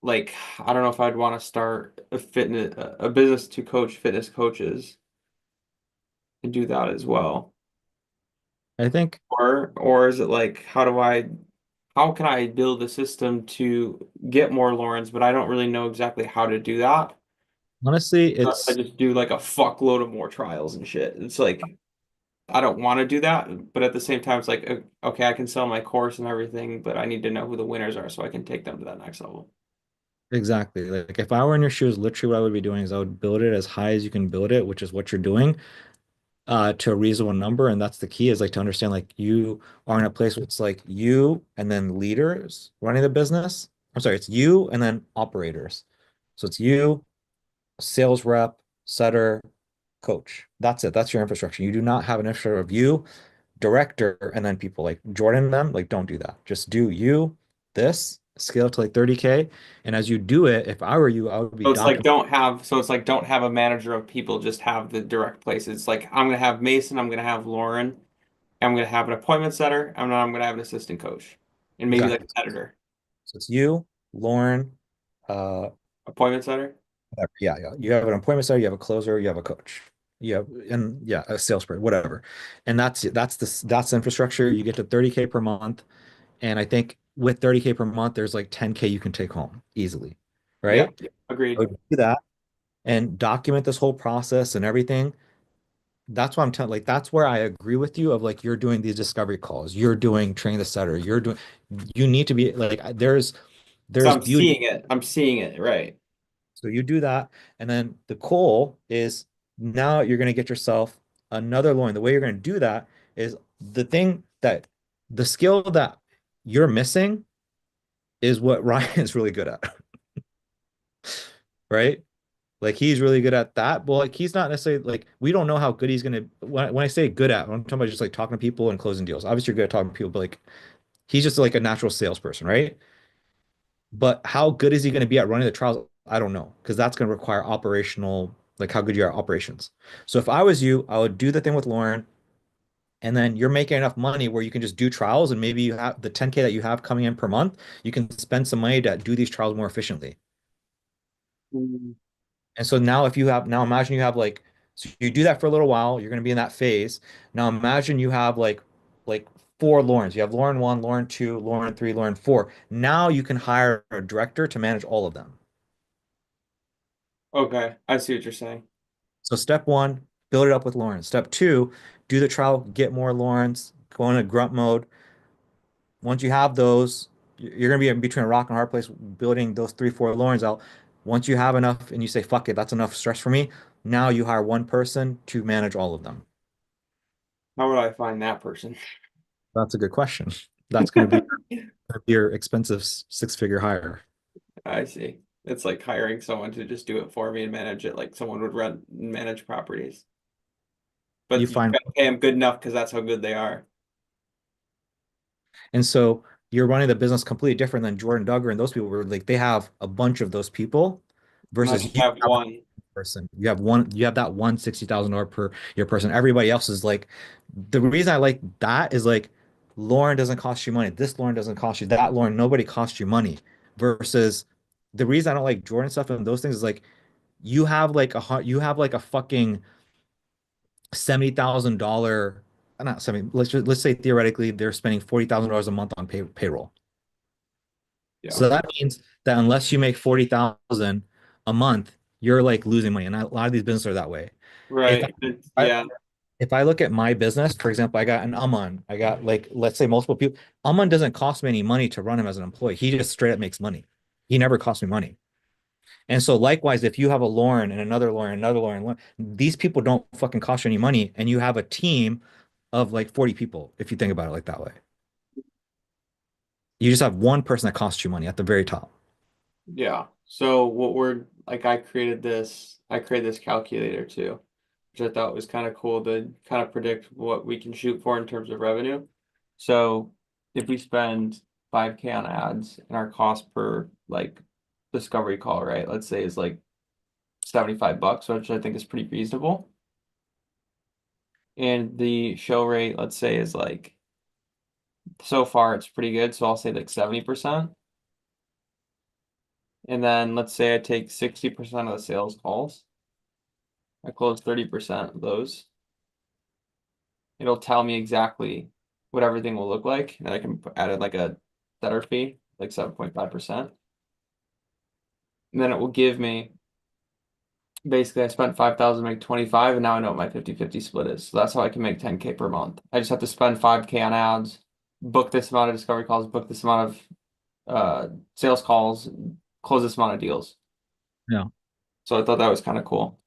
like I don't know if I'd want to start a business to coach fitness coaches and do that as well. I think Or is it like how can I build a system to get more Lawrence, but I don't really know exactly how to do that. honestly, I it's just do like a fuckload of more trials and shit. It's like I don't want to do that, but at the same time, it's like okay, I can sell my course and everything, but I need to know who the winners are so I can take them to that next level. exactly like if I were in your shoes, literally what I would be doing is I would build it as high as you can build it, which is what you're doing, to a reasonable number. And that's the key, is like to understand like you are in a place where it's like you and then leaders running the business. I'm sorry, it's you and then operators. So it's you, sales rep, setter, coach. That's it. That's your infrastructure. You do not have an infrastructure of you, director, and then people like Jordan and them. Like, don't do that. Just do you, this, scale to like 30K. And as you do it, if I were you, I would be So it's like documenting. don't have a manager of people, just have the direct places. It's like I'm gonna have Mason, I'm gonna have Lauren, I'm gonna have an appointment setter, and then I'm gonna have an assistant coach, and maybe like Exactly. an editor. So it's you, Lauren, uh, Appointment setter. whatever. Yeah, yeah. You have an appointment setter, you have a closer, you have a coach. You have, and yeah, a salesperson, whatever. And that's the infrastructure. You get to 30K per month. And I think with 30K per month, there's like 10K you can take home easily. Yeah, Right? agreed. So do that and document this whole process and everything. That's why I'm telling, like, that's where I agree with you of like, you're doing these discovery calls, you're doing train the setter, you need to be like, So there's I'm beauty. seeing it. I'm seeing it, right. So you do that. And then the goal is now you're going to get yourself another loin. The way you're going to do that is the skill that you're missing is what Ryan is really good at. Right? Like he's really good at that. But like he's not necessarily like we don't know how good he's gonna when I say good at, I'm talking about just like talking to people and closing deals. Obviously you're good at talking to people, but like he's just like a natural salesperson, right? But how good is he going to be at running the trials? I don't know, because that's going to require operational, like how good you are at operations. So if I was you, I would do the thing with Lauren, and then you're making enough money where you can just do trials, and maybe you have the 10K that you have coming in per month, you can spend some money to do these trials more efficiently. Mm. And so now if you have now imagine you have like so you do that for a little while, you're going to be in that phase. Now imagine you have like four Laurens. You have Lauren 1, Lauren 2, Lauren 3, Lauren 4. Now you can hire a director to manage all of them. Okay, I see what you're saying. So step one, build it up with Lawrence. Step two, do the trial, get more Lawrence, go into grunt mode. Once you have those, you're gonna be in between a rock and a hard place building those 3, 4 Lawrence out. Once you have enough and you say, fuck it, that's enough stress for me. Now you hire one person to manage all of them. How would I find that person? That's a good question. That's gonna be your expensive 6-figure hire. I see. It's like hiring someone to just do it for me and manage it like someone would run and manage properties. But You you find gotta pay them good enough because that's how good they are. And so you're running the business completely different than Jordan Duggar and those people were like they have a bunch of those people And I versus just you have have one. person. You have that one $60,000 per year person. Everybody else is like the reason I like that is like Lauren doesn't cost you money. This Lauren doesn't cost you that Lauren. Nobody costs you money. Versus the reason I don't like Jordan stuff and those things is like you have like a fucking $70,000 not 70 let's say theoretically they're spending $40,000 a month on payroll. Yeah. So that means that unless you make 40,000 a month, you're like losing money. And a lot of these businesses are that way. If Right. Yeah. if I look at my business, for example, I got an Aman, I got like, let's say multiple people. Aman doesn't cost me any money to run him as an employee. He just straight up makes money. He never costs me money. And so likewise, if you have a Lauren and another Lauren, these people don't fucking cost you any money. And you have a team of like 40 people, if you think about it like that way. You just have one person that costs you money at the very top. Yeah. So what we're like I created this calculator too, which I thought was kind of cool to kind of predict what we can shoot for in terms of revenue. So if we spend 5K on ads and our cost per like discovery call, right? Let's say is like $75, which I think is pretty reasonable. And the show rate, let's say, is like, so far it's pretty good. So I'll say like 70%. And then let's say I take 60% of the sales calls. I close 30% of those. It'll tell me exactly what everything will look like. And I can add it like a setter fee, like 7.5%. And then it will give me, basically I spent 5,000 to make 25, and now I know what my 50-50 split is. So that's how I can make 10K per month. I just have to spend 5K on ads, book this amount of discovery calls, book this amount of sales calls, close this amount of deals. Yeah. So I thought that was kind of cool.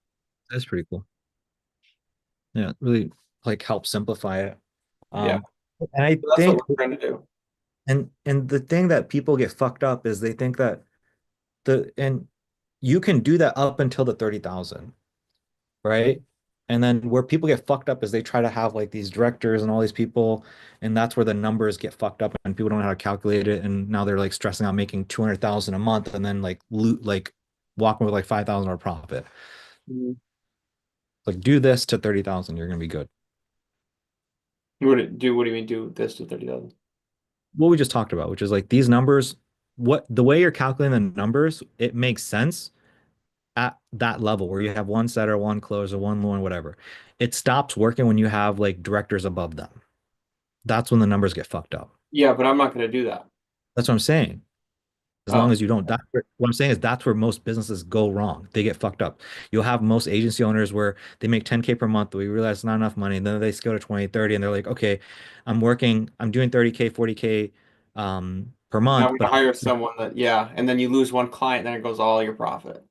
That's pretty cool. Yeah, really like help simplify it. Yeah. And I So that's think what we're trying to do. and the thing that people get fucked up is they think that and you can do that up until the 30,000, right? And then where people get fucked up is they try to have like these directors and all these people, and that's where the numbers get fucked up and people don't know how to calculate it. And now they're like stressing out making 200,000 a month and then like loot like walking with like 5,000 or profit. Mhm. Like do this to 30,000, you're gonna be good. What do you mean do this to 30,000? What we just talked about, which is like these numbers, what the way you're calculating the numbers, it makes sense at that level where you have one setter, one closer, one loan, whatever. It stops working when you have like directors above them. That's when the numbers get fucked up. Yeah, but I'm not going to do that. That's what I'm saying. As Oh. long as you don't, what I'm saying is that's where most businesses go wrong. They get fucked up. You'll have most agency owners where they make 10K per month, but we realize it's not enough money. And then they scale to 20, 30, and they're like, okay, I'm doing 30K, 40K per Now month, I'm but gonna hire someone that, yeah, and then you lose one client, then it goes all your profit.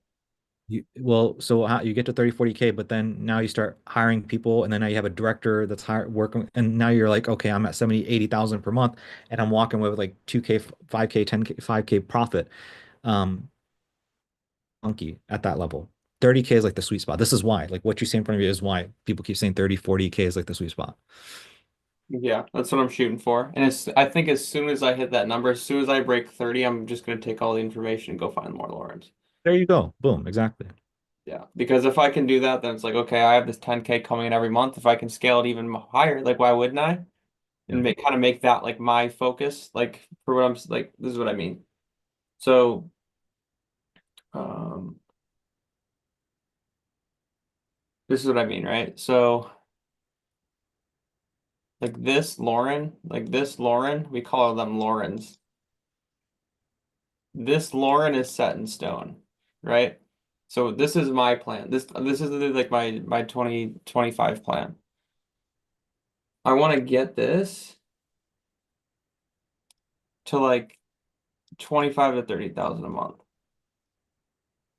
so how you get to 30, 40K, but then now you start hiring people, and then now you have a director that's working, and now you're like, okay, I'm at 70, 80,000 per month, and I'm walking away with like 2K, 5K, 10K, 5K profit. Funky at that level. 30K is like the sweet spot. This is why, like what you see in front of you is why people keep saying 30, 40K is like the sweet spot. Yeah, that's what I'm shooting for. And I think as soon as I hit that number, as soon as I break 30, I'm just gonna take all the information and go find more Laurens. There you go. Boom. Exactly. Yeah, because if I can do that, then it's like, okay, I have this 10K coming in every month. If I can scale it even higher, like why wouldn't I? And kind of make that like my focus, like for what I'm like, this is what I mean. So, this is what I mean, right? So, like this Lauren, we call them Laurens. This Lauren is set in stone, right? So this is my plan. This is like my 2025 plan. I want to get this to like 25 to 30,000 a month.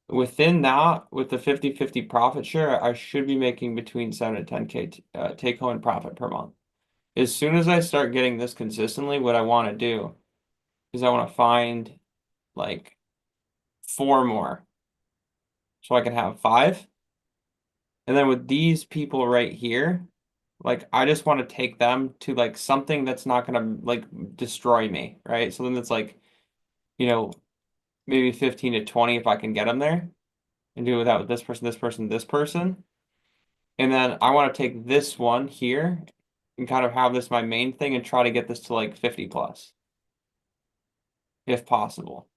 Within that, with the 50-50 profit share, I should be making between 7 to 10K take home profit per month. As soon as I start getting this consistently, what I want to do is I want to find like 4 more. So I can have 5. And then with these people right here, like I just want to take them to like something that's not gonna like destroy me, right? So then it's like, maybe 15 to 20 if I can get them there, and do that with this person, this person, this person. And then I want to take this one here and kind of have this my main thing and try to get this to like 50 plus, if possible,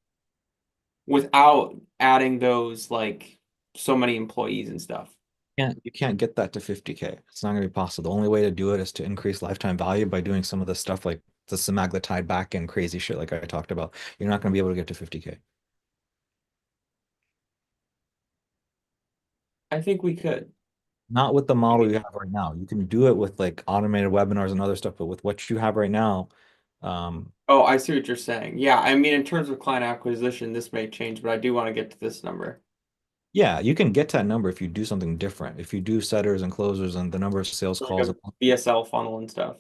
without adding those like so many employees and stuff. You can't get that to 50K. It's not going to be possible. The only way to do it is to increase lifetime value by doing some of the stuff like the semaglutide back and crazy shit like I talked about. You're not going to be able to get to 50K. I think we could. Not with the model you have right now. You can do it with like automated webinars and other stuff, but with what you have right now, Oh, I see what you're saying. Yeah, I mean, in terms of client acquisition, this may change, but I do want to get to this number. yeah, you can get to that number if you do something different. If you do setters and closers and the number of sales Like calls, a BSL funnel and stuff.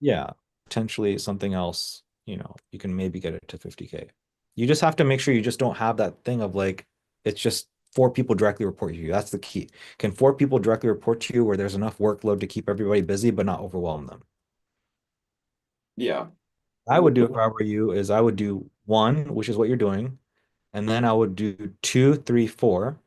yeah, potentially something else, you can maybe get it to 50K. You just have to make sure you just don't have that thing of like, it's just 4 people directly report to you. That's the key. Can 4 people directly report to you where there's enough workload to keep everybody busy, but not overwhelm them? Yeah. I would do if I were you is I would do 1, which is what you're doing. And then I would do 2, 3, 4.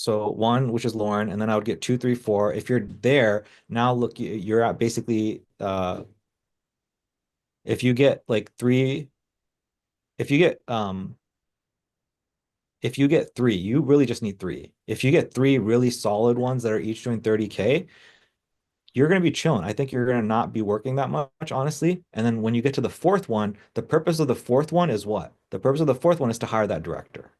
So one, which is Lauren, and then I would get 2, 3, 4. If you're there, now look, you're at basically if you get like 3, if you get 3, you really just need 3. If you get 3 really solid ones that are each doing 30K, you're going to be chilling. I think you're going to not be working that much, honestly. And then when you get to the fourth one, the purpose of the fourth one is what? The purpose of the fourth one is to hire that director.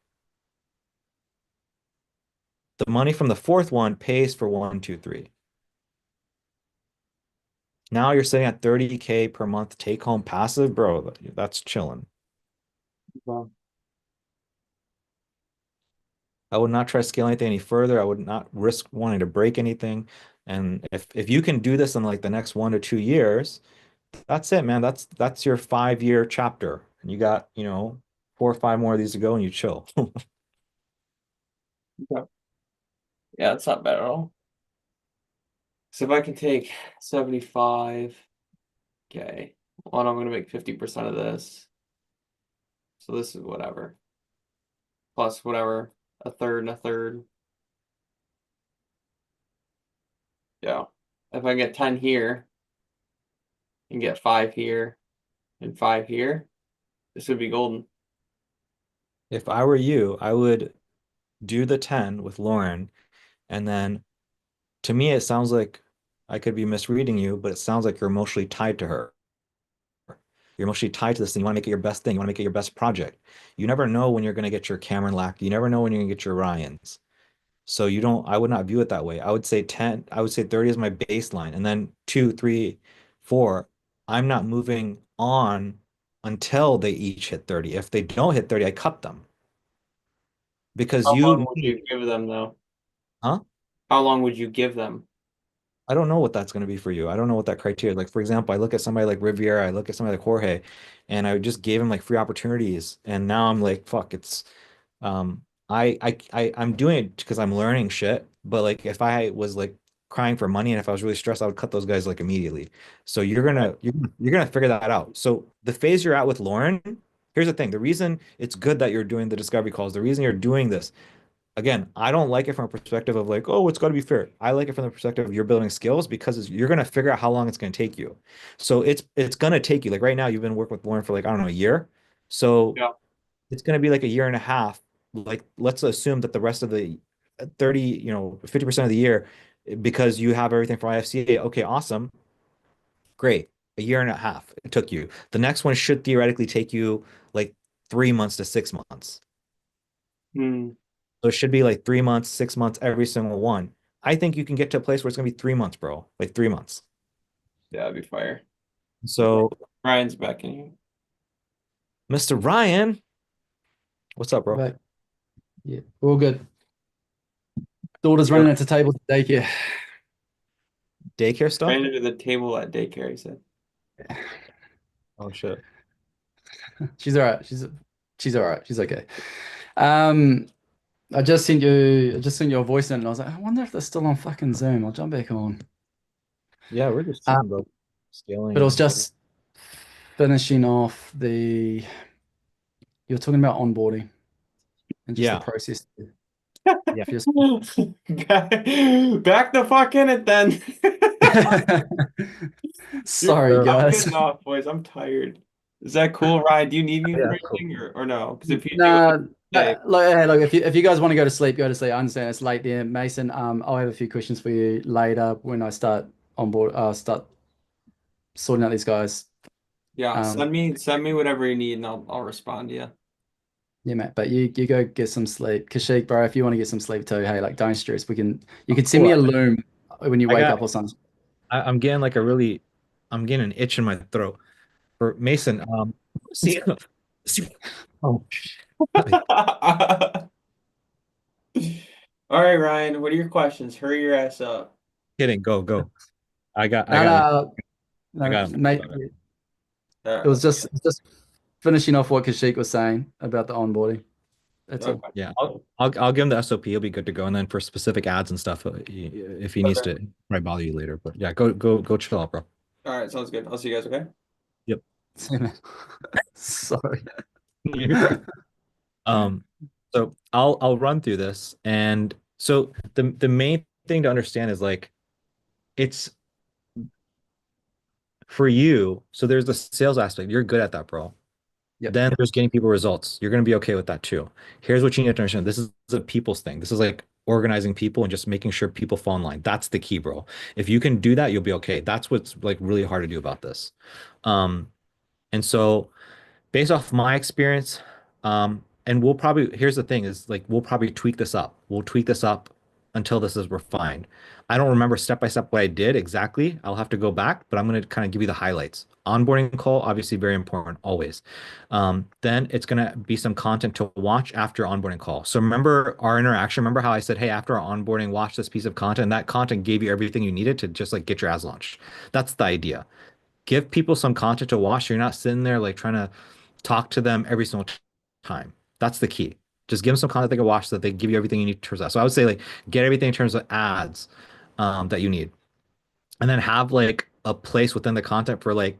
The money from the fourth one pays for 1, 2, 3. Now you're sitting at 30K per month take home passive, bro. That's chilling. Wow. I would not try to scale anything any further. I would not risk wanting to break anything. And if you can do this in like the next 1 to 2 years, that's it, man. That's your 5-year chapter. And you got, 4 or 5 more of these to go and you chill. Yeah, it's not bad at all. So if I can take 75, okay. Well, I'm gonna make 50% of this. So this is whatever. Plus whatever, a third and a third. Yeah. If I get 10 here and get 5 here and 5 here, this would be golden. If I were you, I would do the 10 with Lauren. And then to me, it sounds like I could be misreading you, but it sounds like you're emotionally tied to her. You're emotionally tied to this thing. You want to make it your best thing. You want to make it your best project. You never know when you're going to get your Cameron Lack. You never know when you're going to get your Ryans. So I would not view it that way. I would say 10, I would say 30 is my baseline. And then 2, 3, 4, I'm not moving on until they each hit 30. If they don't hit 30, I cut them. Because How long you would you give them though? Huh? How long would you give them? I don't know what that's going to be for you. I don't know what that criteria. Like, for example, I look at somebody like Riviera, I look at somebody like Jorge, and I just gave him like free opportunities. And now I'm like, fuck, it's I'm doing it because I'm learning shit. But like if I was like crying for money and if I was really stressed, I would cut those guys like immediately. So you're gonna figure that out. So the phase you're at with Lauren, here's the thing. The reason it's good that you're doing the discovery calls, the reason you're doing this, again, I don't like it from a perspective of like, oh, it's got to be fair. I like it from the perspective of you're building skills because you're going to figure out how long it's going to take you. So it's going to take you. Like right now, you've been working with Lauren for like, I don't know, a year. So Yeah. it's going to be like a year and a half. Like, let's assume that the rest of the 30, 50% of the year, because you have everything for IFCA. Okay, awesome. Great. A year and a half it took you. The next one should theoretically take you like 3 months to 6 months. Hmm. So it should be like 3 months, 6 months, every single one. I think you can get to a place where it's gonna be 3 months, bro. Like 3 months. Yeah, that'd be fire. So, Ryan's back in here. Mr. Ryan, what's up, bro? Right. Yeah, all good. Daughter's running at the table to daycare. Daycare stuff? Ran into the table at daycare, he said. Oh shit. She's all right. She's all right. She's okay. I just sent you a voice note and I was like, I wonder if they're still on fucking Zoom. I'll jump back on. Yeah, we're just talking about scaling. But it was just finishing off you're talking about onboarding and just Yeah. the process. Yeah. Just Back the fuck in it then. sorry, I'm guys. getting off, boys. I'm tired. Is that cool, Ryan? Do you need me for Yeah, anything or no? Because if you Nah, do, okay. look, if you guys want to go to sleep, go to sleep. I understand it's late there, Mason. I'll have a few questions for you later when I start on board. Start sorting out these guys. Yeah, send me whatever you need and I'll respond to you. Yeah, mate. But you go get some sleep. Kashyyyk, bro, if you want to get some sleep too, hey, like don't stress. You can send me a loom when you wake up or something. I'm getting like I'm getting an itch in my throat. For Mason, see. Oh, All right, Ryan, what are your questions? Hurry your ass up. kidding. Go. I got Mate, it was just finishing off what Kashyyyk was saying about the onboarding. That's all. Yeah, I'll give him the SOP. He'll be good to go. And then for specific ads and stuff, if he needs to, might bother you later. But yeah, go chill out, bro. All right, sounds good. I'll see you guys, okay? Yep. Sorry. So I'll run through this, and So the main thing to understand is like it's for you. So there's the sales aspect. You're good at that, bro. Yep. Then there's getting people results. You're going to be okay with that too. Here's what you need to understand. This is a people's thing. This is like organizing people and just making sure people fall in line. That's the key, bro. If you can do that, you'll be okay. That's what's like really hard to do about this. And so based off my experience, and we'll probably, here's the thing is like, we'll probably tweak this up. We'll tweak this up until this is refined. I don't remember step by step what I did exactly. I'll have to go back, but I'm going to kind of give you the highlights. Onboarding call, obviously very important always. Then it's going to be some content to watch after onboarding call. So remember our interaction. Remember how I said, hey, after our onboarding, watch this piece of content. And that content gave you everything you needed to just like get your ads launched. That's the idea. Give people some content to watch. So you're not sitting there like trying to talk to them every single time. That's the key. Just give them some content they can watch so that they give you everything you need to that. So I would say like get everything in terms of ads that you need. And then have like a place within the content for like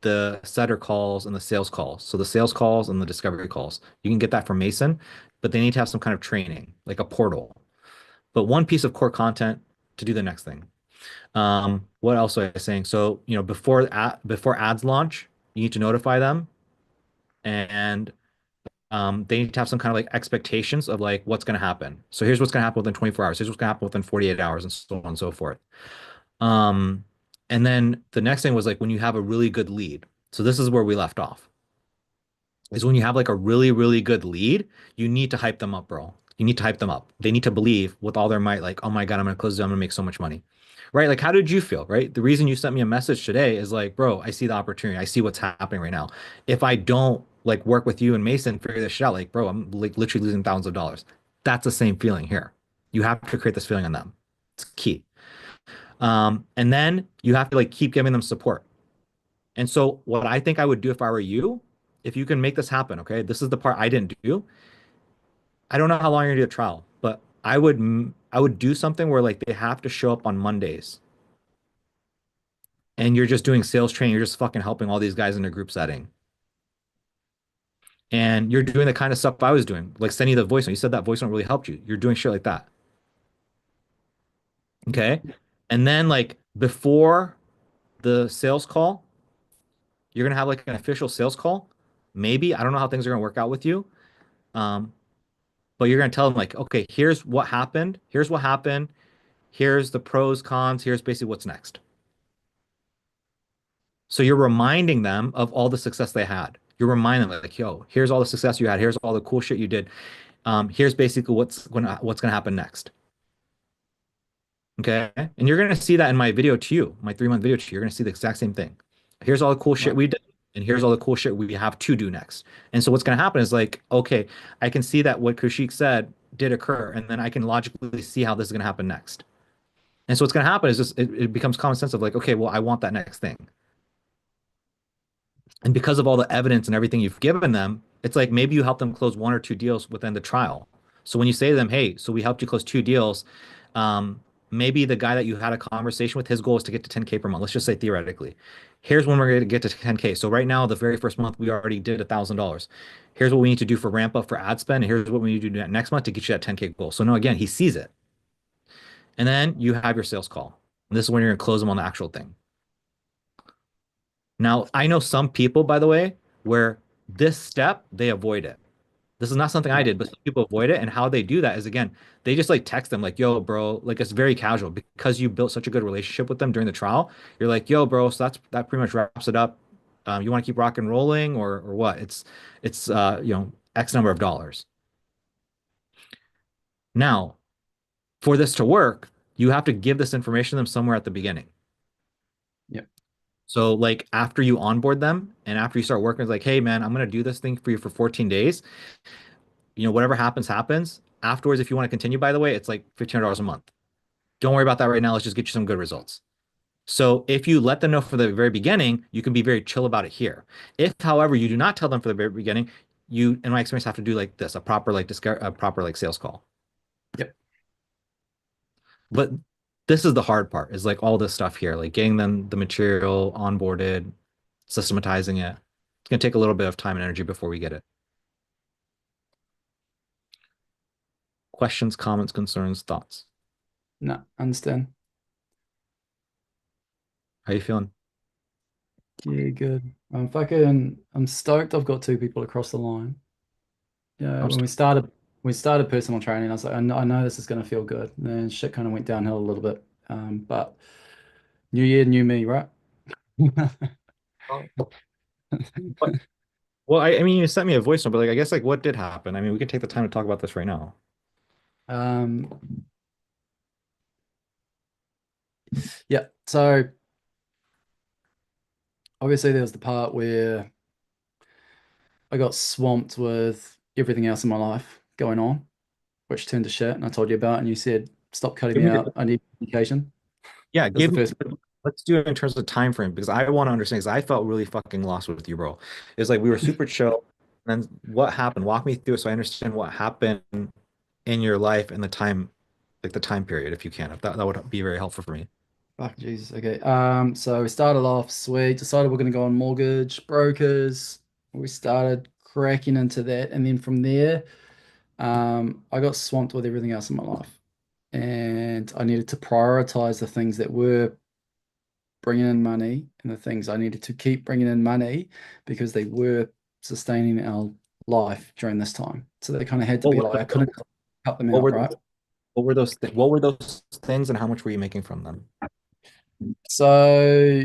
the setter calls and the sales calls. So the sales calls and the discovery calls. You can get that from Mason, but they need to have some kind of training, like a portal. But one piece of core content to do the next thing. What else was I saying? So, you know, before ads launch, you need to notify them and they need to have some kind of like expectations of like what's going to happen. So here's what's going to happen within 24 hours. Here's what's going to happen within 48 hours and so on and so forth. And then the next thing was like when you have a really good lead. So this is where we left off. Is when you have like a really, really good lead, you need to hype them up, bro. You need to hype them up. They need to believe with all their might, like, oh my God, I'm going to close it. I'm going to make so much money. Right? Like, how did you feel? Right? The reason you sent me a message today is like, bro, I see the opportunity. I see what's happening right now. If I don't like work with you and Mason, figure this shit out, like, bro, I'm like literally losing thousands of dollars. That's the same feeling here. You have to create this feeling on them. It's key. And then you have to like keep giving them support. And so what I think I would do if I were you, if you can make this happen, okay, this is the part I didn't do. I don't know how long you're gonna do a trial, but I would do something where like they have to show up on Mondays. And you're just doing sales training, you're just fucking helping all these guys in a group setting. And you're doing the kind of stuff I was doing, like sending the voice note. You said that voice note really helped you. You're doing shit like that. Okay. And then like before the sales call, you're gonna have like an official sales call. Maybe. I don't know how things are gonna work out with you. But you're gonna tell them like, okay, here's what happened. Here's what happened. Here's the pros, cons. Here's basically what's next. So you're reminding them of all the success they had. You're reminding them like, yo, here's all the success you had. Here's all the cool shit you did. Here's basically what's gonna happen next. Okay. And you're gonna see that in my video to you, my 3-month video to you. You're gonna see the exact same thing. Here's all the cool shit we did, and here's all the cool shit we have to do next. And so what's gonna happen is like, okay, I can see that what Kaushik said did occur, and then I can logically see how this is gonna happen next. And so what's gonna happen is just it becomes common sense of like, okay, well, I want that next thing. And because of all the evidence and everything you've given them, it's like maybe you help them close 1 or 2 deals within the trial. So when you say to them, hey, so we helped you close 2 deals, maybe the guy that you had a conversation with, his goal is to get to 10K per month. Let's just say theoretically. Here's when we're going to get to 10K. So right now, the very first month, we already did $1,000. Here's what we need to do for ramp up for ad spend. And here's what we need to do next month to get you that 10K goal. So no, again, he sees it. And then you have your sales call. And this is when you're going to close them on the actual thing. Now, I know some people, by the way, where this step, they avoid it. This is not something I did, but some people avoid it. And how they do that is, again, they just like text them like, yo, bro, like it's very casual because you built such a good relationship with them during the trial. You're like, yo, bro, so that pretty much wraps it up. You want to keep rock and rolling or what? It's you know, X number of dollars. Now, for this to work, you have to give this information to them somewhere at the beginning. So like after you onboard them and after you start working, it's like, hey man, I'm going to do this thing for you for 14 days. You know, whatever happens, happens. Afterwards, if you want to continue, by the way, it's like $1,500 a month. Don't worry about that right now. Let's just get you some good results. So if you let them know from the very beginning, you can be very chill about it here. If, however, you do not tell them from the very beginning, you, in my experience, have to do like this, a proper like sales call. Yep. But this is the hard part, is like all this stuff here, like getting them the material onboarded, systematizing it. It's going to take a little bit of time and energy before we get it. questions, comments, concerns, thoughts? No, understand. How you feeling? Yeah, good. I'm stoked I've got 2 people across the line. Yeah, I'm when we started personal training, I was like, I know this is gonna feel good. And then shit kind of went downhill a little bit. But new year, new me, right? Well, I mean, you sent me a voice note, but like, I guess like, what did happen? I mean, we could take the time to talk about this right now. Yeah, so obviously there was the part where I got swamped with everything else in my life going on, which turned to shit, and I told you about, and you said, stop cutting Give me me the- out. I need education. Yeah, That's give the me. first. Let's do it in terms of time frame because I want to understand because I felt really fucking lost with you, bro. It's like we were super chill, and then what happened? Walk me through it so I understand what happened in your life and the time, like the time period, if you can. If that would be very helpful for me. Fuck, Jesus. Okay. So we started off sweet, decided we're gonna go on mortgage brokers. We started cracking into that, and then from there, I got swamped with everything else in my life, and I needed to prioritize the things that were bringing in money and the things I needed to keep bringing in money because they were sustaining our life during this time. So they kind of had to What be were like, I the- couldn't cut them what out, were right? what were those things and how much were you making from them? So,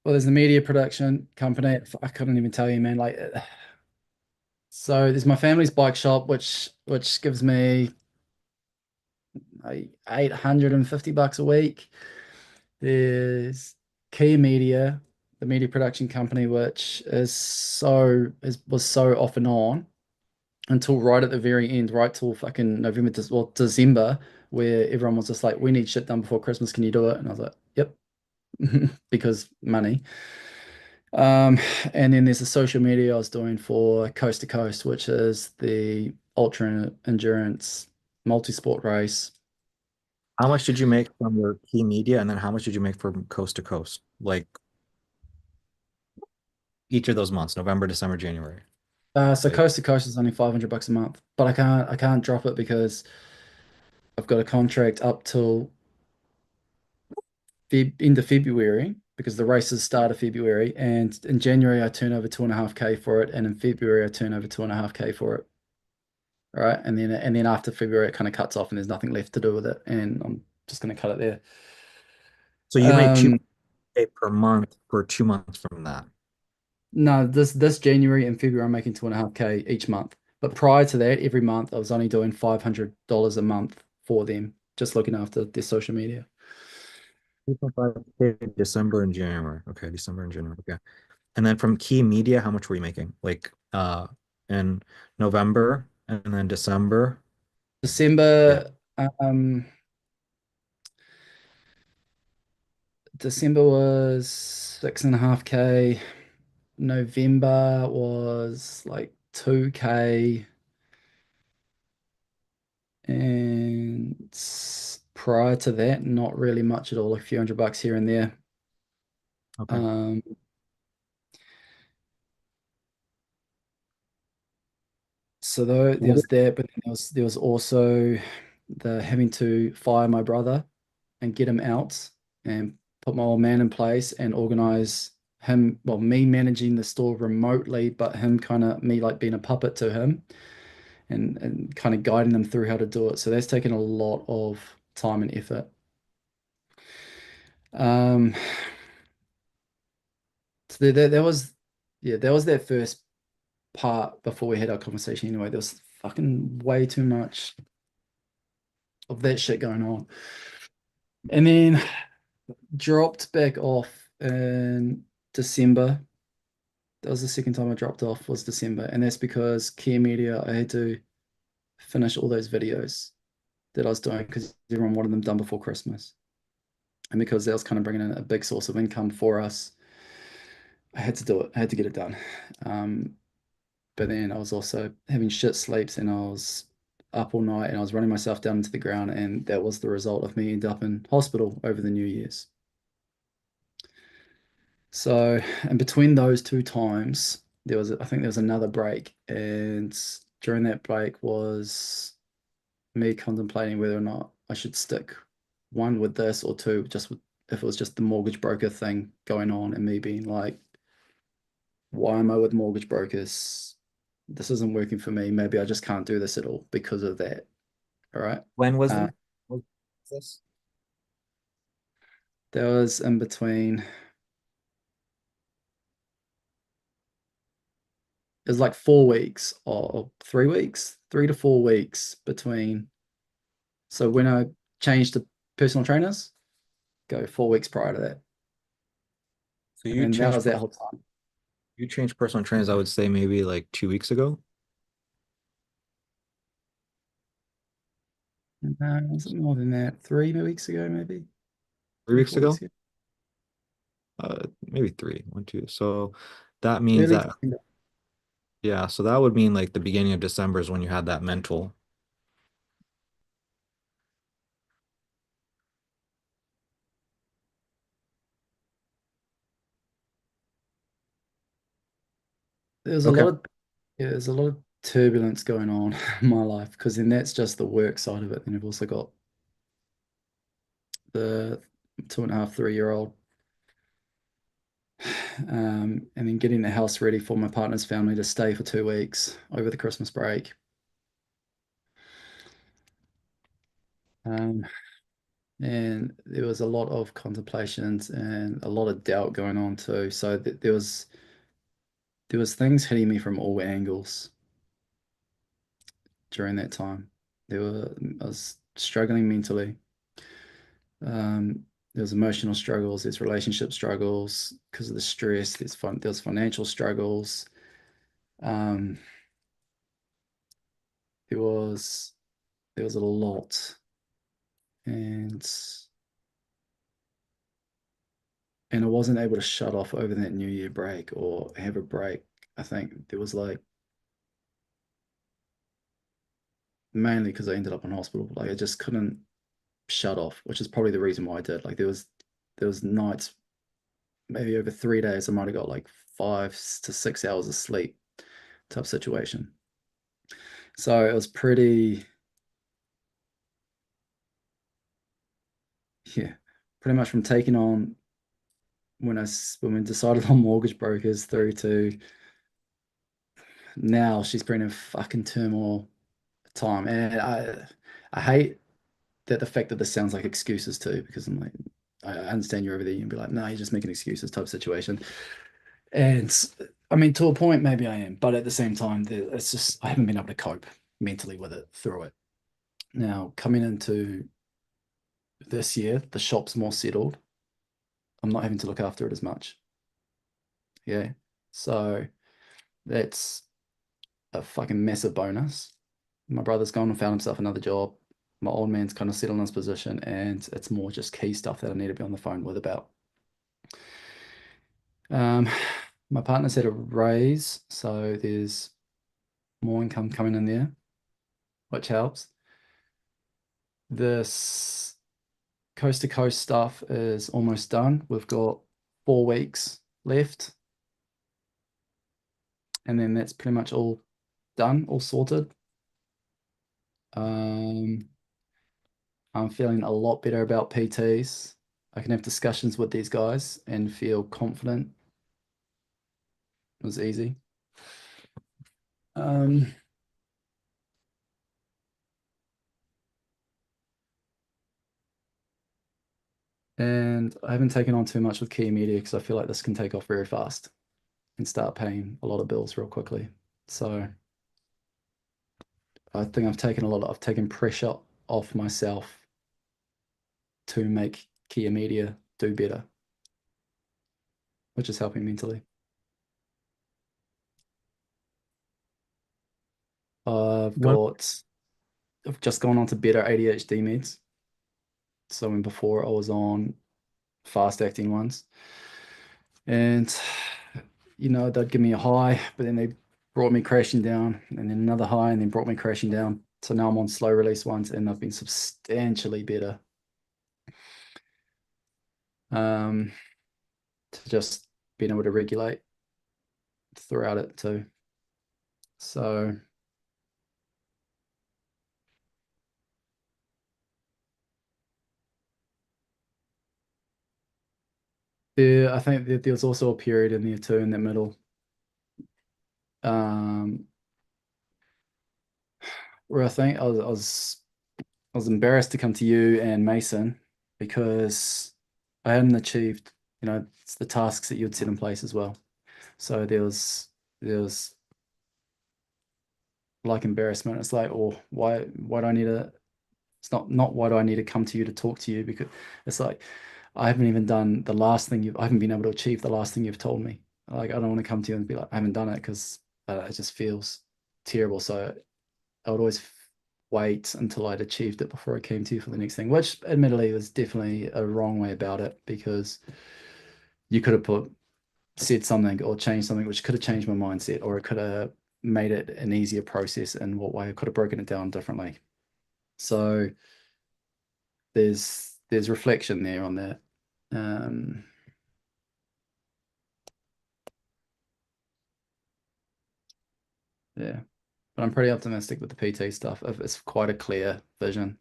well, there's the media production company. I couldn't even tell you, man. Like, so there's my family's bike shop, which gives me like $850 a week. There's Key Media, the media production company, which was so off and on until right at the very end, right till fucking December, where everyone was just like, "We need shit done before Christmas. Can you do it?" And I was like, "Yep," because money. And then there's the social media I was doing for Coast to Coast, which is the ultra endurance multi-sport race. How much did you make from your key media, and then how much did you make from coast to coast? Like each of those months, November, December, January. So Like, Coast to Coast is only $500 a month, but I can't drop it because I've got a contract up till the end of February because the races start of February, and in January I turn over 2.5K for it, and in February I turn over 2.5K for it. All right, and then after February it kind of cuts off, and there's nothing left to do with it, and I'm just gonna cut it there. so you made Um, 2K per month for 2 months from that. no, this January and February I'm making 2.5K each month, but prior to that, every month I was only doing $500 a month for them, just looking after their social media. 2.5K December and January. Okay, December and January. Okay. And then from key media, how much were you making? Like in November and then December. December, December was 6.5K. November was like 2K. And prior to that, not really much at all, a few $100 here and there. Okay. So there was that, but then there was also the having to fire my brother and get him out and put my old man in place and organize him, well, me managing the store remotely, but him kind of me like being a puppet to him and kind of guiding them through how to do it. So that's taken a lot of time and effort. Um, so there was, yeah, there was that first part before we had our conversation anyway. There was fucking way too much of that shit going on. And then dropped back off in December. That was the second time I dropped off was December. And that's because Care Media, I had to finish all those videos that I was doing because everyone wanted them done before Christmas. And because that was kind of bringing in a big source of income for us, I had to do it. I had to get it done. But then I was also having shit sleeps and I was up all night and I was running myself down into the ground. And that was the result of me end up in hospital over the New Year's. So, and between those two times, I think there was another break. And during that break was me contemplating whether or not I should stick one with this or two, just with, if it was just the mortgage broker thing going on and me being like, why am I with mortgage brokers? This isn't working for me. Maybe I just can't do this at all because of that. All right. When was Uh, this? That was in between. It was like 4 weeks or 3 weeks, 3 to 4 weeks between. So when I changed to personal trainers, go 4 weeks prior to that. So you And that changed was that whole time. you changed personal trainers, I would say maybe like 2 weeks ago. No, was it more than that? 3 weeks ago, maybe. 3 weeks 4 ago? Maybe three. 1, 2. So that means Early that December. yeah, so that would mean like the beginning of December is when you had that mental. There's Okay. there's a lot of turbulence going on in my life because then that's just the work side of it. And I've also got the 2.5, 3-year-old. And then getting the house ready for my partner's family to stay for 2 weeks over the Christmas break. And there was a lot of contemplations and a lot of doubt going on too. So there was things hitting me from all angles during that time. I was struggling mentally. There's emotional struggles, there's relationship struggles because of the stress, there's financial struggles. There was a lot. And I wasn't able to shut off over that New Year break or have a break. I think there was like, mainly because I ended up in hospital, like I just couldn't shut off, which is probably the reason why I did. Like there was nights, maybe over 3 days, I might have got like 5 to 6 hours of sleep type situation. So it was pretty, yeah, pretty much from taking on when we decided on mortgage brokers through to now she's been in fucking turmoil time. And I hate that the fact that this sounds like excuses too, because I'm like, I understand you're over there and be like, no, you're just making excuses type situation. And I mean, to a point, maybe I am, but at the same time, it's just I haven't been able to cope mentally with it through it. Now, coming into this year, the shop's more settled. I'm not having to look after it as much. Yeah. So that's a fucking massive bonus. My brother's gone and found himself another job. My old man's kind of settled in his position, and it's more just key stuff that I need to be on the phone with about. My partner's had a raise, so there's more income coming in there, which helps. This coast to coast stuff is almost done. We've got 4 weeks left, and then that's pretty much all done, all sorted. I'm feeling a lot better about PTs. I can have discussions with these guys and feel confident. It was easy. And I haven't taken on too much with Key Media because I feel like this can take off very fast and start paying a lot of bills real quickly. So I think I've taken pressure off myself to make Kia Media do better, which is helping mentally. I've just gone on to better ADHD meds. So when before I was on fast acting ones, and they'd give me a high, but then they brought me crashing down, and then another high, and then brought me crashing down. So now I'm on slow release ones, and I've been substantially better. To just being able to regulate throughout it too. So I think there was also a period in there too in the middle, where I think I was embarrassed to come to you and Mason because I hadn't achieved, it's the tasks that you'd set in place as well. So there was like embarrassment. It's like, oh, why do I need to? It's not why do I need to come to you to talk to you, because it's like I haven't even done the last thing I haven't been able to achieve the last thing you've told me. Like I don't want to come to you and be like I haven't done it because it just feels terrible. So I would always wait until I'd achieved it before I came to you for the next thing, which admittedly was definitely a wrong way about it, because you could have said something or changed something which could have changed my mindset, or it could have made it an easier process in what way. I could have broken it down differently. So there's reflection there on that. Yeah, but I'm pretty optimistic with the PT stuff. If it's quite a clear vision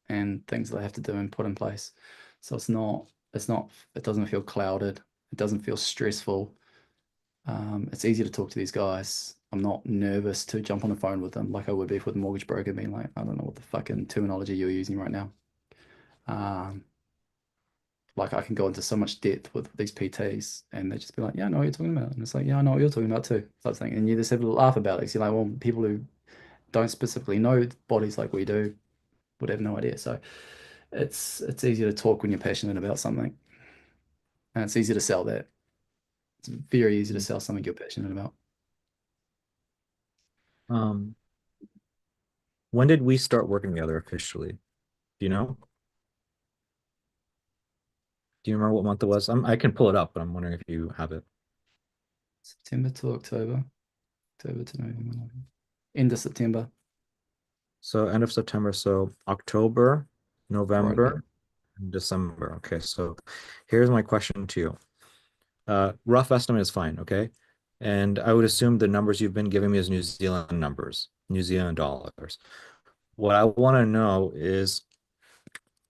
and things that I have to do and put in place. So it doesn't feel clouded. It doesn't feel stressful. It's easy to talk to these guys. I'm not nervous to jump on the phone with them like I would be with a mortgage broker being like, I don't know what the fucking terminology you're using right now. Like I can go into so much depth with these PTs and they just be like, yeah, I know what you're talking about. And it's like, yeah, I know what you're talking about too. Type thing. And you just have to laugh about it. 'Cause you're like, well, people who don't specifically know bodies like we do would have no idea. So it's easier to talk when you're passionate about something. And it's easy to sell that. It's very easy to sell something you're passionate about. When did we start working together officially? Do you know? Do you remember what month it was? I can pull it up, but I'm wondering if you have it. September to October. October to November. End of September. So end of September. So October, November, Right. and December. Okay, so here's my question to you. Rough estimate is fine, okay? And I would assume the numbers you've been giving me is New Zealand numbers, New Zealand dollars. What I want to know is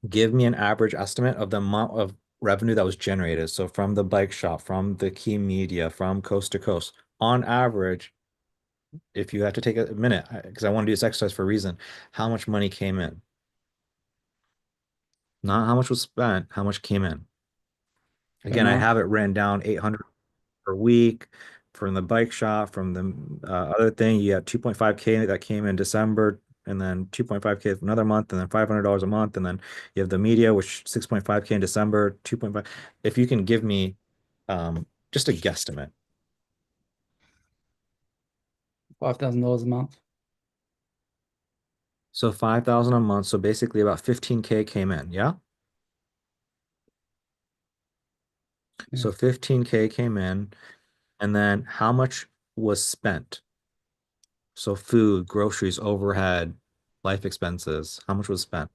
give me an average estimate of the amount of revenue that was generated. So from the bike shop, from the key media, from coast to coast, on average, if you had to take a minute, because I want to do this exercise for a reason, how much money came in? Not how much was spent, how much came in. Again, I have it written down 800 per week from the bike shop, from the other thing. You got 2.5K that came in December, and then 2.5K for another month, and then $500 a month, and then you have the media, which 6.5K in December, 2.5. If you can give me just a guesstimate. $5,000 a month. So 5,000 a month. So basically about 15K came in, yeah? So 15K came in, and then how much was spent? So food, groceries, overhead, life expenses, how much was spent?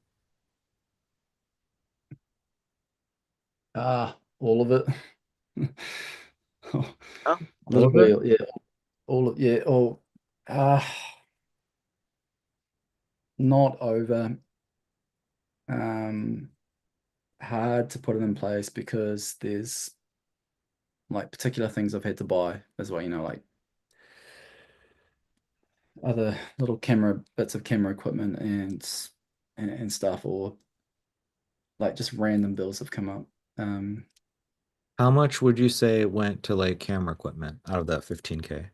All of it. Oh, all of Literally, yeah, all of not over. Hard to put it in place because there's like particular things I've had to buy as well, like other little bits of camera equipment and stuff, or like just random bills have come up. How much would you say went to like camera equipment out of that 15K?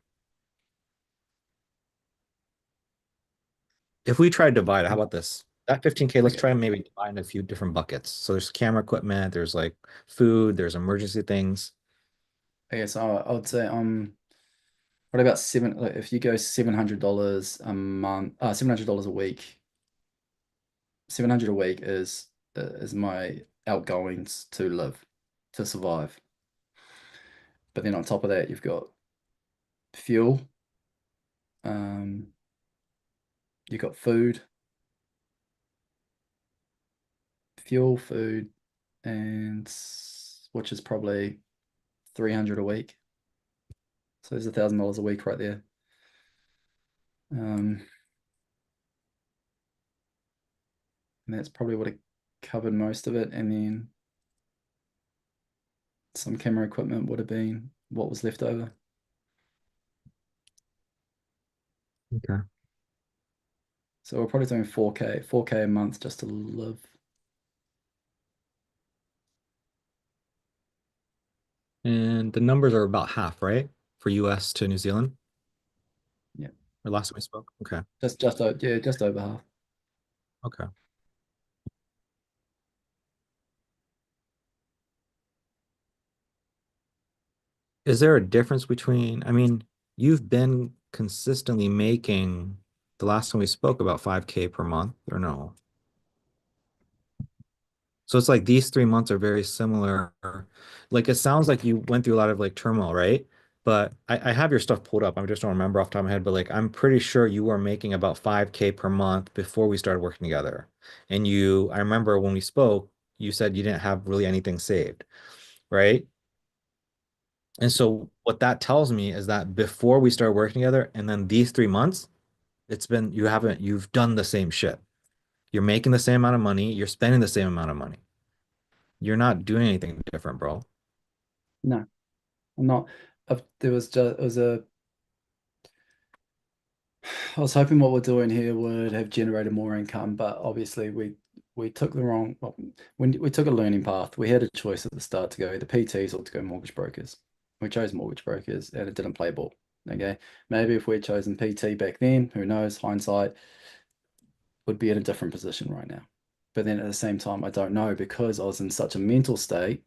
If we try to divide it, how about this? That 15K, let's Okay. try and maybe divide in a few different buckets. So there's camera equipment, there's like food, there's emergency things. Okay, so I would say what about like if you go $700 a month, $700 a week, 700 a week is my outgoings to live, to survive. But then on top of that, you've got fuel, you've got food, food, and which is probably 300 a week. So there's $1,000 a week right there. And that's probably what it covered most of it. And then some camera equipment would have been what was left over. Okay. So we're probably doing 4K a month just to live. And the numbers are about half, right? For US to New Zealand? Yeah. Or last time we spoke? Okay. Just over half. Okay. Is there a difference between, I mean, you've been consistently making the last time we spoke about 5K per month, or no? So it's like these 3 months are very similar. Like it sounds like you went through a lot of like turmoil, right? But I have your stuff pulled up. I just don't remember off the top of my head, but like I'm pretty sure you were making about 5K per month before we started working together. And I remember when we spoke, you said you didn't have really anything saved, right? And so what that tells me is that before we started working together, and then these 3 months, you've done the same shit. You're making the same amount of money, you're spending the same amount of money. You're not doing anything different, bro. No, I'm not. There was just it was a. I was hoping what we're doing here would have generated more income, but obviously we took the wrong. Well, we took a learning path. We had a choice at the start to go either PTs or to go mortgage brokers. We chose mortgage brokers, and it didn't play ball. Okay, maybe if we'd chosen PT back then, who knows? Hindsight would be in a different position right now. But then at the same time, I don't know because I was in such a mental state.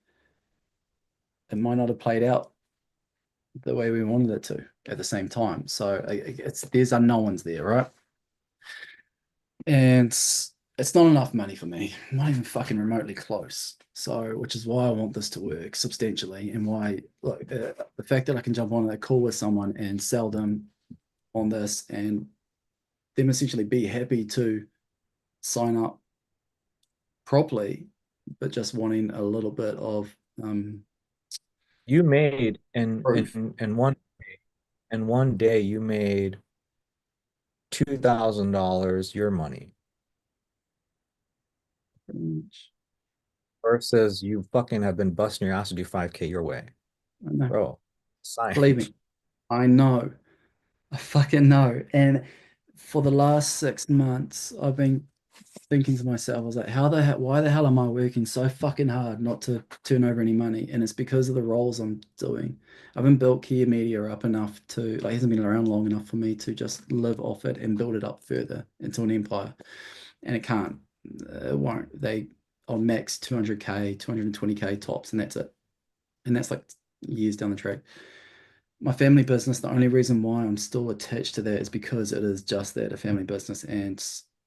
It might not have played out the way we wanted it to at the same time. So there's unknowns there, right? And it's not enough money for me, not even fucking remotely close. So, which is why I want this to work substantially, and why look the fact that I can jump on a call with someone and sell them on this, and them essentially be happy to sign up properly, but just wanting a little bit of You made in proof. in one day you made $2,000 your money versus you fucking have been busting your ass to do 5K your way. I know. Bro, science. Believe me, I know. I fucking know. And for the last 6 months, I've been thinking to myself, I was like, why the hell am I working so fucking hard not to turn over any money? And it's because of the roles I'm doing. I haven't built Kia Media up enough to, like, it hasn't been around long enough for me to just live off it and build it up further into an empire. And it can't. It won't. I'll max 200K, 220K tops, and that's it. And that's like years down the track. My family business, the only reason why I'm still attached to that is because it is just that, a family business, and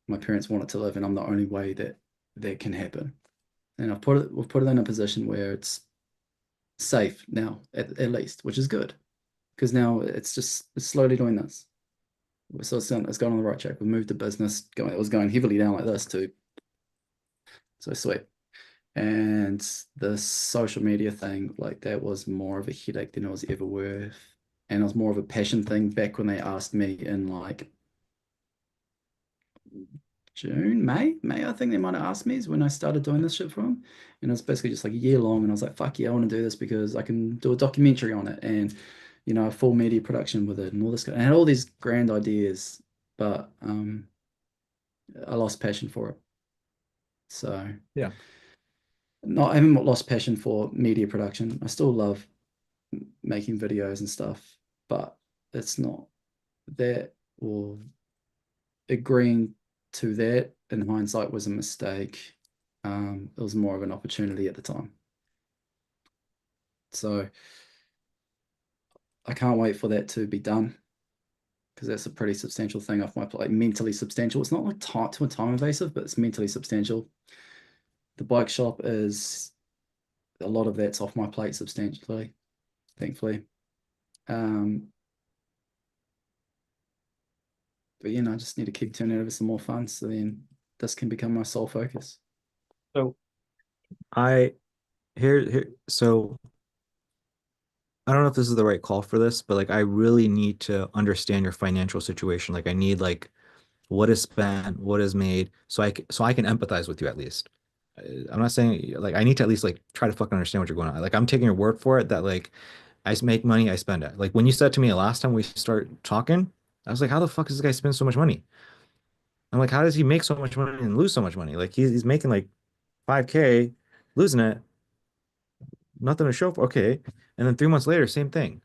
my parents want it to live, and I'm the only way that can happen. And we've put it in a position where it's safe now, at least, which is good, because now it's slowly doing this. So it's going on the right track. We moved the business it was going heavily down like this too. So sweet. And the social media thing, like, that was more of a headache than it was ever worth. And it was more of a passion thing back when they asked me in like May, I think they might have asked me, is when I started doing this shit for them. And it was basically just like a year long. And I was like, fuck yeah, I want to do this because I can do a documentary on it and, a full media production with it and all this. And I had all these grand ideas, but I lost passion for it. So Yeah. I haven't lost passion for media production. I still love making videos and stuff, but it's not that, or agreeing to that in hindsight was a mistake. It was more of an opportunity at the time. So I can't wait for that to be done, because that's a pretty substantial thing off my plate, mentally substantial. It's not like time invasive, but it's mentally substantial. The bike shop is, a lot of that's off my plate substantially, thankfully. But I just need to keep turning over some more funds, so then this can become my sole focus. So so I don't know if this is the right call for this, but like I really need to understand your financial situation. Like I need like what is spent, what is made, so I can empathize with you at least. I'm not saying like I need to at least like try to fucking understand what you're going on. Like I'm taking your word for it that like make money, I spend it. Like when you said to me last time we start talking, I was like, how the fuck does this guy spend so much money? I'm like, how does he make so much money and lose so much money? Like he's making like 5K, losing it, nothing to show for. Okay. And then 3 months later, same thing.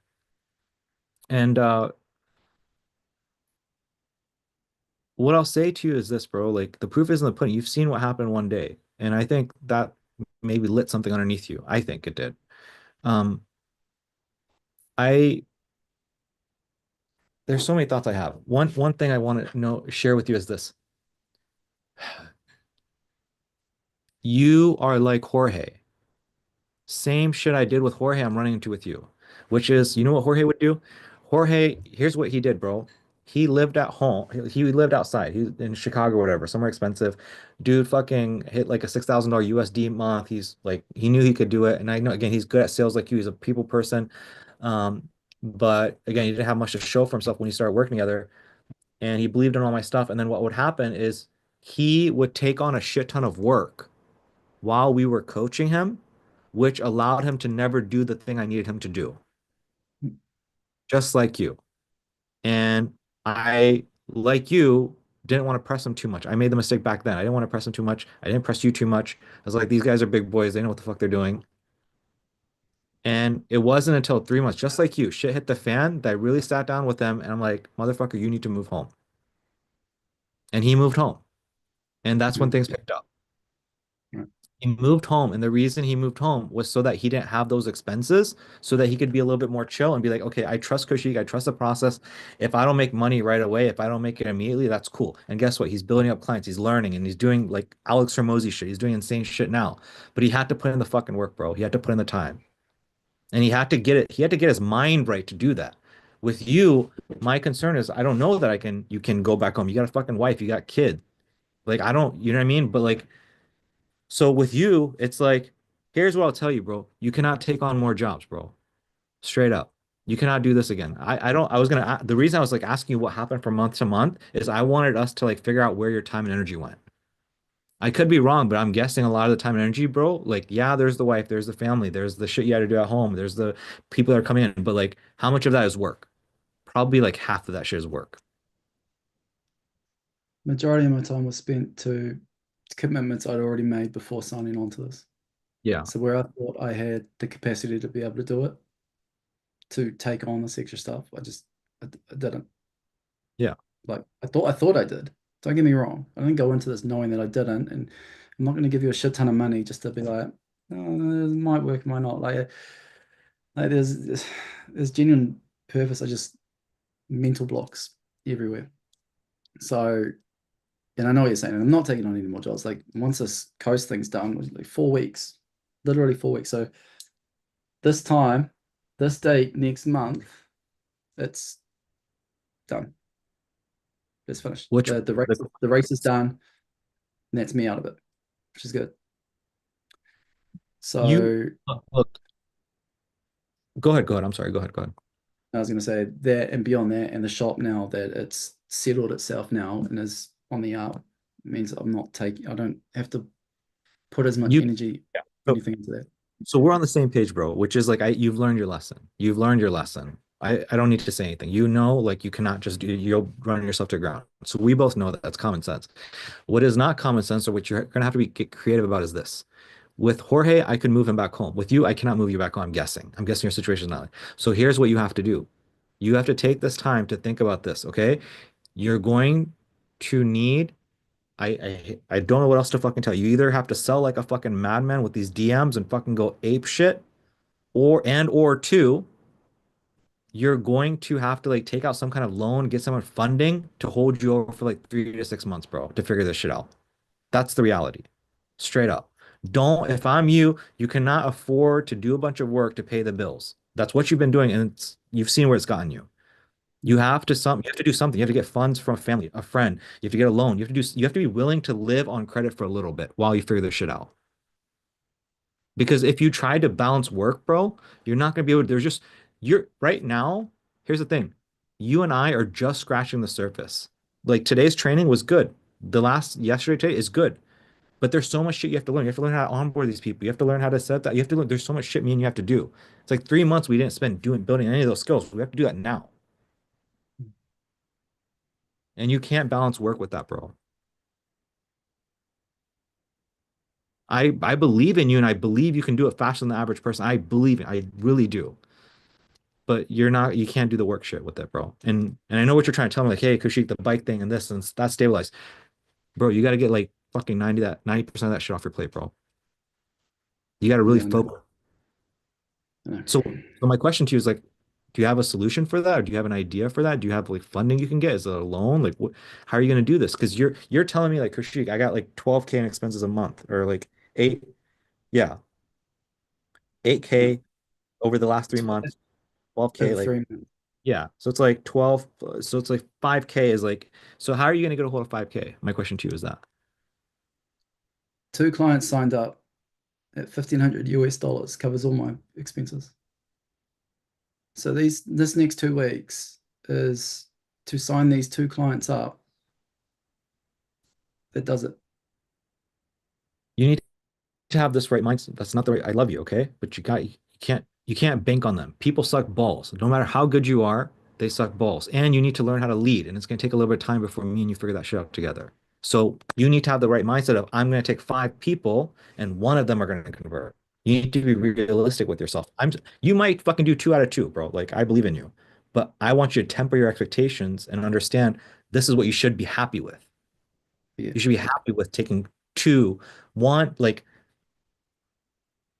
And what I'll say to you is this, bro. Like the proof is in the pudding. You've seen what happened one day. And I think that maybe lit something underneath you. I think it did. Um, I there's so many thoughts I have. One thing I want to share with you is this. You are like Jorge. Same shit I did with Jorge, I'm running into with you, which is, you know what Jorge would do? Jorge, here's what he did, bro. He lived at home. He lived outside. He in Chicago or whatever, somewhere expensive. Dude fucking hit like a $6,000 USD month. He's like, he knew he could do it. And I know, again, he's good at sales like you. He's a people person. But again, he didn't have much to show for himself when he started working together. And he believed in all my stuff. And then what would happen is he would take on a shit ton of work while we were coaching him, which allowed him to never do the thing I needed him to do, just like you. And I, like you, didn't want to press him too much. I made the mistake back then. I didn't want to press him too much. I didn't press you too much. I was like, these guys are big boys. They know what the fuck they're doing. And it wasn't until 3 months, just like you, shit hit the fan, that I really sat down with them and I'm like, motherfucker, you need to move home. And he moved home. And that's when things picked up. He moved home, and the reason he moved home was so that he didn't have those expenses, so that he could be a little bit more chill and be like, okay, I trust Kushik, I trust the process. If I don't make money right away, if I don't make it immediately, that's cool. And guess what? He's building up clients, he's learning, and he's doing like Alex Hormozy shit. He's doing insane shit now. But he had to put in the fucking work, bro. He had to put in the time. And he had to get it, he had to get his mind right to do that. With you, my concern is I don't know that you can go back home. You got a fucking wife, you got kid. Like I don't, you know what I mean? But like, so with you, it's like, here's what I'll tell you, bro. You cannot take on more jobs, bro. Straight up. You cannot do this again. I don't, I was gonna, the reason I was like asking you what happened from month to month is I wanted us to like figure out where your time and energy went. I could be wrong, but I'm guessing a lot of the time and energy, bro, like, yeah, there's the wife, there's the family, there's the shit you had to do at home, there's the people that are coming in, but like, how much of that is work? Probably like half of that shit is work. Majority of my time was spent to commitments I'd already made before signing on to this. Yeah. So where I thought I had the capacity to be able to do it, to take on this extra stuff, I didn't. Yeah. Like I thought I did. Don't get me wrong. I didn't go into this knowing that I didn't, and I'm not going to give you a shit ton of money just to be like, oh, it might work, it might not. Like there's genuine purpose. I just mental blocks everywhere. So, and I know what you're saying, and I'm not taking on any more jobs. Like once this coast thing's done, was like 4 weeks, literally 4 weeks. So this date next month, it's done. It's finished. Which the race is done, and that's me out of it, which is good. So look, go ahead. I'm sorry. Go ahead. I was going to say that, and beyond that, and the shop now that it's settled itself now and is on the up, means I don't have to put as much energy, anything into that. So we're on the same page, bro, which is like, you've learned your lesson. You've learned your lesson. I don't need to say anything. You know, like you cannot just you'll run yourself to the ground. So we both know that that's common sense. What is not common sense, or what you're going to have to get creative about, is this. With Jorge, I could move him back home. With you, I cannot move you back home, I'm guessing. I'm guessing your situation is not. So here's what you have to do. You have to take this time to think about this, okay? You're going to need, I don't know what else to fucking tell you. You either have to sell like a fucking madman with these DMs and fucking go ape shit, or two, you're going to have to like take out some kind of loan, get someone funding to hold you over for like 3 to 6 months, bro, to figure this shit out. That's the reality. Straight up. If I'm you, you cannot afford to do a bunch of work to pay the bills. That's what you've been doing, and you've seen where it's gotten you. You have to do something. You have to get funds from a family, a friend. You have to get a loan. You have to be willing to live on credit for a little bit while you figure this shit out. Because if you try to balance work, bro, you're not going to be able to, you're right now, here's the thing. You and I are just scratching the surface. Like today's training was good. Yesterday today is good. But there's so much shit you have to learn. You have to learn how to onboard these people. You have to learn how to set that. You have to learn. There's so much shit me and you have to do. It's like 3 months we didn't spend building any of those skills. We have to do that now. And you can't balance work with that, bro. I believe in you and I believe you can do it faster than the average person. I believe it. I really do. But you can't do the work shit with it, bro. And I know what you're trying to tell me, like, hey, Kushik, the bike thing and this and that's stabilized. Bro, you got to get like fucking 90% of that shit off your plate, bro. You got to really Yeah, I know. focus. I know. So my question to you is like, do you have a solution for that? Or do you have an idea for that? Do you have like funding you can get? Is it a loan? Like how are you going to do this? Because you're telling me like, Kushik, I got like 12K in expenses a month or like eight, yeah, 8K over the last 3 months, 12K, Over like 3 months. yeah. So it's like 12, so it's like 5K is like, so how are you going to get a hold of 5K? My question to you is that. 2 clients signed up at $1,500 covers all my expenses. So this next 2 weeks is to sign these 2 clients up. That does it. You need to have this right mindset. That's not the right, I love you, okay? But you can't bank on them. People suck balls. No matter how good you are, they suck balls. And you need to learn how to lead. And it's going to take a little bit of time before me and you figure that shit out together. So you need to have the right mindset of I'm going to take 5 people and one of them are going to convert. You need to be realistic with yourself. You might fucking do 2 out of 2, bro. Like I believe in you. But I want you to temper your expectations and understand this is what you should be happy with. Yeah. You should be happy with taking 2, 1, like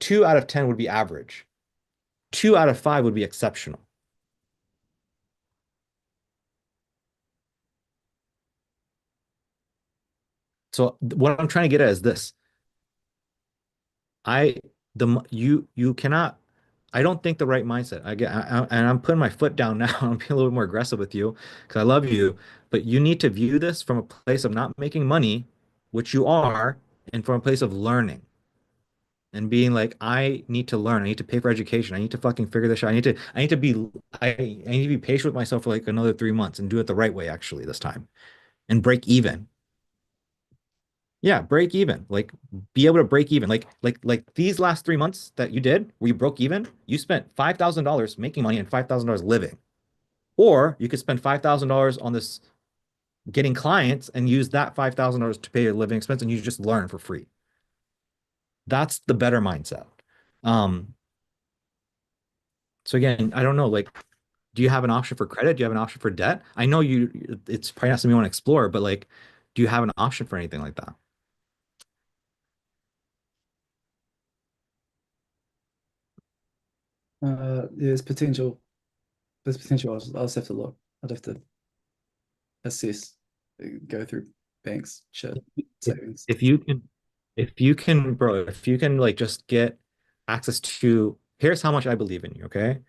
2 out of 10 would be average. 2 out of 5 would be exceptional. So what I'm trying to get at is this. You cannot, I don't think the right mindset. And I'm putting my foot down now. I'm being a little bit more aggressive with you because I love you, but you need to view this from a place of not making money, which you are, and from a place of learning. And being like, I need to learn. I need to pay for education. I need to fucking figure this out. I need to I need to be patient with myself for like another 3 months and do it the right way, actually, this time. And break even. Yeah, break even. Like be able to break even. Like these last 3 months that you did where you broke even, you spent $5,000 making money and $5,000 living. Or you could spend $5,000 on this getting clients and use that $5,000 to pay your living expense and you just learn for free. That's the better mindset. So again, I don't know, like, do you have an option for credit? Do you have an option for debt? I know it's probably not something you want to explore, but like, do you have an option for anything like that? There's potential. There's potential. I'll just have to look. I'd have to assess, go through banks, shit, savings. If you can, bro, if you can like just get access to, here's how much I believe in you, okay?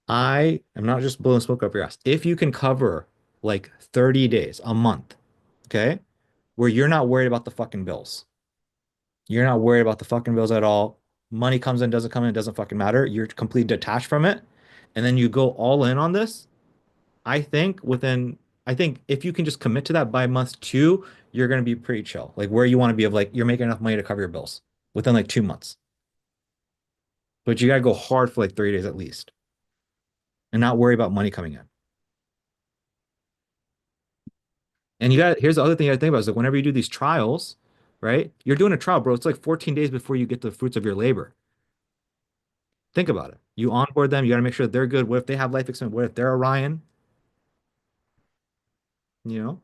I am not just blowing smoke up your ass. If you can cover like 30 days, a month, okay, where you're not worried about the fucking bills. You're not worried about the fucking bills at all. Money comes in, doesn't come in, it doesn't fucking matter. You're completely detached from it. And then you go all in on this. I think I think if you can just commit to that by month 2, you're going to be pretty chill. Like where you want to be of like, you're making enough money to cover your bills within like 2 months. But you got to go hard for like 30 days at least and not worry about money coming in. And here's the other thing I think about is like whenever you do these trials, right? You're doing a trial, bro. It's like 14 days before you get the fruits of your labor. Think about it. You onboard them, you got to make sure that they're good. What if they have life experience? What if they're a Ryan? You know?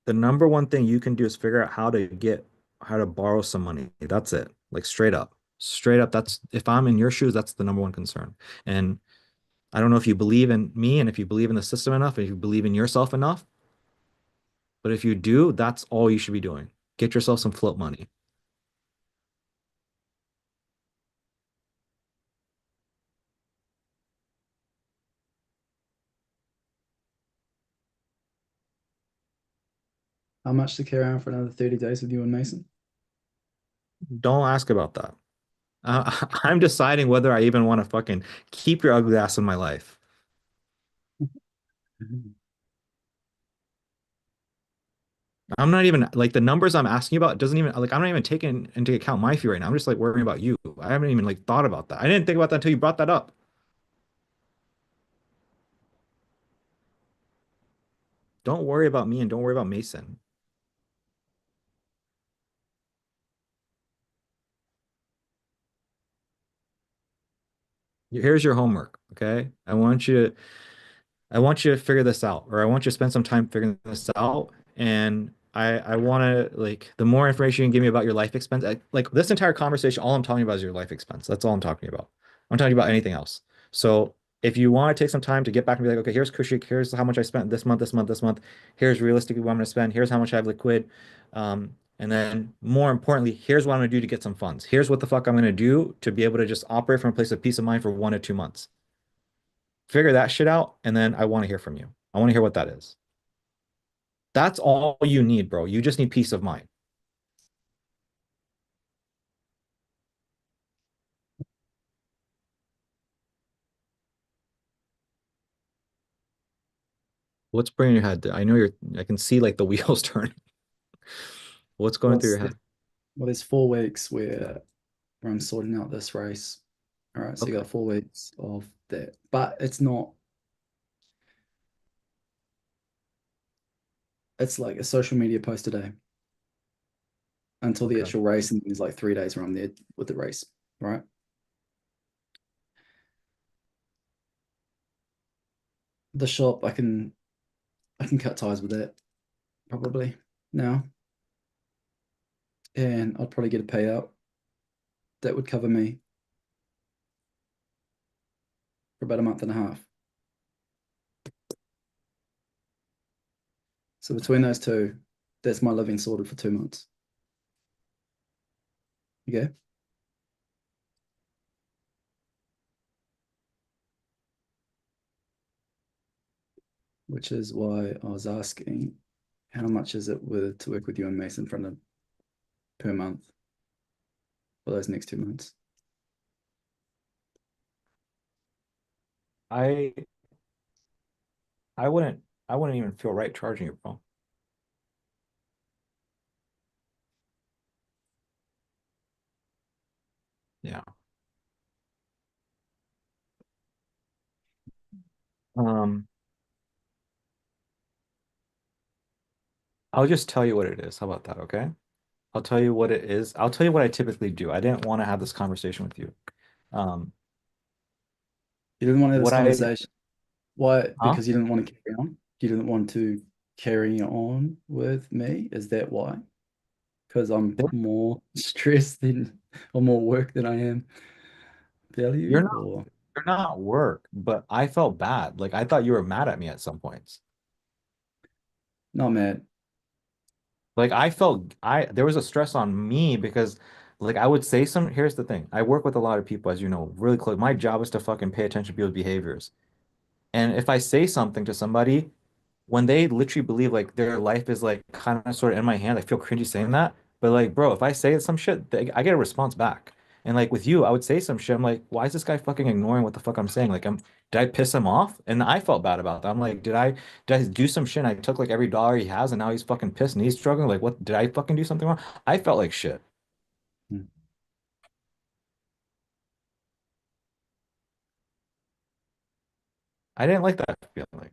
The number one thing you can do is figure out how to borrow some money. That's it. Like straight up. Straight up, that's if I'm in your shoes, that's the number one concern. And I don't know if you believe in me and if you believe in the system enough, if you believe in yourself enough, but if you do, that's all you should be doing. Get yourself some float money. How much to carry on for another 30 days with you and Mason? Don't ask about that. I'm deciding whether I even want to fucking keep your ugly ass in my life. I'm not even like the numbers I'm asking you about doesn't even like I'm not even taking into account my fee right now. I'm just like worrying about you. I haven't even like thought about that. I didn't think about that until you brought that up. Don't worry about me and don't worry about Mason. Here's your homework, okay? I want you to figure this out, or I want you to spend some time figuring this out. And I want to like the more information you can give me about your life expense, like this entire conversation, all I'm talking about is your life expense. That's all I'm talking about. I'm talking about anything else. So if you want to take some time to get back and be like, okay, here's Kushik, here's how much I spent this month, this month, this month. Here's realistically what I'm going to spend. Here's how much I have liquid. And then more importantly, here's what I'm going to do to get some funds. Here's what the fuck I'm going to do to be able to just operate from a place of peace of mind for 1 to 2 months. Figure that shit out, and then I want to hear from you. I want to hear what that is. That's all you need, bro. You just need peace of mind. What's bringing your head? I know I can see like the wheels turning. What's going through your head? Well, there's 4 weeks where I'm sorting out this race. All right, so you got 4 weeks of that, but it's not. It's like a social media post a day until the actual race, and there's like 3 days where I'm there with the race, right? The shop, I can cut ties with that probably now, and I'd probably get a payout that would cover me for about a month and a half. So between those two, that's my living sorted for 2 months. Okay. Which is why I was asking, how much is it to work with you and Mason per month for those next 2 months? I wouldn't even feel right charging you, bro. Yeah. I'll just tell you what it is. How about that, okay? I'll tell you what it is. I'll tell you what I typically do. I didn't want to have this conversation with you. You didn't want to have this What I- conversation. Why? Huh? Because you didn't want to carry on? You didn't want to carry on with me? Is that why? Because I'm more stressed or more work than I am value? You're not work, but I felt bad. Like I thought you were mad at me at some points. Not mad. Like there was a stress on me because like I would say here's the thing. I work with a lot of people, as you know, really close. My job is to fucking pay attention to people's behaviors. And if I say something to somebody, when they literally believe like their life is like kind of sort of in my hand, I feel cringy saying that. But like, bro, if I say some shit, I get a response back. And like with you, I would say some shit. I'm like, why is this guy fucking ignoring what the fuck I'm saying? Like, did I piss him off? And I felt bad about that. I'm like, did I do some shit? And I took like every dollar he has, and now he's fucking pissed and he's struggling. Like, what did I fucking do something wrong? I felt like shit. I didn't like that feeling.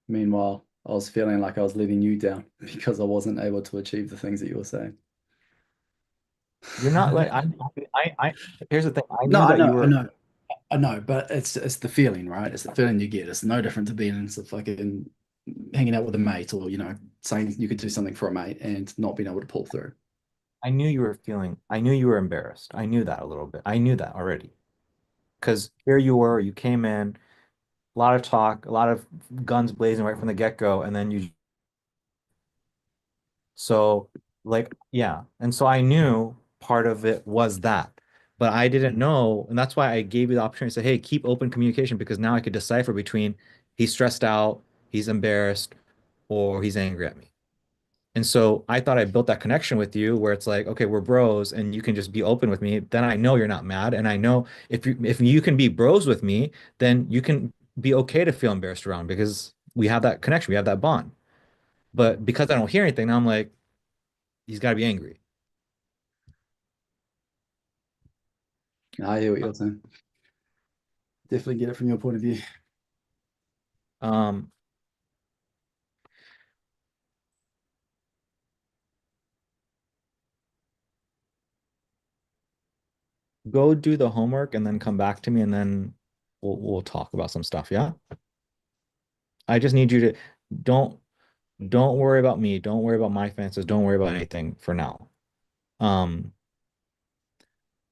Meanwhile, I was feeling like I was letting you down because I wasn't able to achieve the things that you were saying. You're not like here's the thing. I knew No, I that you know, were I know, but it's the feeling, right? It's the feeling you get. It's no different to being in some fucking hanging out with a mate, or saying you could do something for a mate and not being able to pull through. I knew you were embarrassed. I knew that a little bit. I knew that already. Because here you were, you came in, a lot of talk, a lot of guns blazing right from the get-go, and then so like, yeah. And so I knew part of it was that, but I didn't know. And that's why I gave you the opportunity to say, hey, keep open communication, because now I could decipher between he's stressed out, he's embarrassed, or he's angry at me. And so I thought I built that connection with you where it's like, okay, we're bros and you can just be open with me. Then I know you're not mad. And I know if you can be bros with me, then you can be okay to feel embarrassed around because we have that connection, we have that bond. But because I don't hear anything, now I'm like, he's got to be angry. I hear what you're saying. Definitely get it from your point of view. Um, Go do the homework and then come back to me and then we'll talk about some stuff, yeah? I just need you to don't don't worry about me. Don't worry about my finances. Don't worry about anything for now. Um,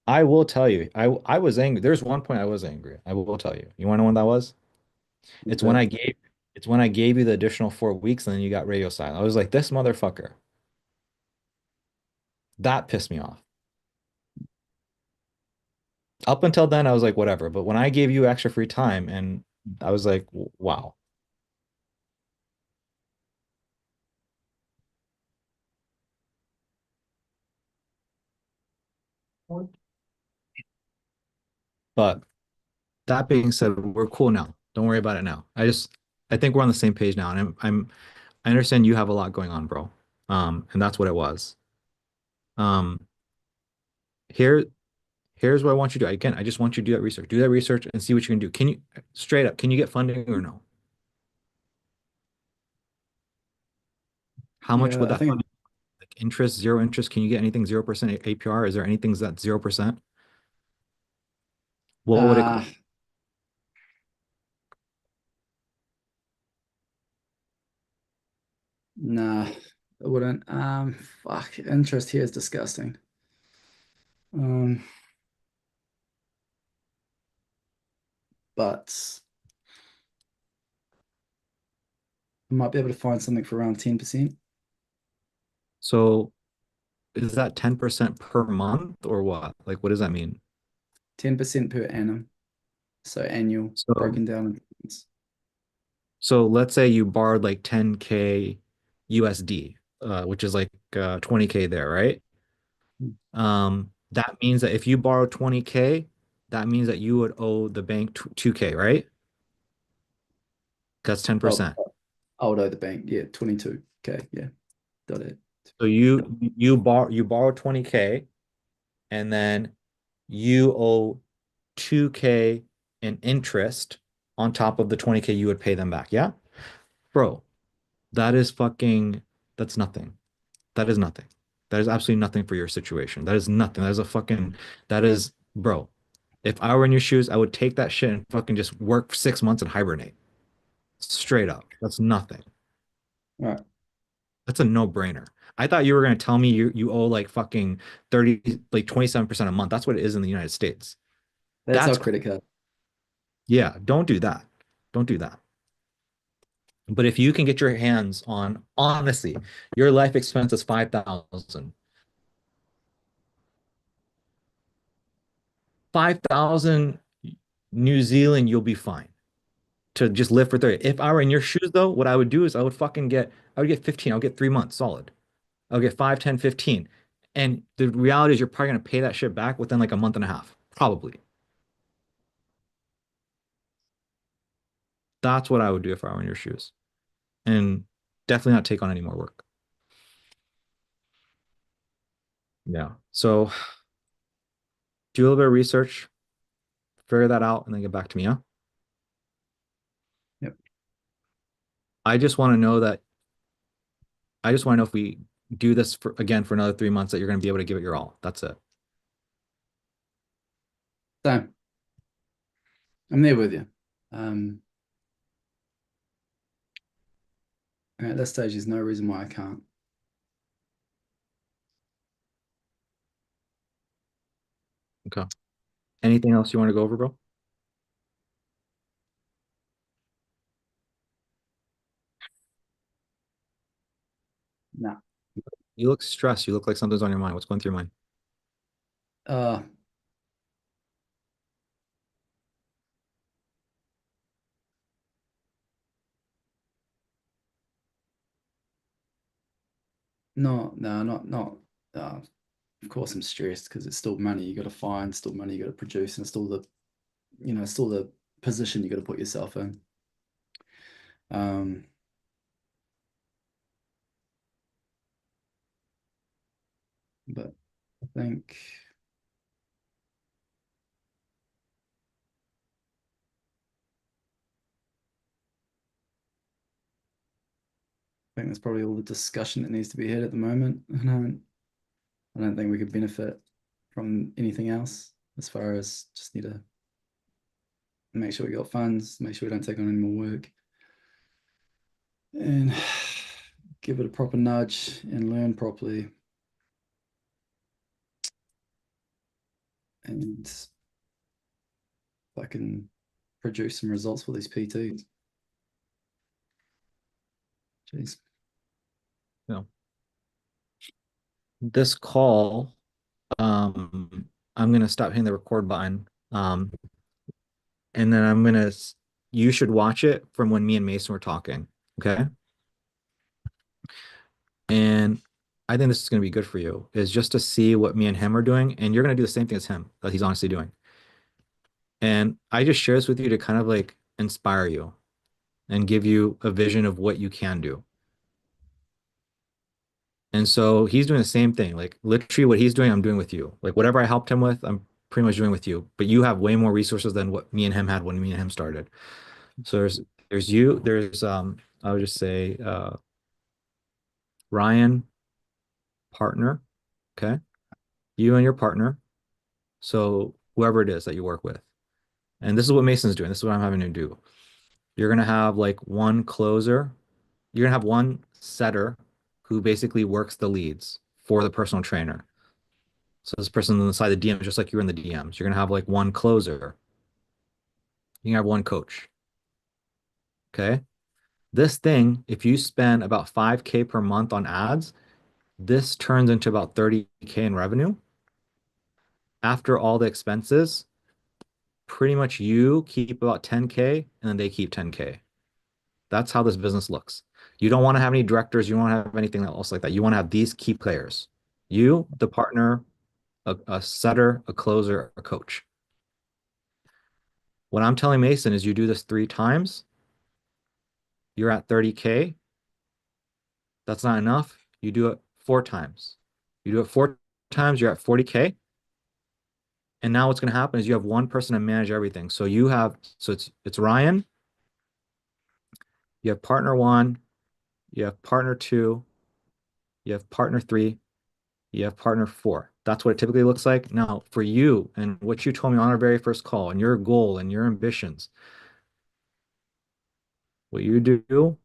I will tell you, I was angry. There's one point I was angry. I will tell you. You want to know when that was? It's when Okay. I gave it's when I gave you the additional 4 weeks and then you got radio silent. I was like, this motherfucker. That pissed me off. Up until then, I was like, whatever. But when I gave you extra free time and I was like, wow. But that being said, we're cool now. Don't worry about it now. I think we're on the same page now. And I understand you have a lot going on, bro. And that's what it was. Um, here, here's what I want you to do. Again, I just want you to do that research. Do that research and see what you can do. Can you straight up, can you get funding or no? How much Yeah, would I that think funding, like interest, zero interest? Can you get anything 0% APR? Is there anything that's 0%? What would it uh cost? nah, I wouldn't. Fuck, interest here is disgusting. Um, but I might be able to find something for around 10%. So is that 10% per month or what? Like, what does that mean? 10% per annum. So annual So, broken down in payments. so let's say you borrowed like 10K USD, which is like 20K there, right? That means that if you borrow 20K, that means that you would owe the bank 2K, right? That's Oh, 10%. I would owe the bank. Yeah, 22. Okay, yeah, got it. So you borrow 20K and then you owe 2K in interest on top of the 20K you would pay them back. Yeah? Bro, that's nothing. That is nothing. That is absolutely nothing for your situation. That is nothing. Bro. If I were in your shoes, I would take that shit and fucking just work for 6 months and hibernate. Straight up. That's nothing. All right. That's a no-brainer. I thought you were gonna tell me you owe like fucking 30, like 27% a month. That's what it is in the United States. That's our That's credit card. Yeah, don't do that. Don't do that. But if you can get your hands on, honestly, your life expense is 5,000. 5,000 New Zealand, you'll be fine to just live for 30. If I were in your shoes though, what I would do is I would get 15. I'll get 3 months solid. I'll get 5, 10, 15. And the reality is you're probably gonna pay that shit back within like a month and a half. Probably. That's what I would do if I were in your shoes. And definitely not take on any more work. Yeah. So do a little bit of research, figure that out, and then get back to me. Yeah. Yep. I just want to know that I just want to know if we do this for another 3 months that you're going to be able to give it your all. That's it. So I'm there with you. Um, and at this stage, there's no reason why I can't. Okay. Anything else you want to go over, bro? No. You look stressed. You look like something's on your mind. What's going through your mind? Uh, No, no, not. Of course, I'm stressed because it's still money you got to find, still money you got to produce, and still the, still the position you got to put yourself in. Um, but I think that's probably all the discussion that needs to be had at the moment. I don't think we could benefit from anything else as far as just need to make sure we got funds, make sure we don't take on any more work, and give it a proper nudge and learn properly. And if I can produce some results for these PTs. Jeez. This call, I'm gonna stop hitting the record button. And then you should watch it from when me and Mason were talking. Okay. And I think this is gonna be good for you, is just to see what me and him are doing, and you're gonna do the same thing as him that he's honestly doing. And I just share this with you to kind of like inspire you and give you a vision of what you can do. And so he's doing the same thing. Like literally what he's doing, I'm doing with you. Like whatever I helped him with, I'm pretty much doing with you. But you have way more resources than what me and him had when me and him started. So there's you, there's I would just say Ryan, partner, okay? You and your partner. So whoever it is that you work with. And this is what Mason's doing. This is what I'm having to do. You're gonna have like one closer. You're gonna have one setter who basically works the leads for the personal trainer. So this person on the side of the DMs, just like you're in the DMs, you're gonna have like one closer. You can have one coach. Okay. This thing, if you spend about 5K per month on ads, this turns into about 30K in revenue. After all the expenses, pretty much you keep about 10K and then they keep 10K. That's how this business looks. You don't want to have any directors. You don't want to have anything else like that. You want to have these key players. You, the partner, a setter, a closer, a coach. What I'm telling Mason is you do this 3 times, you're at 30K. That's not enough. You do it 4 times. You do it 4 times, you're at 40K. And now what's going to happen is you have one person to manage everything. So it's Ryan, you have partner 1, you have partner 2, you have partner 3, you have partner 4. That's what it typically looks like. Now, for you and what you told me on our very first call and your goal and your ambitions, what you do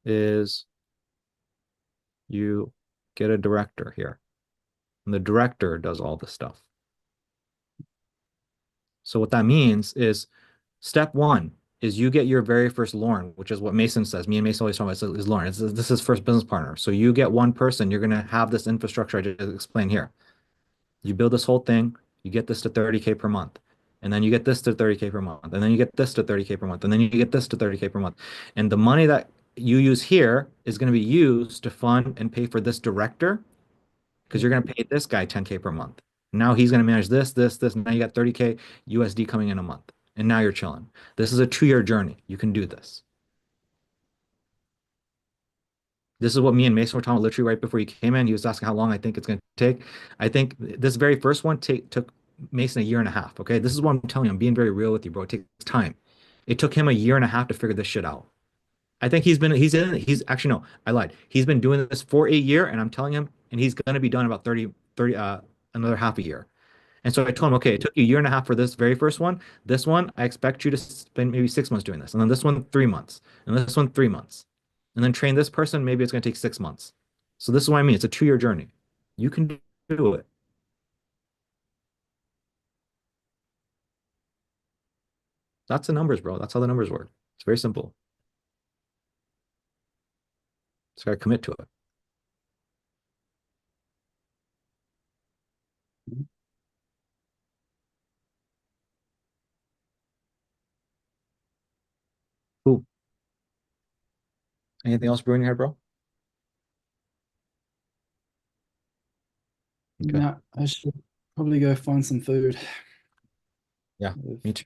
is you get a director here. And the director does all this stuff. So what that means is step 1 is you get your very first Lauren, which is what Mason says. Me and Mason always talk about is Lauren. This is his first business partner. So you get one person, you're going to have this infrastructure I just explained here. You build this whole thing, you get this to 30K per month. And then you get this to 30K per month. And then you get this to 30K per month. And then you get this to 30K per month. And the money that you use here is going to be used to fund and pay for this director because you're going to pay this guy 10K per month. Now he's going to manage this. Now you got 30K USD coming in a month. And now you're chilling. This is a 2-year journey. You can do this. This is what me and Mason were talking about literally right before he came in. He was asking how long I think it's going to take. I think this very first one took Mason a year and a half. Okay. This is what I'm telling you. I'm being very real with you, bro. It takes time. It took him a year and a half to figure this shit out. I think he's actually, no, I lied. He's been doing this for a year and I'm telling him, and he's going to be done about 30, another half a year. And so I told him, okay, it took you a year and a half for this very first one. This one, I expect you to spend maybe 6 months doing this. And then this one, 3 months. And this one, 3 months. And then train this person, maybe it's going to take 6 months. So this is what I mean. It's a 2-year journey. You can do it. That's the numbers, bro. That's how the numbers work. It's very simple. Just gotta commit to it. Cool. Anything else brewing in your head, bro? Okay. No, I should probably go find some food. Yeah, If- me too.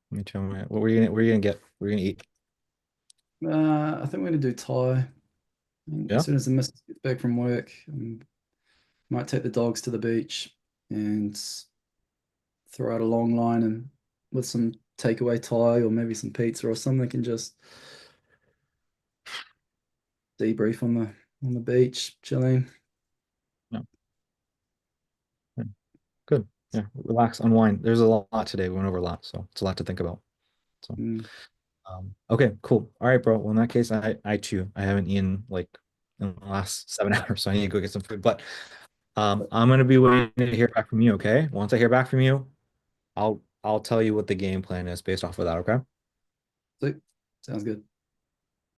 Me too. Man. What were you gonna get? What were you gonna eat? I think we're gonna do Thai. And Yeah? as soon as the missus gets back from work, might take the dogs to the beach and throw out a long line and with some takeaway Thai or maybe some pizza or something, and just debrief on the beach, chilling. Good. Yeah, relax, unwind. There's a lot today. We went over a lot, so it's a lot to think about. So, Mm. okay, cool. All right, bro. Well, in that case, I too, I haven't eaten like in the last 7 hours, so I need to go get some food. But I'm gonna be waiting to hear back from you. Okay. Once I hear back from you, I'll tell you what the game plan is based off of that. Okay. So, sounds good.